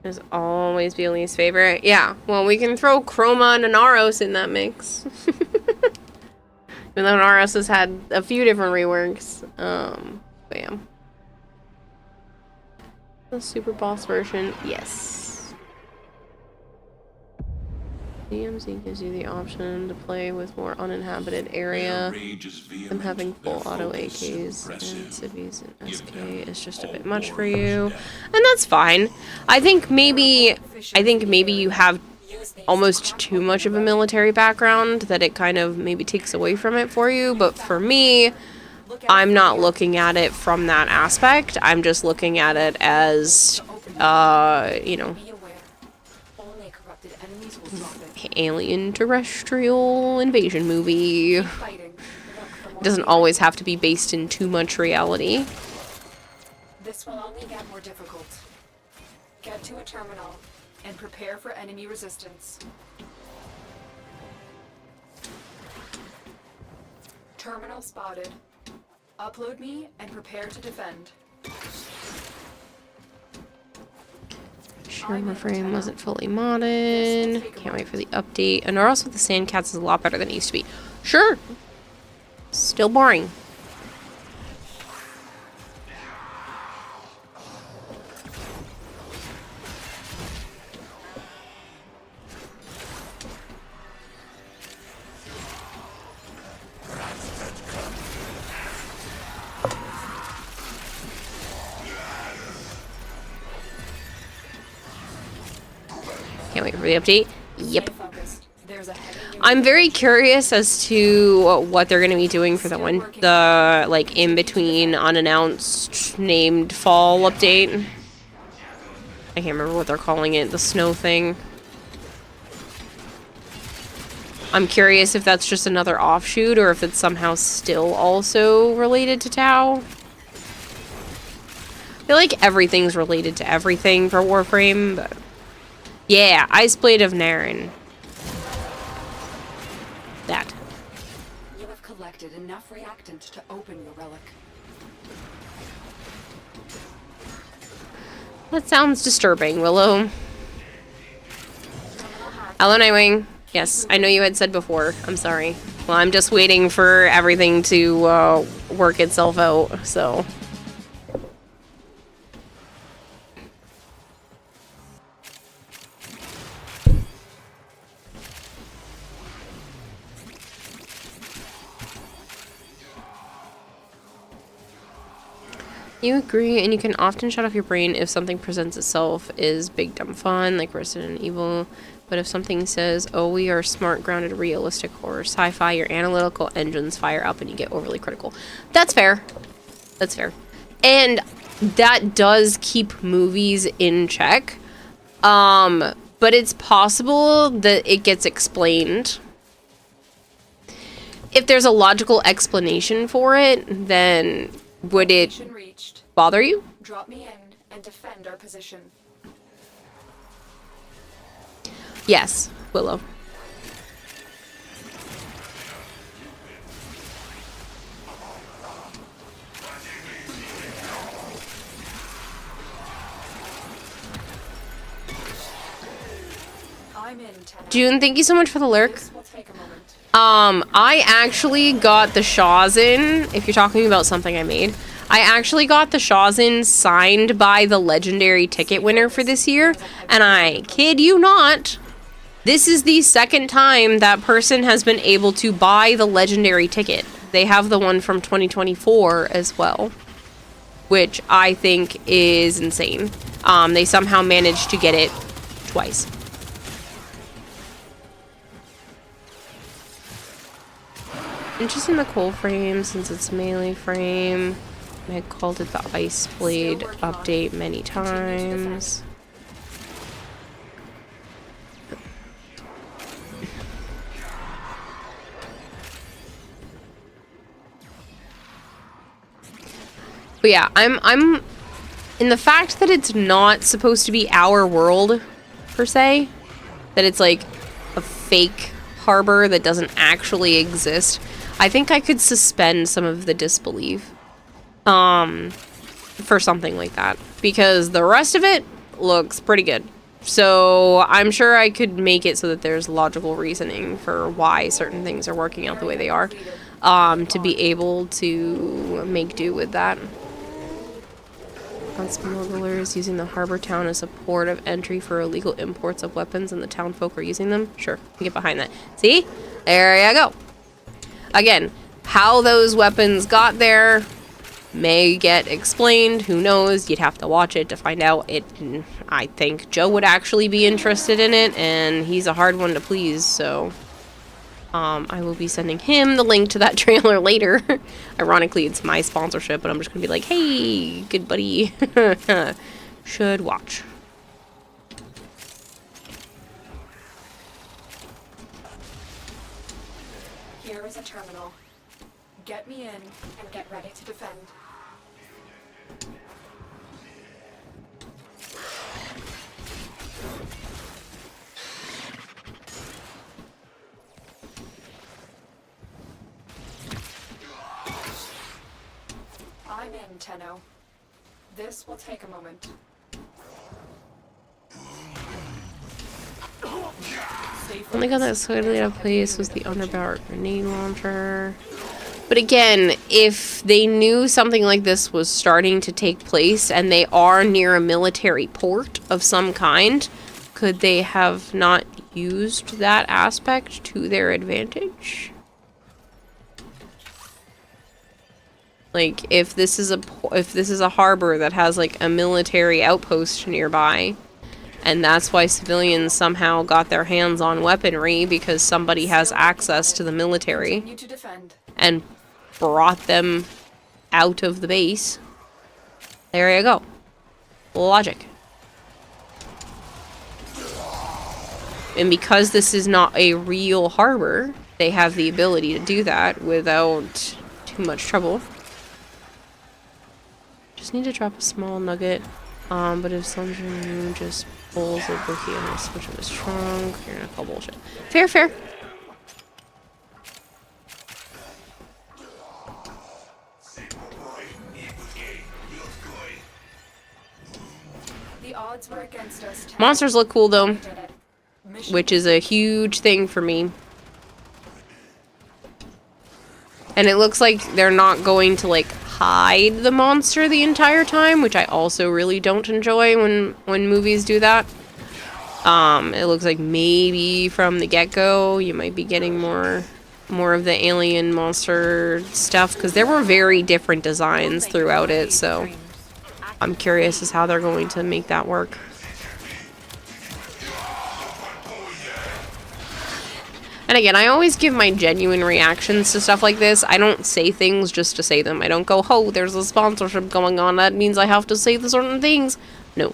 Is always Bailey's favorite. Yeah, well, we can throw Chroma and Naros in that mix. Even though Naros has had a few different reworks. Bam. The super boss version, yes. DMZ gives you the option to play with more uninhabited area. I'm having full auto AKs and cities and SK is just a bit much for you. And that's fine. I think maybe you have almost too much of a military background that it kind of maybe takes away from it for you. But for me, I'm not looking at it from that aspect. I'm just looking at it as, you know, alien terrestrial invasion movie. It doesn't always have to be based in too much reality. This will only get more difficult. Get to a terminal and prepare for enemy resistance. Terminal spotted. Upload me and prepare to defend. Armor frame wasn't fully modded. Can't wait for the update. And also the Sandcats is a lot better than it used to be. Sure. Still boring. Can't wait for the update. Yep. I'm very curious as to what they're going to be doing for the like in between unannounced named fall update. I can't remember what they're calling it, the snow thing. I'm curious if that's just another offshoot or if it's somehow still also related to Tau. I feel like everything's related to everything for Warframe, but yeah, Iceblade of Naren. That. You have collected enough reactant to open your relic. That sounds disturbing, Willow. Hello, Nightwing. Yes, I know you had said before. I'm sorry. Well, I'm just waiting for everything to work itself out, so. You agree, and you can often shut off your brain if something presents itself is big dumb fun, like Resident Evil. But if something says, oh, we are smart, grounded, realistic horror, sci-fi, your analytical engines fire up and you get overly critical. That's fair. That's fair. And that does keep movies in check. But it's possible that it gets explained. If there's a logical explanation for it, then would it bother you? Drop me in and defend our position. Yes, Willow. I'm in, June, thank you so much for the lurk. I actually got the Shawzin, if you're talking about something I made. I actually got the Shawzin signed by the legendary ticket winner for this year, and I kid you not, this is the second time that person has been able to buy the legendary ticket. They have the one from 2024 as well, which I think is insane. They somehow managed to get it twice. Interesting the coal frame since it's melee frame. I called it the Ice Blade update many times. But yeah, I'm in the fact that it's not supposed to be our world per se. that it's like a fake harbor that doesn't actually exist, I think I could suspend some of the disbelief for something like that, because the rest of it looks pretty good. So I'm sure I could make it so that there's logical reasoning for why certain things are working out the way they are, to be able to make do with that. Smugglers using the harbor town as a port of entry for illegal imports of weapons, and the town folk are using them. Sure, get behind that. See? There you go. Again, how those weapons got there may get explained. Who knows? You'd have to watch it to find out. I think Joe would actually be interested in it, and he's a hard one to please, so I will be sending him the link to that trailer later. Ironically, it's my sponsorship, but I'm just gonna be like, hey, good buddy. Should watch. Here is a terminal. Get me in and get ready to defend. I'm in, Tenno. This will take a moment. Only got that slightly out of place was the underpowered grenade launcher. But again, if they knew something like this was starting to take place and they are near a military port of some kind, could they have not used that aspect to their advantage? Like, if this is a harbor that has like a military outpost nearby, and that's why civilians somehow got their hands on weaponry because somebody has access to the military and brought them out of the base. There you go. Logic. And because this is not a real harbor, they have the ability to do that without too much trouble. Just need to drop a small nugget. But if someone just pulls a bookie and I switch of his trunk, you're gonna call bullshit. Fair, fair. The odds were against us. Monsters look cool though, which is a huge thing for me. And it looks like they're not going to like hide the monster the entire time, which I also really don't enjoy when movies do that. It looks like maybe from the get-go you might be getting more of the alien monster stuff, because there were very different designs throughout it, so I'm curious as how they're going to make that work. And again, I always give my genuine reactions to stuff like this. I don't say things just to say them. I don't go, oh, there's a sponsorship going on, that means I have to say the certain things. No.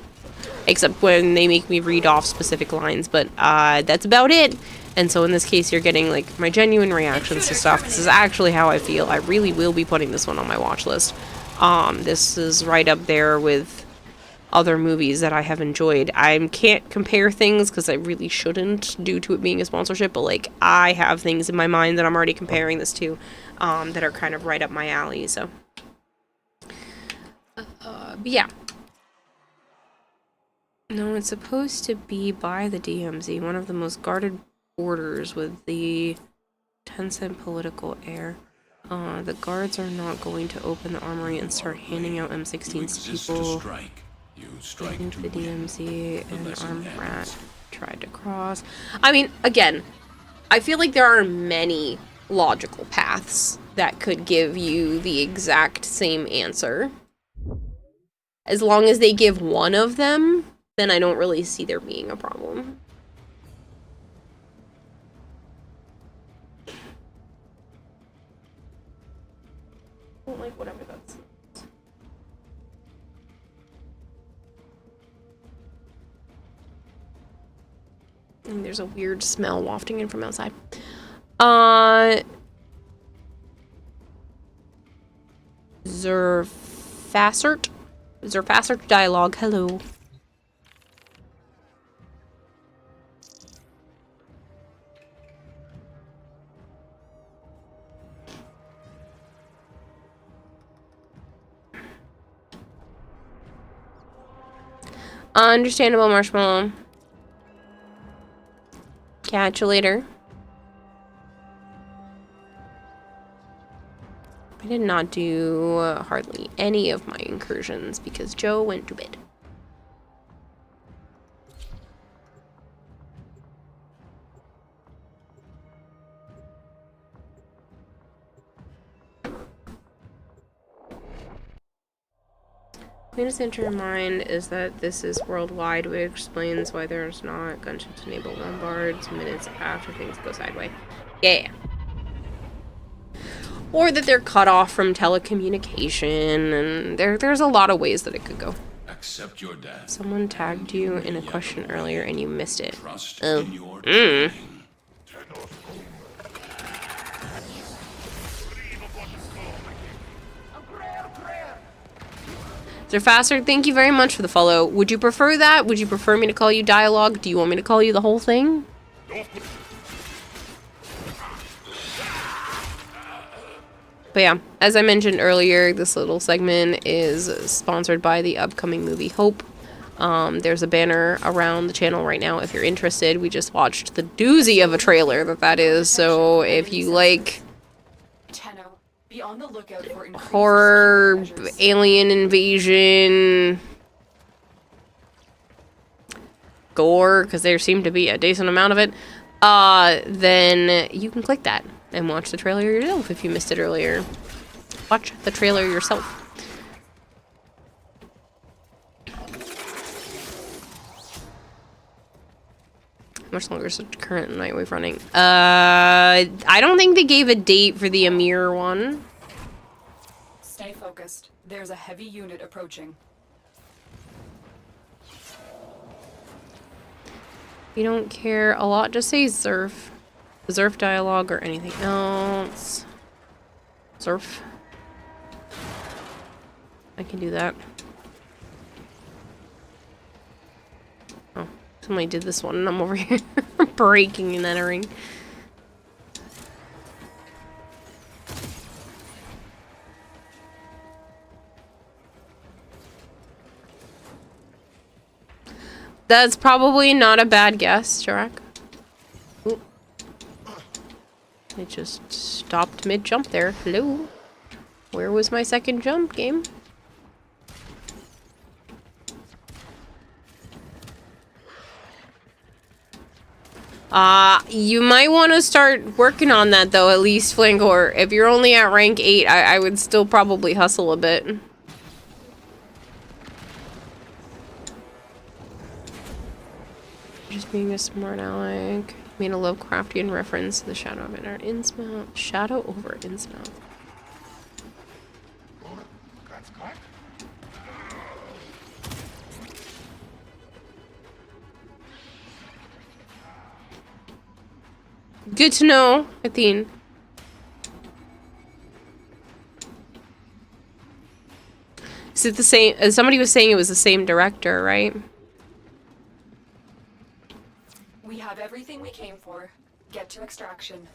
Except when they make me read off specific lines, but that's about it. And so in this case, you're getting like my genuine reactions to stuff. This is actually how I feel. I really will be putting this one on my watch list. This is right up there with other movies that I have enjoyed. I can't compare things because I really shouldn't due to it being a sponsorship, but like I have things in my mind that I'm already comparing this to that are kind of right up my alley, so. But yeah. No, it's supposed to be by the DMZ, one of the most guarded borders with the tense and political air. The guards are not going to open the armory and start handing out M16s to people. I think the DMZ and Armed Rat tried to cross. I mean, again, I feel like there are many logical paths that could give you the exact same answer. As long as they give one of them, then I don't really see there being a problem. I don't like whatever that's. And there's a weird smell wafting in from outside. Zerfassert dialogue, hello. Understandable, Marshmallow. Catch you later. I did not do hardly any of my incursions because Joe went to bed. Latest enter in mind is that this is worldwide, which explains why there's not gunships enable bombards minutes after things go sideways. Yeah. Or that they're cut off from telecommunication, and there's a lot of ways that it could go. Accept your death. Someone tagged you in a question earlier and you missed it. Trust Oh. in your They're faster. Thank you very much for the follow. Would you prefer that? Would you prefer me to call you dialogue? Do you want me to call you the whole thing? But yeah, as I mentioned earlier, this little segment is sponsored by the upcoming movie Hope. There's a banner around the channel right now if you're interested. We just watched the doozy of a trailer that is. So if you like be on the lookout for horror, alien invasion, gore, because there seemed to be a decent amount of it, then you can click that and watch the trailer yourself if you missed it earlier. Watch the trailer yourself. How much longer is the current Nightwave running? I don't think they gave a date for the Amir one. Stay focused. There's a heavy unit approaching. You don't care a lot, just say Zerf. Zerf dialogue or anything else. Zerf. I can do that. Oh, somebody did this one and I'm over here breaking and entering. That's probably not a bad guess, Chirac. Ooh. It just stopped mid-jump there. Hello? Where was my second jump, game? You might want to start working on that, though, at least, Flankor. If you're only at rank 8, I would still probably hustle a bit. Just being a smart aleck. Made a Lovecraftian reference to the Shadow of Innsmouth. Shadow over Innsmouth. Good to know, Athene. Is it the same? Somebody was saying it was the same director, right? We have everything we came for. Get to extraction.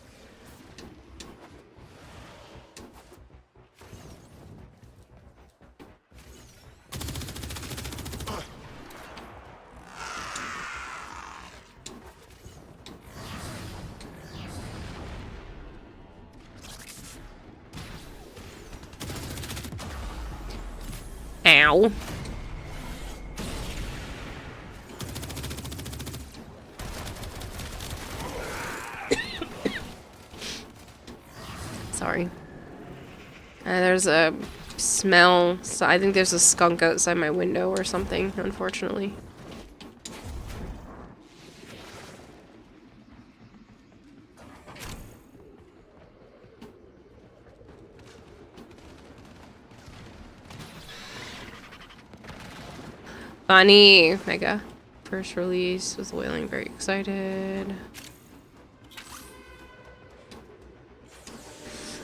Ow. Sorry. There's a smell. So I think there's a skunk outside my window or something, unfortunately. Funny. Mega. First release was Wailing, very excited.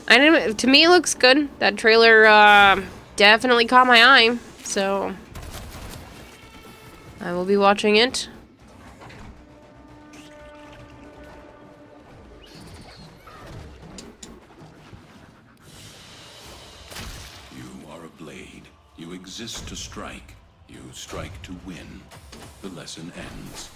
I didn't, to me it looks good. That trailer definitely caught my eye, so I will be watching it. You are a blade. You exist to strike. You strike to win. The lesson ends.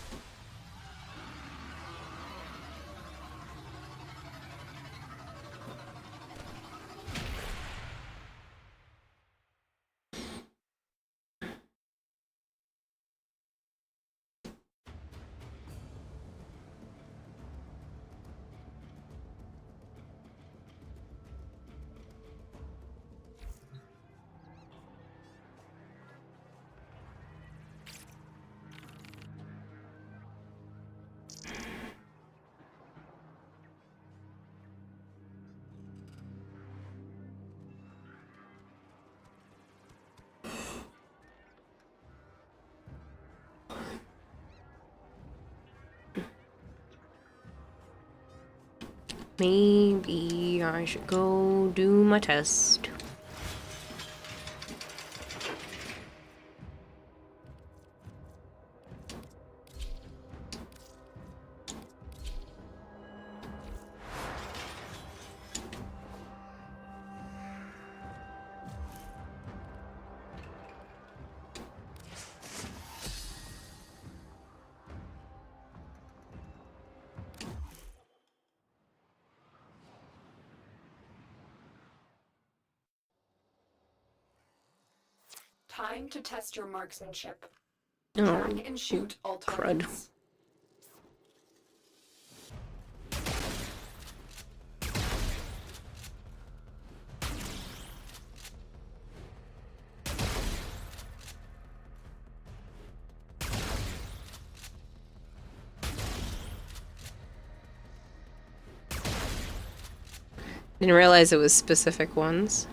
Maybe I should go do my test. Time to test your marksmanship. Oh, Track and shoot all crud. targets. Didn't realize it was specific ones.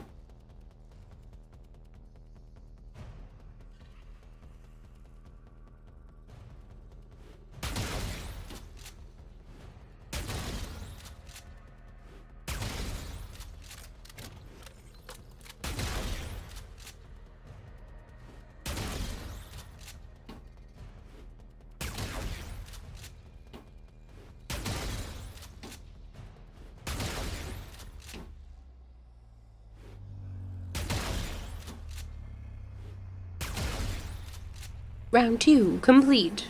Round 2 complete.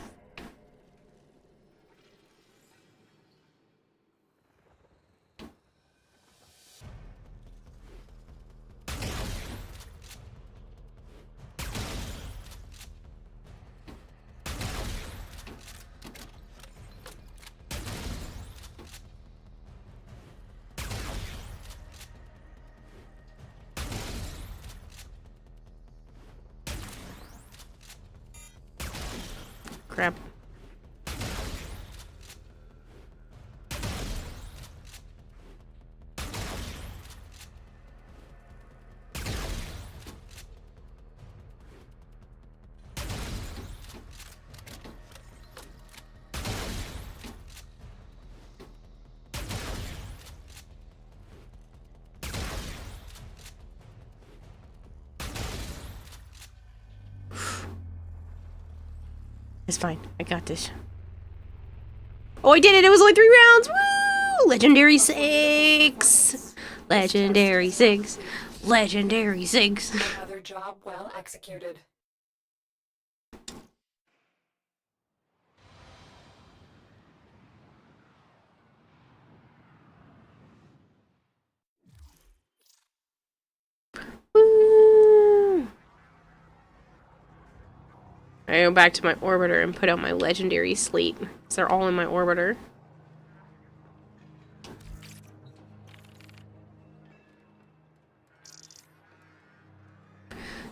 Crap. It's fine. I got this. Oh, I did it! It was only 3 rounds! Woo! Legendary 6! Legendary 6! Legendary 6! Another job well executed. Woo! I go back to my orbiter and put out my legendary slate. So they're all in my orbiter.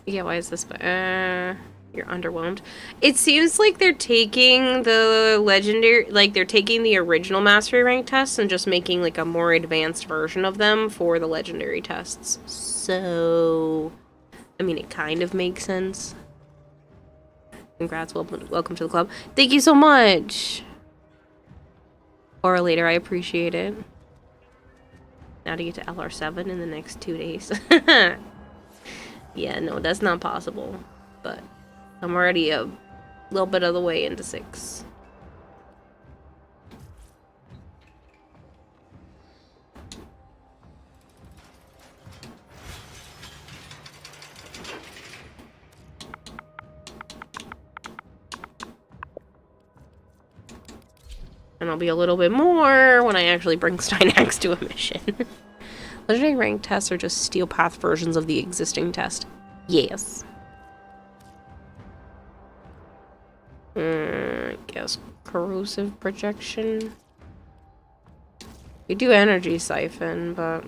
Yeah, why is this? You're underwhelmed. It seems like they're taking the legendary, like they're taking the original mastery rank tests and just making like a more advanced version of them for the legendary tests. So, I mean, it kind of makes sense. Congrats, welcome to the club. Thank you so much. Correlator, I appreciate it. Now to get to LR7 in the next 2 days. Yeah, no, that's not possible. But I'm already a little bit of the way into 6. And I'll be a little bit more when I actually bring Stynax to a mission. Legendary rank tests are just steel path versions of the existing test. Yes. I guess corrosive projection. We do energy siphon, but...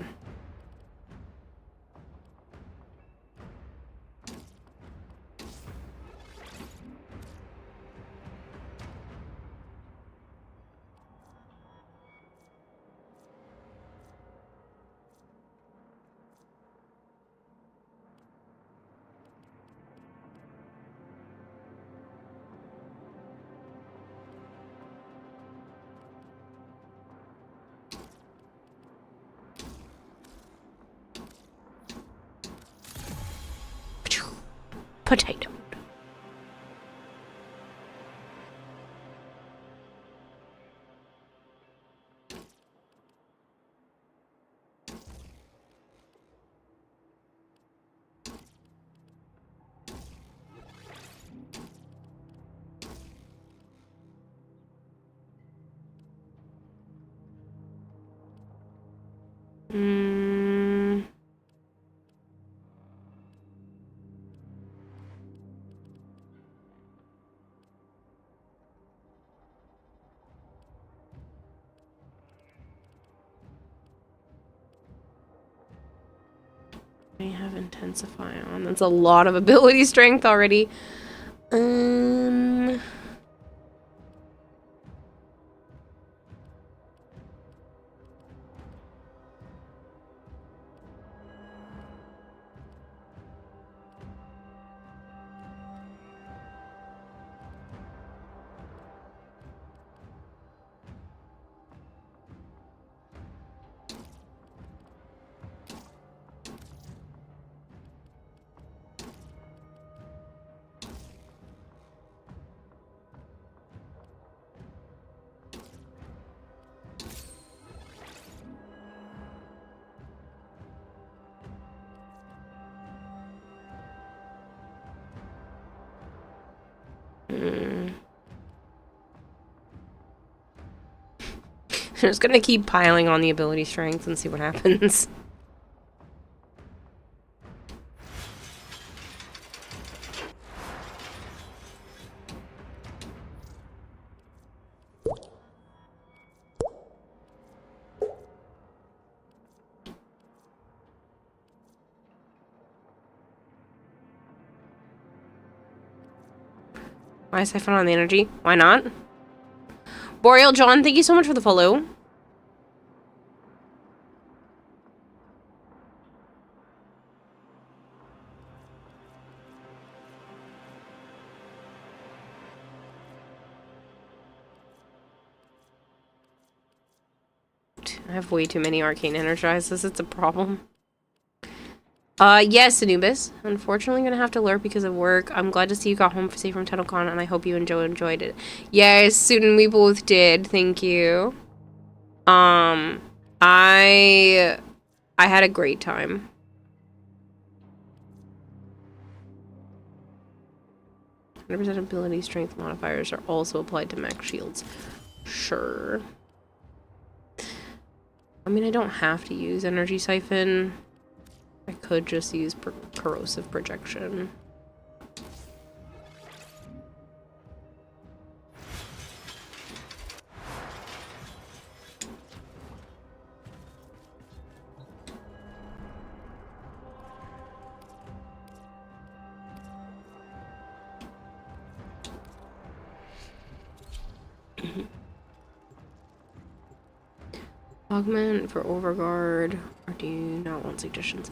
Potato. I have intensify on. That's a lot of ability strength already. I'm just gonna keep piling on the ability strength and see what happens. Why is siphon on the energy? Why not? Boreal John, thank you so much for the follow. I have way too many arcane energizers. It's a problem. Yes, Anubis. Unfortunately, gonna have to lurk because of work. I'm glad to see you got home safe from Tennocon, and I hope you enjoyed it. Yes, Sudan, we both did. Thank you. I had a great time. % ability strength modifiers are also applied to max shields. Sure. I mean, I don't have to use energy siphon. I could just use corrosive projection. Augment for Overguard, or do you not want suggestions?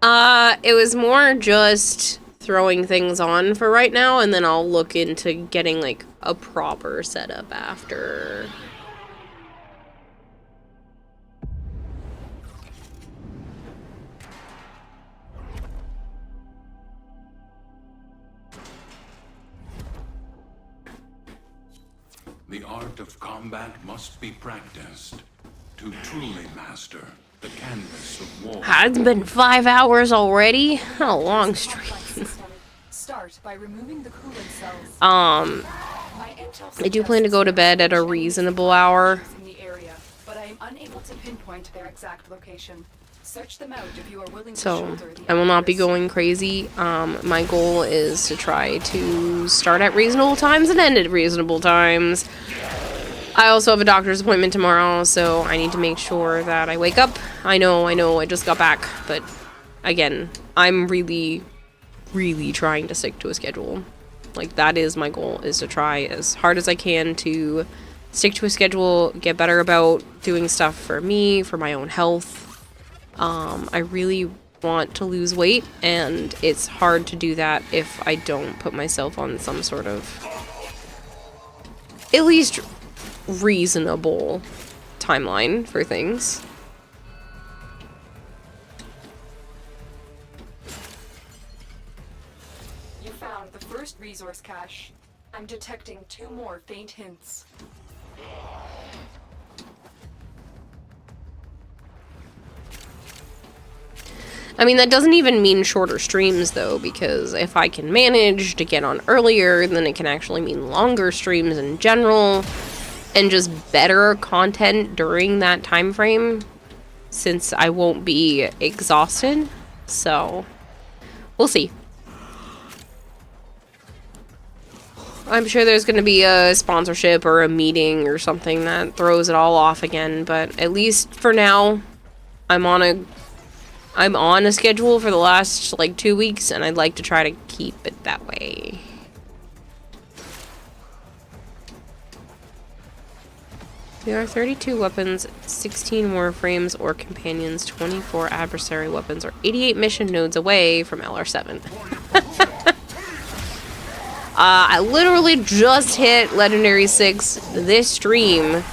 It was more just throwing things on for right now, and then I'll look into getting, like, a proper setup after. The art of combat must be practiced to truly master the canvas of war. It's been 5 hours already? A long stream. Start by removing the coolant cells. I do plan to go to bed at a reasonable hour. In the area, but I am unable to pinpoint their exact location. Search them out if you are willing to So, shoulder the I will not be Everest. going crazy. My goal is to try to start at reasonable times and end at reasonable times. I also have a doctor's appointment tomorrow, so I need to make sure that I wake up. I know, I just got back, but again, I'm really trying to stick to a schedule. Like, that is my goal, is to try as hard as I can to stick to a schedule, get better about doing stuff for me, for my own health. I really want to lose weight, and it's hard to do that if I don't put myself on some sort of at least reasonable timeline for things. You found the first resource cache. I'm detecting 2 more faint hints. I mean, that doesn't even mean shorter streams, though, because if I can manage to get on earlier, then it can actually mean longer streams in general, and just better content during that time frame, since I won't be exhausted. So, we'll see. I'm sure there's going to be a sponsorship or a meeting or something that throws it all off again, but at least for now, I'm on a schedule for the last, like, 2 weeks, and I'd like to try to keep it that way. There are 32 weapons, 16 warframes or companions, 24 adversary weapons, or 88 mission nodes away from LR7. I literally just hit Legendary 6 this stream,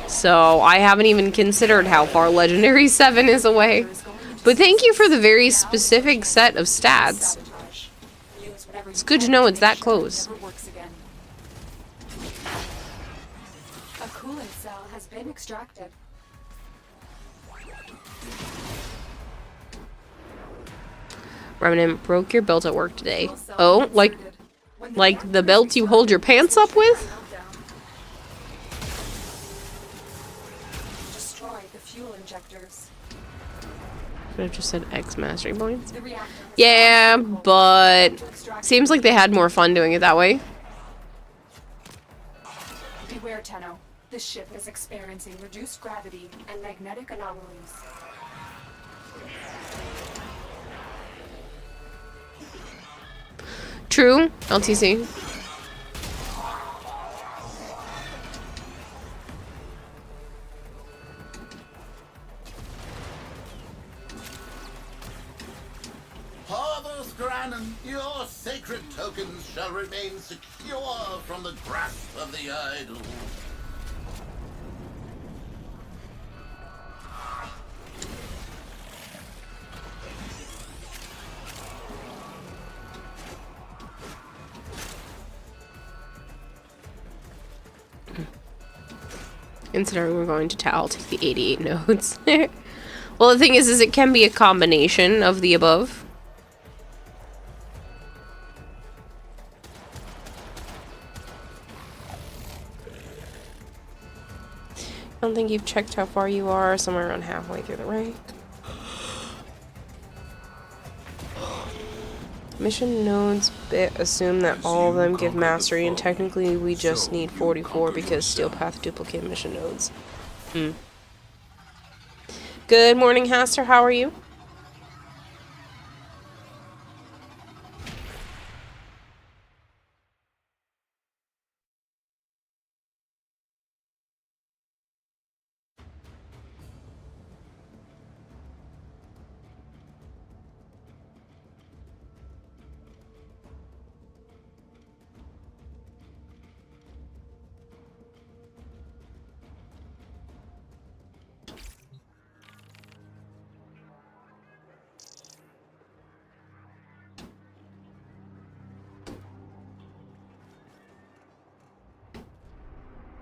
so I haven't even considered how far Legendary 7 is away. But thank you for the very specific set of stats. It's good to know it's that close. A coolant cell has been extracted. Remnant broke your belt at work today. Oh, like the belt you hold your pants up with? Destroy the fuel injectors. Could have just said X mastery points. Yeah, but seems like they had more fun doing it that way. Beware, Tenno. This ship is experiencing reduced gravity and magnetic anomalies. True, LTC. Harvest Granon, your sacred tokens shall remain secure from the grasp of the idol. Considering we're going to Tal, take the 88 nodes. Well, the thing is it can be a combination of the above. I don't think you've checked how far you are, somewhere around halfway through the rank. Mission nodes assume that all of them give mastery, and technically we just need 44 because Steel Path duplicate mission nodes. Good morning, Haster. How are you?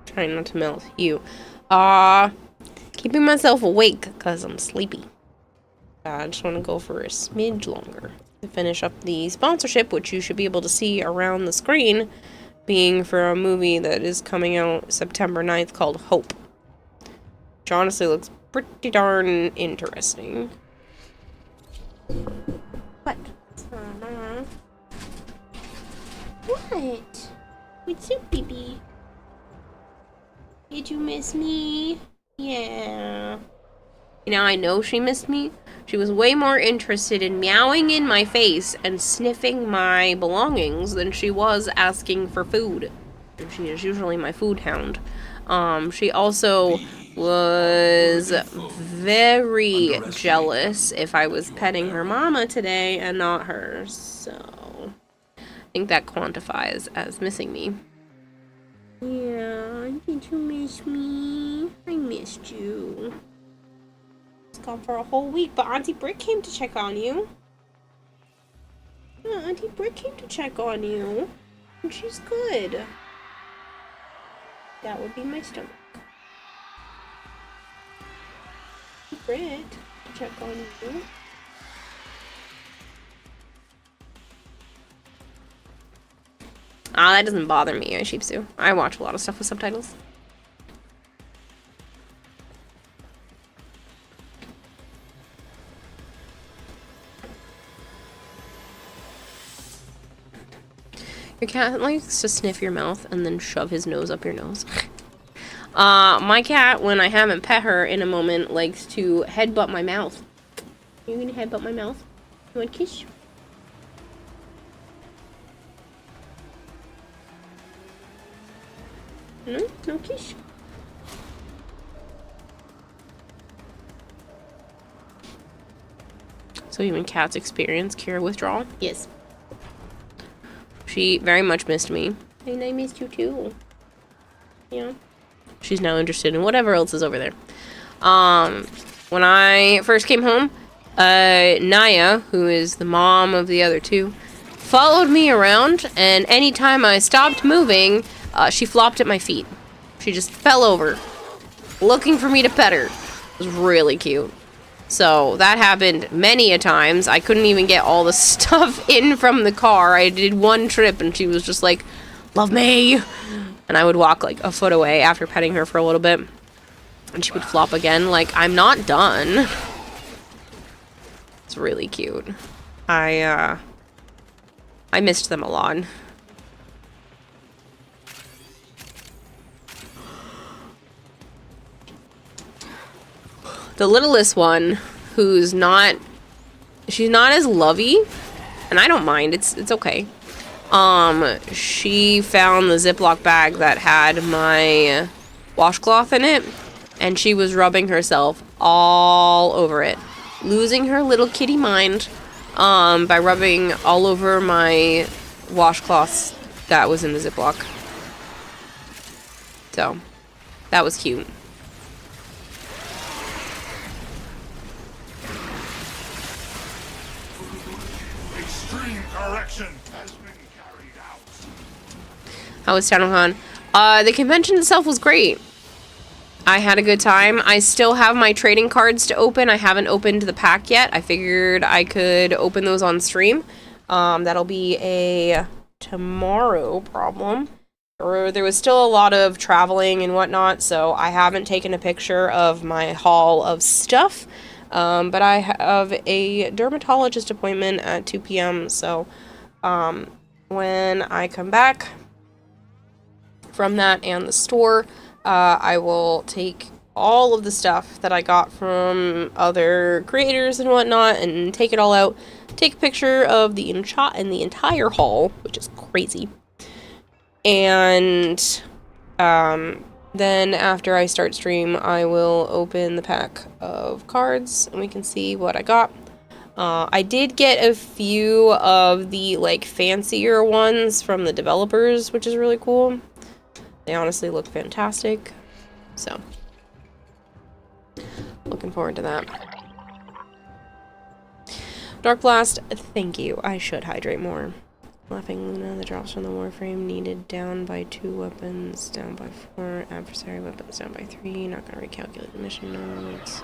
Trying not to melt you. Keeping myself awake because I'm sleepy. I just want to go for a smidge longer to finish up the sponsorship, which you should be able to see around the screen being for a movie that is coming out September 9th called Hope. Which honestly looks pretty darn interesting. What? What? What's up, baby? Did you miss me? Yeah. Now I know she missed me. She was way more interested in meowing in my face and sniffing my belongings than she was asking for food. She is usually my food hound. She also was very jealous if I was petting her mama today and not her. So I think that quantifies as missing me. Yeah, did you miss me? I missed you. It's gone for a whole week, but Auntie Britt came to check on you. Yeah, Auntie Britt came to check on you. And she's good. That would be my stomach. Britt, check on you. Ah, that doesn't bother me, I sheepsu. I watch a lot of stuff with subtitles. Your cat likes to sniff your mouth and then shove his nose up your nose. My cat, when I haven't pet her in a moment, likes to headbutt my mouth. You gonna headbutt my mouth? You want a kiss? No? No kiss? So even cats experience cure withdrawal? Yes. She very much missed me. And I missed you too. Yeah. She's now interested in whatever else is over there. When I first came home, Naya, who is the mom of the other two, followed me around, and anytime I stopped moving, she flopped at my feet. She just fell over, looking for me to pet her. It was really cute. So that happened many a times. I couldn't even get all the stuff in from the car. I did one trip and she was just like, love me. And I would walk like a foot away after petting her for a little bit. And she would flop again like, I'm not done. It's really cute. I missed them a lot. The littlest one, who's not, she's not as lovey, and I don't mind, it's okay. She found the Ziploc bag that had my washcloth in it, and she was rubbing herself all over it, losing her little kitty mind, by rubbing all over my washcloths that was in the Ziploc. So, that was cute. How was Tennocon? The convention itself was great. I had a good time. I still have my trading cards to open. I haven't opened the pack yet. I figured I could open those on stream. That'll be a tomorrow problem. There was still a lot of traveling and whatnot, so I haven't taken a picture of my haul of stuff. But I have a dermatologist appointment at 2 p.m., so when I come back from that and the store, I will take all of the stuff that I got from other creators and whatnot and take it all out, take a picture of the entire haul, which is crazy, and then after I start stream, I will open the pack of cards and we can see what I got. I did get a few of the like fancier ones from the developers, which is really cool. They honestly look fantastic. So, looking forward to that. Dark Blast, thank you. I should hydrate more. Laughing Luna, the drops from the Warframe needed down by 2 weapons, down by 4 adversary weapons, down by 3. Not gonna recalculate the mission notes.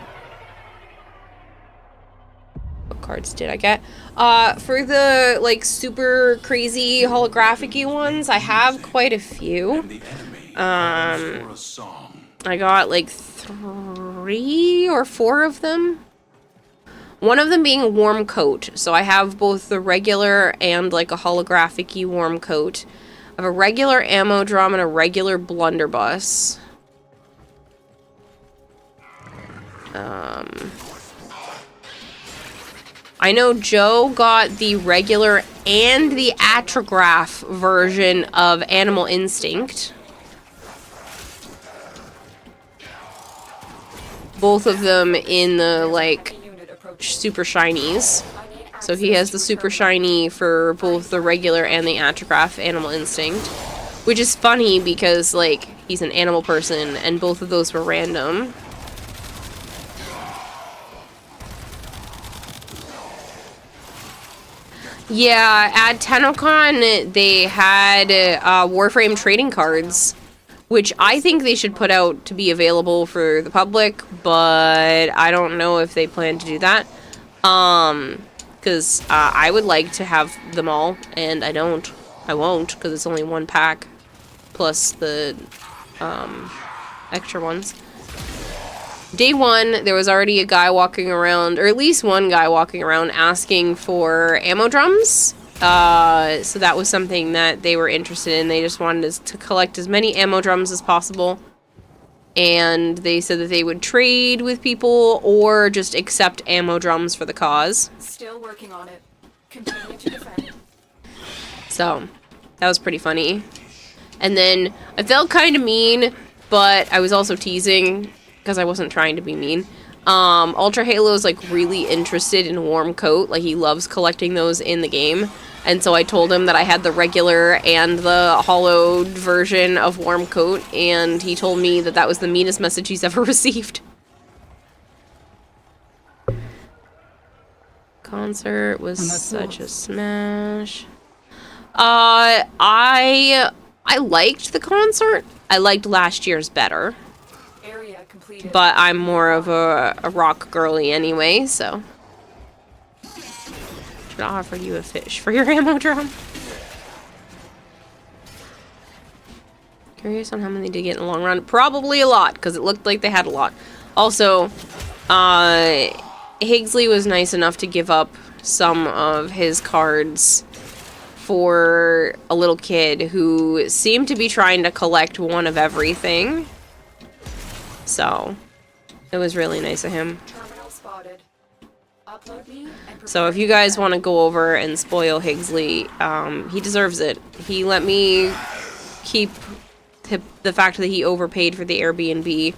cards did I get? For the, like, super crazy holographic-y ones, I have quite a few. I got, like, 3 or 4 of them. One of them being a warm coat, so I have both the regular and, like, a holographic-y warm coat. I have a regular ammo drum and a regular blunderbuss. I know Joe got the regular and the atrograph version of Animal Instinct. Both of them in the, like, super shinies. So he has the super shiny for both the regular and the atrograph Animal Instinct. Which is funny because, like, he's an animal person and both of those were random. Yeah, at Tennocon, they had Warframe trading cards, which I think they should put out to be available for the public, but I don't know if they plan to do that. Because I would like to have them all, and I don't. I won't, because it's only 1 pack, plus the extra ones. Day 1, there was already a guy walking around, or at least one guy walking around asking for ammo drums. So that was something that they were interested in. They just wanted us to collect as many ammo drums as possible. And they said that they would trade with people or just accept ammo drums for the cause. Still working on it. Continue to defend. So, that was pretty funny. And then, I felt kind of mean, but I was also teasing because I wasn't trying to be mean. Ultra Halo is, like, really interested in Warm Coat. Like, he loves collecting those in the game. And so I told him that I had the regular and the hollowed version of Warm Coat, and he told me that that was the meanest message he's ever received. Concert was such a smash. I liked the concert. I liked last year's better. But I'm more of a rock girly anyway, so. Should I offer you a fish for your ammo drum? Curious on how many they did get in the long run. Probably a lot, because it looked like they had a lot. Also, Higgsley was nice enough to give up some of his cards for a little kid who seemed to be trying to collect one of everything. So, it was really nice of him. So if you guys want to go over and spoil Higgsley, he deserves it. He let me keep the fact that he overpaid for the Airbnb.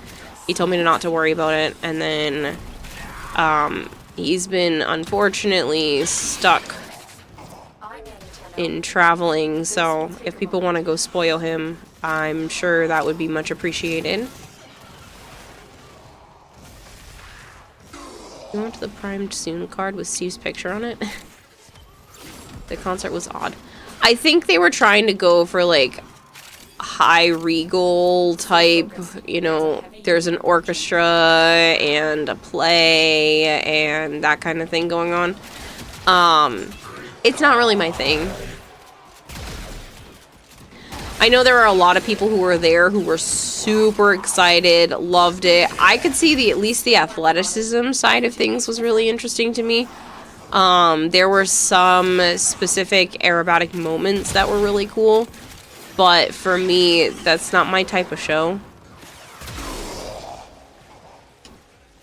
He told me not to worry about it, and then he's been unfortunately stuck in traveling, so if people want to go spoil him, I'm sure that would be much appreciated. We went to the Primed Soon card with Steve's picture on it. The concert was odd. I think they were trying to go for, like, high regal type, you know, there's an orchestra and a play and that kind of thing going on. It's not really my thing. I know there are a lot of people who were there who were super excited, loved it. I could see at least the athleticism side of things was really interesting to me. There were some specific aerobatic moments that were really cool, but for me, that's not my type of show.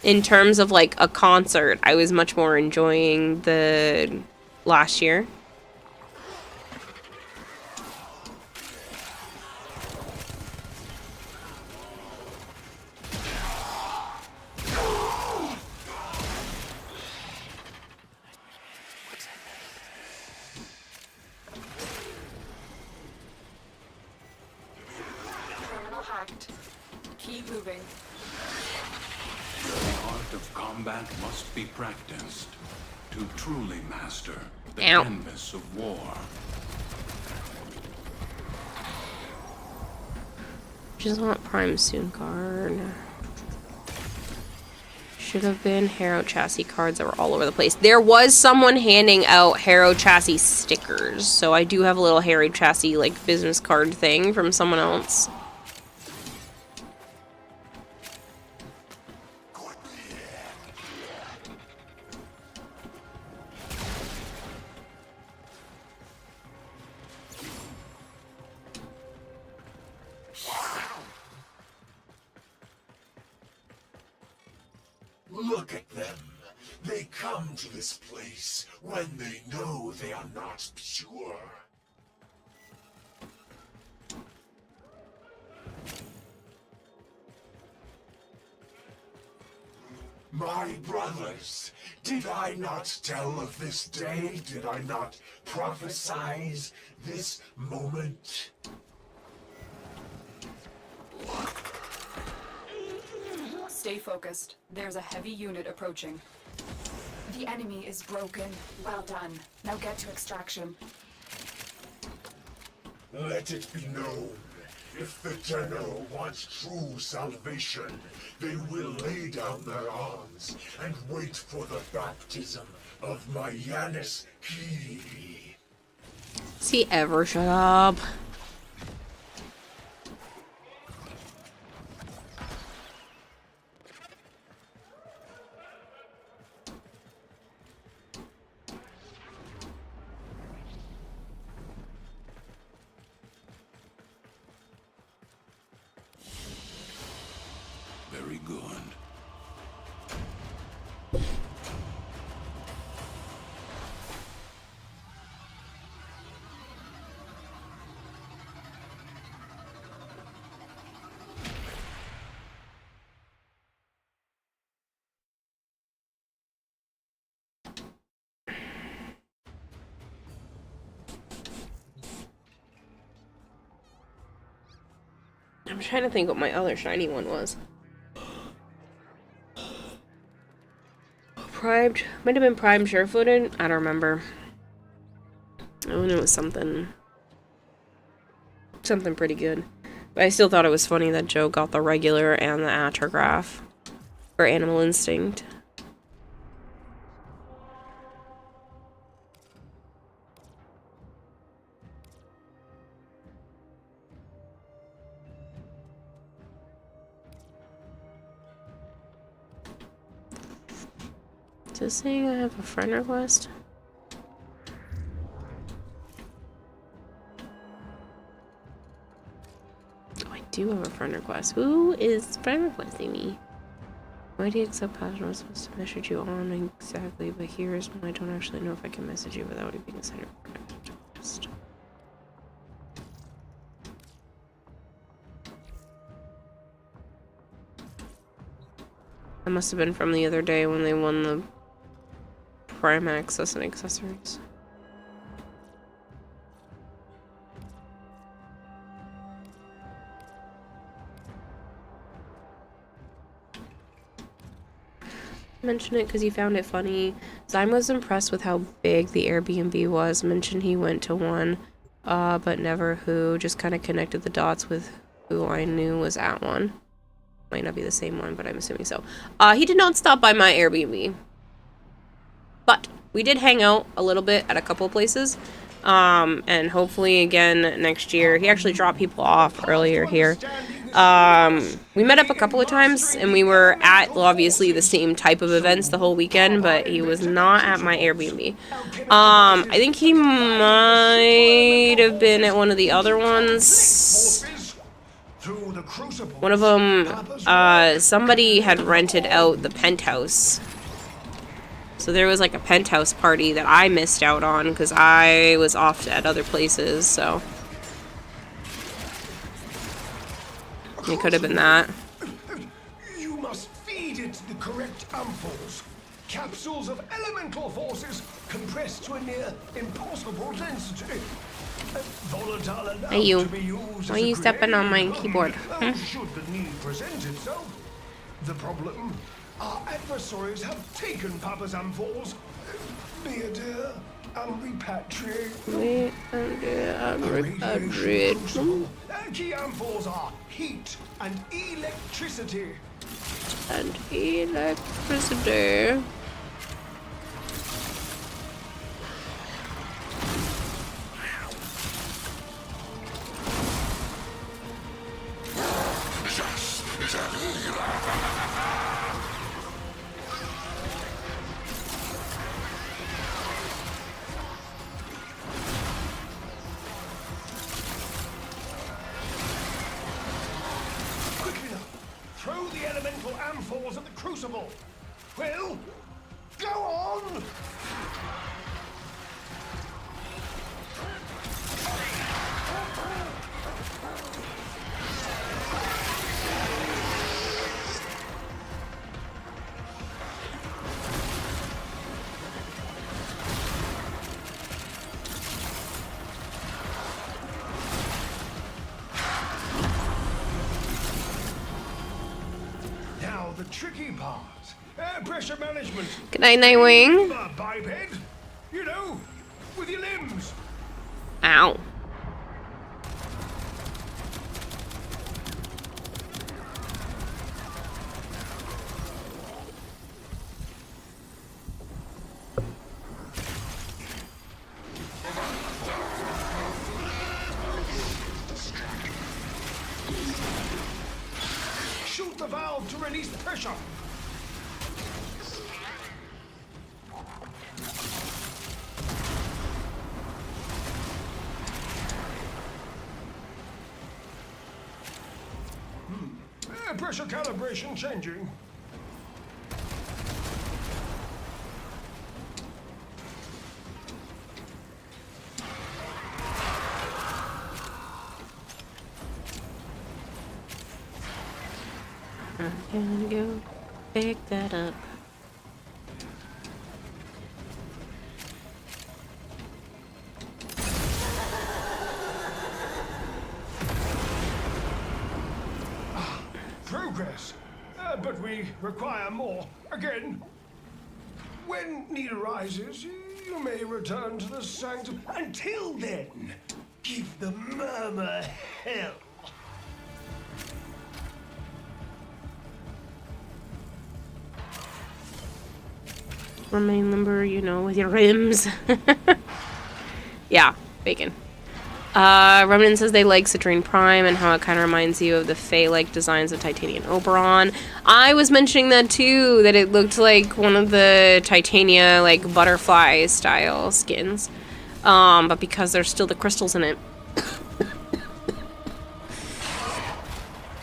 In terms of, like, a concert, I was much more enjoying the last year. Keep moving. The art of combat must be practiced to truly master the Ow. canvas of war. Just want Prime Soon card. should have been Harrow chassis cards that were all over the place. There was someone handing out Harrow chassis stickers, so I do have a little Harrow chassis like business card thing from someone else. Look at them. They come to this place when they know they are not pure. My brothers, did I not tell of this day? Did I not prophesize this moment? Stay focused. There's a heavy unit approaching. The enemy is broken. Well done. Now get to extraction. Let it be known, if the Tenno wants true salvation, they will lay down their arms and wait for the baptism of my Yanis Ki. Does he ever shut up? Very good. I'm trying to think what my other shiny one was. Primed, might have been primed sure-footed. I don't remember. I know it was something pretty good. But I still thought it was funny that Joe got the regular and the atrograph for Animal Instinct. Is this saying I have a friend request? Oh, I do have a friend request. Who is friend requesting me? Why do you accept password? I'm supposed to message you on exactly, but here's when I don't actually know if I can message you without it being a center request. That must have been from the other day when they won the Prime Access and accessories. Mention it because he found it funny. Zyme was impressed with how big the Airbnb was. Mentioned he went to one, but never who. Just kind of connected the dots with who I knew was at one. Might not be the same one, but I'm assuming so. He did not stop by my Airbnb. But we did hang out a little bit at a couple of places. And hopefully again next year. He actually dropped people off earlier here. We met up a couple of times and we were at obviously the same type of events the whole weekend, but he was not at my Airbnb. I think he might have been at one of the other ones. One of them, somebody had rented out the penthouse. So there was like a penthouse party that I missed out on because I was off at other places, so. It could have been that. You must feed it the correct ampoules. Capsules of elemental forces compressed to a near impossible density. Volatile enough Hey you. to be used Why are as a you stepping on my grenade. keyboard? Should the need present itself. The problem, our adversaries have taken Papa's ampoules. Be a dear. and repatriate. Key ampoules are heat and electricity. And electricity. Throw the elemental ampoules at the crucible. Will, go on! Now the tricky part. Air pressure management. Good night, Nightwing. Biped. You know, with your limbs. Ow. Shoot the valve to release the pressure. Air pressure calibration changing. I'm gonna go pick that up. Progress. But we require more. Again. When need arises, you may return to the sanctum. Until then, give the murmur hell. Remain limber, you know, with your rims. Yeah, bacon. Remnant says they like Citrine Prime and how it kind of reminds you of the Fae-like designs of Titanian Oberon. I was mentioning that too, that it looked like one of the Titania, like, butterfly style skins. But because there's still the crystals in it,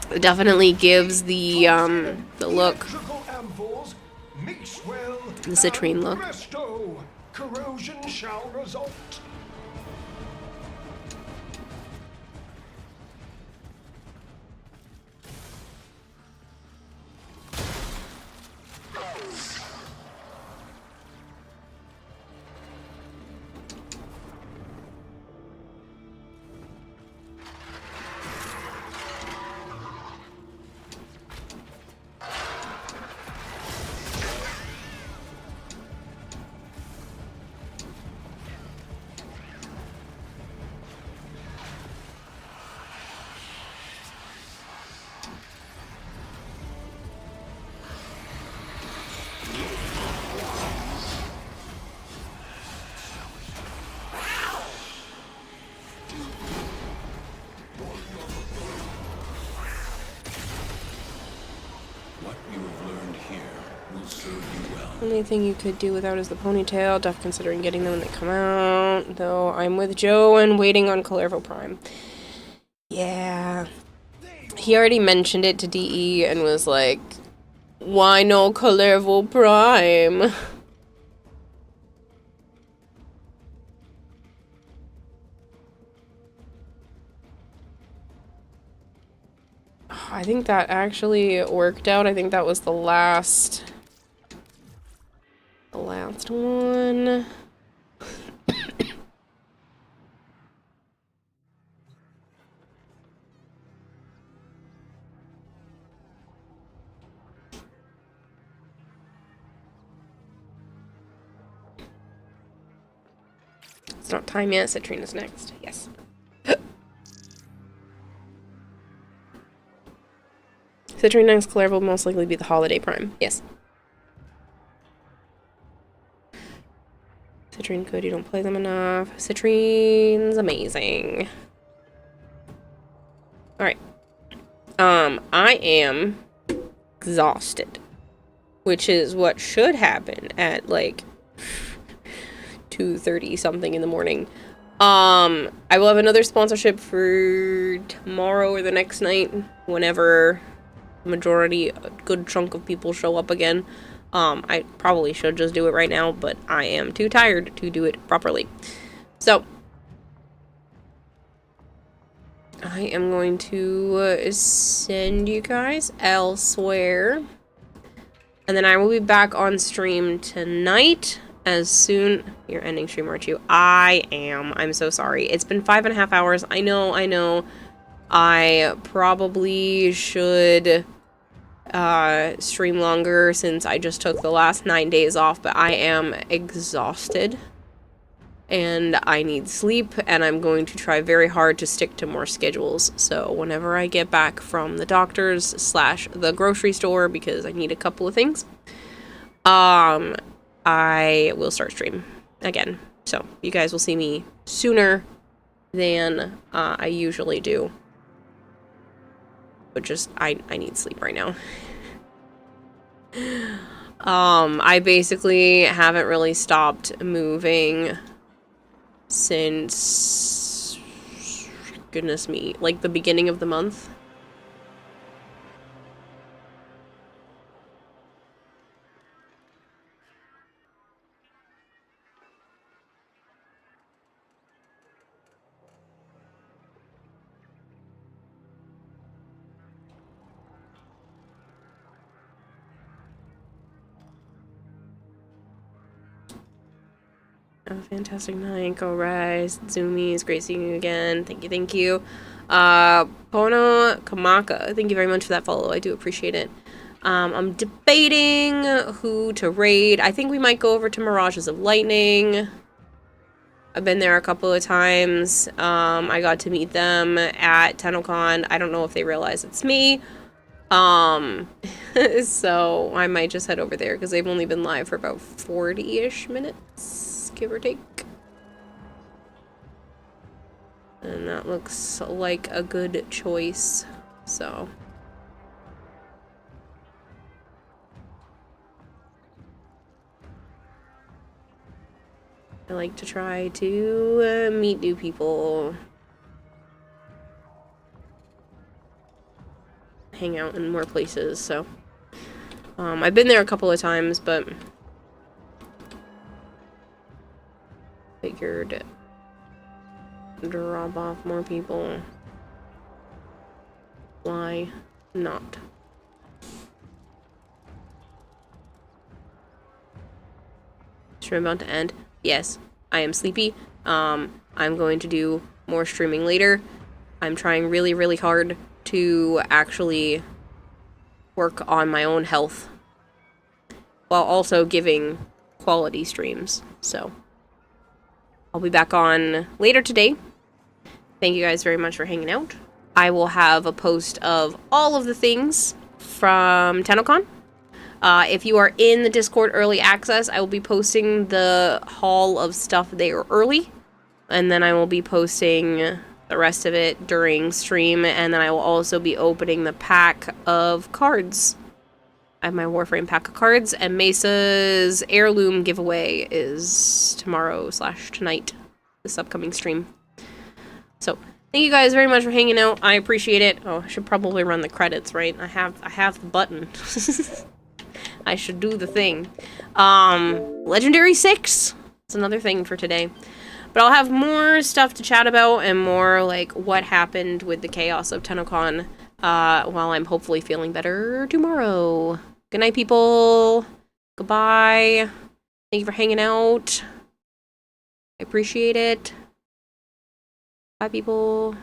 it definitely gives the look. The Citrine look. Presto, corrosion shall result. Only thing you could do without is the ponytail. Def considering getting them when they come out. Though I'm with Joe and waiting on Calervo Prime. Yeah. He already mentioned it to DE and was like, why no Calervo Prime? I think that actually worked out. I think that was the last one. It's not time yet. Citrine is next. Yes. Citrine next. Claire will most likely be the holiday prime. Yes. Citrine good. You don't play them enough. Citrine's amazing. Alright. I am exhausted. Which is what should happen at, like, 2:30 something in the morning. I will have another sponsorship for tomorrow or the next night. Whenever a good chunk of people show up again. I probably should just do it right now, but I am too tired to do it properly. So, I am going to send you guys elsewhere. And then I will be back on stream tonight as soon... You're ending stream, aren't you? I am. I'm so sorry. It's been 5.5 hours. I know. I probably should stream longer since I just took the last 9 days off, but I am exhausted. And I need sleep, and I'm going to try very hard to stick to more schedules. So whenever I get back from the doctor's / the grocery store, because I need a couple of things, I will start stream again. So you guys will see me sooner than I usually do. But just, I need sleep right now. I basically haven't really stopped moving since, goodness me, like the beginning of the month. Have a fantastic night. Go Rise. Zoomies. Great seeing you again. Thank you. Pono Kamaka. Thank you very much for that follow. I do appreciate it. I'm debating who to raid. I think we might go over to Mirages of Lightning. I've been there a couple of times. I got to meet them at Tennocon. I don't know if they realize it's me. So I might just head over there because they've only been live for about 40-ish minutes, give or take. And that looks like a good choice, so. I like to try to meet new people. Hang out in more places, so. I've been there a couple of times, but figured drop off more people. Why not? Stream about to end. Yes, I am sleepy. I'm going to do more streaming later. I'm trying really, really hard to actually work on my own health while also giving quality streams. So I'll be back on later today. Thank you guys very much for hanging out. I will have a post of all of the things from Tennocon. If you are in the Discord early access, I will be posting the haul of stuff there early. And then I will be posting the rest of it during stream. And then I will also be opening the pack of cards. I have my Warframe pack of cards. And Mesa's heirloom giveaway is tomorrow / tonight. This upcoming stream. So, thank you guys very much for hanging out. I appreciate it. Oh, I should probably run the credits, right? I have the button. I should do the thing. Legendary 6. That's another thing for today. But I'll have more stuff to chat about and more, like, what happened with the chaos of Tennocon while I'm hopefully feeling better tomorrow. Good night, people. Goodbye. Thank you for hanging out. I appreciate it. Bye, people.